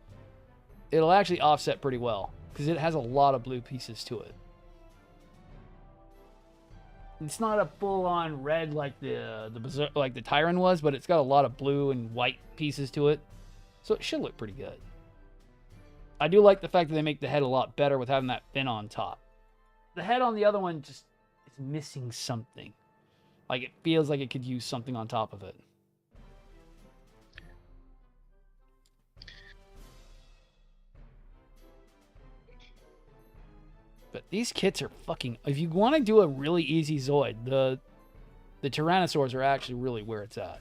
it'll actually offset pretty well because it has a lot of blue pieces to it. It's not a full-on red like the berserk, like the Tyrann was, but it's got a lot of blue and white pieces to it, so it should look pretty good. I do like the fact that they make the head a lot better with having that fin on top. The head on the other one just is missing something. Like it feels like it could use something on top of it. But these kits are fucking... If you want to do a really easy Zoid, the Tyrannosaurs are actually really where it's at.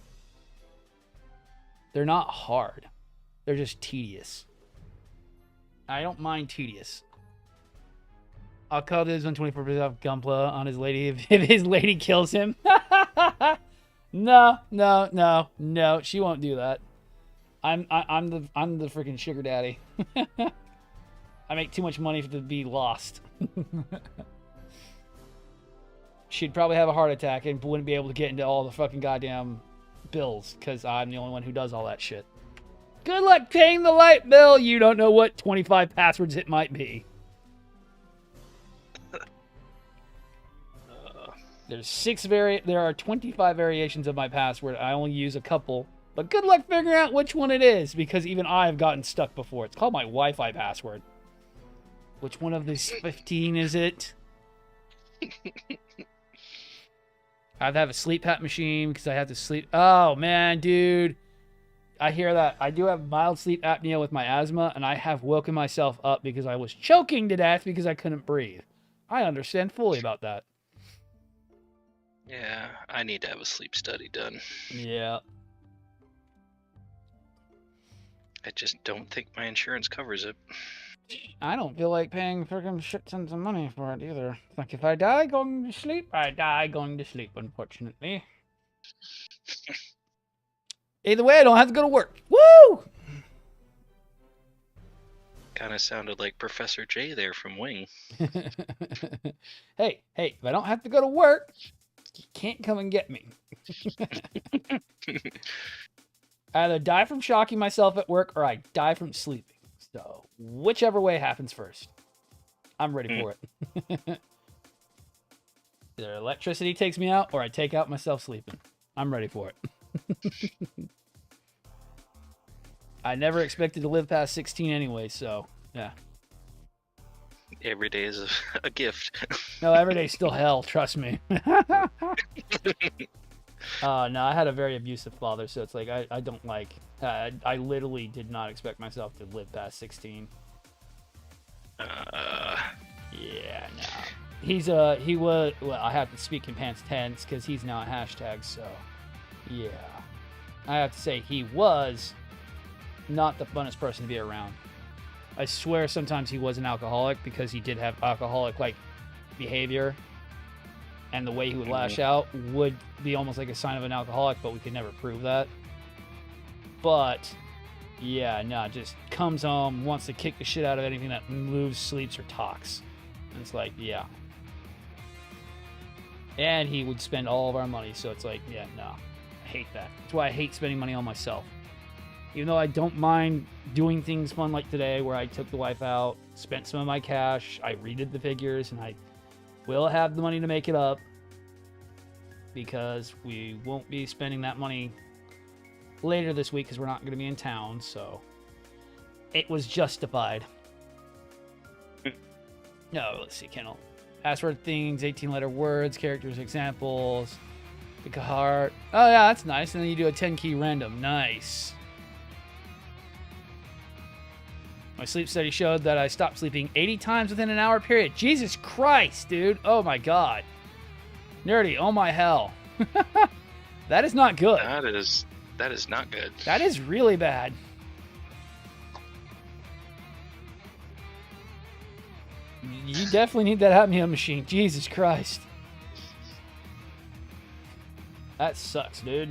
They're not hard. They're just tedious. I don't mind tedious. I'll call this 124% off Gunpla on his lady if his lady kills him. No. She won't do that. I'm the freaking sugar daddy. I make too much money to be lost. She'd probably have a heart attack and wouldn't be able to get into all the fucking goddamn bills because I'm the only one who does all that shit. Good luck paying the light bill. You don't know what 25 passwords it might be. There are 25 variations of my password. I only use a couple. But good luck figuring out which one it is, because even I have gotten stuck before. It's called my Wi-Fi password. Which one of these 15 is it? I have to have a sleep hat machine because I have to sleep. Oh, man, dude. I hear that. I do have mild sleep apnea with my asthma, and I have woken myself up because I was choking to death because I couldn't breathe. I understand fully about that. Yeah, I need to have a sleep study done. Yeah. I just don't think my insurance covers it. I don't feel like paying freaking shit tons of money for it either. Like, if I die going to sleep, I die going to sleep, unfortunately. Either way, I don't have to go to work. Woo! Kind of sounded like Professor J there from Wing. Hey, if I don't have to go to work, you can't come and get me. I either die from shocking myself at work or I die from sleeping. So, whichever way happens first, I'm ready for it. Either electricity takes me out or I take out myself sleeping. I'm ready for it. I never expected to live past 16 anyway, so, yeah. Every day is a gift. No, every day's still hell, trust me. No, I had a very abusive father, so it's like, I don't like... I literally did not expect myself to live past 16. Yeah, no. He was... Well, I have to speak in past tense, because he's now a hashtag, so... Yeah. I have to say, he was not the funnest person to be around. I swear sometimes he was an alcoholic, because he did have alcoholic-like behavior. And the way he would lash out would be almost like a sign of an alcoholic, but we could never prove that. But, yeah, no, just comes home, wants to kick the shit out of anything that moves, sleeps, or talks. And it's like, yeah. And he would spend all of our money, so it's like, yeah, no. I hate that. That's why I hate spending money on myself. Even though I don't mind doing things fun like today, where I took the wife out, spent some of my cash, I redid the figures, and I will have the money to make it up, because we won't be spending that money later this week because we're not going to be in town, so it was justified. No, let's see, Kennel. Password things, 18-letter words, characters, examples, pick a heart. Oh yeah, that's nice. And then you do a 10-key random. Nice. My sleep study showed that I stopped sleeping 80 times within an hour period. Jesus Christ, dude. Oh my god. Nerdy, oh my hell. That is not good. That is not good. That is really bad. You definitely need that apnea machine. Jesus Christ. That sucks, dude.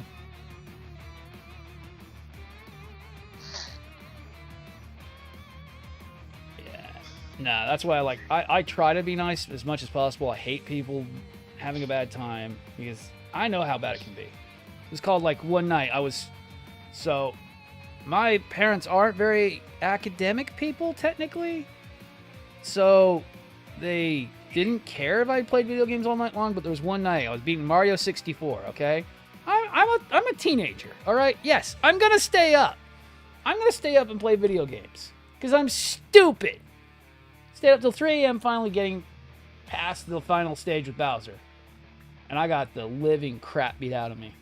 Nah, that's why I try to be nice as much as possible. I hate people having a bad time because I know how bad it can be. It was called like one night so my parents aren't very academic people technically. So they didn't care if I played video games all night long, but there was one night I was beating Mario 64, okay? I'm a teenager, all right? Yes, I'm going to stay up. I'm going to stay up and play video games because I'm stupid. Stayed up till 3 a.m. finally getting past the final stage with Bowser. And I got the living crap beat out of me.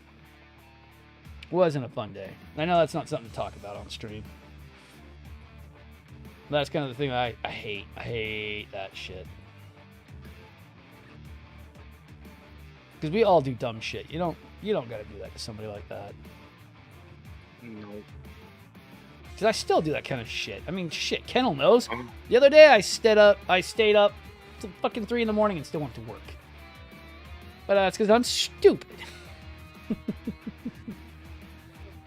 It wasn't a fun day. I know that's not something to talk about on stream. That's kind of the thing that I hate. I hate that shit. Because we all do dumb shit. You don't gotta do that to somebody like that. No. Because I still do that kind of shit. I mean, shit, Kennel knows. The other day I stayed up till fucking 3 in the morning and still went to work. But that's because I'm stupid.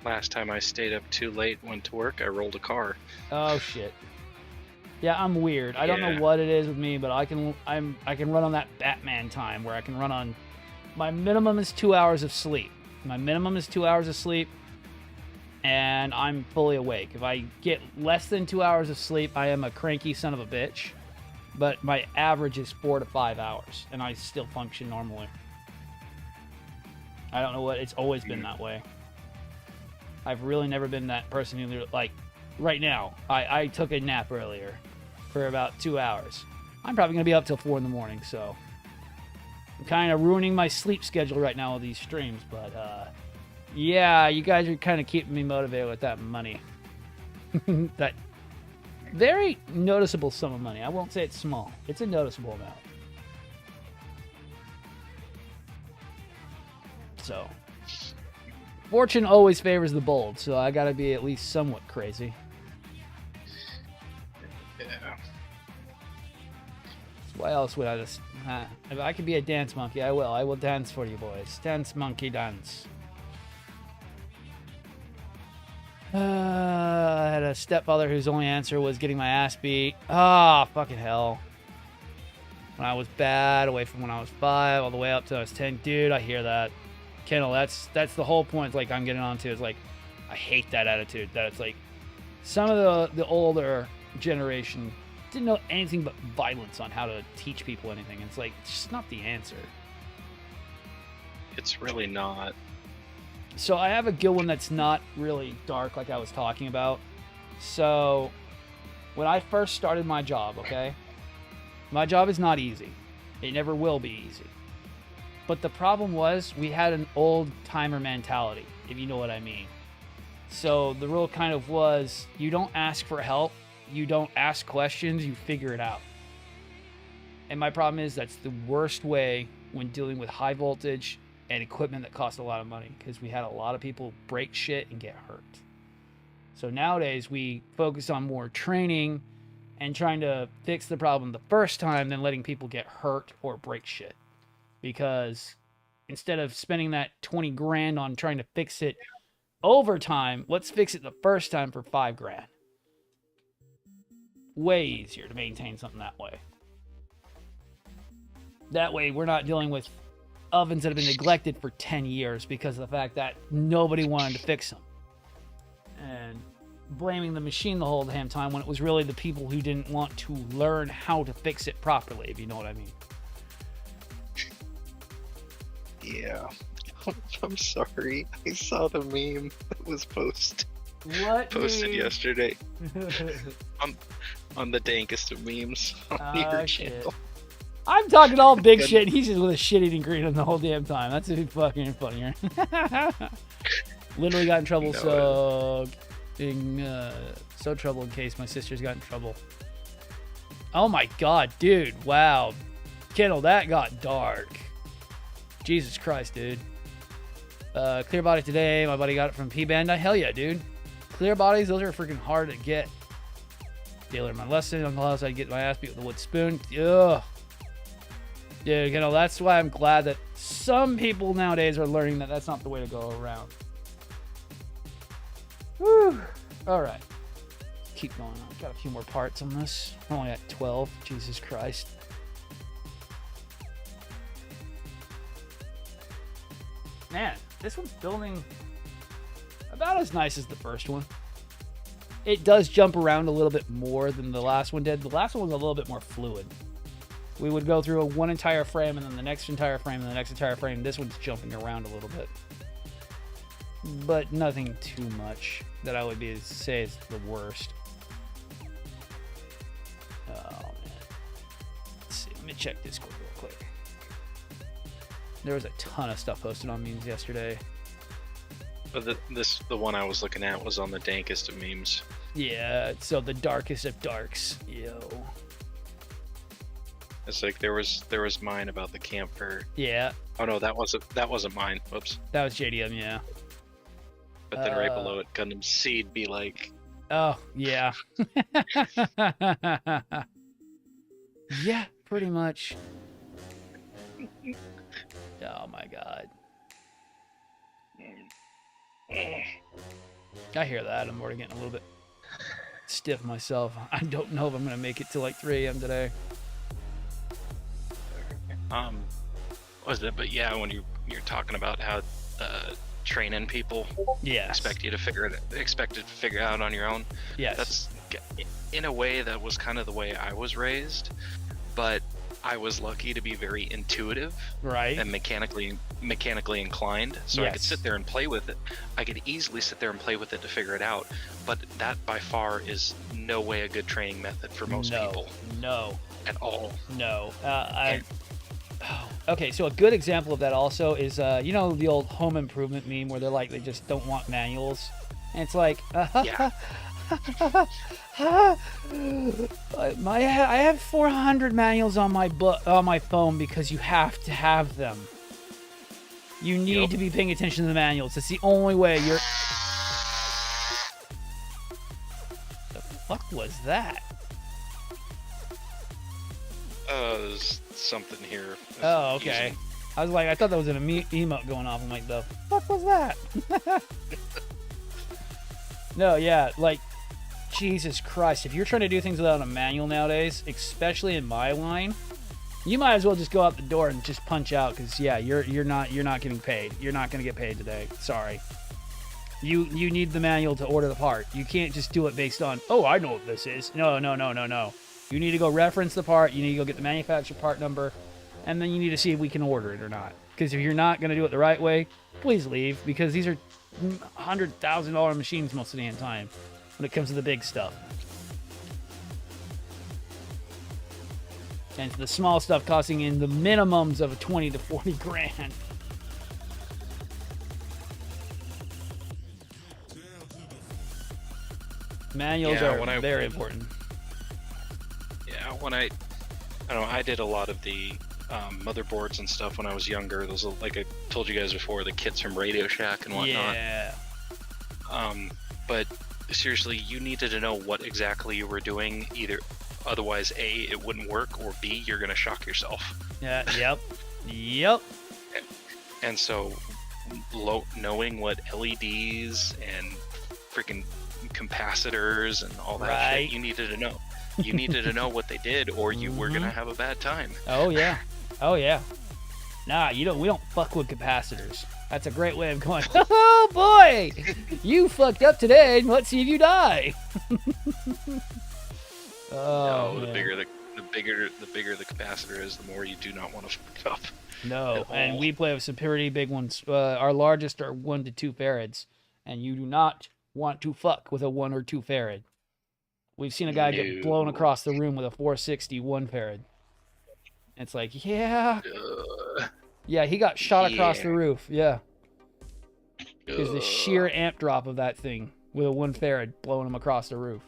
Last time I stayed up too late, went to work, I rolled a car. Oh shit. Yeah, I'm weird. I don't know what it is with me, but I can run on that Batman time where I can run on. My minimum is 2 hours of sleep. And I'm fully awake. If I get less than 2 hours of sleep, I am a cranky son of a bitch. But my average is 4 to 5 hours, and I still function normally. I don't know what. It's always been that way. I've really never been that person who, like, right now, I took a nap earlier for about 2 hours. I'm probably going to be up till 4 in the morning, so I'm kind of ruining my sleep schedule right now with these streams, but, yeah, you guys are kind of keeping me motivated with that money. That very noticeable sum of money. I won't say it's small. It's a noticeable amount. So, fortune always favors the bold, so I gotta be at least somewhat crazy. Yeah. Why else would I just... if I could be a dance monkey, I will. I will dance for you boys. Dance, monkey, dance. I had a stepfather whose only answer was getting my ass beat. Ah, fucking hell. When I was bad, away from when I was 5, all the way up to I was 10. Dude, I hear that. Kendall, that's the whole point, like, I'm getting onto, is, like, I hate that attitude, that it's, like, some of the older generation didn't know anything but violence on how to teach people anything. It's, like, it's just not the answer. It's really not. So I have a good one that's not really dark like I was talking about. So when I first started my job, okay, my job is not easy. It never will be easy. But the problem was we had an old timer mentality, if you know what I mean. So the rule kind of was, you don't ask for help, you don't ask questions, you figure it out. And my problem is that's the worst way when dealing with high voltage and equipment that costs a lot of money, because we had a lot of people break shit and get hurt. So nowadays we focus on more training and trying to fix the problem the first time than letting people get hurt or break shit. Because instead of spending that 20 grand on trying to fix it over time, let's fix it the first time for 5 grand. Way easier to maintain something that way. That way we're not dealing with ovens that have been neglected for 10 years because of the fact that nobody wanted to fix them. And blaming the machine the whole damn time when it was really the people who didn't want to learn how to fix it properly, if you know what I mean. Yeah. I'm sorry. I saw the meme that was posted yesterday. on the dankest of memes on your channel. I'm talking all big shit, and he's just with a shit-eating green on the whole damn time. That's even fucking funnier. Literally got in trouble, so trouble in case my sister's got in trouble. Oh my god, dude! Wow, Kendall, that got dark. Jesus Christ, dude. Clear body today. My buddy got it from P-Bandai. Hell yeah, dude. Clear bodies, those are freaking hard to get. They learned my lesson. On the house, I'd get my ass beat with a wood spoon. Ugh. Dude, you know, that's why I'm glad that some people nowadays are learning that that's not the way to go around. Whew. All right. Keep going on. Got a few more parts on this. We're only at 12. Jesus Christ. Man, this one's building about as nice as the first one. It does jump around a little bit more than the last one did. The last one was a little bit more fluid. We would go through one entire frame, and then the next entire frame, and the next entire frame. This one's jumping around a little bit. But nothing too much that I would say is the worst. Oh, man. Let's see. Let me check Discord real quick. There was a ton of stuff posted on memes yesterday. But the one I was looking at was on the dankest of memes. Yeah, so the darkest of darks. Yo. It's like there was mine about the camper. Yeah. Oh no, that wasn't mine. Whoops. That was JDM, yeah. But then right below it, Gundam Seed be like, oh, yeah. Yeah, pretty much. Oh my god. I hear that. I'm already getting a little bit stiff myself. I don't know if I'm gonna make it till like 3 a.m. today. was it? But yeah, when you're talking about how training people expect to figure it out on your own. Yes. That's in a way that was kind of the way I was raised, but I was lucky to be very intuitive, right, and mechanically inclined, so I could sit there and play with it. I could easily sit there and play with it to figure it out, but that by far is no way a good training method for most people. No. At all. No. Okay, so a good example of that also is, you know, the old home improvement meme where they're like, they just don't want manuals, and it's like, Yeah. I have 400 manuals on my phone because you have to have them. You need to be paying attention to the manuals. It's the only way you're. The fuck was that? There's something here. Oh, okay. I was like, I thought that was an emote going off. I'm like, the fuck was that? No, yeah, like, Jesus Christ. If you're trying to do things without a manual nowadays, especially in my line, you might as well just go out the door and just punch out, because yeah, you're not getting paid. You're not going to get paid today. Sorry. You need the manual to order the part. You can't just do it based on, oh, I know what this is. No. You need to go reference the part. You need to go get the manufacturer part number, and then you need to see if we can order it or not. Because if you're not going to do it the right way, please leave, because these are $100,000 machines most of the time when it comes to the big stuff. And the small stuff costing in the minimums of 20 to 40 grand. Manuals are very important. Yeah, when I did a lot of the motherboards and stuff when I was younger. Those, like I told you guys before, the kits from Radio Shack and whatnot. Yeah. But seriously, you needed to know what exactly you were doing. Otherwise, A, it wouldn't work, or B, you're gonna shock yourself. Yeah. Yep. And so, knowing what LEDs and freaking capacitors and all that shit, you needed to know. You needed to know what they did, or you were gonna have a bad time. Oh yeah. Nah, we don't fuck with capacitors. That's a great way of going, oh boy, you fucked up today, and let's see if you die. No, the bigger the capacitor is, the more you do not want to fuck up. No, and we play with some pretty big ones. Our largest are 1 to 2 farads, and you do not want to fuck with a 1 or 2 farad. We've seen a guy get blown across the room with a 460 1 farad. It's like, yeah, he got shot across the roof. Yeah, because the sheer amp drop of that thing with a 1 farad blowing him across the roof.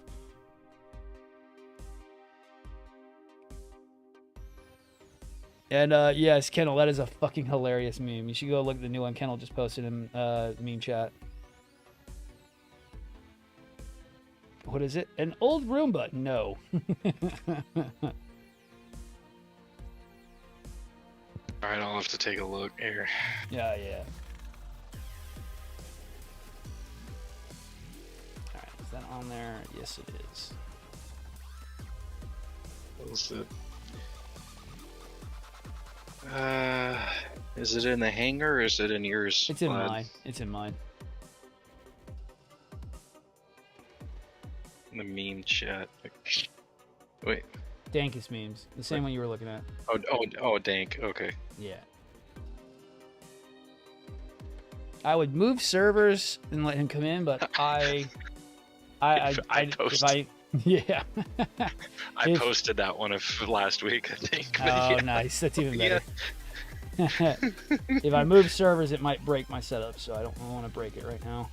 And yes, Kennel, that is a fucking hilarious meme. You should go look at the new one Kennel just posted in meme chat. What is it? An old Roomba? No. Alright, I'll have to take a look here. Yeah. Alright, is that on there? Yes, it is. What was it? Is it in the hangar or is it in yours? It's in mine. It's in mine. In the meme chat. Wait. Dankus memes. The same one you were looking at. Oh, dank. Okay. Yeah. I would move servers and let him come in, but I yeah. I posted that one of last week, I think. But Oh, yeah. nice. That's even better. If I move servers, it might break my setup, so I don't want to break it right now.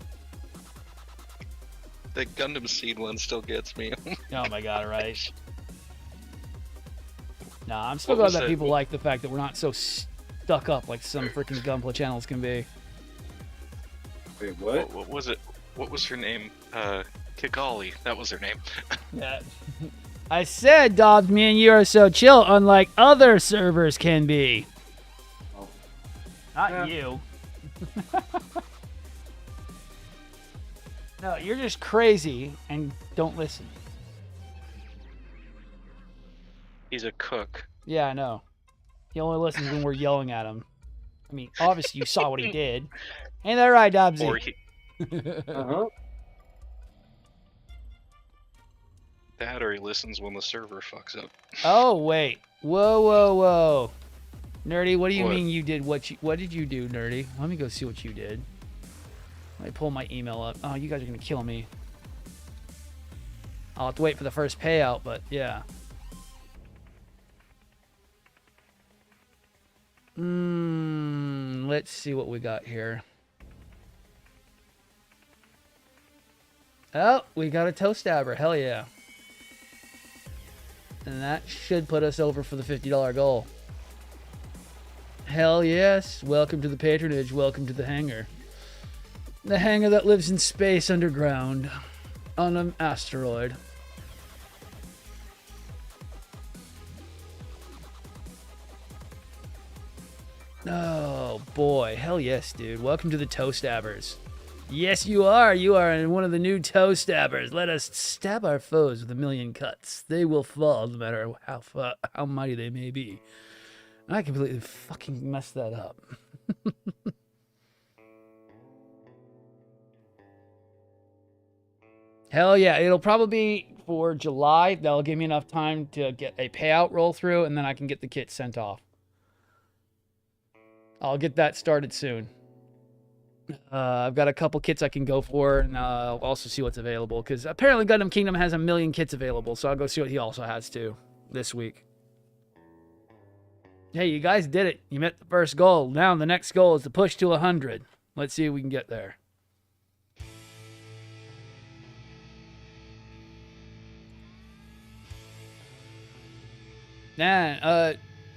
The Gundam Seed one still gets me. Oh my god, right? Nah, I'm still What glad was that it? people like the fact that we're not so stuck up like some freaking Gunpla channels can be. Wait, what? What was it? What was her name? Kigali. That was her name. Yeah. I said, Dobbs, me and you are so chill, unlike other servers can be. Oh. Not you. No, you're just crazy and don't listen. He's a cook. Yeah, I know. He only listens when we're yelling at him. I mean, obviously you saw what he did. Ain't that right, Dobbsy? Or he, Uh-huh. that or he listens when the server fucks up. Oh, wait. Whoa, whoa, whoa. Nerdy, what do you What? mean you did what did you do, Nerdy? Let me go see what you did. Let me pull my email up. Oh, you guys are going to kill me. I'll have to wait for the first payout, but yeah. Let's see what we got here. Oh, we got a toe stabber. Hell yeah. And that should put us over for the $50 goal. Hell yes. Welcome to the patronage. Welcome to the hangar. The hangar that lives in space underground on an asteroid. Oh boy. Hell yes, dude. Welcome to the toe stabbers. Yes, you are. You are one of the new toe stabbers. Let us stab our foes with a million cuts. They will fall no matter how mighty they may be. I completely fucking messed that up. Hell yeah. It'll probably be for July. That'll give me enough time to get a payout roll through, and then I can get the kit sent off. I'll get that started soon. I've got a couple kits I can go for, and I'll also see what's available, because apparently Gundam Kingdom has a million kits available, so I'll go see what he also has too this week. Hey, you guys did it. You met the first goal. Now the next goal is to push to 100. Let's see if we can get there. Nah,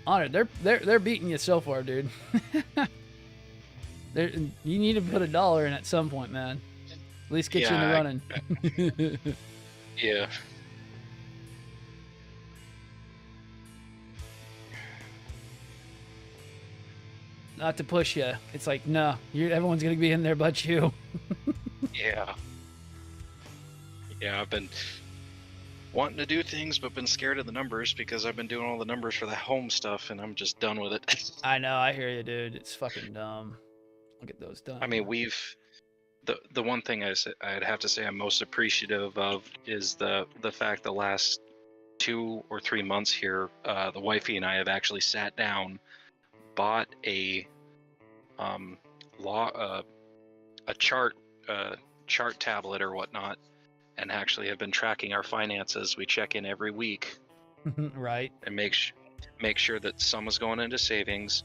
Honor, they're beating you so far, dude. You need to put $1 in at some point, man. At least get you in the running. Yeah. Not to push you. It's like, no, everyone's gonna be in there but you. Yeah. Yeah, I've been wanting to do things, but been scared of the numbers because I've been doing all the numbers for the home stuff, and I'm just done with it. I know, I hear you, dude. It's fucking dumb. I'll get those done. I mean, the one thing I'd have to say I'm most appreciative of is the fact the last 2 or 3 months here, the wifey and I have actually sat down, bought a chart tablet or whatnot, and actually have been tracking our finances. We check in every week, right, and make sure that some is going into savings.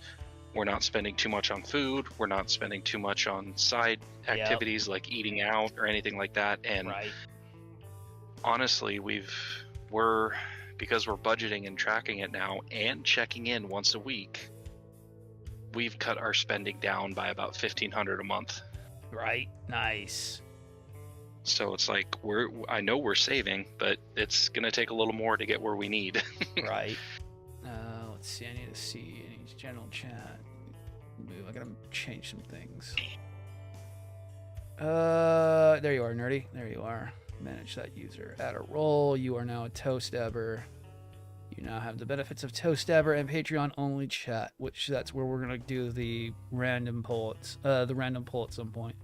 We're not spending too much on food. We're not spending too much on side activities like eating out or anything like that. And right. honestly, because we're budgeting and tracking it now and checking in once a week, we've cut our spending down by about $1,500 a month. Right. Nice. So it's like I know we're saving, but it's gonna take a little more to get where we need. Right. Let's see. I need to see any general chat. I gotta change some things. There you are, Nerdy. There you are. Manage that user. Add a role. You are now a toe stabber. You now have the benefits of toe stabber and Patreon only chat, which that's where we're gonna do the random poll at some point.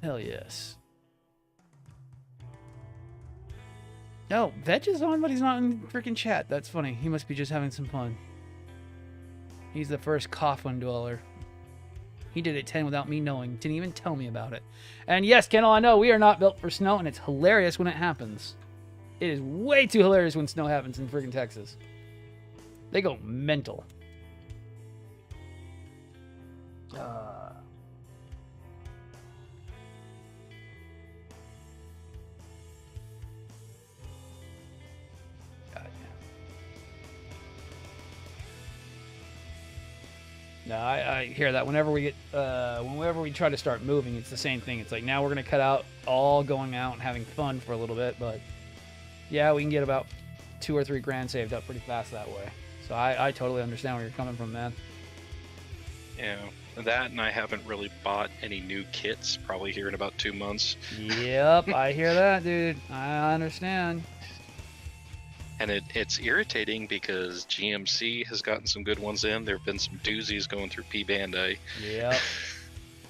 Hell yes. No, Veg is on, but he's not in freaking chat. That's funny. He must be just having some fun. He's the first Coughlin dweller. He did it 10 without me knowing. Didn't even tell me about it. And yes, Kendall, I know we are not built for snow, and it's hilarious when it happens. It is way too hilarious when snow happens in freaking Texas. They go mental. No, I hear that. Whenever we try to start moving, it's the same thing. It's like, now we're going to cut out all going out and having fun for a little bit, but yeah, we can get about 2 or 3 grand saved up pretty fast that way. So I totally understand where you're coming from, man. Yeah, that, and I haven't really bought any new kits, probably here in about 2 months. Yep, I hear that, dude. I understand. And it's irritating because GMC has gotten some good ones in. There have been some doozies going through P-Bandai. Yep.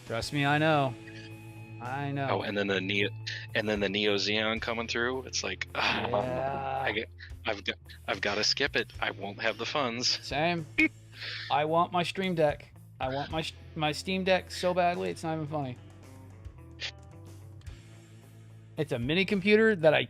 Trust me, I know. I know. Oh, and then the Neo Xeon coming through. It's like, yeah. I've got to skip it. I won't have the funds. Same. I want my Stream Deck. I want my Steam Deck so badly, it's not even funny. It's a mini computer that I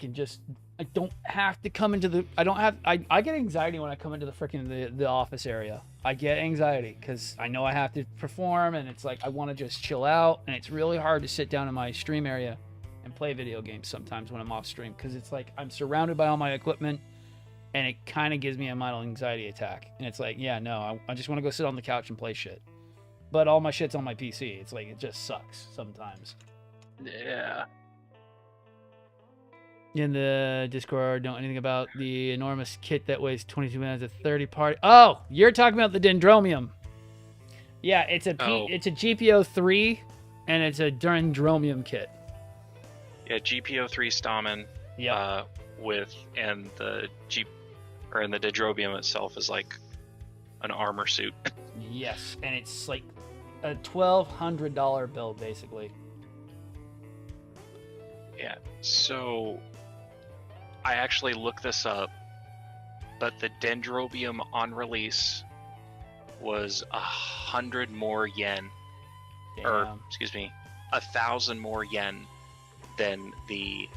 don't have to come into the... I get anxiety when I come into the freaking the office area. I get anxiety because I know I have to perform, and it's like I want to just chill out, and it's really hard to sit down in my stream area and play video games sometimes when I'm off stream, because it's like I'm surrounded by all my equipment, and it kind of gives me a mild anxiety attack. And it's like, yeah, no, I just want to go sit on the couch and play shit. But all my shit's on my PC. It's like, it just sucks sometimes. Yeah. In the Discord, don't anything about the enormous kit that weighs 22 minutes at 30 party. Oh, you're talking about the Dendromium. Yeah, it's a GPO 3, and it's a Dendromium kit. Yeah, GPO 3 Stamen. Yeah. And the Dendrobium itself is like an armor suit. Yes, and it's like a $1,200 build basically. Yeah. So I actually looked this up, but the Dendrobium on release was 100 more yen. Damn. Or excuse me, 1,000 more yen than the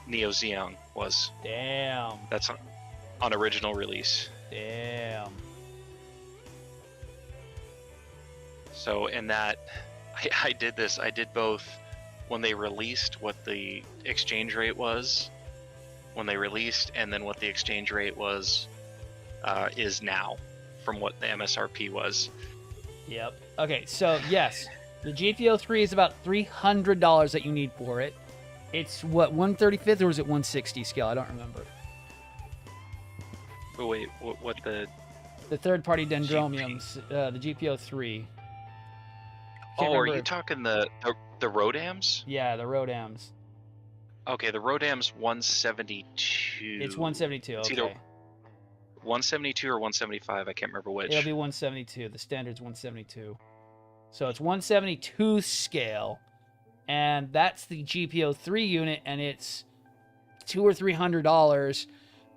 Neo Xeon was. Damn. That's on original release. Damn. So in that, I did this. I did both when they released what the exchange rate was when they released, and then what the exchange rate was is now from what the MSRP was. Yep. Okay, so yes, the GPO 3 is about $300 that you need for it. It's what, 135th or was it 160 scale? I don't remember. Oh wait, what the third-party Dendromiums, the GPO 3. Oh, are you talking the Rodams? Yeah, the Rodams. Okay, the Rodam's 172. It's 172. Okay. It's either 172 or 175. I can't remember which. It'll be 172. The standard's 172. So it's 172 scale, and that's the GPO 3 unit, and it's $200 or $300.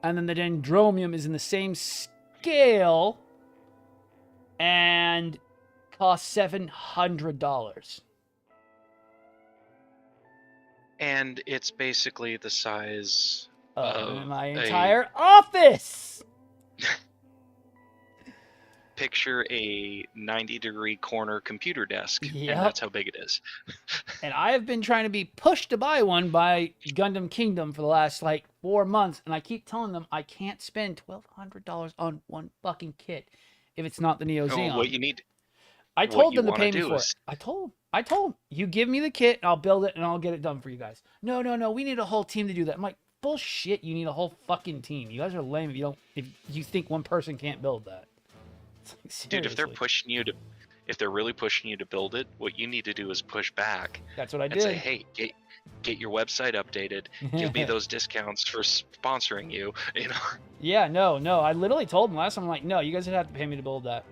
And then the Dendromium is in the same scale and costs $700. And it's basically the size of my entire office. Picture a 90-degree corner computer desk, Yep. and that's how big it is. And I have been trying to be pushed to buy one by Gundam Kingdom for the last, 4 months, and I keep telling them I can't spend $1,200 on one fucking kit if it's not the Neo Xeon. What you need... I told them to pay me for it. I told them, you give me the kit, and I'll build it, and I'll get it done for you guys. No, we need a whole team to do that. I'm like, bullshit, you need a whole fucking team. You guys are lame if you think one person can't build that. Dude, if they're really pushing you to build it, what you need to do is push back. That's what I did. And say, hey, get your website updated. Give me those discounts for sponsoring you. Yeah, no. I literally told them last time. I'm like, no, you guys would have to pay me to build that.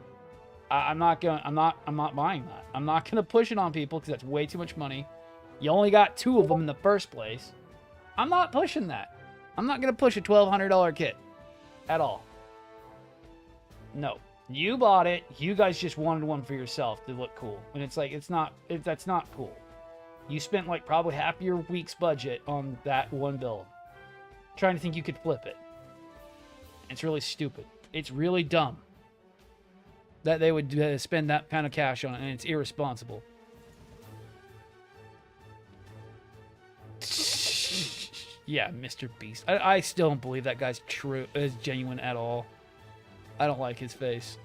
I'm not buying that. I'm not gonna push it on people because that's way too much money. You only got 2 of them in the first place. I'm not pushing that. I'm not going to push a $1,200 kit at all. No. You bought it. You guys just wanted one for yourself to look cool. And it's like, that's not cool. You spent like probably half your week's budget on that one build. Trying to think you could flip it. It's really stupid. It's really dumb that they would spend that kind of cash on it, and it's irresponsible. Yeah, Mr. Beast. I still don't believe that guy's is genuine at all. I don't like his face.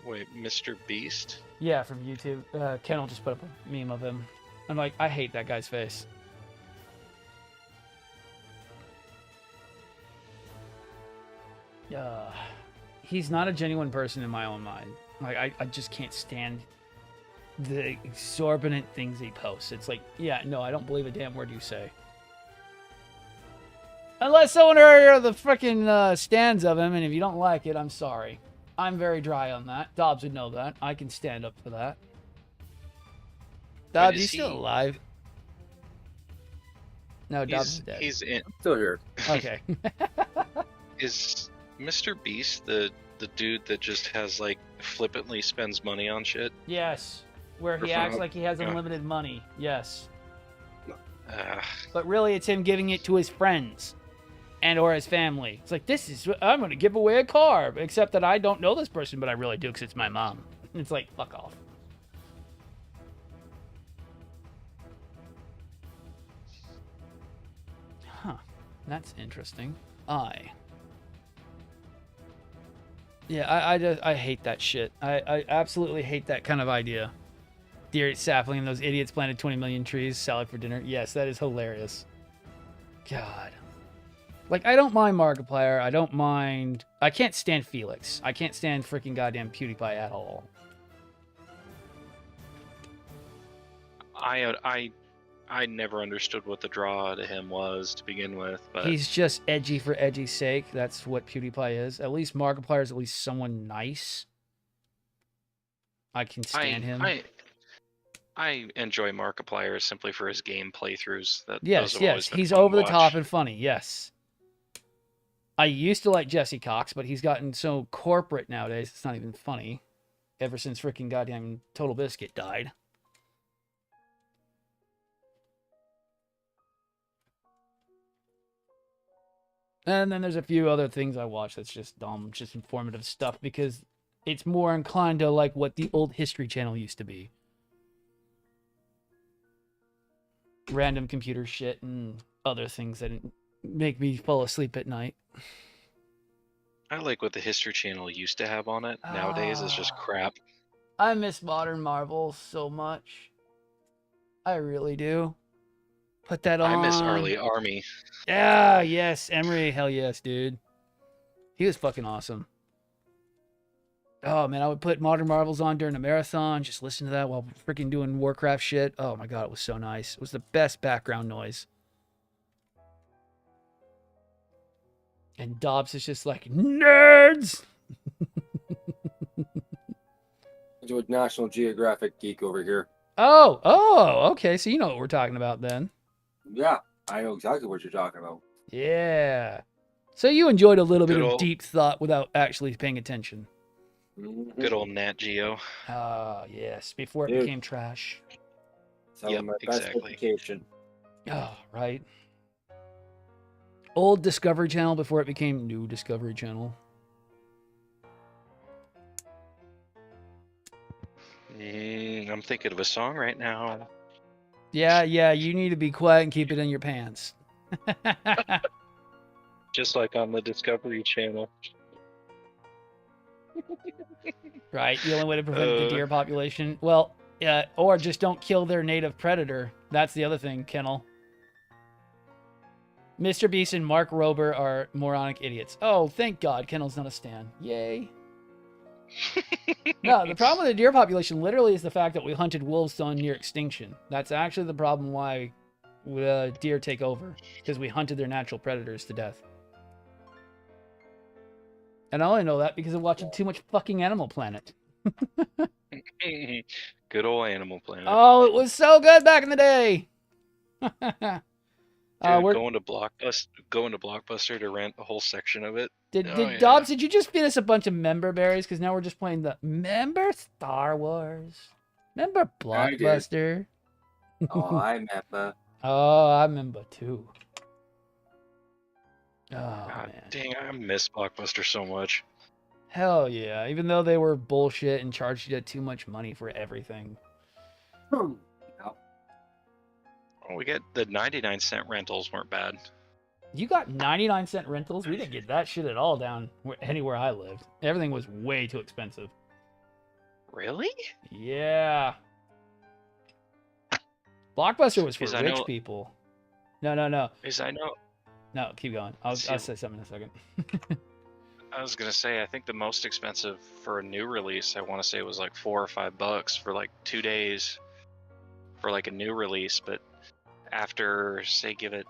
Wait, Mr. Beast? Yeah, from YouTube. Kennel just put up a meme of him. I'm like, I hate that guy's face. He's not a genuine person in my own mind. Like, I just can't stand the exorbitant things he posts. It's like, yeah, no, I don't believe a damn word you say. Unless someone heard the freaking stands of him, and if you don't like it, I'm sorry. I'm very dry on that. Dobbs would know that. I can stand up for that. Dobbs, you still alive? No, Dobbs is dead. He's in. Still here. Okay. Is Mr. Beast the dude that just has like flippantly spends money on shit? Yes. Where he acts like he has unlimited money. Yes. Uh, But really, it's him giving it to his friends and or his family. It's like, I'm going to give away a car, except that I don't know this person, but I really do because it's my mom. It's like, fuck off. Huh. That's interesting. Yeah, I hate that shit. I absolutely hate that kind of idea. Deer sapling and those idiots planted 20 million trees, salad for dinner. Yes, that is hilarious. God. Like, I don't mind Markiplier. I don't mind... I can't stand Felix. I can't stand freaking goddamn PewDiePie at all. I never understood what the draw to him was to begin with, but He's just edgy for edgy's sake. That's what PewDiePie is. At least Markiplier is at least someone nice. I can stand him. I enjoy Markiplier simply for his game playthroughs. Yes, he's over the top and funny. Yes. I used to like Jesse Cox, but he's gotten so corporate nowadays, it's not even funny. Ever since freaking goddamn Total Biscuit died. And then there's a few other things I watch that's just dumb, just informative stuff, because it's more inclined to like what the old History Channel used to be. Random computer shit and other things that make me fall asleep at night. I like what the History Channel used to have on it. Nowadays, it's just crap. I miss Modern Marvel so much. I really do. Put that on. I miss Early Army. Yeah, yes. Emery, hell yes, dude. He was fucking awesome. Oh, man, I would put Modern Marvels on during a marathon, just listen to that while freaking doing Warcraft shit. Oh, my God, it was so nice. It was the best background noise. And Dobbs is just like, nerds! Do a National Geographic geek over here. Oh, okay. So you know what we're talking about then. Yeah, I know exactly what you're talking about. Yeah. So you enjoyed a little bit Good of old- deep thought without actually paying attention. Good old Nat Geo. Ah, yes. Before it Dude. became trash. Some Yep, of my best exactly. education. Oh, right. Old Discovery Channel before it became New Discovery Channel. I'm thinking of a song right now. Yeah, you need to be quiet and keep it in your pants. Just like on the Discovery Channel. Right, the only way to prevent the deer population. Well, or just don't kill their native predator. That's the other thing, Kennel. Mr. Beast and Mark Rober are moronic idiots. Oh, thank God, Kennel's not a stan. Yay. No, the problem with the deer population literally is the fact that we hunted wolves on near extinction. That's actually the problem why deer take over, because we hunted their natural predators to death. And I only know that because of watching too much fucking Animal Planet. Good old Animal Planet. Oh, it was so good back in the day. Dude, we're going to Blockbuster to rent a whole section of it. did Oh, did yeah. Dobbs? Did you just feed us a bunch of member berries? Because now we're just playing the member Star Wars, member I did. Blockbuster. Oh, I remember. Oh, I remember too. Oh God man, dang, I miss Blockbuster so much. hell yeah! Even though they were bullshit and charged you too much money for everything. Oh, we get the 99-cent rentals weren't bad. You got 99-cent rentals? We didn't get that shit at all down anywhere I lived. Everything was way too expensive. Really? Yeah. Blockbuster was for Because I rich know- people. No. Because I know. No, keep going. I'll See- say something in a second. I was gonna say I think the most expensive for a new release I want to say was like $4 or $5 for like 2 days for like a new release, but after say give it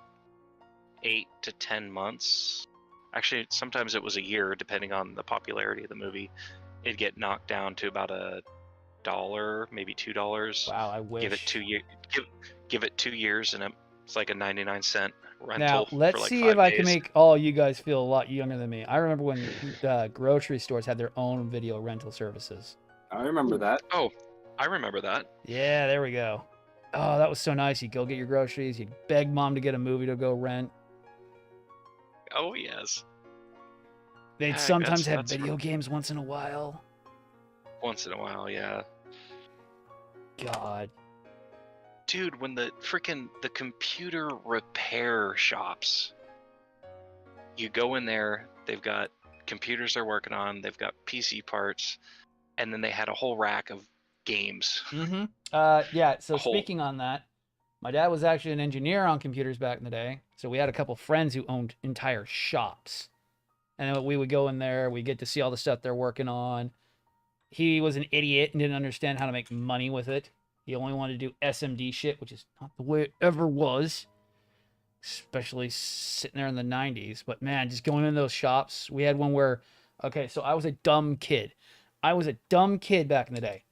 8 to 10 months, actually sometimes it was a year depending on the popularity of the movie, it'd get knocked down to about $1, maybe $2. Wow, I wish. Give it 2 years. Give it 2 years and it's like a 99-cent Now, rental. let's for like see 5 if I can days. make all you guys feel a lot younger than me. I remember when grocery stores had their own video rental services. I remember that. Oh, I remember that. Yeah, there we go. Oh, that was so nice. You'd go get your groceries. You'd beg mom to get a movie to go rent. Oh yes. They'd Heck, sometimes have that's video games once in a while. Once in a while, yeah. God. Dude, when the computer repair shops, you go in there, they've got computers they're working on, they've got PC parts, and then they had a whole rack of games. Mm-hmm. Yeah, so A whole- speaking on that, my dad was actually an engineer on computers back in the day. So we had a couple friends who owned entire shops. And then we would go in there, we get to see all the stuff they're working on. He was an idiot and didn't understand how to make money with it. He only wanted to do SMD shit, which is not the way it ever was. Especially sitting there in the 90s. But man, just going in those shops. We had one where, okay, so I was a dumb kid. I was a dumb kid back in the day.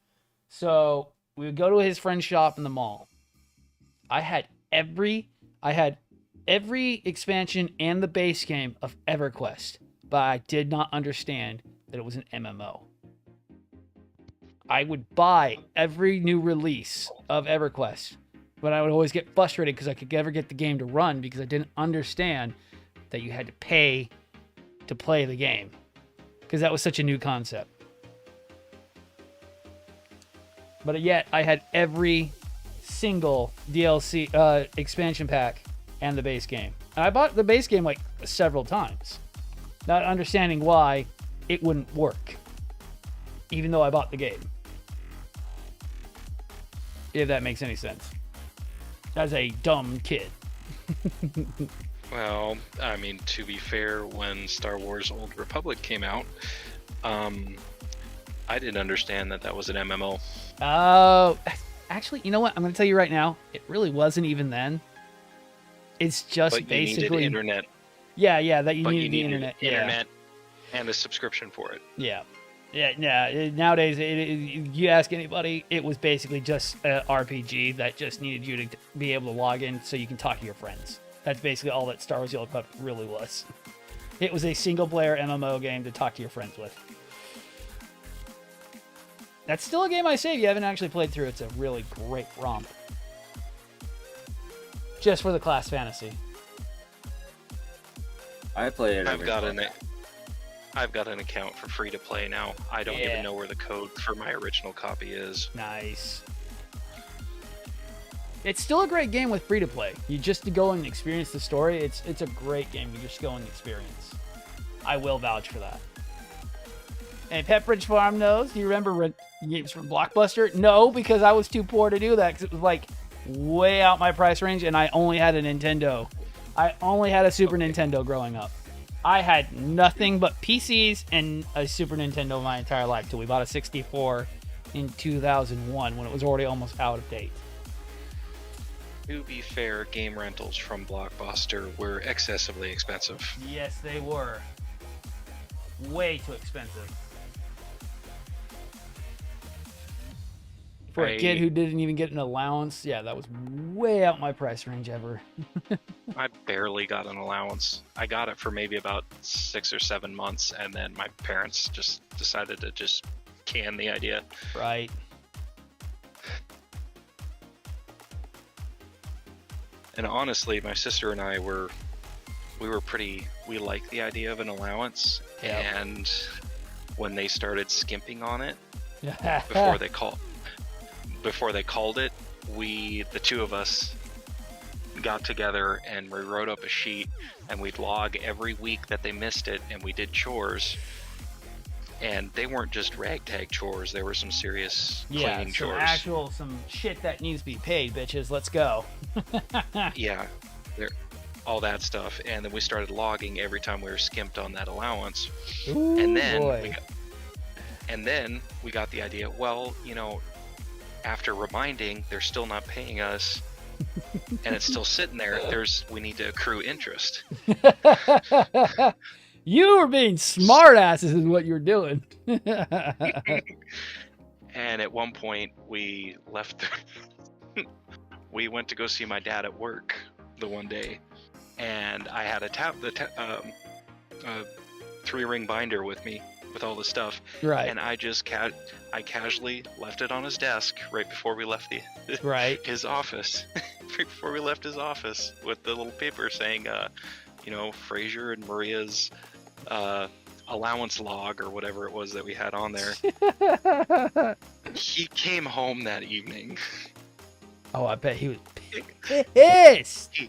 So we would go to his friend's shop in the mall. I had every expansion and the base game of EverQuest, but I did not understand that it was an MMO. I would buy every new release of EverQuest, but I would always get frustrated because I could never get the game to run because I didn't understand that you had to pay to play the game because that was such a new concept. But yet I had every single DLC expansion pack and the base game. And I bought the base game like several times, not understanding why it wouldn't work, even though I bought the game. If that makes any sense. As a dumb kid. Well, I mean, to be fair, when Star Wars Old Republic came out, I didn't understand that was an MMO. Oh, actually, you know what? I'm going to tell you right now. It really wasn't even then. It's just But you basically needed internet. Yeah, that you But needed you the needed internet. internet and a subscription for it. Yeah. Nowadays, you ask anybody, it was basically just an RPG that just needed you to be able to log in so you can talk to your friends. That's basically all that Star Wars Old Republic really was. It was a single-player MMO game to talk to your friends with. That's still a game I say if you haven't actually played through. It's a really great romp. Just for the class fantasy. I play it. I've got an account for free to play now. I don't Yeah. even know where the code for my original copy is. Nice. It's still a great game with free to play. You just go and experience the story. It's a great game to just go and experience. I will vouch for that. And Pepperidge Farm knows. Do you remember games from Blockbuster? No, because I was too poor to do that because it was like way out my price range, and I only had a Nintendo. I only had a Super Nintendo growing up. I had nothing but PCs and a Super Nintendo my entire life till we bought a 64 in 2001 when it was already almost out of date. To be fair, game rentals from Blockbuster were excessively expensive. Yes, they were. Way too expensive. For a kid who didn't even get an allowance, yeah, that was way out my price range ever. I barely got an allowance. I got it for maybe about 6 or 7 months, and then my parents just decided to just can the idea. Right. And honestly, my sister and I we liked the idea of an allowance. Yep. And when they started skimping on it, before they called it, the two of us got together and we wrote up a sheet, and we'd log every week that they missed it, and we did chores. And they weren't just ragtag chores, there were some serious cleaning chores. Some shit that needs to be paid, bitches. Let's go. Yeah, all that stuff. And then we started logging every time we were skimped on that allowance. Ooh, and then boy. we got the idea, well, you know, after reminding, they're still not paying us, and it's still sitting there. We need to accrue interest. You were being smart asses is what you're doing. And at one point, we left. We went to go see my dad at work the one day, and I had a 3-ring binder with me with all the stuff. Right. And I just I casually left it on his desk right before we left his office. Right before we left his office, with the little paper saying, you know, Fraser and Maria's allowance log, or whatever it was that we had on there. He came home that evening. Oh, I bet he was pissed.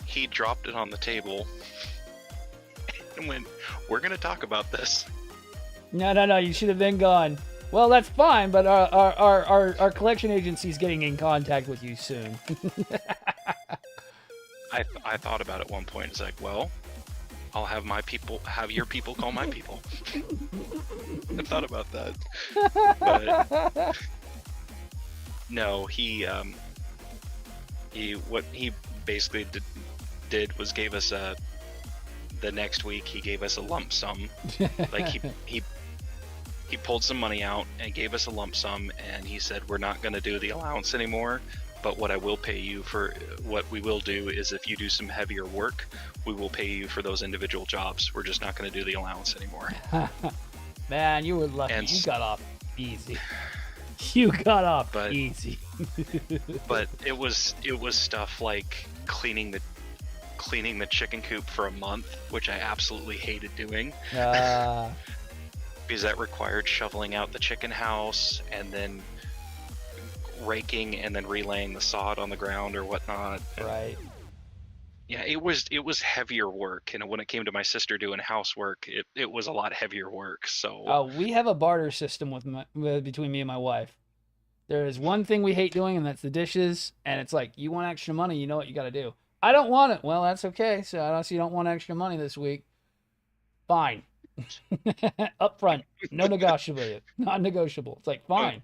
He dropped it on the table and went, "We're gonna talk about this." No, you should have been gone. Well, that's fine, but our collection agency's getting in contact with you soon. I thought about it at one point. It's like, well, I'll have your people call my people. I thought about that. But no, what he basically did was gave us the next week he gave us a lump sum. Like he pulled some money out and gave us a lump sum, and he said, we're not going to do the allowance anymore, but what I will pay you for, what we will do is, if you do some heavier work, we will pay you for those individual jobs. We're just not going to do the allowance anymore. Man, you were lucky. And you got off easy. You got off easy. But it was stuff like cleaning the chicken coop for a month, which I absolutely hated doing. Because that required shoveling out the chicken house and then raking and then relaying the sod on the ground or whatnot. Right. Yeah, it was heavier work, and when it came to my sister doing housework, it was a lot heavier work. So we have a barter system between me and my wife. There is one thing we hate doing, and that's the dishes. And it's like, you want extra money, you know what you got to do. I don't want it. Well, that's okay. So I see you don't want extra money this week. Fine. Up front. No negotiable. Non-negotiable. It's like, fine.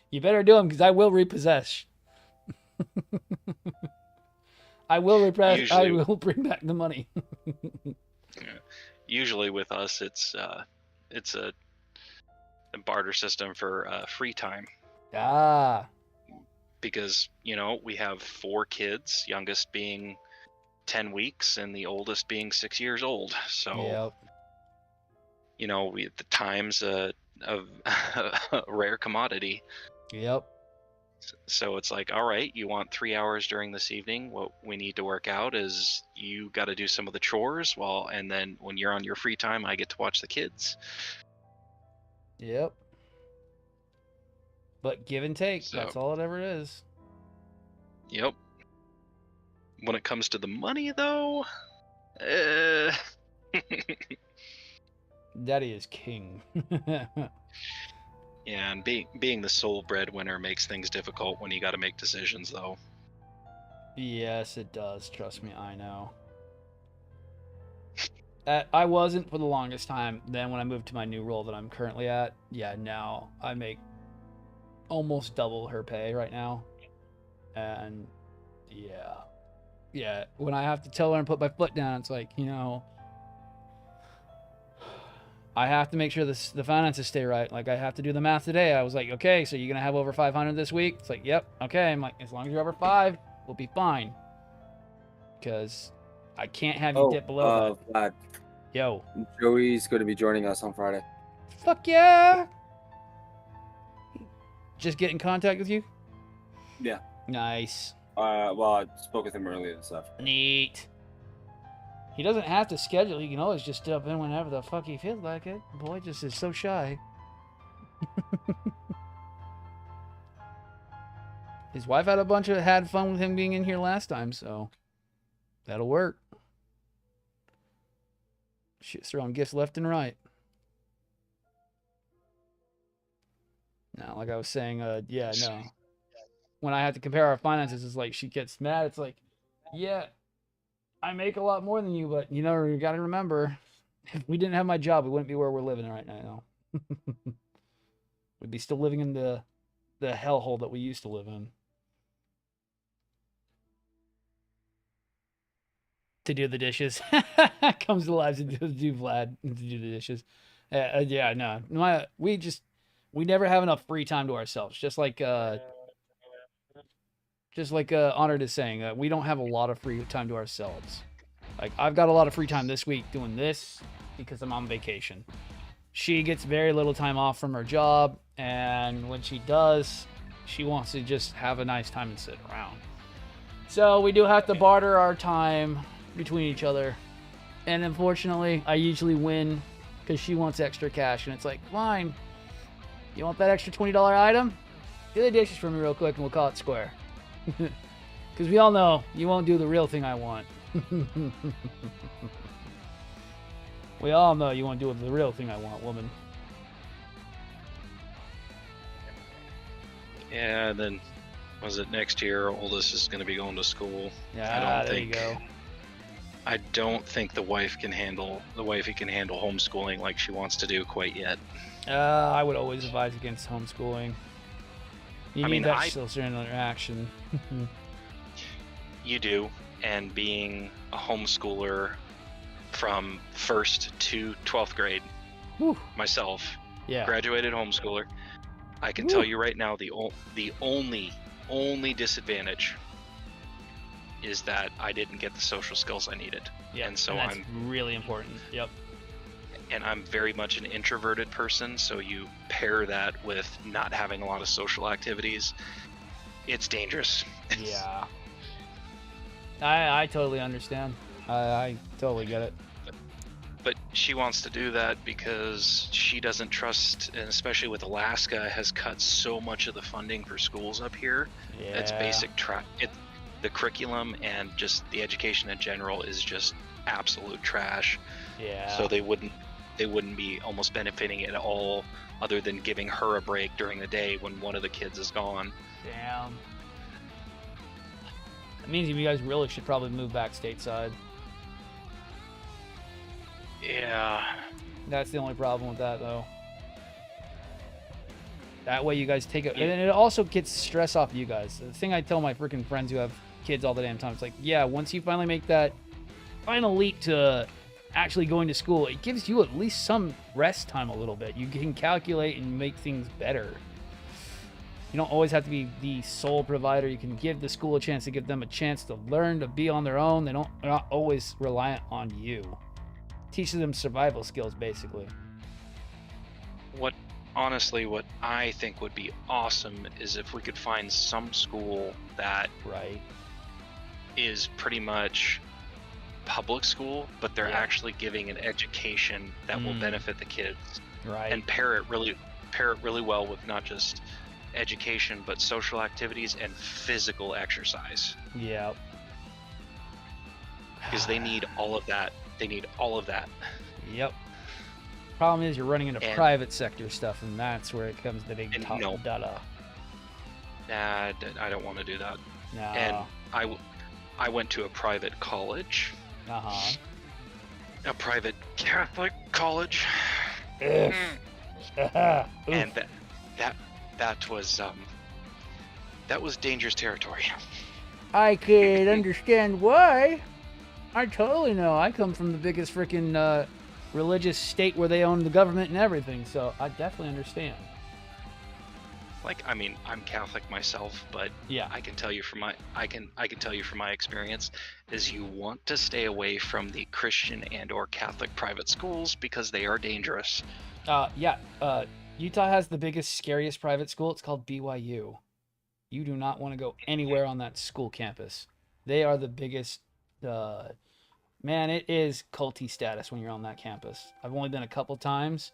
You better do them, because I will repossess. I will repress. I will bring back the money. Usually with us, it's a barter system for free time. Because, you know, we have 4 kids, youngest being 10 weeks and the oldest being 6 years old. So, you know, the time's a rare commodity. Yep. So it's like, all right, you want 3 hours during this evening. What we need to work out is you got to do some of the chores, and then when you're on your free time, I get to watch the kids. Yep. But give and take, that's all it ever is. Yep. When it comes to the money, though, Daddy is king. Yeah, and being the sole breadwinner makes things difficult when you got to make decisions, though. Yes, it does. Trust me, I know. I wasn't for the longest time. Then when I moved to my new role that I'm currently at, now I make almost double her pay right now. And when I have to tell her and put my foot down, it's like, you know, I have to make sure the finances stay right. Like, I have to do the math today. I was like, okay, so you're going to have over 500 this week? It's like, yep, okay. I'm like, as long as you're over 5, we'll be fine. Because I can't have you dip below that. Vlad, Yo. Joey's going to be joining us on Friday. Fuck yeah! Just get in contact with you? Yeah. Nice. Well, I spoke with him earlier and stuff. Neat. He doesn't have to schedule. He can always just step in whenever the fuck he feels like it. Boy just is so shy. His wife had fun with him being in here last time, so that'll work. Shit's throwing gifts left and right. Now, like I was saying, yeah, no. When I have to compare our finances, it's like she gets mad. It's like, yeah, I make a lot more than you, but you got to remember, if we didn't have my job, we wouldn't be where we're living right now. We'd be still living in the hellhole that we used to live in. To do the dishes. Comes to lives to do Vlad to do the dishes. Yeah, no. We never have enough free time to ourselves. Just like Honored is saying, we don't have a lot of free time to ourselves. Like, I've got a lot of free time this week doing this because I'm on vacation. She gets very little time off from her job, and when she does, she wants to just have a nice time and sit around. So we do have to barter our time between each other. And unfortunately, I usually win because she wants extra cash, and it's like, fine. You want that extra $20 item? Do the dishes for me real quick and we'll call it square. Because we all know you won't do the real thing I want. We all know you won't do the real thing I want, woman. Yeah, and then was it next year? Oldest is going to be going to school. Yeah, there you go. I don't think the wifey can handle homeschooling like she wants to do quite yet. I would always advise against homeschooling. You need that social interaction. You do, and being a homeschooler from 1st to 12th grade, myself, graduated homeschooler, I can tell you right now the only disadvantage is that I didn't get the social skills I needed. Yeah, and so that's really important. Yep. And I'm very much an introverted person, so you pair that with not having a lot of social activities, it's dangerous. Yeah. I totally understand. I totally get it. But she wants to do that because she doesn't trust, and especially with Alaska, has cut so much of the funding for schools up here. Yeah. It's the curriculum and just the education in general is just absolute trash. Yeah. So they wouldn't be almost benefiting at all, other than giving her a break during the day when one of the kids is gone. Damn. That means you guys really should probably move back stateside. Yeah. That's the only problem with that, though. That way you guys take it, and it also gets stress off you guys. The thing I tell my freaking friends who have kids all the damn time, it's like, yeah, once you finally make that final leap to actually going to school, it gives you at least some rest time a little bit. You can calculate and make things better. You don't always have to be the sole provider. You can give the school a chance to give them a chance to learn to be on their own. They're not always reliant on you. Teaches them survival skills, basically. What I think would be awesome is if we could find some school that is pretty much public school, but they're actually giving an education that will benefit the kids, and pair it really well with not just education but social activities and physical exercise. Yeah. Because they need all of that. Yep. Problem is, you're running into private sector stuff, and that's where it comes the big top data. Nah, I don't want to do that. No. And I went to a private college. A private Catholic college. And that was dangerous territory. I could understand why. I totally know. I come from the biggest freaking religious state where they own the government and everything. So I definitely understand. Like, I mean, I'm Catholic myself, but Yeah. I can tell you from my experience is you want to stay away from the Christian and or Catholic private schools because they are dangerous. Yeah. Utah has the biggest, scariest private school. It's called BYU. You do not want to go anywhere on that school campus. They are the biggest. Man, it is culty status when you're on that campus. I've only been a couple times,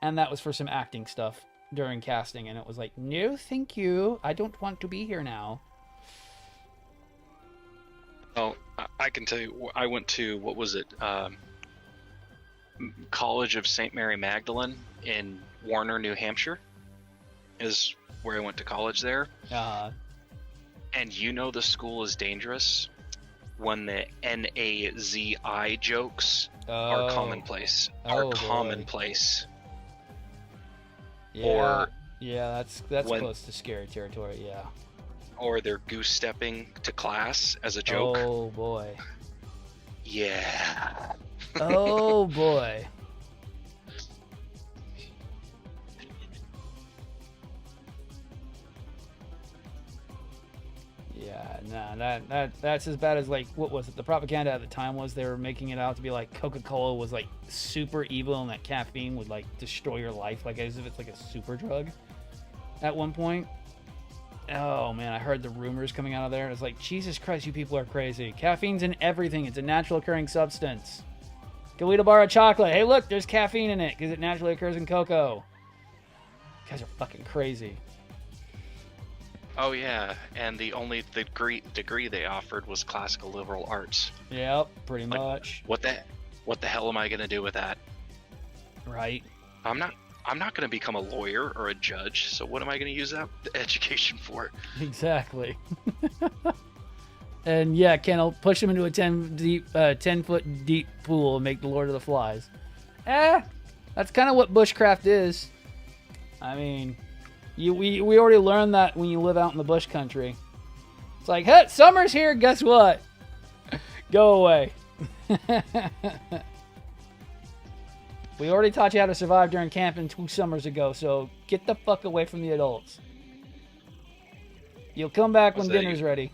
and that was for some acting stuff during casting, and it was like, no, thank you. I don't want to be here now. Well, I can tell you, I went to, what was it, College of St. Mary Magdalene in Warner, New Hampshire, is where I went to college there. And you know the school is dangerous when the N-A-Z-I jokes are commonplace. Commonplace. Yeah, Or yeah, that's when- close to scary territory. Yeah. Or they're goose stepping to class as a joke. Oh boy. Yeah. Oh boy. Yeah, nah, that's as bad as, like, what was it? The propaganda at the time was they were making it out to be like Coca-Cola was like super evil and that caffeine would like destroy your life, like as if it's like a super drug at one point. Oh man, I heard the rumors coming out of there. It's like, Jesus Christ, you people are crazy. Caffeine's in everything. It's a natural occurring substance. Go eat a bar of chocolate. Hey, look, there's caffeine in it because it naturally occurs in cocoa. You guys are fucking crazy. Oh yeah, and the only degree they offered was classical liberal arts. Yep, pretty Like, much. What the hell am I gonna do with that? Right. I'm not gonna become a lawyer or a judge. So what am I gonna use that education for? Exactly. And yeah, Ken, I'll push him into a 10-foot deep pool and make the Lord of the Flies. That's kind of what bushcraft is. I mean, we already learned that when you live out in the bush country. It's like, hey, summer's here, guess what? Go away. We already taught you how to survive during camping 2 summers ago, so get the fuck away from the adults. You'll come back when What's that dinner's ready.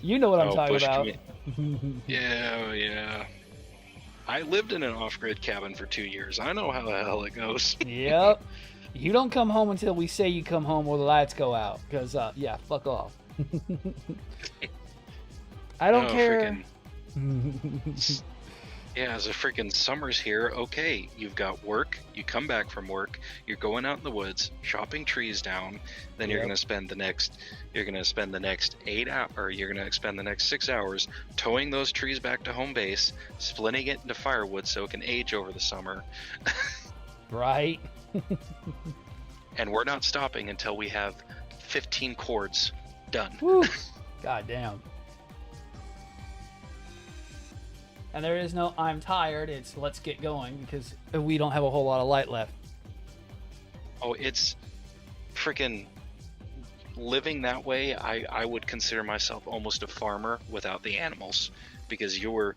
You know what I'm talking bush about. Yeah. I lived in an off-grid cabin for 2 years. I know how the hell it goes. Yep. You don't come home until we say you come home or the lights go out. Because, yeah, fuck off. I don't care. Yeah, as a freaking summer's here, okay, you've got work, you come back from work, you're going out in the woods, chopping trees down, then you're Yep. gonna spend the next 6 hours towing those trees back to home base, splitting it into firewood so it can age over the summer. Right? And we're not stopping until we have 15 cords done. Woo. God damn. And there is no I'm tired, it's let's get going because we don't have a whole lot of light left. Oh, it's freaking living that way. I would consider myself almost a farmer without the animals, because you were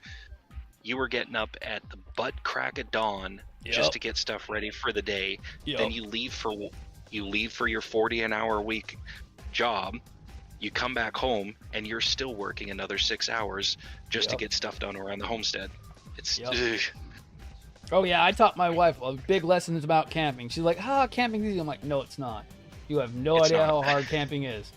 getting up at the butt crack of dawn Yep. just to get stuff ready for the day. Yep. Then you leave for your 40 an hour week job. You come back home and you're still working another 6 hours just to Yep. get stuff done around the homestead. It's Yep. ugh. Oh yeah, I taught my wife a big lessons about camping. She's like, camping's easy. I'm like, no, it's not. You have no It's idea not. how hard camping is.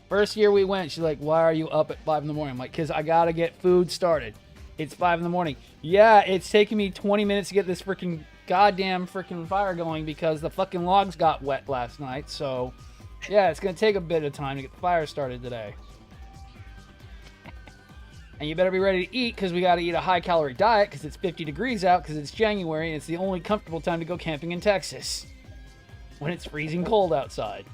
First year we went, she's like, why are you up at 5 in the morning? I'm like, because I got to get food started. It's 5 in the morning. Yeah, it's taking me 20 minutes to get this goddamn fire going because the fucking logs got wet last night. So yeah, it's going to take a bit of time to get the fire started today. And you better be ready to eat because we got to eat a high-calorie diet because it's 50 degrees out because it's January and it's the only comfortable time to go camping in Texas when it's freezing cold outside.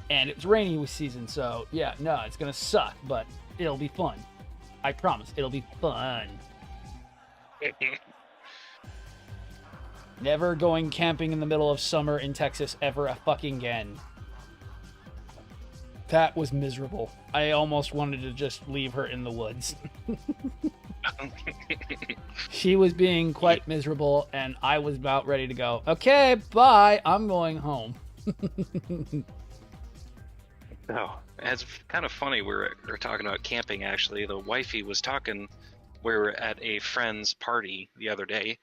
And it's rainy season, so yeah, no, it's going to suck, but it'll be fun. I promise, it'll be fun. Never going camping in the middle of summer in Texas ever fucking again. That was miserable. I almost wanted to just leave her in the woods. She was being quite miserable, and I was about ready to go, okay, bye, I'm going home. Oh, it's kind of funny. We're talking about camping, actually. The wifey was talking, we were at a friend's party the other day,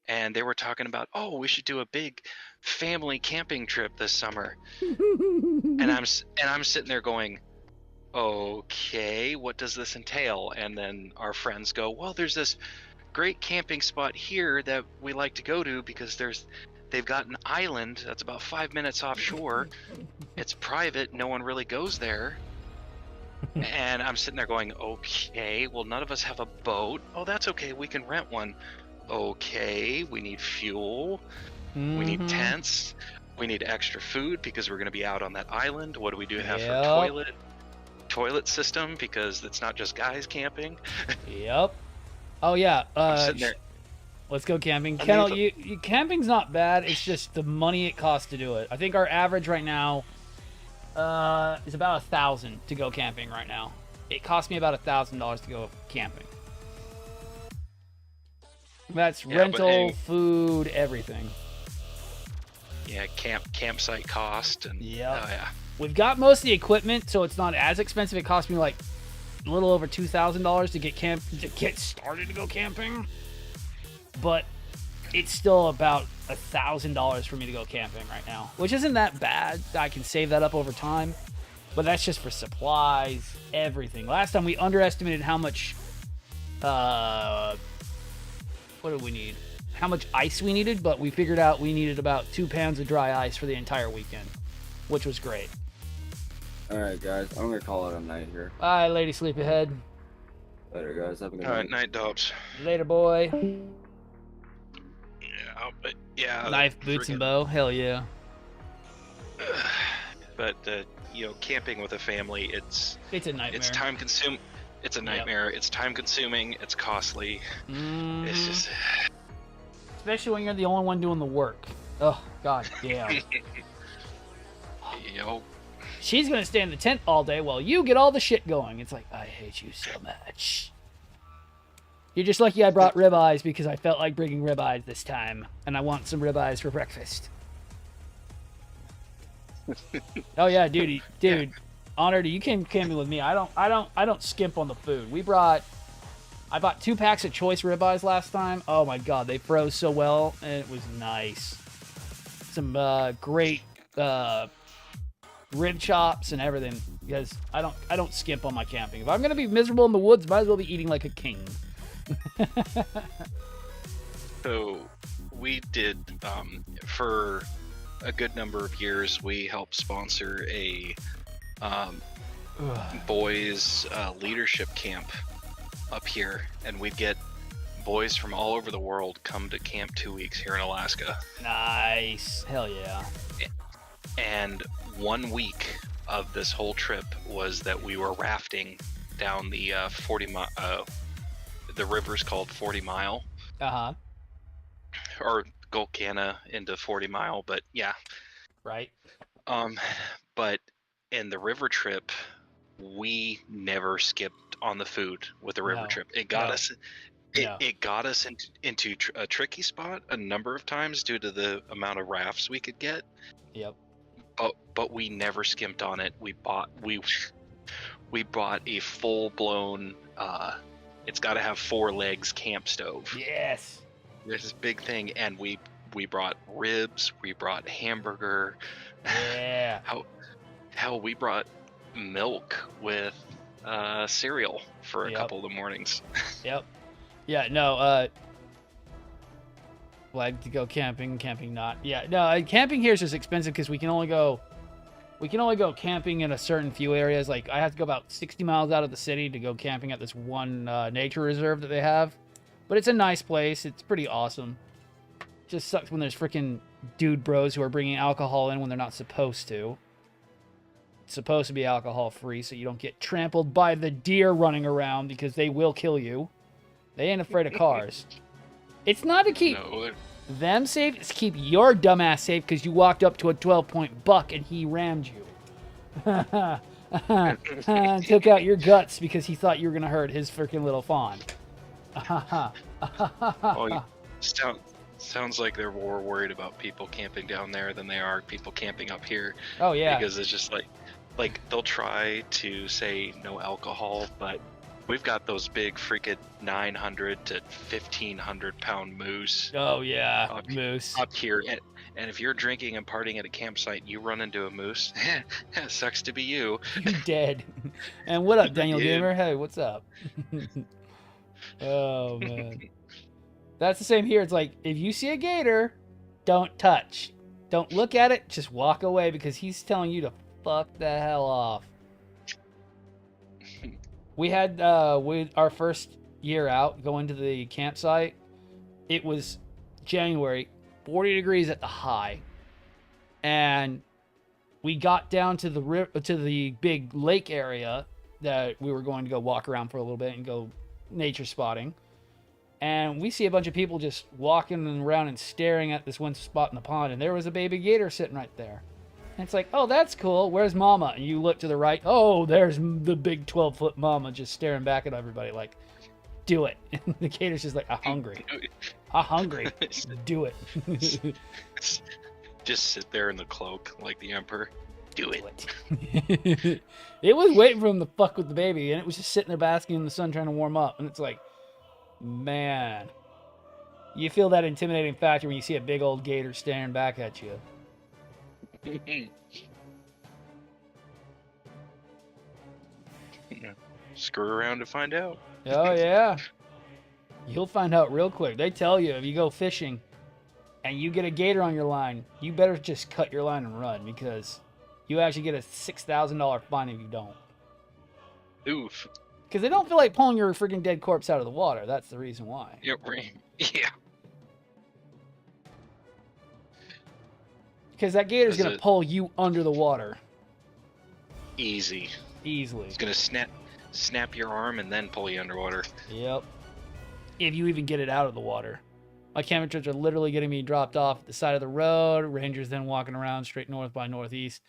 and they were talking about, oh, we should do a big family camping trip this summer. And I'm sitting there going, okay, what does this entail? And then our friends go, well, there's this great camping spot here that we like to go to because they've got an island that's about 5 minutes offshore. It's private, no one really goes there. And I'm sitting there going, okay, well, none of us have a boat. Oh, that's okay, we can rent one. Okay, we need fuel, we need tents, we need extra food because we're going to be out on that island. What do we do have for toilet system, because it's not just guys camping? Yep. Oh yeah. I'm sitting there. Let's go camping. Kendall, camping's not bad. It's just the money it costs to do it. I think our average right now is about $1,000 to go camping right now. It cost me about $1,000 to go camping. That's rental, food, everything. Yeah, campsite cost and yeah. Oh yeah. We've got most of the equipment, so it's not as expensive. It cost me like a little over $2,000 to get started to go camping, but it's still about $1,000 for me to go camping right now, which isn't that bad. I can save that up over time, but that's just for supplies, everything. Last time we underestimated how much. What did we need? How much ice we needed, but we figured out we needed about 2 pounds of dry ice for the entire weekend, which was great. Alright, guys, I'm gonna call it a night here. Bye, lady sleepyhead. Later, guys. Have a good All right, night. night, Dobbs. Later, boy. Yeah, but yeah. Knife, boots, and bow. Hell yeah. But camping with a family, it's a nightmare. It's time consuming. It's a nightmare. Yep. It's time consuming. It's costly. It's just. Especially when you're the only one doing the work. Oh, god damn. She's gonna stay in the tent all day while you get all the shit going. It's like, I hate you so much. You're just lucky I brought ribeyes because I felt like bringing ribeyes this time, and I want some ribeyes for breakfast. Oh yeah, dude. Honored, you came camping with me. I don't skimp on the food. I bought 2 packs of choice ribeyes last time. Oh my god, they froze so well, and it was nice. Some great rib chops and everything, because I don't skimp on my camping. If I'm gonna be miserable in the woods, might as well be eating like a king. So we did for a good number of years. We helped sponsor a boys leadership camp up here, and we'd get boys from all over the world come to camp 2 weeks here in Alaska. Nice. Hell yeah. And 1 week of this whole trip was that we were rafting down the 40 mile. The river's called 40 Mile. Or Gulkana into 40 Mile, but yeah. Right. But in the river trip, we never skipped on the food with the river trip. It got us. It got us into a tricky spot a number of times due to the amount of rafts we could get. Yep. But we never skimped on it. We bought a full blown. It's got to have 4 legs camp stove. Yes. This big thing, and we brought ribs. We brought hamburger. Yeah. Hell, we brought milk with cereal for a couple of the mornings. Yep. Yeah. No. Like to go camping not. Yeah. No. Camping here is just expensive because we can only go camping in a certain few areas. Like I have to go about 60 miles out of the city to go camping at this one nature reserve that they have. But it's a nice place. It's pretty awesome. Just sucks when there's freaking dude bros who are bringing alcohol in when they're not supposed to. It's supposed to be alcohol free so you don't get trampled by the deer running around because they will kill you. They ain't afraid of cars. It's not to keep them safe. It's to keep your dumbass safe because you walked up to a 12-point buck and he rammed you. Took out your guts because he thought you were gonna hurt his freaking little fawn. Oh, sounds like they're more worried about people camping down there than they are people camping up here. Oh yeah. Because it's just like they'll try to say no alcohol, but we've got those big freaking 900 to 1,500 pound moose. Oh yeah, moose up here. And if you're drinking and partying at a campsite, you run into a moose. Sucks to be you. You dead. And what up, Daniel Yeah. Gamer? Hey, what's up? Oh man, that's the same here. It's like if you see a gator, don't touch, don't look at it, just walk away because he's telling you to fuck the hell off. We had with our first year out going to the campsite. It was January, 40 degrees at the high, and we got down to the big lake area that we were going to go walk around for a little bit and go nature spotting, and we see a bunch of people just walking around and staring at this one spot in the pond, and there was a baby gator sitting right there. And it's like, oh, that's cool. Where's Mama? And you look to the right. Oh, there's the big 12-foot Mama just staring back at everybody like, do it. And the gator's just like, I'm hungry. I'm hungry. Do it. Just sit there in the cloak like the Emperor. Do it. It was waiting for him to fuck with the baby, and it was just sitting there basking in the sun trying to warm up. And it's like, man, you feel that intimidating factor when you see a big old gator staring back at you. Screw around to find out. Oh yeah, you'll find out real quick. They tell you if you go fishing and you get a gator on your line, you better just cut your line and run, because you actually get a $6,000 fine if you don't. Oof. Because they don't feel like pulling your freaking dead corpse out of the water. That's the reason why. Yep. Yeah. Because that gator's Is gonna it- pull you under the water Easy. easily. It's gonna snap your arm and then pull you underwater. Yep. If you even get it out of the water. My camping trips are literally getting me dropped off at the side of the road. Rangers then walking around straight north by northeast.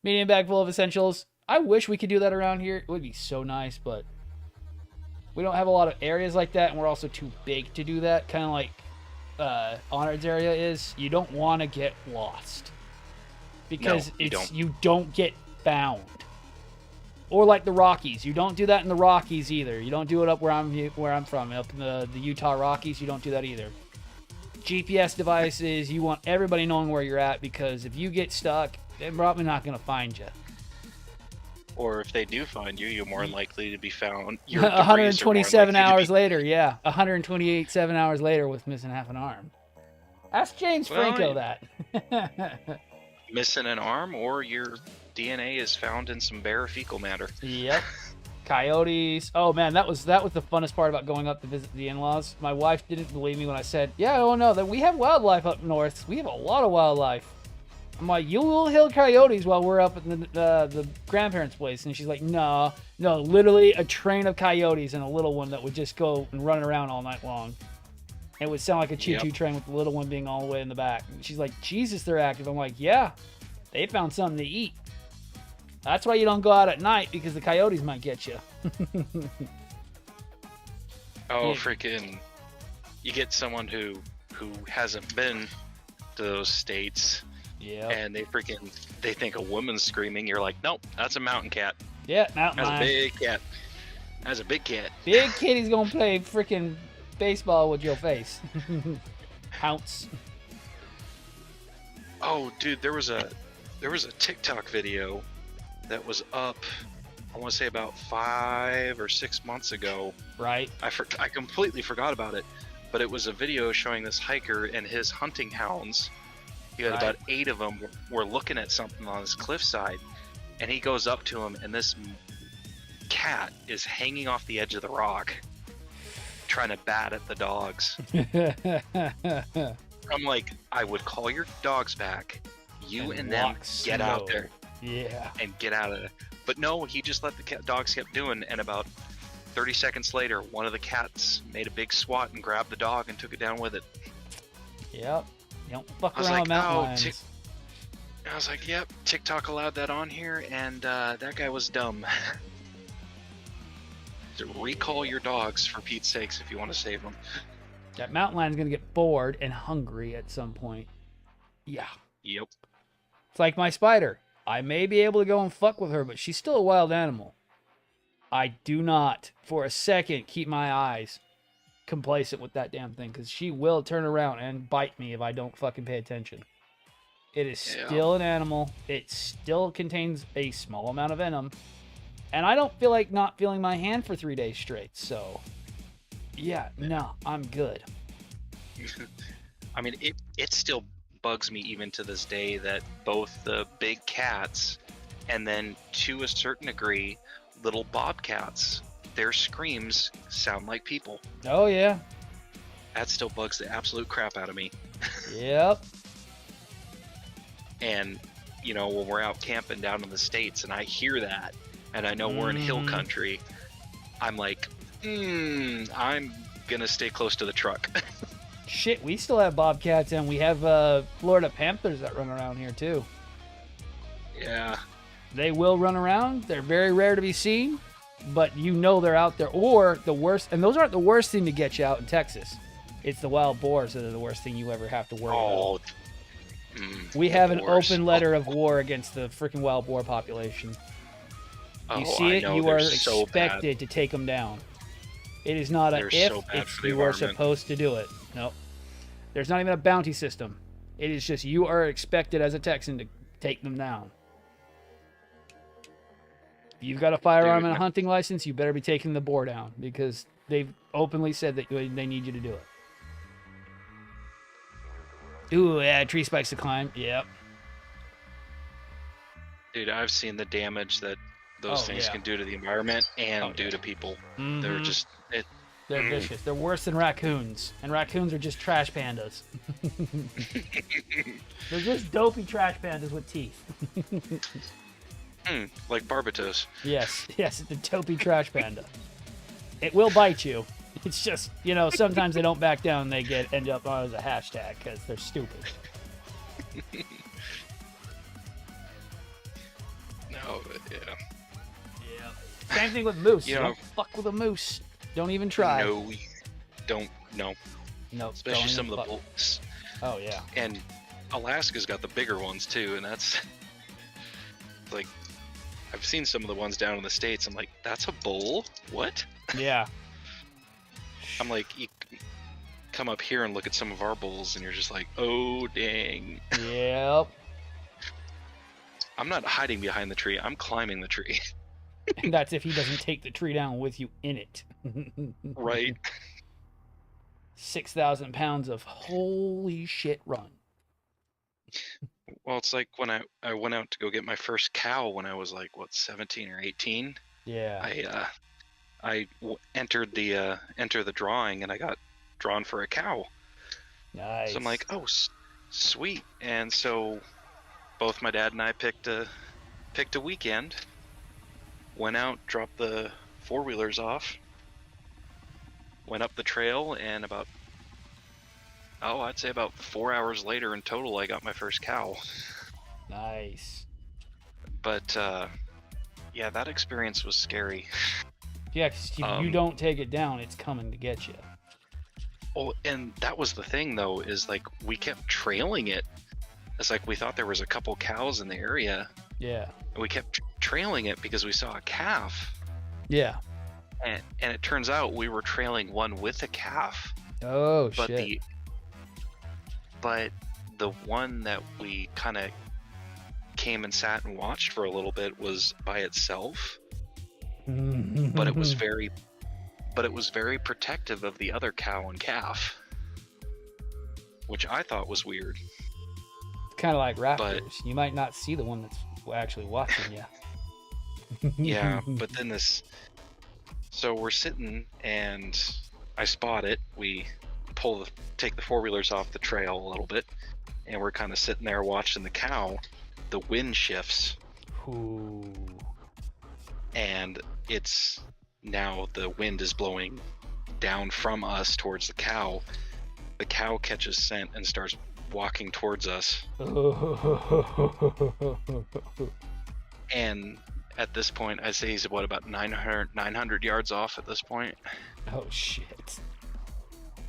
Medium bag full of essentials. I wish we could do that around here. It would be so nice, but we don't have a lot of areas like that, and we're also too big to do that. Kind of like Honored's area is. You don't want to get lost because you don't get found. Or like the Rockies, you don't do that in the Rockies either. You don't do it up where I'm from, up in the Utah Rockies. You don't do that either. GPS devices, you want everybody knowing where you're at, because if you get stuck, they're probably not going to find you. Or if they do find you, you're more likely to be found. Your debris are more 127 likely to hours be- later, yeah. 128 hours later with missing half an arm. Ask James Well, Franco that. Missing an arm, or your DNA is found in some bare fecal matter. Yep. Coyotes. Oh man, that was the funnest part about going up to visit the in-laws. My wife didn't believe me when I said, "Yeah, oh no, that we have wildlife up north. We have a lot of wildlife." I'm like, "You will hear coyotes while we're up at the grandparents' place," and she's like, "No, literally a train of coyotes and a little one that would just go and run around all night long. It would sound like a choo-choo train with the little one being all the way in the back." And she's like, "Jesus, they're active." I'm like, "Yeah, they found something to eat. That's why you don't go out at night, because the coyotes might get you." Oh, Yeah. freaking! You get someone who hasn't been to those states, Yeah. and they think a woman's screaming. You're like, nope, that's a mountain cat. Yeah, mountain That's a lion. big cat. That's a big cat. Big kitty's gonna play freaking baseball with your face. Pounce. Oh, dude, there was a TikTok video that was up, I want to say about 5 or 6 months ago. Right. I completely forgot about it, but it was a video showing this hiker and his hunting hounds. He had Right. about 8 of them were looking at something on this cliffside, and he goes up to him, and this cat is hanging off the edge of the rock, trying to bat at the dogs. I'm like, I would call your dogs back, you and them walk get out slow. there Yeah. and get out of it. But no, he just let the dogs keep doing, and about 30 seconds later, one of the cats made a big swat and grabbed the dog and took it down with it. Yep. You don't fuck I was around like, with mountain oh, lions. I was like, yep, TikTok allowed that on here, and that guy was dumb. So recall your dogs, for Pete's sakes, if you want to save them. That mountain lion's gonna get bored and hungry at some point. Yeah. Yep. It's like my spider. I may be able to go and fuck with her, but she's still a wild animal. I do not, for a second, keep my eyes complacent with that damn thing, because she will turn around and bite me if I don't fucking pay attention. It is still an animal. It still contains a small amount of venom. And I don't feel like not feeling my hand for 3 days straight, so... Yeah, no, I'm good. I mean, it still bugs me even to this day that both the big cats and then, to a certain degree, little bobcats, their screams sound like people. Oh, yeah. That still bugs the absolute crap out of me. Yep. And, you know, when we're out camping down in the States and I hear that, and I know we're in hill country, I'm like, I'm gonna stay close to the truck. Shit, we still have bobcats, and we have Florida panthers that run around here, too. Yeah. They will run around. They're very rare to be seen, but you know they're out there. Or the worst, and those aren't the worst thing to get you out in Texas. It's the wild boars that are the worst thing you ever have to worry about. We have an open letter of war against the freaking wild boar population. You see it, you are expected to take them down. It is not an if, it's you are supposed to do it. Nope. There's not even a bounty system. It is just you are expected as a Texan to take them down. If you've got a firearm and a hunting license, you better be taking the boar down, because they've openly said that they need you to do it. Ooh, yeah, tree spikes to climb. Yep. Dude, I've seen the damage that those things can do to the environment and do to people. They're just... They're vicious. They're worse than raccoons. And raccoons are just trash pandas. They're just dopey trash pandas with teeth. Like Barbatos. Yes, it's a dopey trash panda. It will bite you. It's just, you know, sometimes they don't back down and they end up on as a hashtag because they're stupid. No, but yeah. Same thing with moose. You know, don't fuck with a moose. Don't even try. No, don't. No. No. Especially some of the bulls. Oh yeah. And Alaska's got the bigger ones too, and that's like, I've seen some of the ones down in the States. I'm like, that's a bull? What? Yeah. I'm like, you come up here and look at some of our bulls, and you're just like, oh dang. Yep. I'm not hiding behind the tree. I'm climbing the tree. And that's if he doesn't take the tree down with you in it. Right. 6,000 pounds of holy shit run. Well, it's like when I went out to go get my first cow when I was like, what, 17 or 18? Yeah. I entered the drawing, and I got drawn for a cow. Nice. So I'm like, oh, sweet. And so both my dad and I picked a weekend, went out, dropped the four-wheelers off, went up the trail, and I'd say about 4 hours later in total, I got my first cow. Nice. But yeah, that experience was scary. Yeah, 'cause if you don't take it down, it's coming to get you. Oh, and that was the thing, though, is like we kept trailing it. It's like we thought there was a couple cows in the area. Yeah. And we kept trailing it because we saw a calf. Yeah. And it turns out we were trailing one with a calf. Oh, but shit. But the one that we kind of came and sat and watched for a little bit was by itself. But it was very protective of the other cow and calf, which I thought was weird. It's kind of like raptors. You might not see the one that's actually watching you. Yeah, but then so we're sitting and I spot it. We take the four-wheelers off the trail a little bit, and we're kind of sitting there watching the cow. The wind shifts. Ooh. And it's now the wind is blowing down from us towards the cow. The cow catches scent and starts walking towards us. And at this point, I'd say he's about 900 yards off at this point. Oh shit.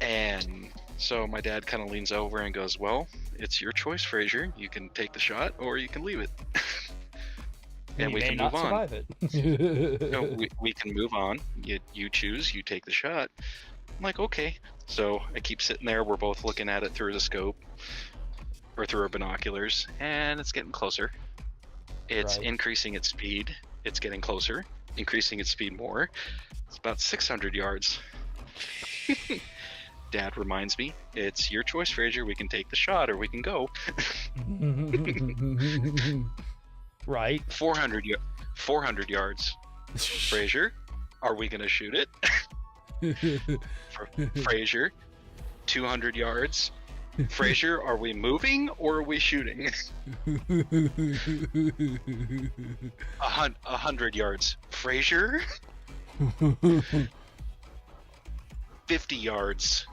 And so my dad kind of leans over and goes, "Well, it's your choice, Frazier. You can take the shot or you can leave it." And we can move on. Survive it. No, we can move on. You choose. You take the shot. I'm like, okay. So I keep sitting there. We're both looking at it through the scope or through our binoculars, and it's getting closer. It's Right. increasing its speed. It's getting closer, increasing its speed more. It's about 600 yards. Dad reminds me, it's your choice, Frazier. We can take the shot or we can go. Right. 400 yards. Frazier, are we going to shoot it? Frazier, 200 yards. Frazier, are we moving or are we shooting? 100 yards. Frazier, 50 yards.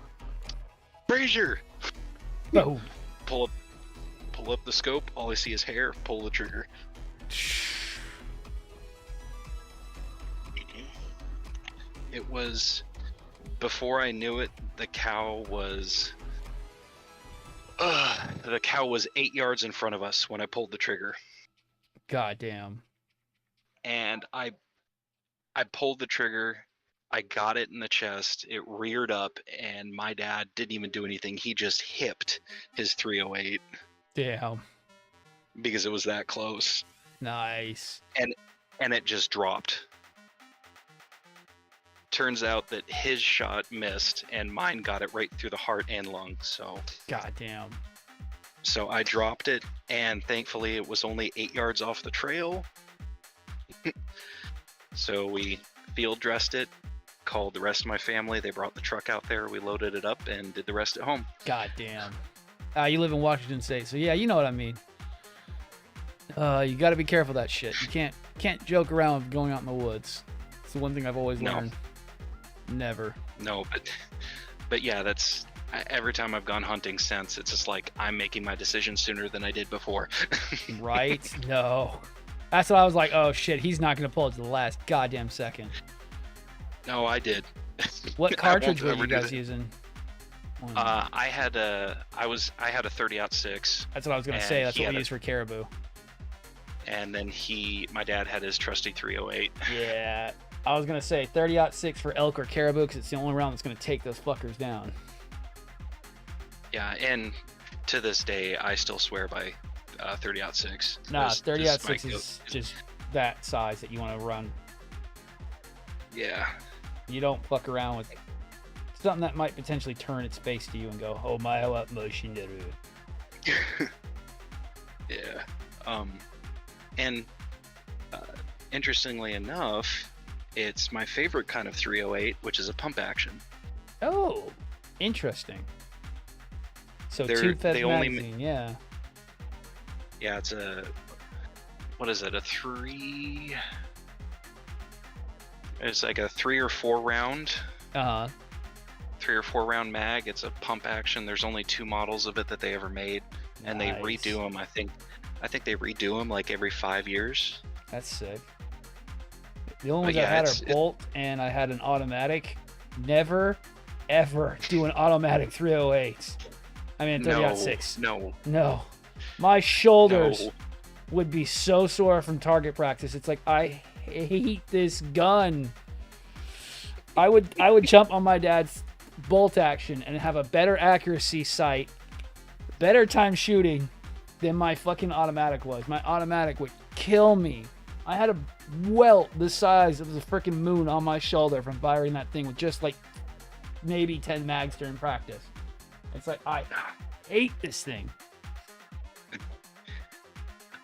Frazier, Oh. pull up the scope. All I see is hair. Pull the trigger. It was, before I knew it, the cow was 8 yards in front of us when I pulled the trigger. God damn. And I pulled the trigger. I got it in the chest. It reared up, and my dad didn't even do anything. He just hipped his 308 Damn. because it was that close. Nice. And it just dropped. Turns out that his shot missed, and mine got it right through the heart and lung. God damn. So I dropped it, and thankfully it was only 8 yards off the trail. So we field dressed it, called the rest of my family. They brought the truck out there. We loaded it up and did the rest at home. God damn. You live in Washington State, so yeah, you know what I mean. You got to be careful of that shit. You can't joke around with going out in the woods. It's the one thing I've always No. learned. Never. No, but yeah, that's every time I've gone hunting since. It's just like I'm making my decision sooner than I did before. Right? No. That's what I was like. Oh shit, he's not gonna pull it to the last goddamn second. No, I did. What I cartridge won't were you ever do guys that. using? I had a 30-06, That's what I was gonna and say. That's he what we had use for caribou. and then my dad had his trusty 308. Yeah. I was gonna say 30-06 for elk or caribou because it's the only round that's gonna take those fuckers down. Yeah, and to this day, I still swear by 30-06. Nah, This 30-06 my is go- just that size that you want to run. Yeah. You don't fuck around with something that might potentially turn its face to you and go, "Oh my, what motion did it?" Yeah. And interestingly enough, it's my favorite kind of 308, which is a pump action. Oh, interesting. So They're- tube fed they only magazine, yeah. Yeah, it's what is it? It's like a 3 or 4 round. Uh huh. 3 or 4 round mag. It's a pump action. There's only 2 models of it that they ever made, and they Nice. redo them. I think they redo them like every 5 years. That's sick. The only ones But I yeah, had it's- are bolt, and I had an automatic. Never, ever do an automatic 308. I mean, 30-06. No. My shoulders No. would be so sore from target practice. It's like, I hate this gun. I would jump on my dad's bolt action and have a better accuracy sight, better time shooting than my fucking automatic was. My automatic would kill me. I had a welt the size of the freaking moon on my shoulder from firing that thing with just like maybe 10 mags during practice. It's like, I hate this thing.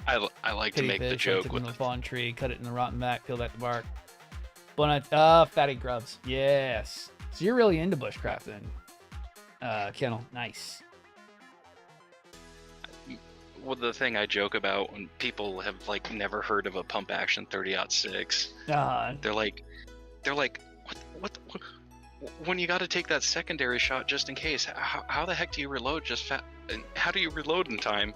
I like to Kitty make the fish, I joke took with in the the, fallen tree, cut it in the rotten back, peel back the bark. Fatty grubs. Yes. So you're really into bushcraft then. Kennel. Nice. well, the thing I joke about when people have like never heard of a pump action 30-06. They're like, when you got to take that secondary shot just in case, how the heck do you reload and how do you reload in time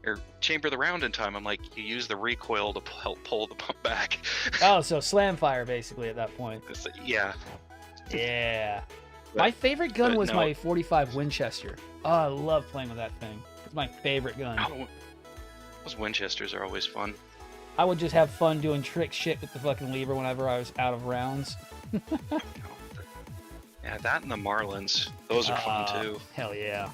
or chamber the round in time? I'm like, you use the recoil to help pull the pump back. Oh, so slam fire basically at that point. Yeah. Yeah. But- My favorite gun but was no. my 45 Winchester. Oh, I love playing with that thing. It's my favorite gun. Oh, those Winchesters are always fun. I would just have fun doing trick shit with the fucking lever whenever I was out of rounds. Yeah, that and the Marlins. Those are fun too. Hell yeah.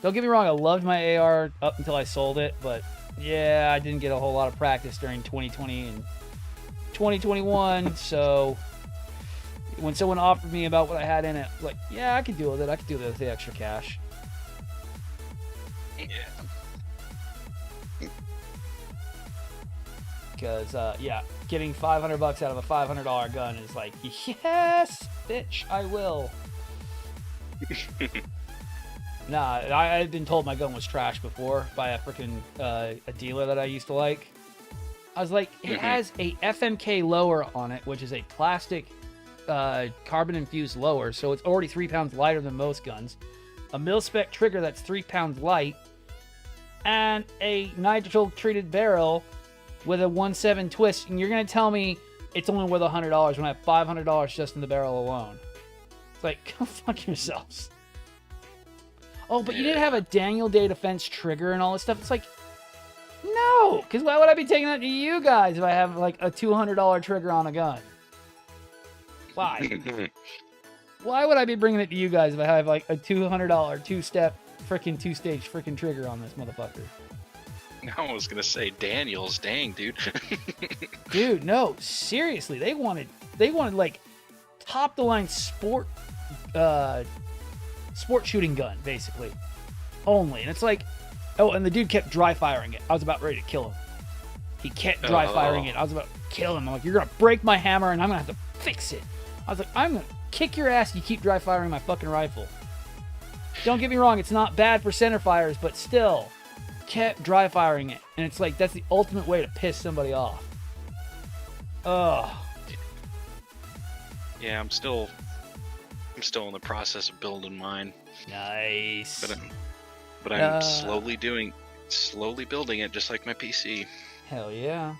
Don't get me wrong, I loved my AR up until I sold it, but yeah, I didn't get a whole lot of practice during 2020 and 2021, so when someone offered me about what I had in it, I was like, yeah, I could deal with it. I could do that with the extra cash. Yeah. Because, yeah, getting $500 out of a $500 gun is like, yes, bitch, I will. Nah, I had been told my gun was trash before by a freaking a dealer that I used to like. I was like, it has a FMK lower on it, which is a plastic carbon-infused lower, so it's already 3 pounds lighter than most guns. A mil-spec trigger that's 3 pounds light, and a nitrile-treated barrel with a 1.7 twist, and you're going to tell me it's only worth $100 when I have $500 just in the barrel alone. It's like, go fuck yourselves. Oh, but you didn't have a Daniel Day Defense trigger and all this stuff. It's like, no, because why would I be taking that to you guys if I have like a $200 trigger on a gun? Why? Why would I be bringing it to you guys if I have like a $200 two-step freaking two-stage freaking trigger on this motherfucker? I was gonna say Daniels, dang dude. Dude, no, seriously, they wanted like top the line sport shooting gun basically only, and it's like, oh, and the dude kept dry firing it. I was about ready to kill him. He kept dry firing it. I was about to kill him. I'm like, you're gonna break my hammer, and I'm gonna have to fix it. I was like, I'm gonna kick your ass. You keep dry firing my fucking rifle. Don't get me wrong, it's not bad for center fires, but still. Kept dry firing it, and it's like that's the ultimate way to piss somebody off. Ugh. Yeah, I'm still in the process of building mine, Nice. but I'm slowly building it just like my PC. Hell yeah.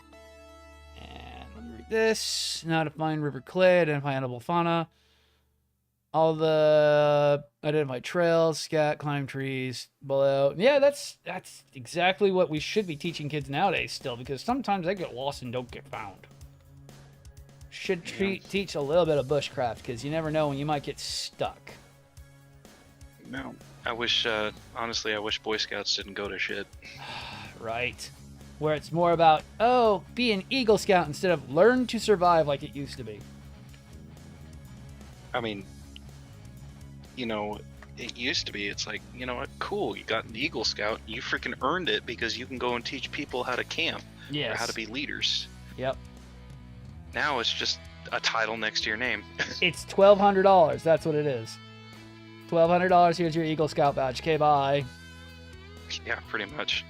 And let me read this. Now to find river clay, identify edible fauna. All the identify trails, scat, climb trees, below. Yeah, that's exactly what we should be teaching kids nowadays still, because sometimes they get lost and don't get found. Should teach a little bit of bushcraft, because you never know when you might get stuck. No. I wish, honestly, I wish Boy Scouts didn't go to shit. Right. Where it's more about, oh, be an Eagle Scout instead of learn to survive like it used to be. I mean, you know, it used to be, it's like, you know what, cool, you got an Eagle Scout, you freaking earned it because you can go and teach people how to camp, or how to be leaders. Yep. Now it's just a title next to your name. It's $1,200, that's what it is. $1,200, here's your Eagle Scout badge, okay, bye. Yeah, pretty much.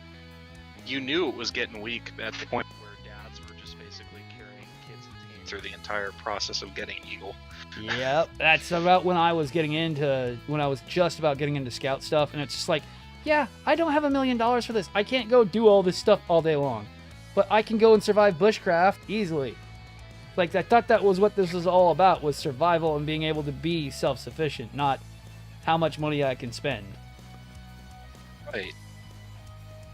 You knew it was getting weak at the point where dads were just basically carrying kids and teens through the entire process of getting Eagle. Yep, that's about when I was just about getting into scout stuff, and it's just like, yeah, I don't have $1 million for this. I can't go do all this stuff all day long, but I can go and survive bushcraft easily. Like, I thought that was what this was all about, was survival and being able to be self-sufficient, not how much money I can spend. Right.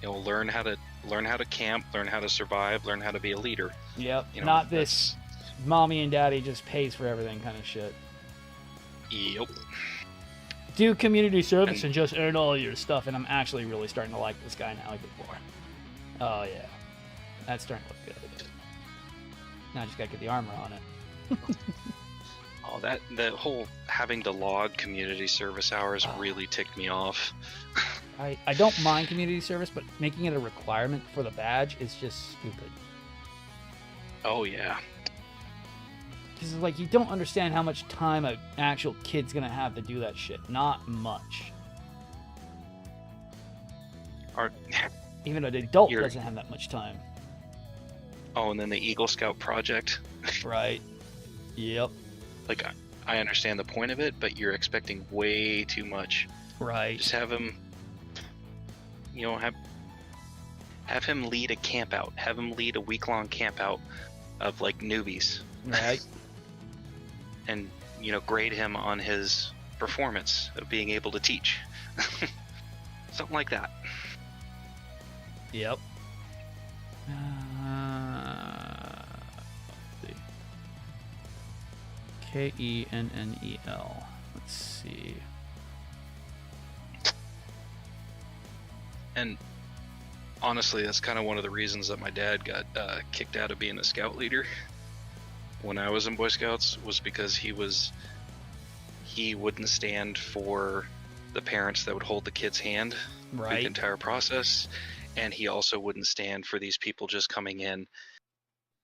You know, learn how to camp, learn how to survive, learn how to be a leader. Yep, You know, not this mommy and daddy just pays for everything kind of shit. Yep. Do community service and just earn all your stuff, and I'm actually really starting to like this guy now like before. Oh yeah, that's starting to look good. Now I just gotta get the armor on it. Oh, that whole having to log community service hours really ticked me off. I don't mind community service, but making it a requirement for the badge is just stupid. Oh yeah. Because like, you don't understand how much time an actual kid's gonna have to do that shit. Not much. Even an adult doesn't have that much time. Oh, and then the Eagle Scout project. Right. Yep. Like, I understand the point of it, but you're expecting way too much. Right. Just have him, have him lead a camp out. Have him lead a week-long camp out of like newbies. Right. And grade him on his performance of being able to teach. Something like that. Yep. Let's see. Kennel. Let's see. And honestly, that's kind of one of the reasons that my dad got kicked out of being a scout leader when I was in Boy Scouts, was because he wouldn't stand for the parents that would hold the kid's hand through Right. the entire process, and he also wouldn't stand for these people just coming in,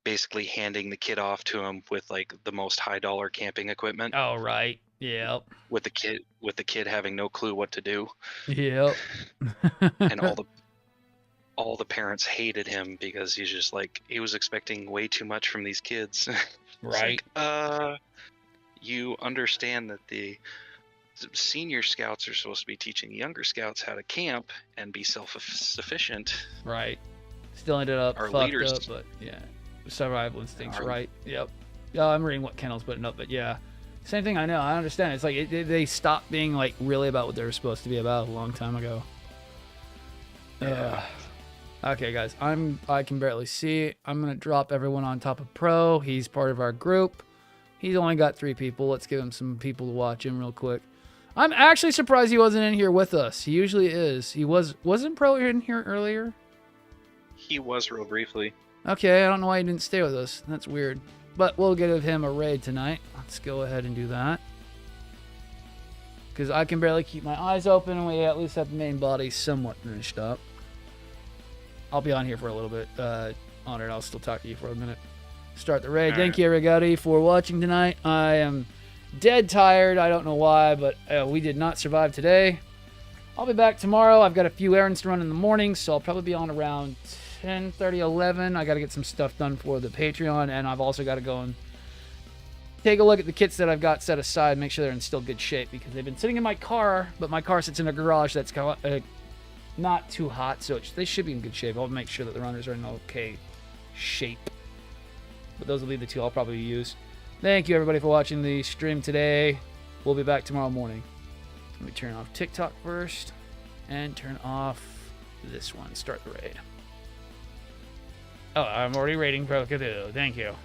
basically handing the kid off to him with like the most high dollar camping equipment, Oh, right. Yep. with the kid having no clue what to do, Yep. and all the parents hated him because he's just like, he was expecting way too much from these kids. It's Right. like, you understand that the senior scouts are supposed to be teaching younger scouts how to camp and be self-sufficient. Right. Still ended up Our fucked leaders- up, but yeah. Survival instincts, Our- right. Yep. Yeah, I'm reading what Kennel's putting up, but yeah. Same thing, I know. I understand. It's like they stopped being like really about what they were supposed to be about a long time ago. Yeah. Okay, guys. I can barely see. I'm gonna drop everyone on top of Pro. He's part of our group. He's only got 3 people. Let's give him some people to watch him real quick. I'm actually surprised he wasn't in here with us. He usually is. He wasn't Pro in here earlier? He was real briefly. Okay, I don't know why he didn't stay with us. That's weird. But we'll give him a raid tonight. Let's go ahead and do that. Because I can barely keep my eyes open, and we at least have the main body somewhat finished up. I'll be on here for a little bit. Honored, I'll still talk to you for a minute. Start the raid. Thank you, everybody, for watching tonight. I am dead tired. I don't know why, but we did not survive today. I'll be back tomorrow. I've got a few errands to run in the morning, so I'll probably be on around 10:30, 11. I got to get some stuff done for the Patreon, and I've also got to go and take a look at the kits that I've got set aside, make sure they're in still good shape, because they've been sitting in my car, but my car sits in a garage that's kind of, not too hot, so they should be in good shape. I'll make sure that the runners are in okay shape. But those will be the 2 I'll probably use. Thank you, everybody, for watching the stream today. We'll be back tomorrow morning. Let me turn off TikTok first, and turn off this one. Start the raid. Oh, I'm already raiding Pro Cthulhu. Thank you.